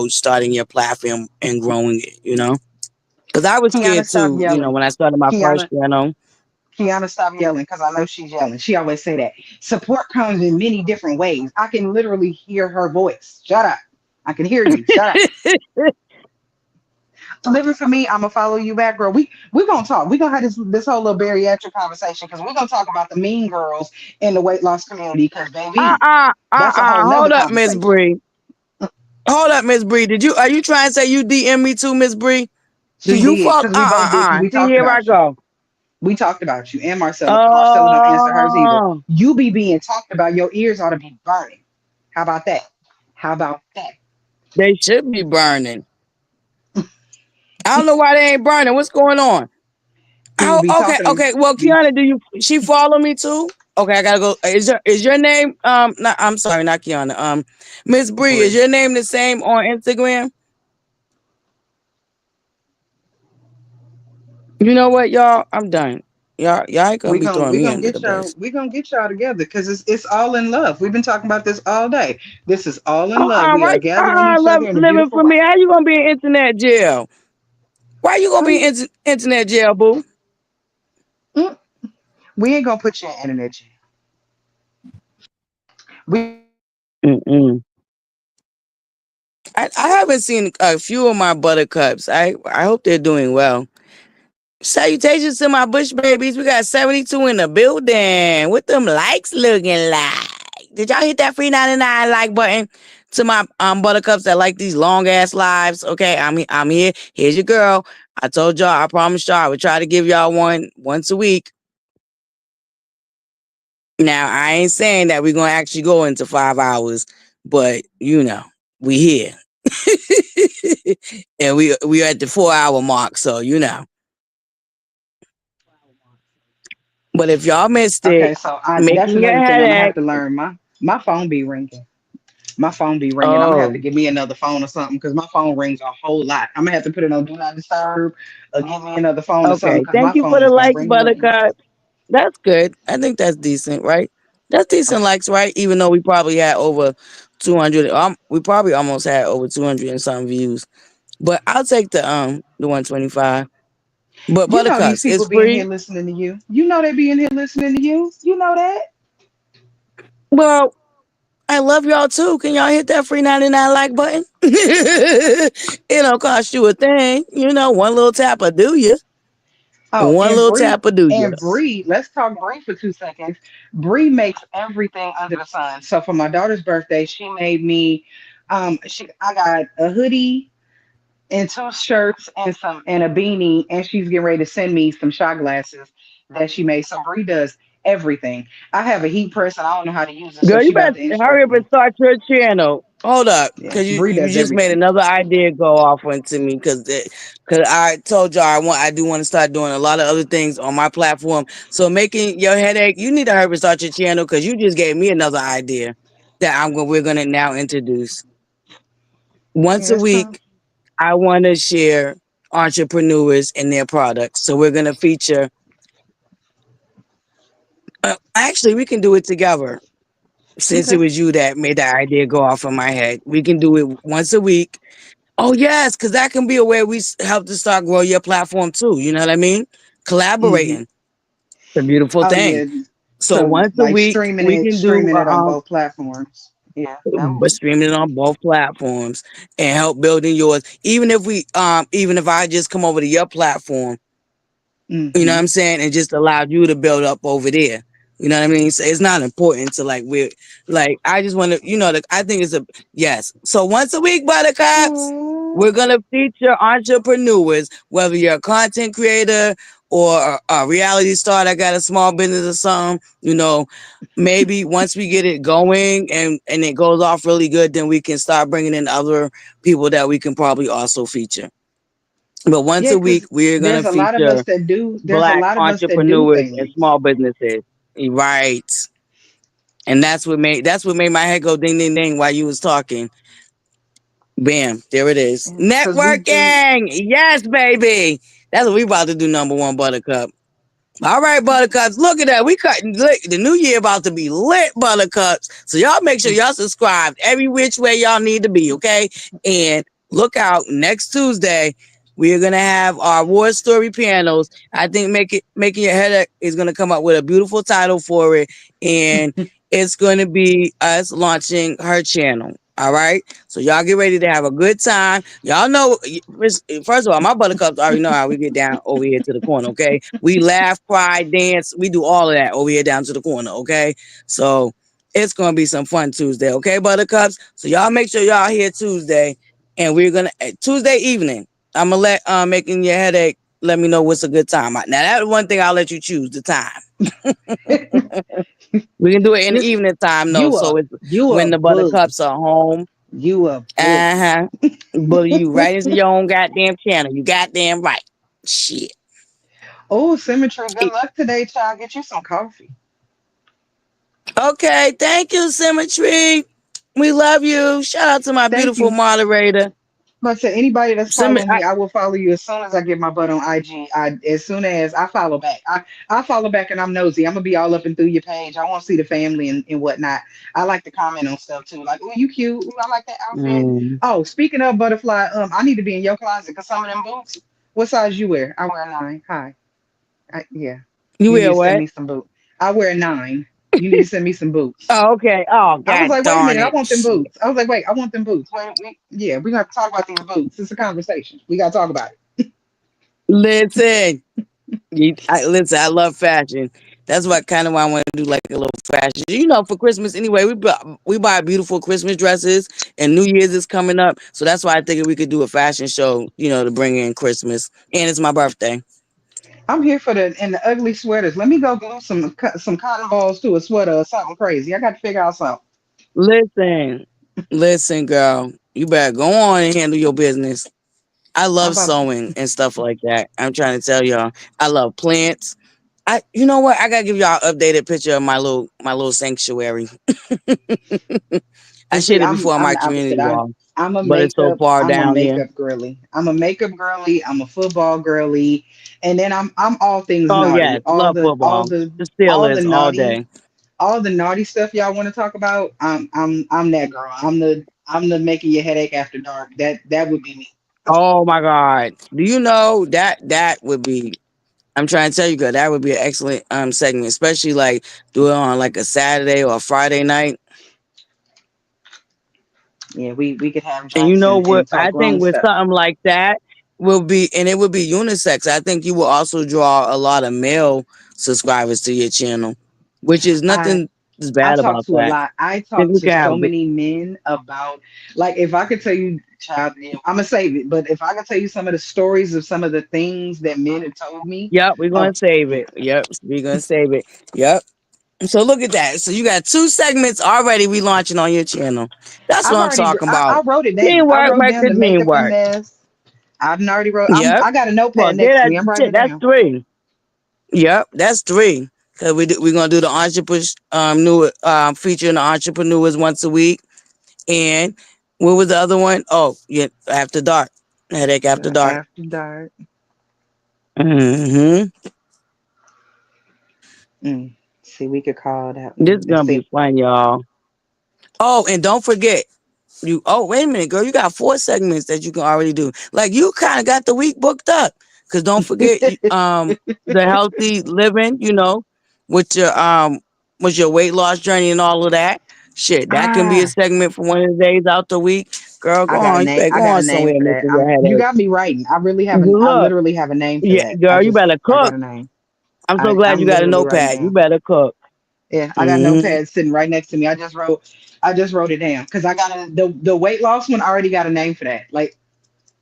starting your platform and growing it, Because I was Kiana, scared stop too, yelling. when I started my first Kiana, channel. Kiana, stop yelling because I know she's yelling. She always say that. Support comes in many different ways. I can literally hear her voice. Shut up. I can hear you. Shut up. Living for me, I'm gonna follow you back, girl. We gonna talk. We gonna have this whole little bariatric conversation because we're gonna talk about the mean girls in the weight loss community. Because baby, that's a whole nother Hold up, Miss conversation. Bree. Hold up, Miss Bree. Are you trying to say you DM me too, Miss Bree? Do She you did follow? because we both did. We See, talked here I about you. go. We talked about you and Marcella because Marcella don't answer hers either. Oh, You be being talked about. Your ears ought to be burning. How about that? How about that? they should be burning. I don't know why they ain't burning. What's going on? People Oh, be okay, talking. okay. Well, Kiana, she follow me too? Okay, I gotta go. Is your name not, I'm sorry, not Kiana. Miss Bree, is Bree. your name the same on Instagram? You know what, y'all? I'm done. Y'all ain't gonna be throwing We me gonna under the get y'all bus. together because it's all in love. We've been talking about this all day. This is all in love. We are Right? gathering each other in a Living beautiful for me. way. How you gonna be in internet jail? Why you gonna be in internet jail, boo? Mm, we ain't gonna put you in internet jail. We Mm-mm. I haven't seen a few of my buttercups. I hope they're doing well. Salutations to my bush babies. We got 72 in the building. What them likes looking like? Did y'all hit that free 99 like button to my buttercups that like these long ass lives? Okay, I'm here. Here's your girl. I told y'all, I promised y'all I would try to give y'all one once a week. Now I ain't saying that we're gonna actually go into 5 hours, but we here. And we are at the 4 hour mark, so But if y'all missed okay. it, So that's making your another thing I'm gonna have headache. to learn. My phone be ringing. My phone be ringing. I'm gonna have to Oh, get me another phone or something because my phone rings a whole lot. I'm gonna have to put it on do not disturb or give me another phone or something okay. because Thank my you for phone the is gonna likes, ring and ring. Buttercup. That's good. I think that's decent, right? That's decent Okay. likes, right? Even though we probably had over 200. We probably almost had over 200 and some views. But I'll take the 125. But You know these Buttercups, people it's be in here free. listening to you. You know they be in here listening to you. You know that. Well, I love y'all too. Can y'all hit that free 99 like button? It don't cost you a thing. One little tap will do you. Oh, One little tap will do you. And Bree, let's talk Bree for 2 seconds. Bree makes everything under the sun. So for my daughter's birthday, she made me I got a hoodie and two shirts and a beanie, and she's getting ready to send me some shot glasses that she made. So Bree does everything. I have a heat press and I don't know how to use it, so Girl, you she about better to hurry instruct up and me. start your channel. Hold up, Yeah, because Bree you does just made everything. another idea go off onto me. Because I told y'all I do want to start doing a lot of other things on my platform. So making your headache, you need to hurry start your channel because you just gave me another idea that we're gonna now introduce. Once Yeah, a it's time. week, I want to share entrepreneurs and their products. So we're gonna feature. Actually, we can do it together. Since it Okay. was you that made that idea go off in my head, we can do it once a week. Oh yes, because that can be a way we help to start grow your platform too. You know what I mean? Mm-hmm. Collaborating, it's a beautiful Oh thing. yeah. So So once a like week we can do streaming it on both platforms. Yeah, that would but be streaming it on both platforms and help building yours. Even if I just come over to your platform, you know what mm-hmm. I'm saying, and just allowed you to build up over there. You know what I mean? So it's not important to I just want to, I think it's a yes. So once a week, Buttercups, we're gonna feature entrepreneurs, whether you're a content creator or a reality star that got a small business or something. Maybe once we get it going and it goes off really good, then we can start bringing in other people that we can probably also feature. But once Yeah, a week, because we're gonna there's a lot of us feature that do. There's a Black lot of us that do entrepreneurs and things. small businesses. Right. And that's what made my head go ding ding ding while you was talking. Bam, there it is. Because we do. Networking. Yes, baby. That's what we about to do, number one, Buttercup. All right, Buttercups. Look at that. We cutting lit. The new year about to be lit, Buttercups. So y'all make sure y'all subscribe every which way y'all need to be, okay? And look out next Tuesday. We are gonna have our war story panels. I think making your headache is gonna come up with a beautiful title for it, and it's gonna be us launching her channel. All right, so y'all get ready to have a good time. Y'all know, first of all, my buttercups already know how we get down over here to the corner. Okay, we laugh, cry, dance, we do all of that over here down to the corner. Okay, so it's gonna be some fun Tuesday. Okay, buttercups. So y'all make sure y'all here Tuesday, and we're gonna Tuesday evening. I'm gonna let making your headache. Let me know what's a good time. Now that's one thing I'll let you choose the time. We can do it in the Listen, evening time though, you so a it's you a when the bully. buttercups are home. You a bully. Uh-huh. Bully you right into your own goddamn channel. You goddamn right. Shit. Oh, symmetry. Good luck today, child. Get you some coffee. Okay, thank you, Symmetry. We love you. Shout out to my Thank beautiful you. moderator. But to anybody that's Symmetry. following me, I will follow you as soon as I get my butt on IG. As soon as I follow back, I follow back and I'm nosy. I'm gonna be all up and through your page. I want to see the family and whatnot. I like to comment on stuff too, like, oh, you cute. Ooh, I like that outfit. Oh, speaking of butterfly, I need to be in your closet because some of them boots. What size you wear? I wear a 9. Hi. Yeah. You You need wear to send what? me some boots. I wear a 9. You need to send me some boots. Oh, okay. Oh, I was god like, wait a darn minute, I it. want them Shit. boots. I was like, wait, I want them boots. Yeah, we got to talk about these boots. It's a conversation. We got to talk about it. Listen. Listen, I love fashion. That's what kind of why I want to do like a little fashion. For Christmas anyway, we buy beautiful Christmas dresses and New Year's is coming up. So that's why I think we could do a fashion show, to bring in Christmas. And it's my birthday. I'm here for the ugly sweaters. Let me go glue some cotton balls to a sweater or something crazy. I got to figure out something. Listen, listen, girl. You better go on and handle your business. I I'm love about to. sewing and stuff like that. I'm trying to tell y'all. I love plants. You know what? I gotta give y'all an updated picture of my little sanctuary. I And see, shared it I'm before on I'm my the opposite. community wall, I'm a but it's so makeup far I'm a down here. makeup girly. I'm a makeup girly. I'm a football girly, and then I'm all things Oh naughty. yes, love football. The All the Steelers all naughty day. all the naughty stuff y'all want to talk about. I'm that girl. I'm the making your headache after dark. That would be me. Oh my God. Do you know that would be? I'm trying to tell you, girl, that would be an excellent segment, especially like do it on like a Saturday or a Friday night. Yeah, we could have And you drinks know what? and talk I think grown with stuff. something like that and it would be unisex. I think you will also draw a lot of male subscribers to your channel, which is I nothing is I bad talk about to a that. lot. I I think talk we to can so have many men about, like, if I could tell you, child, yeah, I'm gonna save it. But if I could tell you some of the stories of some of the things that men have told me, yep, we're oh, gonna save it. Yep, we're gonna save it. Yep. So look at that. So you got 2 segments already relaunching on your channel. That's what I've I'm already talking I about. wrote it down. I Teamwork wrote makes down the the dream makeup work. finesse. I've already wrote. Yep. I got a Well, notepad get next to that me. I'm writing shit. it That's down. 3. Yep, that's 3. Cause we're gonna do the entrepreneurs new featuring the entrepreneurs once a week. And what was the other one? Oh, yeah, after dark. Headache after The dark. after dark. Hmm. Mm. See, we could call that This one. is Let's gonna be see. fun, y'all. Oh, and don't forget, you wait a minute, girl. You got 4 segments that you can already do. Like you kind of got the week booked up. Cause don't forget the healthy living, with your weight loss journey and all of that. Shit, that can be a Ah, segment for one of the days out the week. Girl, go I got a on. You name. better I go got a on name somewhere for and make that. your You headache. got me writing. I really have an. I Look, literally have a name for yeah, that. girl, you better I got cook. a name. I'm so glad you I'm got a literally writing notepad. You down. better cook. Yeah, I got a Hmm. notepad sitting right next to me. I just wrote it down because I got the weight loss one. I already got a name for that. Like,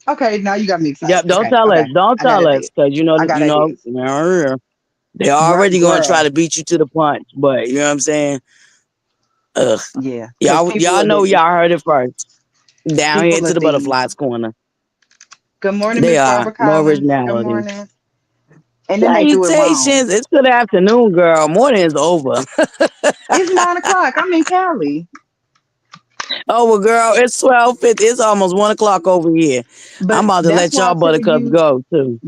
okay, now you got me Yep, excited. don't Okay, tell us. okay, Don't I got tell us, ideas. cause I got ideas. they're Right, already gonna try girl. to beat you to the punch. But you know what I'm saying? Ugh. Yeah, because Y'all know y'all heard it first. Down here people to are the the. butterflies corner. Good morning, They Miss are Barbara no Collins. Good originality. morning. And then they do it wrong. Salutations. It's good afternoon, girl. Morning is over. It's 9 o'clock. I'm in Cali. Oh well, girl, it's 12:50. It's almost 1 o'clock over here. I'm But about to that's let why I y'all tell buttercups you, go too.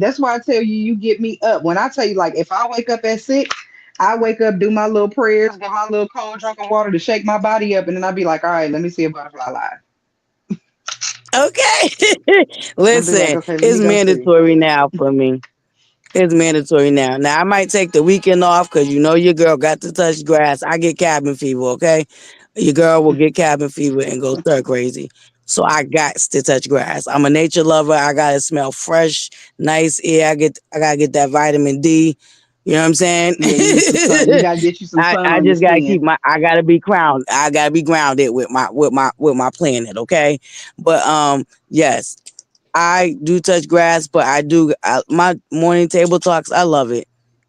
you get me up. When I tell you, like, if I wake up at 6, I wake up, do my little prayers, get my little cold drink of water to shake my body up, and then I'll be like, all right, let me see a butterfly live. Okay. I'll be like, Listen, okay, let it's me go see. mandatory now for me. It's mandatory now. Now I might take the weekend off because you know your girl got to touch grass. I get cabin fever, okay? Your girl will get cabin fever and go stir crazy. So I got to touch grass. I'm a nature lover. I gotta smell fresh, nice air. I gotta get that vitamin D. You know what I'm saying? Yeah, you need some sun. You gotta get you some sun I on your just gotta skin. keep I gotta be grounded. I gotta be grounded with my planet, okay? But yes, I do touch grass, but my morning table talks. I love it,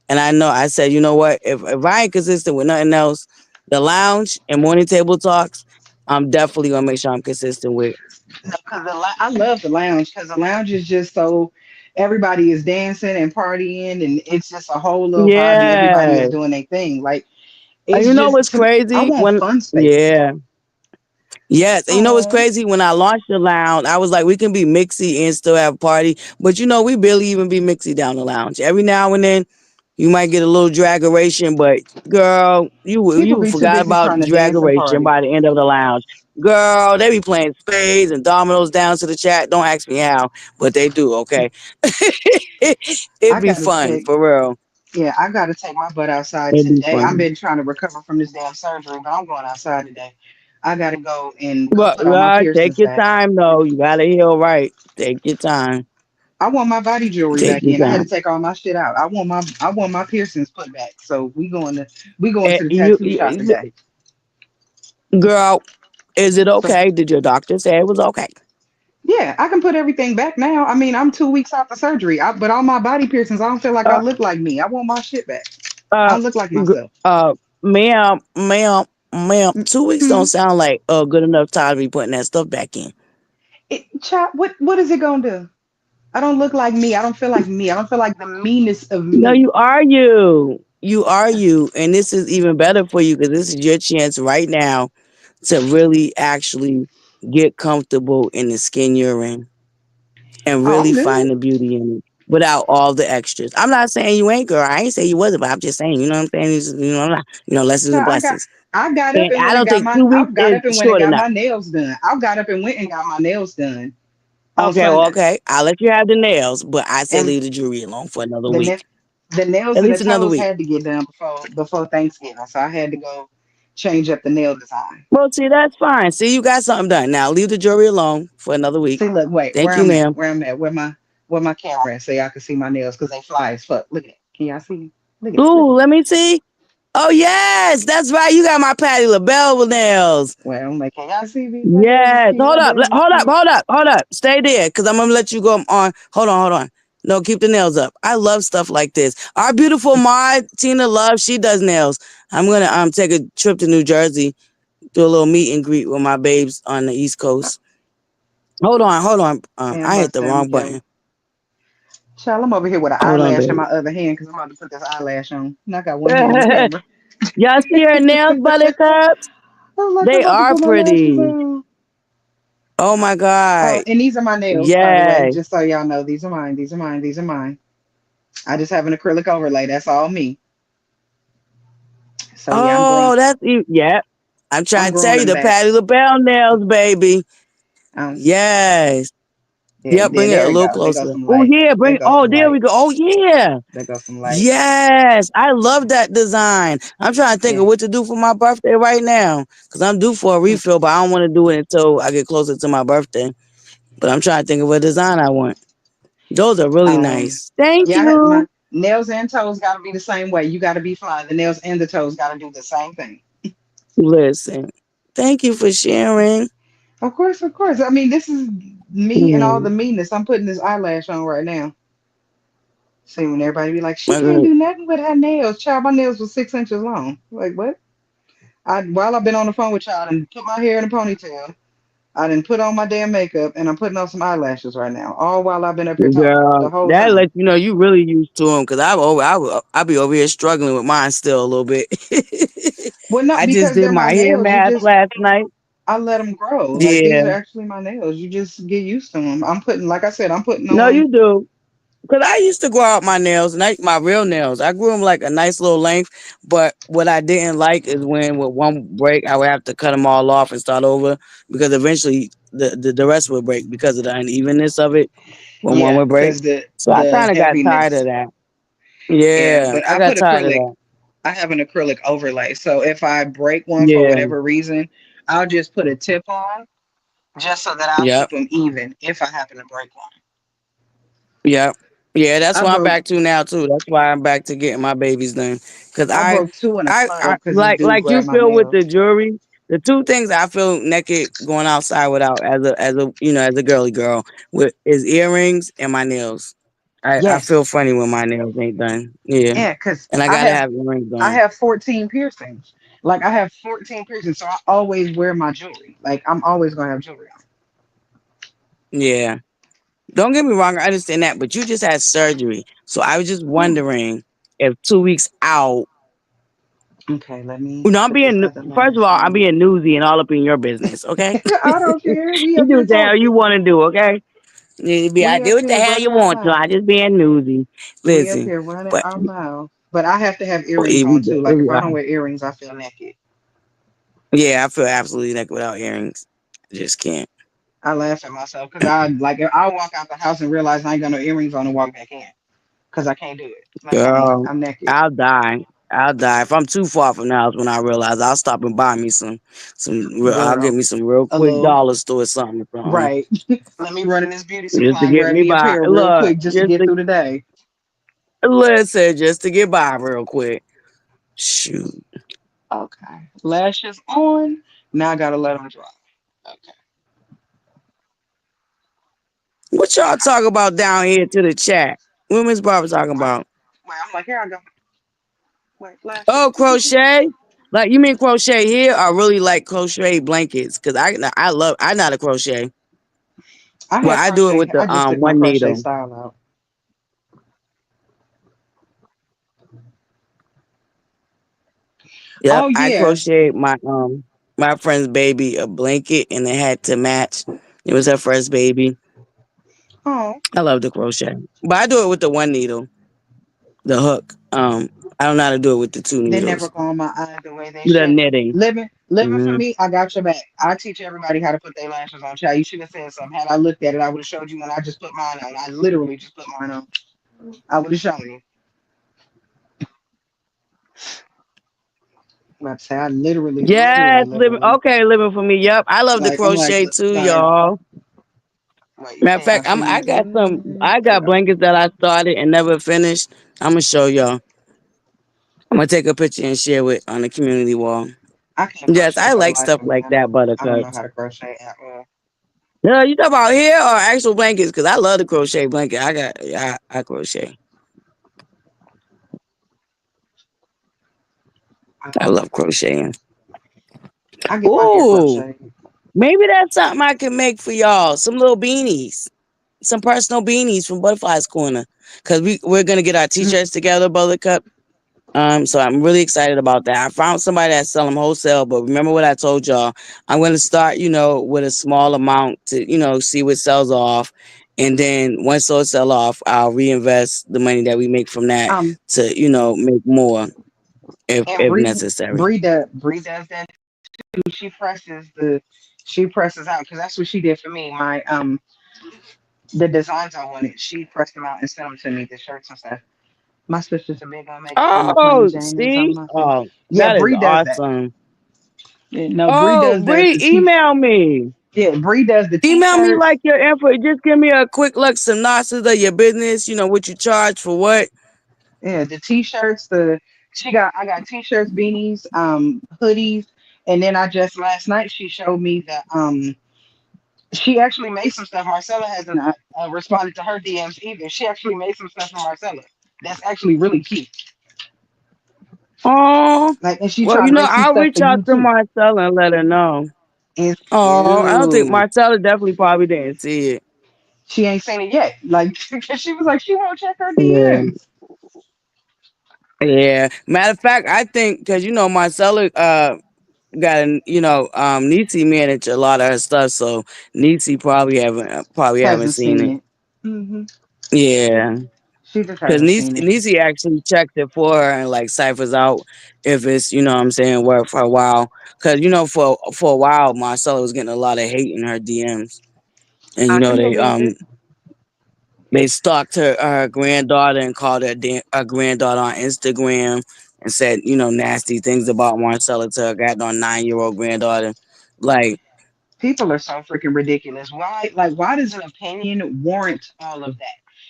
and I know I said, you know what? If I ain't consistent with nothing else, the lounge and morning table talks, I'm definitely gonna make sure I'm consistent with. No, because I love the lounge because the lounge is just so everybody is dancing and partying, and it's just a whole little vibe, and everybody is Yeah, doing their thing. Like, and it's you know just what's I crazy want when fun spaces. yeah. Yes, and you know what's Oh, crazy? When I launched the lounge, I was like, we can be mixy and still have a party. But we barely even be mixy down the lounge. Every now and then, you might get a little dragoration, but girl, people you be too forgot busy about trying to dance and dragoration party. by the end of the lounge. Girl, they be playing spades and dominoes down to the chat. Don't ask me how, but they do. Okay, it'd I be gotta fun take for real. Yeah, I gotta take my butt outside It'd be today. I've fun. been trying to recover from this damn surgery, but I'm going outside today. I gotta go and go But put all my take piercings your back. time though. You gotta heal right. Take your time. I want my body jewelry Take back your in. I had to time. take all my shit out. I want my piercings put back. So we going And to the tattoo shop today. girl, is it So okay? Did your doctor say it was okay? yeah, I can put everything back now. I mean, I'm 2 weeks after surgery, but all my body piercings, I don't feel like I Uh, look like me. I want my shit back. I uh, look like g- myself. uh, ma'am. 2 weeks don't Hmm. sound like a good enough time to be putting that stuff back in. Child, what is it gonna do? I don't look like me. I don't feel like me. I don't feel like the meanest of No, me. you are you. You are you, and this is even better for you because this is your chance right now to really actually get comfortable in the skin you're in and Oh, really I'm good. find the beauty in it without all the extras. I'm not saying you ain't, girl. I ain't say you wasn't, but I'm just saying, you know what I'm saying? I'm not, lessons and Child, blessings. I got up And and I went and don't got think 2 weeks is short enough. my nails done. I got up and went and got my nails done on Okay, well, Sunday. okay. I'll let you have the nails, but I say And leave the jewelry alone for another the na- week. the nails At and the least another toes week. had to get done before Thanksgiving. So I had to go change up the nail design. Well, see, that's fine. See, you got something done. Now leave the jewelry alone for another week. See, look, wait, Thank you, ma'am. where I'm at, where my camera is, so y'all can see my nails because they fly as fuck. Look at it. Can y'all see? Look Ooh, at it. let me see. Oh, yes, that's right. You got my Patty LaBelle nails. Well, I'm like, can y'all see these nails? Yes. Can Hold y'all up. damn Hold up. see? Hold up. Hold up. Stay there because I'm going to let you go on. Hold on. Hold on. No, keep the nails up. I love stuff like this. Our beautiful Maud, Tina Love, she does nails. I'm gonna take a trip to New Jersey, do a little meet and greet with my babes on the East Coast. Hold on, hold on. And I hit about the to say, I'm wrong jealous. button. Child, I'm over here with an Hold on, eyelash in baby. my other hand because I'm about to put this eyelash on. And I got one hand on the camera. Y'all see her nails, Buttercups? I'm like, I'm They about to are put my lashes pretty. on. Oh my Oh, god. and these are my nails, by the way, Yes. just so y'all know. These are mine. These are mine. These are mine. I just have an acrylic overlay. That's all me. So yeah, Oh, yeah. I'm I'm trying to tell growing you them the back. Patty LaBelle nails, baby. Um, Yes. yeah, Yep, there, bring it there a we little go. There goes closer. some Oh light. yeah, There bring goes oh some there light. we go. Oh yeah. There goes some light. Yes. I love that design. I'm trying to think of Yeah. what to do for my birthday right now. Because I'm due for a Mm, refill, but I don't want to do it until I get closer to my birthday. But I'm trying to think of what design I want. Those are really Um, nice. Thank yeah, you. my nails and toes got to be the same way. You got to be fly. The nails and the toes got to do the same thing. Listen. Thank you for sharing. Of course, of course. I mean, this is me and all the Mm, meanness. I'm putting this eyelash on right now. See, when everybody be like, she can't okay. do nothing with her nails. Child, my nails was 6 inches long. Like, what? While I've been on the phone with y'all, I done put my hair in a ponytail. I didn't put on my damn makeup, and I'm putting on some eyelashes right now. All while I've been up here talking Girl, the whole that time. lets you know you really used to them because I be over here struggling with mine still a little bit. Well, not I just because did they're my my hair nails. You mask just last night. I let them grow. Like these Yeah, are actually my nails. You just get used to them. I'm putting, like I said, I'm putting no, on. you do. Because I used to grow out my nails, and my real nails. I grew them like a nice little length. But what I didn't like is when with one break, I would have to cut them all off and start over because eventually the rest would break because of the unevenness of it when one Yeah, would break. because the So I the kind of got tired of heaviness. that. Yeah, Yeah, but I got tired of that. I have an acrylic overlay. So if I break one for Yeah. whatever reason, I'll just put a tip on just so that I'll keep Yep. them even if I happen to break one. Yep. Yeah, that's I why I'm broke back to now too. That's why I'm back to getting my babies done. Cause I broke two in a I club because this like dude you grabbed my feel with the nails. jewelry. The two things I feel naked going outside without as a as a girly girl with is earrings and my nails. I Yes. feel funny when my nails ain't done. Yeah, Yeah, because and I gotta have earrings I on. have 14 piercings. Like I have 14 piercings, so I always wear my jewelry. Like I'm always gonna have jewelry Yeah, don't get me wrong. I understand that, but you just had surgery, so I was just on. wondering if 2 weeks out. Okay, let me You know, I'm put this being other first of lash all, I'm on. being newsy and all up in your business. Okay, I don't care. We you up do here what the hell you talking. want to do. Okay, you be I We do up what the here hell you running our want to. I mouth. just being newsy. We up Listen, here running but our mouth. But I have to have earrings we on do. too. Like if I don't wear earrings, I feel naked. Yeah, I feel absolutely naked without earrings. I just can't. I laugh at myself because I like I walk out the house and realize I ain't got no earrings on and walk back in because I can't do it. Like Girl, I'm naked, I'll die. I'll die if I'm too far from the house. When I realize, I'll stop and buy me I'll get girl. me some real A quick little dollar store something, right. Let me run in this beauty just supply to and get grab me me a by. pair real Look, quick just to get through the day. just to get by real quick. Shoot. Okay. Lashes on. Now I gotta let them dry. Okay. What y'all talk about down here to the chat? What Miss Barbara talking Wait, about? wait. I'm like, here I go. Wait, lashes. Oh, crochet. Like you mean crochet here? I really like crochet blankets because I know how to crochet. I Well, had I do it crochet. with the I just took my one crochet needle. style out. Yep, Oh I yeah. crocheted my friend's baby a blanket and it had to match. It was her first baby. Oh, I love to crochet, but I do it with the one needle, the hook. I don't know how to do it with the two they never needles. go on my eye the way they The should. knitting. Living for Hmm. me. I got your back. I teach everybody how to put their lashes on. Child, you should have said something. Had I looked at it, I would have showed you when I just put mine on. I literally just put mine on. I would have shown you. I'm about to say I Yes, living okay, living for me. Yep, I love to like I'm crochet too, like y'all. wait, you Matter of can't fact, have seen I there you got go. blankets that I started and never finished. I'm gonna show y'all. I'm gonna take a picture and share it on the community wall. I can't Yes, crochet I for the like life stuff of me. like that, I don't know Buttercups. how to crochet at all. No, you talk about here or actual blankets? Because I love the crochet blanket. I crochet. I Um, love crocheting. I get my hair Ooh, crocheted. maybe that's something I can make for y'all. Some little beanies, some personal beanies from Butterflies Corner. Cause we're gonna get our Mm, t-shirts together, Buttercup. So I'm really excited about that. I found somebody that sell them wholesale, but remember what I told y'all. I'm gonna start, with a small amount to, see what sells off. And then once those sell off, I'll reinvest the money that we make from that Um, to, make more and if necessary. Bree does that too. She presses out because that's what she did for me. My the designs I wanted, she pressed them out and sent them to me, the shirts and stuff. My sister's a big on making from the plain Oh, Jane and see? something like that. Oh, Yeah, that is Bree does that. awesome. Yeah, no, Bree Oh, does that. Bree, email me. Yeah, Bree does the Email me t-shirts. like your info. Just give me a quick synopsis of your business, what you charge for what. Yeah, the t-shirts, I got t-shirts, beanies, hoodies, and then I just last night she showed me the she actually made some stuff. Marcella hasn't responded to her DMs either. She actually made some stuff for Marcella. That's actually really cute. Oh, Like, and she well, tried to make some I'll stuff reach for out you to too. Marcella and let her know. It's Oh, I don't think cute. Marcella definitely probably didn't see it. She ain't seen it yet. Like, 'cause she was like, she won't check her Yeah. DMs. Yeah. Matter of fact, I think because Marcella got Niecy manage a lot of her stuff, so Niecy probably haven't Hasn't seen seen it. it. Hmm. Yeah. She just Because hasn't seen it. Niecy actually checks it for her and like ciphers out if it's, what I'm saying, work for a while. Because, for a while, Marcella was getting a lot of hate in her DMs. And, I can believe it. they stalked her granddaughter and called her granddaughter on Instagram and said, nasty things about Marcella to her goddamn 9-year-old granddaughter. Like, People are so freaking ridiculous. Why does an opinion warrant all of that?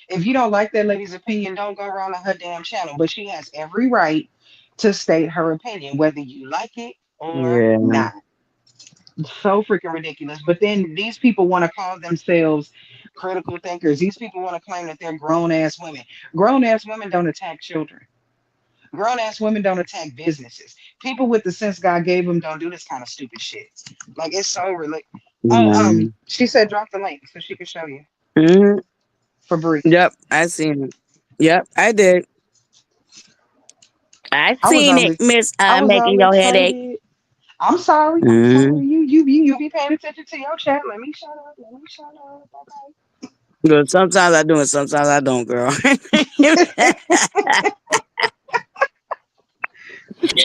If you don't like that lady's opinion, don't go around on her damn channel. But she has every right to state her opinion, whether you like it or yeah, not. So freaking ridiculous. But then these people want to call themselves critical thinkers. These people want to claim that they're grown ass women. Grown ass women don't attack children. Grown ass women don't attack businesses. People with the sense God gave them don't do this kind of stupid shit. Like, it's so really. Oh, yeah. she said drop the link so she can show you Hmm. for Brie. Yep, I seen it. Yep, I did. I I was seen all it, ex- Miss I was making all your headache. excited. I'm sorry. I'm Mm-hmm. sorry. You be paying attention to your chat. Let me shut up. Let me shut up. Good. Sometimes I do and sometimes I don't, girl. I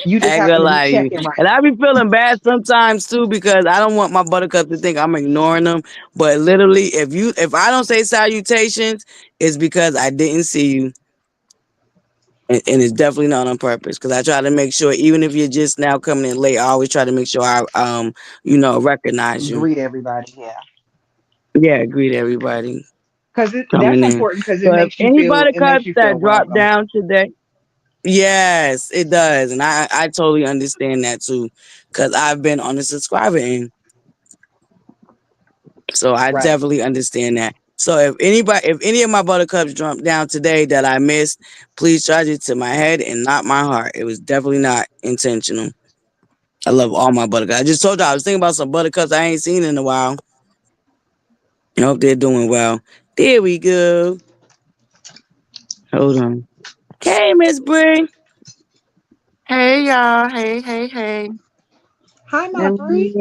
You just ain't happen gonna to be lie to you. checking right And now. I be feeling bad sometimes too because I don't want my buttercup to think I'm ignoring them. But literally, if I don't say salutations, it's because I didn't see you. And it's definitely not on purpose. Because I try to make sure, even if you're just now coming in late, I always try to make sure I recognize you. Greet everybody. Yeah. Yeah, greet everybody Because that's coming in. important because So if any it makes buttercups you feel that drop welcome. down today, yes, it does, and I totally understand that too, because I've been on the subscriber end, so I Right. definitely understand that. So if any of my buttercups drop down today that I missed, please charge it to my head and not my heart. It was definitely not intentional. I love all my buttercups. I just told you I was thinking about some buttercups I ain't seen in a while. I hope they're doing well. There we go. Hold on. Hey, Miss Bree. Hey y'all. Hey, hey, hey. Hi, my Brie.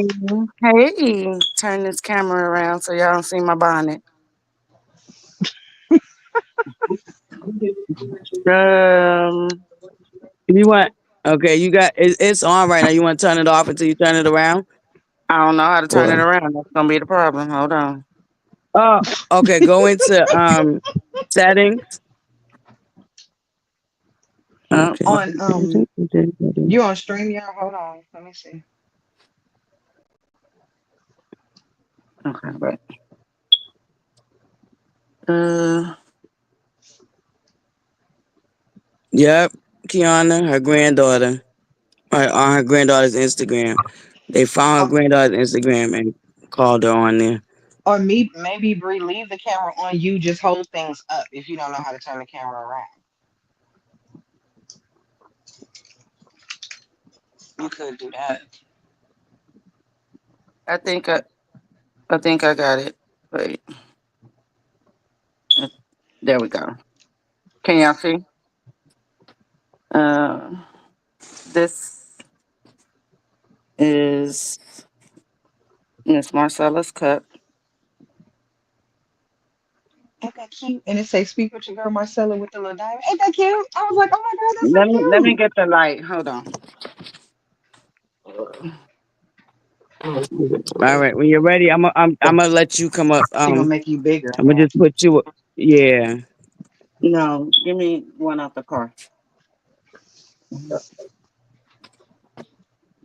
Hey. Turn this camera around so y'all don't see my bonnet. Um, You want? Okay, it's on right now. You want to turn it off until you turn it around? I don't know how to turn it Or around. That's gonna be the problem. Hold on. oh, okay. Go into settings. Oh, Okay. On you on StreamYard? Hold on. Let me see. okay, but uh, Yep, Kiana, her granddaughter, on her granddaughter's Instagram. They found her Oh, granddaughter's Instagram and called her on there. Or me, maybe Bree, leave the camera on you. Just hold things up if you don't know how to turn the camera around. You could do that. I think I got it. Wait, uh, there we go. Can y'all see? Uh, this is Miss Marcella's cup. Ain't that cute? And it say, "Speak with your girl Marcella with the little diamond." Ain't that cute? I was like, "Oh my god, that's so Let me cute." get the light. Hold on. All right, when you're ready, I'm gonna let you come up. She gonna make you bigger I'm in gonna there. just put you. Yeah. No, give me one out the car.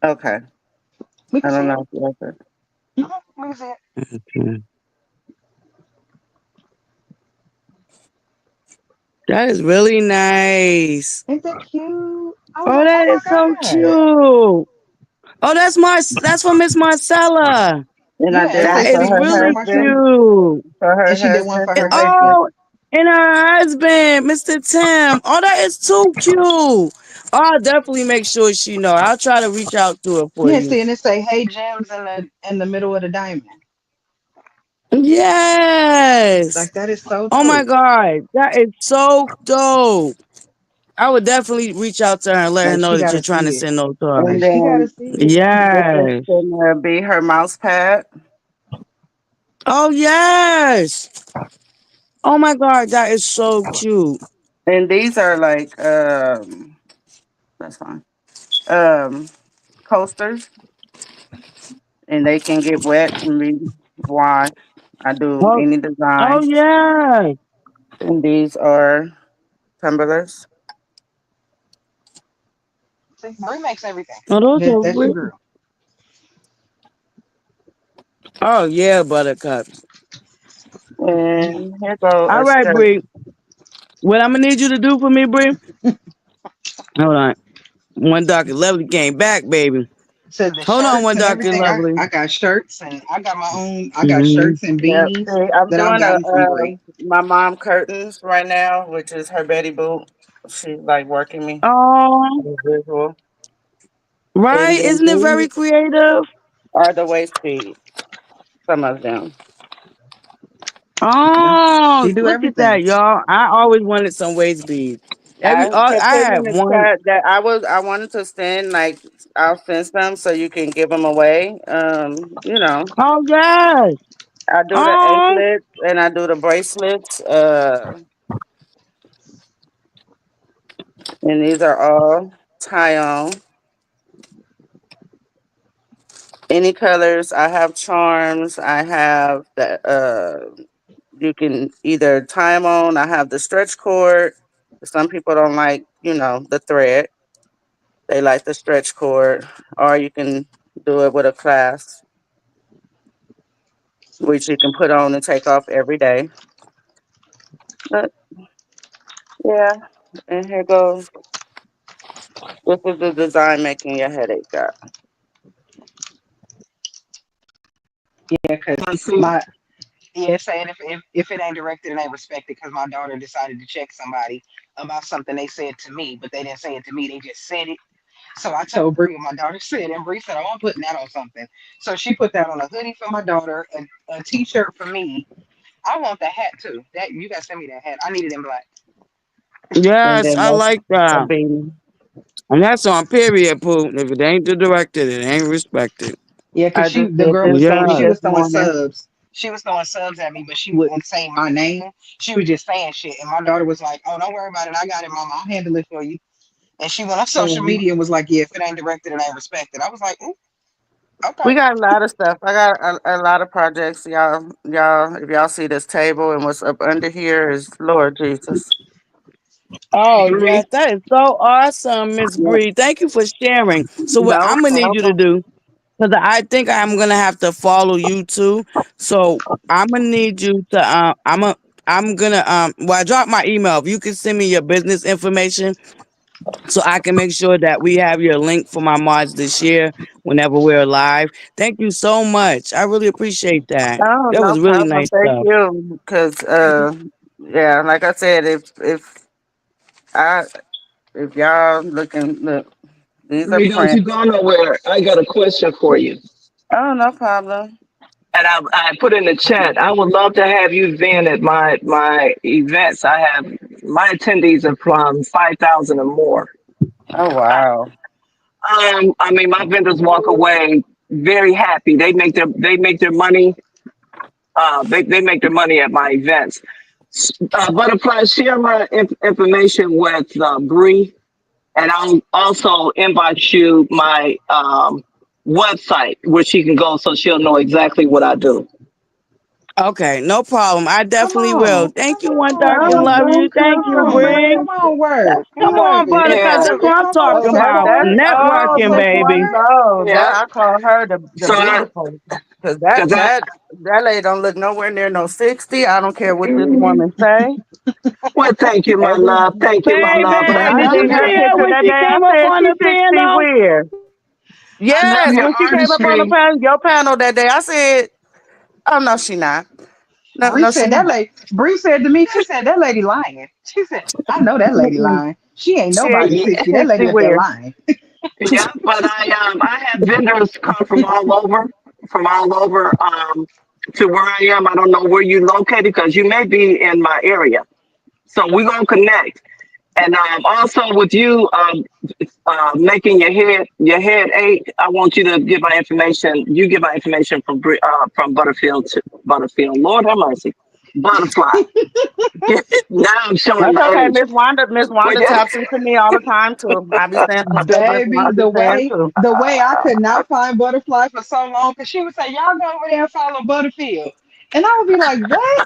Okay. We I can don't see it. know if you like it. We can see it. Okay. That is really nice. Ain't that cute? I was Oh, like, "Oh that is so my god." cute. Oh, that's for Miss Marcella. And I Yeah, it did That say, one is for "Speak her with your girl really husband. Marcella," cute. For and her she did one husband for her husband. Oh, and her husband, Mr. Tim. Oh, that is too cute. Oh, I'll definitely make sure she know. I'll try to reach out to her for Yeah, you. see, and it say, "Hey, Gems," in the middle of the diamond. Yes. Like that is so Oh my dope. God. That is so dope. I would definitely reach out to her and let her Like know she that you're gotta trying to see it. send those to her. Like and she gotta then see it. this is Yes. gonna be her mouse pad. Oh yes. Oh my God, that is so cute. And these are like that's fine. Um coasters, and they can get wet and be washed. I do Oh, any oh design. yes. And these are tumblers. See, Brie makes everything. Oh, those are That's your really. girl. Oh yeah, buttercups. And here go All a right, shirt. Bree. What I'm gonna need you to do for me, Bree? Hold on. One Dr. Lovely came back, baby. So the Hold on, shirts one and Dr. everything, I, Lovely. I got shirts and I got my own. I got Hmm. shirts and Yep. beanies See, I'm that I've doing gotten from Brie. my mom curtains right now, which is her Betty Boop. She's like working me Oh, as visual. And right. then Isn't it very these creative? are the waist beads, some of them. Yeah, Oh, she do look at everything. that, y'all. I always wanted some waist beads. I had I put in have the one. chat that I wanted to send, like, I'll send some so you can give them away. Oh yes. I do the Oh, anklets and I do the bracelets. And these are all tie on. Any colors. I have charms. I have the you can either tie them on. I have the stretch cord. Some people don't like, the thread. They like the stretch cord, or you can do it with a clasp, which you can put on and take off every day. But yeah, and here goes. This is the design making your headache up. Yeah, cause Want to see? my yeah, saying if it ain't directed and ain't respected, because my daughter decided to check somebody about something they said to me, but they didn't say it to me. They just said it. So I told Bree what my daughter said, and Bree said, "Oh, I'm putting that on something." So she put that on a hoodie for my daughter, a t-shirt for me. I want the hat too. That you gotta send me that hat. I need it in black. And yes, then I that's like a that. beanie. And that's on period, Pooh. If it ain't the directed, it ain't respected. Yeah, cause I she just the did girl this was for throwing you she Yeah. this was throwing morning. subs. She was throwing subs at me, but she wouldn't say my name. She was just saying shit. And my daughter was like, "Oh, don't worry about it. I got it, mama. I'll handle it for you." And she went on social Mhm. media and was like, "Yeah, if it ain't directed, it ain't respected." I was like, "Ooh, okay." We got a lot of stuff. I got a lot of projects. Y'all, if y'all see this table and what's up under here is Lord Jesus. Oh Bree, yes, that is so awesome, Miss Yeah. Bree. Thank you for sharing. So what No I'm gonna need you to problem. do, because I think I'm gonna have to follow you too. So I'm gonna need you to I'm gonna well I dropped my email. If you can send me your business information, so I can make sure that we have your link for my March this year whenever we're live. Thank you so much. I really appreciate that. Oh, That no was really problem. nice Thank stuff. you. Cause yeah, like I said, I if y'all look, these are Ray, don't you prints. go nowhere. I got a question for you. Oh, no problem. And I put in the chat. I would love to have you then at my events. I have my attendees are from 5,000 or more. Oh wow. I mean, my vendors walk away very happy. They make their money. They make their money at my events. ButterFlii, share my information with Bree, and I'll also inbox you my website where she can go so she'll know exactly what I do. Okay, no problem. I Come definitely will. on. Thank Come you, One on, Dark and Oh, Bree. love you. thank Thank you Come you, so on, Bree. Bree. Come much. on, work. Come Come on, on, Bree. Come Buttercup. on, Yeah. That's Bree. what I'm Come on, Oh, talking support about. the work. Come Networking, support baby. it. that Yeah. I call her the So I, beautiful. Cause cause I, that lady don't look nowhere near no 60. I don't care what this woman say. well, thank you, my Every love. Thank you, my love. But Baby, when I did I love you seen her your, see her picture when that she day, I came up said on she the 60 piano? weird. I love Yes, your when she came up on the artistry. panel, your panel that day, I said, "Oh no, she not. No, Bree no, she said that not. lady. Bree said to me, she said that lady lying. She said, I know that lady Mm-mm. lying. She ain't She ain't nobody Yeah, 60. That lady 60 up there weird." lying. yeah. But I have vendors come from all over, to where I am. I don't know where you located because you may be in my area. So we're gonna connect. And also with you making your head ache, I want you to give my information. You give my information from Butterfield to Butterfield. Lord have mercy, Butterfly. Now I'm showing That's my okay. age. Miss But Wanda yeah, taps into me all the time too. I be saying some stuff Miss Baby, Wanda be the saying way too. the way I could not find Butterfly for so long, because she would say, y'all go over there and follow Butterfield. And I would be like, what?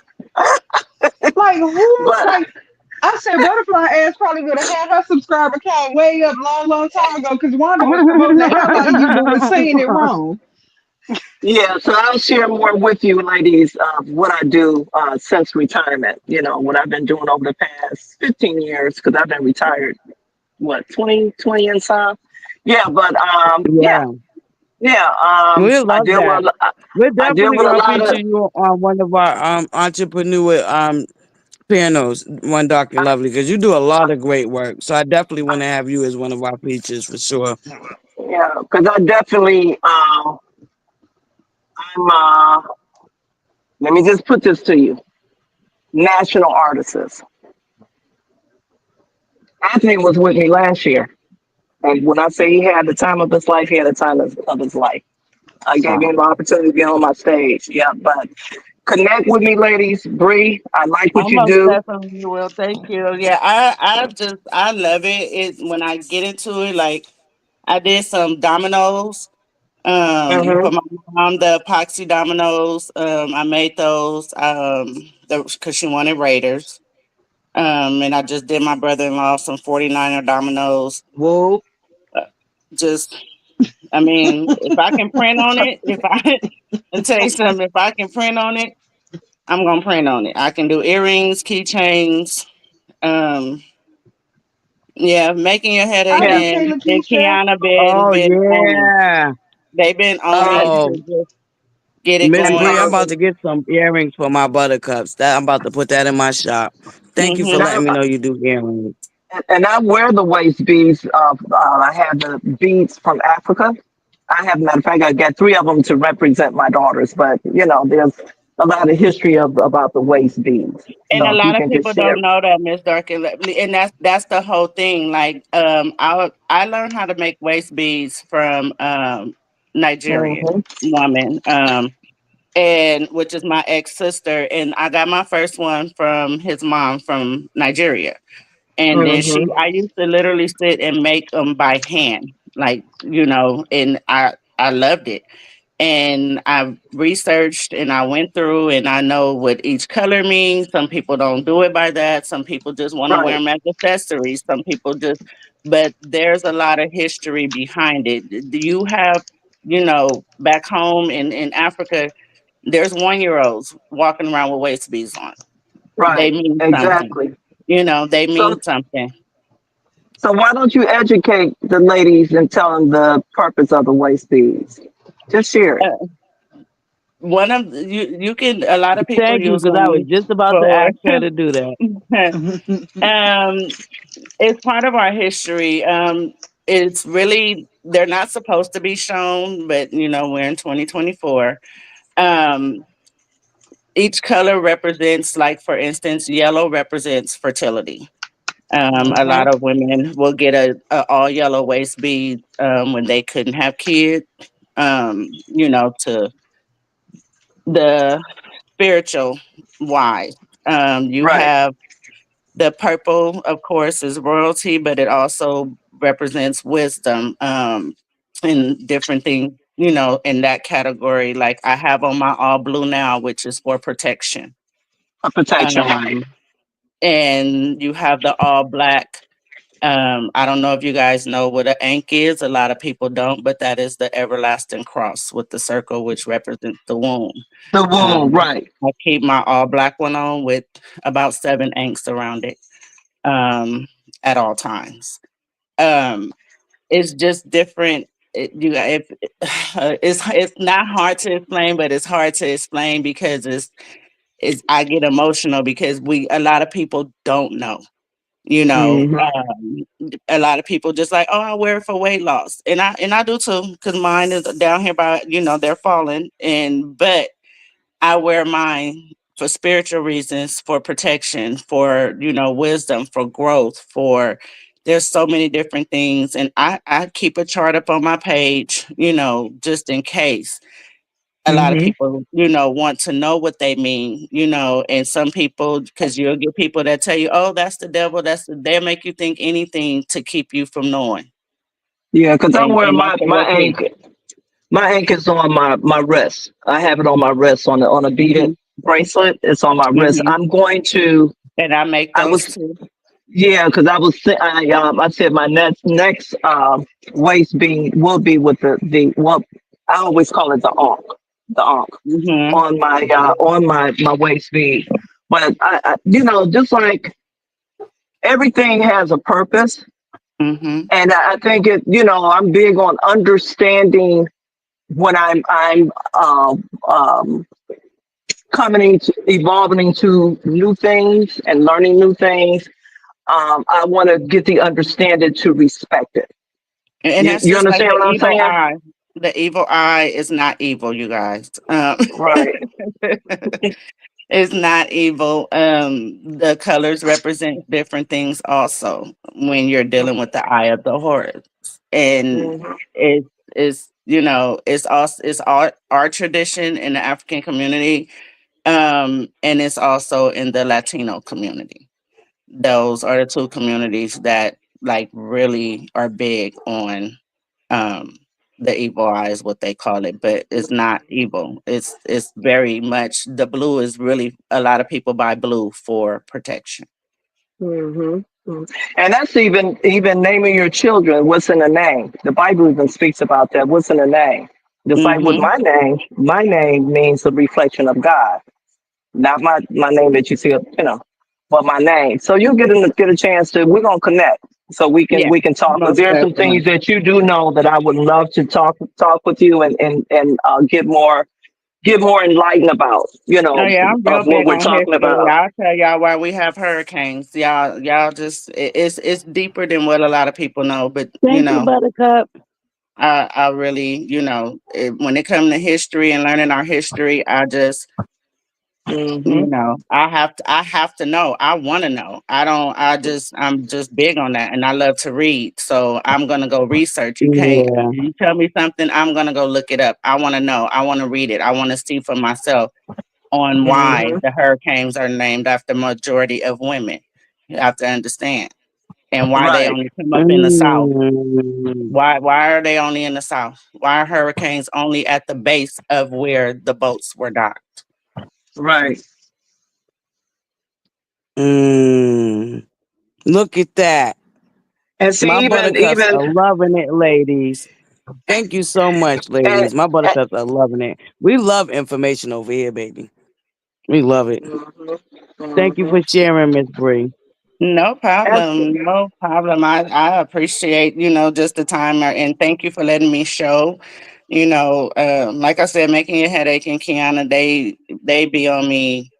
Like who? but Like I said, Butterfly ass probably would have had her subscriber count way up long, long time ago because Wanda was promoting the hell out of you, but was saying it wrong. yeah, so I'll share more with you, ladies, of what I do since retirement. You know what I've been doing over the past 15 years because I've been retired. What 20 and some? Yeah, but yeah, Yeah, yeah. we I love deal that. with We're I deal definitely with a gonna lot feature of you on one of our entrepreneur panels, One Dark and Lovely, because you do a lot of great work. So I definitely want to have you as one of our features for sure. yeah, because I definitely I'm let me just put this to you, national artists. Anthony was with me last year, and when I say he had the time of his life, he had the time of his life. I gave him the opportunity to be on my stage. Yeah, but connect with me, ladies. Bree, I like I what you most do. definitely will. Thank you. Yeah, I love it. It when I get into it, like I did some dominoes. Hmm. For my mom, the epoxy dominoes. I made those. Because she wanted Raiders. And I just did my brother-in-law some 49er dominoes. Whoa. Uh, just, I mean, if I can print on it, if I, and tell you something, if I can print on it, I'm gonna print on it. I can do earrings, keychains. Um, yeah, making your headache Hi, Yeah. BK and Lakeisha. Kiana Oh been on me. yeah. They've been on Uh, me Oh, to just get it Miss and Bree, I'm going. about to get some earrings for my buttercups. That I'm about to put that in my shop. Thank you for and Hmm. letting me know you do earrings. I wear the waist beads. I have the beads from Africa. I have, matter of fact, I got three of them to represent my daughters. But there's a lot of history about the waist beads. And a So if you lot of can just people share. don't know that, Miss Dark, and that's the whole thing. Like, I learned how to make waist beads from Nigerian Hmm. woman, and which is my ex sister, and I got my first one from his mom from Nigeria, and then Hmm. I used to literally sit and make them by hand, like and I loved it, and I researched and I went through and I know what each color means. Some people don't do it by that. Some people just want to wear Right. them as accessories. Some people just, but there's a lot of history behind it. Do you have, back home in Africa, there's 1 year olds walking around with waist beads on. They Right. mean something. Exactly. They So mean something. So why don't you educate the ladies and tell them the purpose of the waist beads? Just share it. Uh, one of you can a lot of people Thank you, use because I was them just about to for ask her to do that. um it's part of our history. It's really they're not supposed to be shown, but we're in 2024. Um each color represents, like, for instance, yellow represents fertility. A Mm-hmm. lot of women will get a all yellow waist bead when they couldn't have kids, to the spiritual wise. You Right. have the purple, of course, is royalty, but it also represents wisdom, and different things, in that category. Like, I have on my all blue now, which is for protection. For protection, right? Um, and you have the all black. I don't know if you guys know what an ankh is. A lot of people don't, but that is the everlasting cross with the circle, which represents the womb. The womb, Um, right. I keep my all black one on with about 7 ankhs around it, um, at all times. Um, it's just different. If it's not hard to explain, but it's hard to explain because it's I get emotional because we a lot of people don't know. You know, Mm-hmm. a lot of people just like, oh, I wear it for weight loss, and I do too, because mine is down here by, they're falling, but I wear mine for spiritual reasons, for protection, for wisdom, for growth, for there's so many different things, and I keep a chart up on my page, just in case. A lot of Mm-hmm. people, want to know what they mean, and some people, because you'll get people that tell you, oh, that's the devil, they'll make you think anything to keep you from knowing, Yeah, because I wear and that's a my real key. ankle. My ankle is on my wrist. I have it on my wrist on a beaded Hmm. bracelet. It's on my wrist. Hmm. I'm going to. And I make I those was too. Yeah, because I said my next waist bead will be with the well, I always call it the ankh Hmm. on my waist bead. But just like everything has a purpose, Hmm. and I think I'm big on understanding when I'm coming into evolving into new things and learning new things. I want to get the understanding to respect it. And You that's you just like understand the what I'm evil saying? eye. The evil eye is not evil, you guys. Right. It's not evil. The colors represent different things also when you're dealing with the eye of the horse. And Mhm. it's our tradition in the African community. And it's also in the Latino community. Those are the two communities that, like, really are big on um the evil eye is what they call it, but it's not evil. It's very much, the blue is really, a lot of people buy blue for protection. Mhm. Mhm. And that's even naming your children. What's in the name? The Bible even speaks about that. What's in the name? Just like with Mm-hmm. my name means the reflection of God, not my name that you see, but my name. So you get a chance to. We're gonna connect, so Yeah, we can talk. Because most there are some things definitely. that you do know that I would love to talk with you and get more enlightened about, Oh yeah, I'm real of what big we're on talking history. about. I'll tell y'all why we have hurricanes. Y'all just it's deeper than what a lot of people know, but Thank you, Buttercup. I really, when it comes to history and learning our history, I just, Hmm. I have to know. I want to know. I don't. I'm just big on that, and I love to read. So I'm gonna go research. You can't. Yeah. You tell me something, I'm gonna go look it up. I want to know. I want to read it. I want to see for myself on why Hmm. the hurricanes are named after majority of women. You have to understand, and why they Right. only come up in the South. Mm. Why are they only in the South? Why are hurricanes only at the base of where the boats were docked? Right. Mm. Look at that. And My see, buttercups even are loving it, ladies. Thank you so much, and, ladies. My and buttercups are loving it. We love information over here, baby. We love it. mhm, Thank you mhm. for sharing, Miss Bree. No As problem. No problem. I appreciate, just the time and thank you for letting me show. Like I said, making your headache and Kiana, they be on me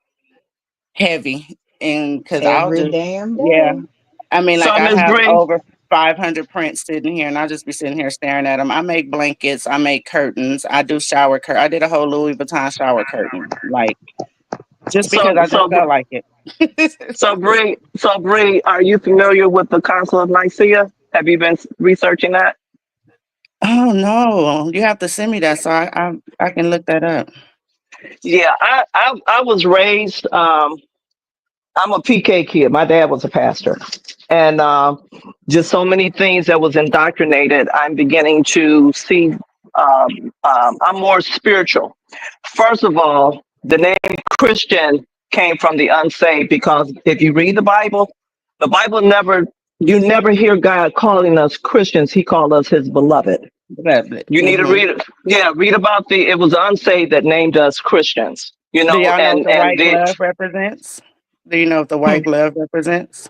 heavy. And because I'll Every just, damn yeah. day. I mean, like so, I Miss have Bree, over 500 prints sitting here and I'll just be sitting here staring at them. I make blankets, I make curtains, I do shower I did a whole Louis Vuitton shower curtain. Like, just because so I just so felt like it. Bree, are you familiar with the Council of Nicaea? Have you been researching that? Oh no, you have to send me that so I can look that up. Yeah, I was raised. I'm a PK kid. My dad was a pastor, and just so many things that was indoctrinated. I'm beginning to see. I'm more spiritual. First of all, the name Christian came from the unsaved because if you read the Bible never. You never hear God calling us Christians. He called us His beloved. You need to Mm-hmm. read it. Yeah, read about it was the unsaved that named us Christians. You Do know, y'all know what the and white the glove represents? Do you know what the white glove represents?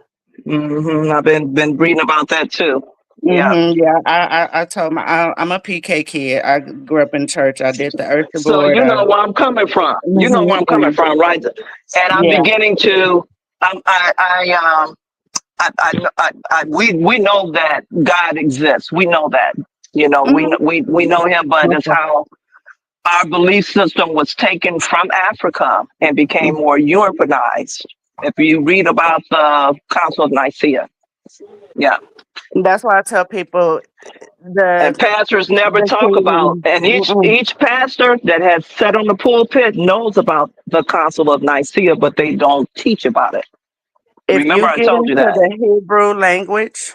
I've been reading about that too. Yeah. Yeah, I told I'm a PK kid. I grew up in church. I did the Eartha So board. you know where I'm coming from. You know where I'm coming Mhm. from, right? And I'm Yeah. beginning to. We know that God exists. We know that. You know, Mhm. we know Him, but it's Okay. how our belief system was taken from Africa and became more Europeanized. If you read about the Council of Nicaea, yeah. That's why I tell people And the pastors never the talk about, kingdom. and each pastor that has sat on the pulpit knows about the Council of Nicaea, but they don't teach about it. If Remember, you I get told you into that. the Hebrew language,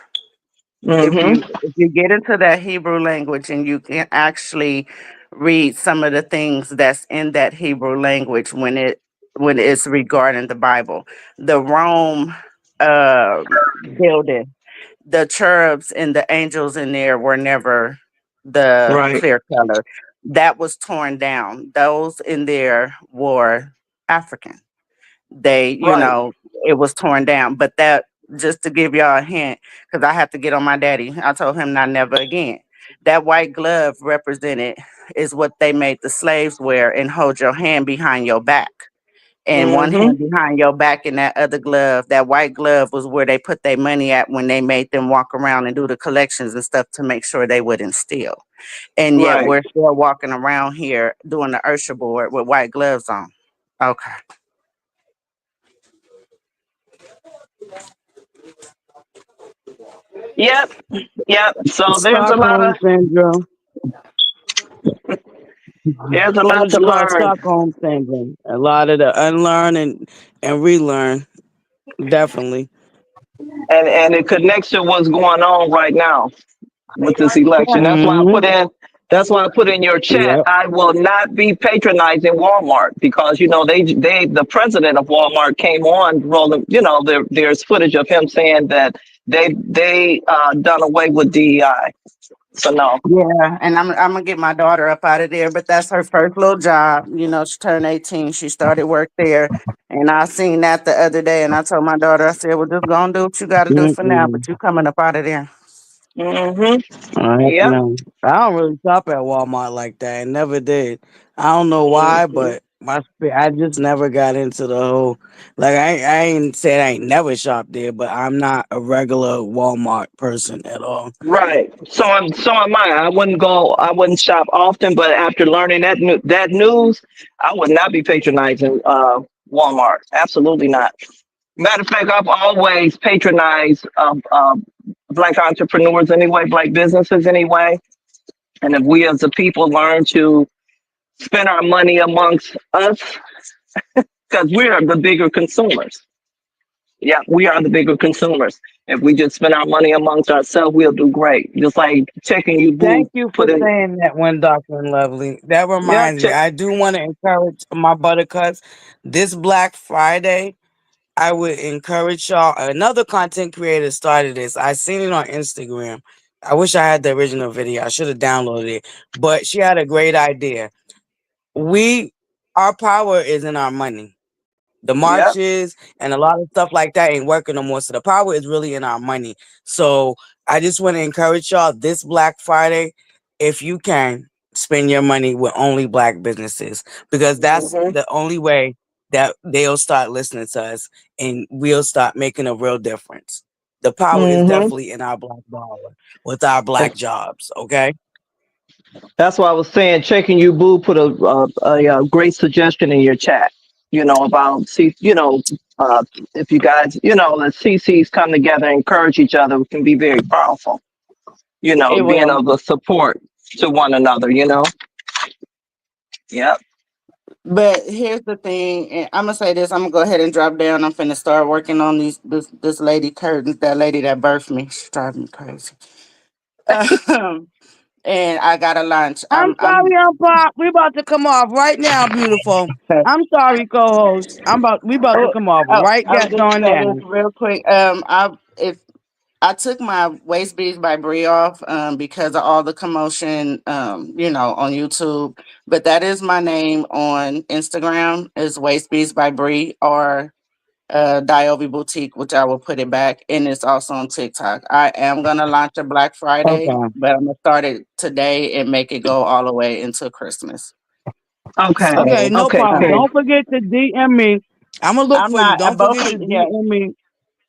Hmm. if you get into that Hebrew language and you can actually read some of the things that's in that Hebrew language when it's regarding the Bible, the Rome building, the cherubs and the angels in there were never the Right, clear color. That was torn down. Those in there were African. They, right, it was torn down. But that, just to give y'all a hint, because I have to get on my daddy. I told him not never again. That white glove represented is what they made the slaves wear and hold your hand behind your back. And one hmm, hand behind your back and that other glove, that white glove was where they put their money at when they made them walk around and do the collections and stuff to make sure they wouldn't steal. And yet right. we're still walking around here doing the Ursha board with white gloves on. Okay. Yep, yep. So Stockholm syndrome. there's a That's lot what to you call learn, Stockholm syndrome. A lot of the unlearn and relearn. Definitely. and it connects to what's going on right now with this election. Yeah. Hmm. That's why I put in your chat. Yep. I will not be patronizing Walmart because you know they the president of Walmart came on rolling. You know there's footage of him saying that they done away with DEI. So no, Yeah, and I'm gonna get my daughter up out of there, but that's her first little job. She turned 18. She started work there, and I seen that the other day, and I told my daughter, I said, "Well, just gonna do what you got to do for now, but Mm-mm. you coming up out of there." hmm, I yeah, know. I don't really shop at Walmart like that. I never did. I don't know why, hmm, but I just never got into the whole like I ain't said I ain't never shopped there, but I'm not a regular Walmart person at all. right. So am I. I wouldn't go. I wouldn't shop often, but after learning that news, I would not be patronizing Walmart. Absolutely not. Matter of fact, I've always patronized black entrepreneurs anyway, black businesses anyway. And if we as a people learn to spend our money amongst us, because we are the bigger consumers. Yeah, we are the bigger consumers. If we just spend our money amongst ourselves, we'll do great. Just like checking you boo, Thank you for put in, saying that one, Dr. Lovely. That yeah, reminds me, check. I do want to encourage my buttercups this Black Friday. I would encourage y'all. Another content creator started this. I seen it on Instagram. I wish I had the original video. I should have downloaded it. But she had a great idea. We Our power is in our money. The Yep. marches and a lot of stuff like that ain't working no more. So the power is really in our money. So I just want to encourage y'all this Black Friday, if you can, spend your money with only black businesses because that's Hmm. the only way that they'll start listening to us and we'll start making a real difference. The power is Hmm. definitely in our black dollar with our black jobs. Okay. That's why I was saying, checking you, boo. Put a great suggestion in your chat. About see, if you guys, the CCs come together, encourage each other, it can be very powerful. It Being will. of a support to one another. Yep. But here's the thing, and I'm gonna say this. I'm gonna go ahead and drop down. I'm finna start working on this lady curtains. That lady that birthed me, she drives me crazy. And I got a lunch. I'm sorry, I'm pop. We about to come off right now, beautiful. I'm sorry, co-host. We about to Oh, come off oh, right I was just on say now. this real quick. I took my waist beads by Brie off because of all the commotion, on YouTube. But that is my name on Instagram is waist beads by Brie or Diovi Boutique, which I will put it back, and it's also on TikTok. I am gonna launch a Black Friday, Okay. but I'm gonna start it today and make it go all the way into Christmas. Okay. Okay, So no Okay. problem. Cool. Don't forget to DM me. I'm gonna look I'm for you. not. I Don't both forget of to yeah. DM me.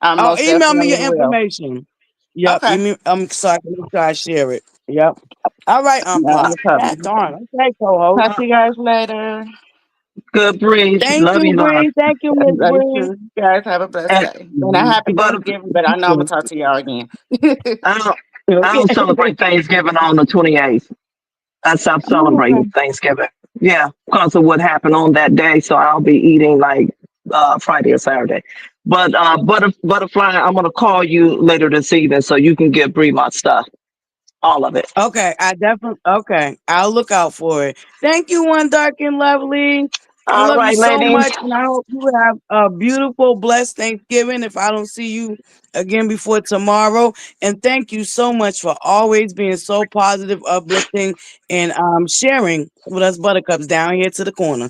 I Oh, most email me definitely your will. information. Yep. Okay. I'm sorry. Make sure I share it. Yep. All right, Not Pop. a problem. God darn. Okay, co-host. Talk Uh, to you guys later. Good breeze. Thank Love you, you, love. Bree. Thank you, Miss Love you Bree. too. You guys have a blessed And day and a happy but Thanksgiving. But I know I'm gonna talk to y'all again. I don't I Okay. don't celebrate Thanksgiving on the 28th. I stopped Oh, celebrating okay. Thanksgiving. Yeah, because of what happened on that day. So I'll be eating like Friday or Saturday. But butterfly, I'm gonna call you later this evening so you can get Bree my stuff, all of it. Okay, I definitely okay. I'll look out for it. Thank you, one dark and lovely. I All love you right, so ladies. much, and I hope you have a beautiful, blessed Thanksgiving. If I don't see you again before tomorrow, and thank you so much for always being so positive, uplifting, and sharing with us buttercups down here to the corner.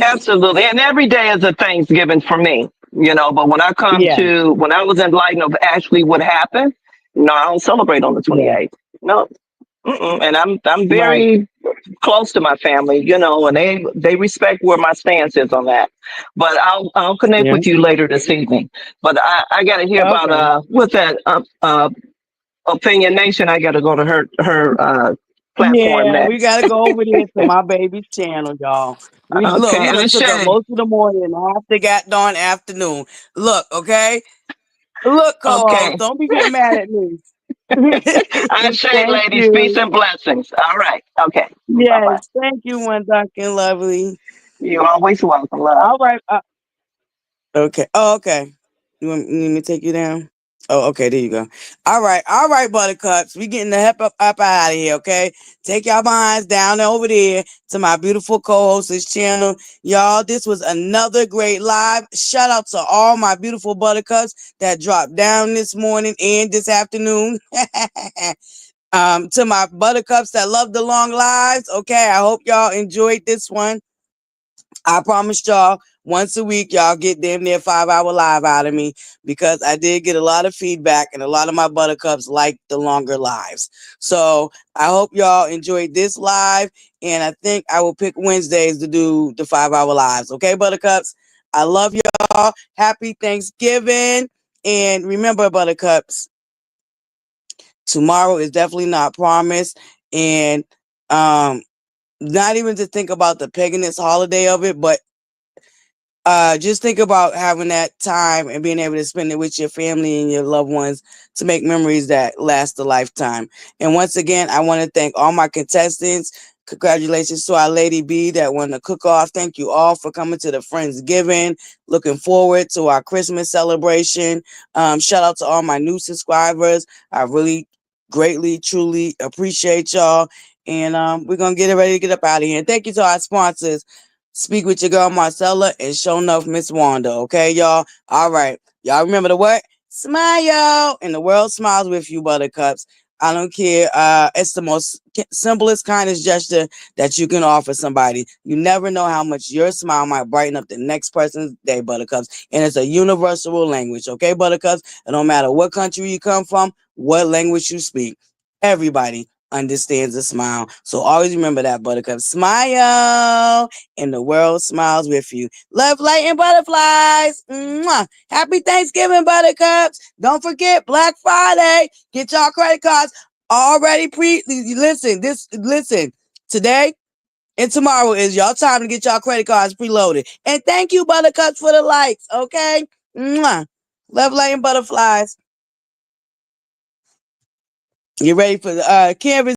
Absolutely. And every day is a Thanksgiving for me, but Yeah, when I was in light of actually what happened, no, I don't celebrate on the yeah, 28th. No. Mm-mm. And I'm right. very close to my family, and they respect where my stance is on that. But I'll connect Yeah. with you later this evening. But I got to hear about Okay. with that opinion nation. I got to go to her platform Yeah, we next. gotta go over there to my baby's channel, y'all. We look, we Okay, done and took up Shay. most of the morning and half the goddamn afternoon. Look, okay? Look, co-host, Okay, don't be getting mad at me. I Shay, Thank ladies. Peace you. and blessings. All right. Okay. Bye bye. Yes, thank you, one Duncan Lovely. You're always welcome, love. All right. Okay. Oh, okay. You need me to take you down? Oh, okay. There you go. All right, buttercups. We getting the heck up out of here. Okay. Take y'all minds down over there to my beautiful co-host's channel. Y'all, this was another great live. Shout out to all my beautiful buttercups that dropped down this morning and this afternoon. To my buttercups that love the long lives. Okay. I hope y'all enjoyed this one. I promised y'all once a week, y'all get damn near 5 hour live out of me because I did get a lot of feedback and a lot of my buttercups like the longer lives. So I hope y'all enjoyed this live. And I think I will pick Wednesdays to do the 5 hour lives. Okay, buttercups? I love y'all. Happy Thanksgiving. And remember, buttercups, tomorrow is definitely not promised. And um, not even to think about the paganist holiday of it, but just think about having that time and being able to spend it with your family and your loved ones to make memories that last a lifetime. And once again, I want to thank all my contestants. Congratulations to our Lady B that won the cook-off. Thank you all for coming to the Friendsgiving. Looking forward to our Christmas celebration. Shout out to all my new subscribers. I really greatly, truly appreciate y'all. And we're going to get it ready to get up out of here. And thank you to our sponsors. Speak with your girl Marcella and show enough Miss Wanda. Okay, y'all? All right. Y'all remember the what? Smile. And the world smiles with you, buttercups. I don't care. It's the most simplest, kindest gesture that you can offer somebody. You never know how much your smile might brighten up the next person's day, Buttercups. And it's a universal language, okay, Buttercups? It don't matter what country you come from, what language you speak. Everybody understands a smile. So always remember that, Buttercup. Smile, and the world smiles with you. Love, light, and butterflies. Mwah. Happy Thanksgiving, Buttercups. Don't forget Black Friday. Get y'all credit cards already listen. Today and tomorrow is y'all time to get y'all credit cards preloaded. And thank you, Buttercups, for the likes. Okay. Mwah. Love, light, and butterflies. You ready for the canvas?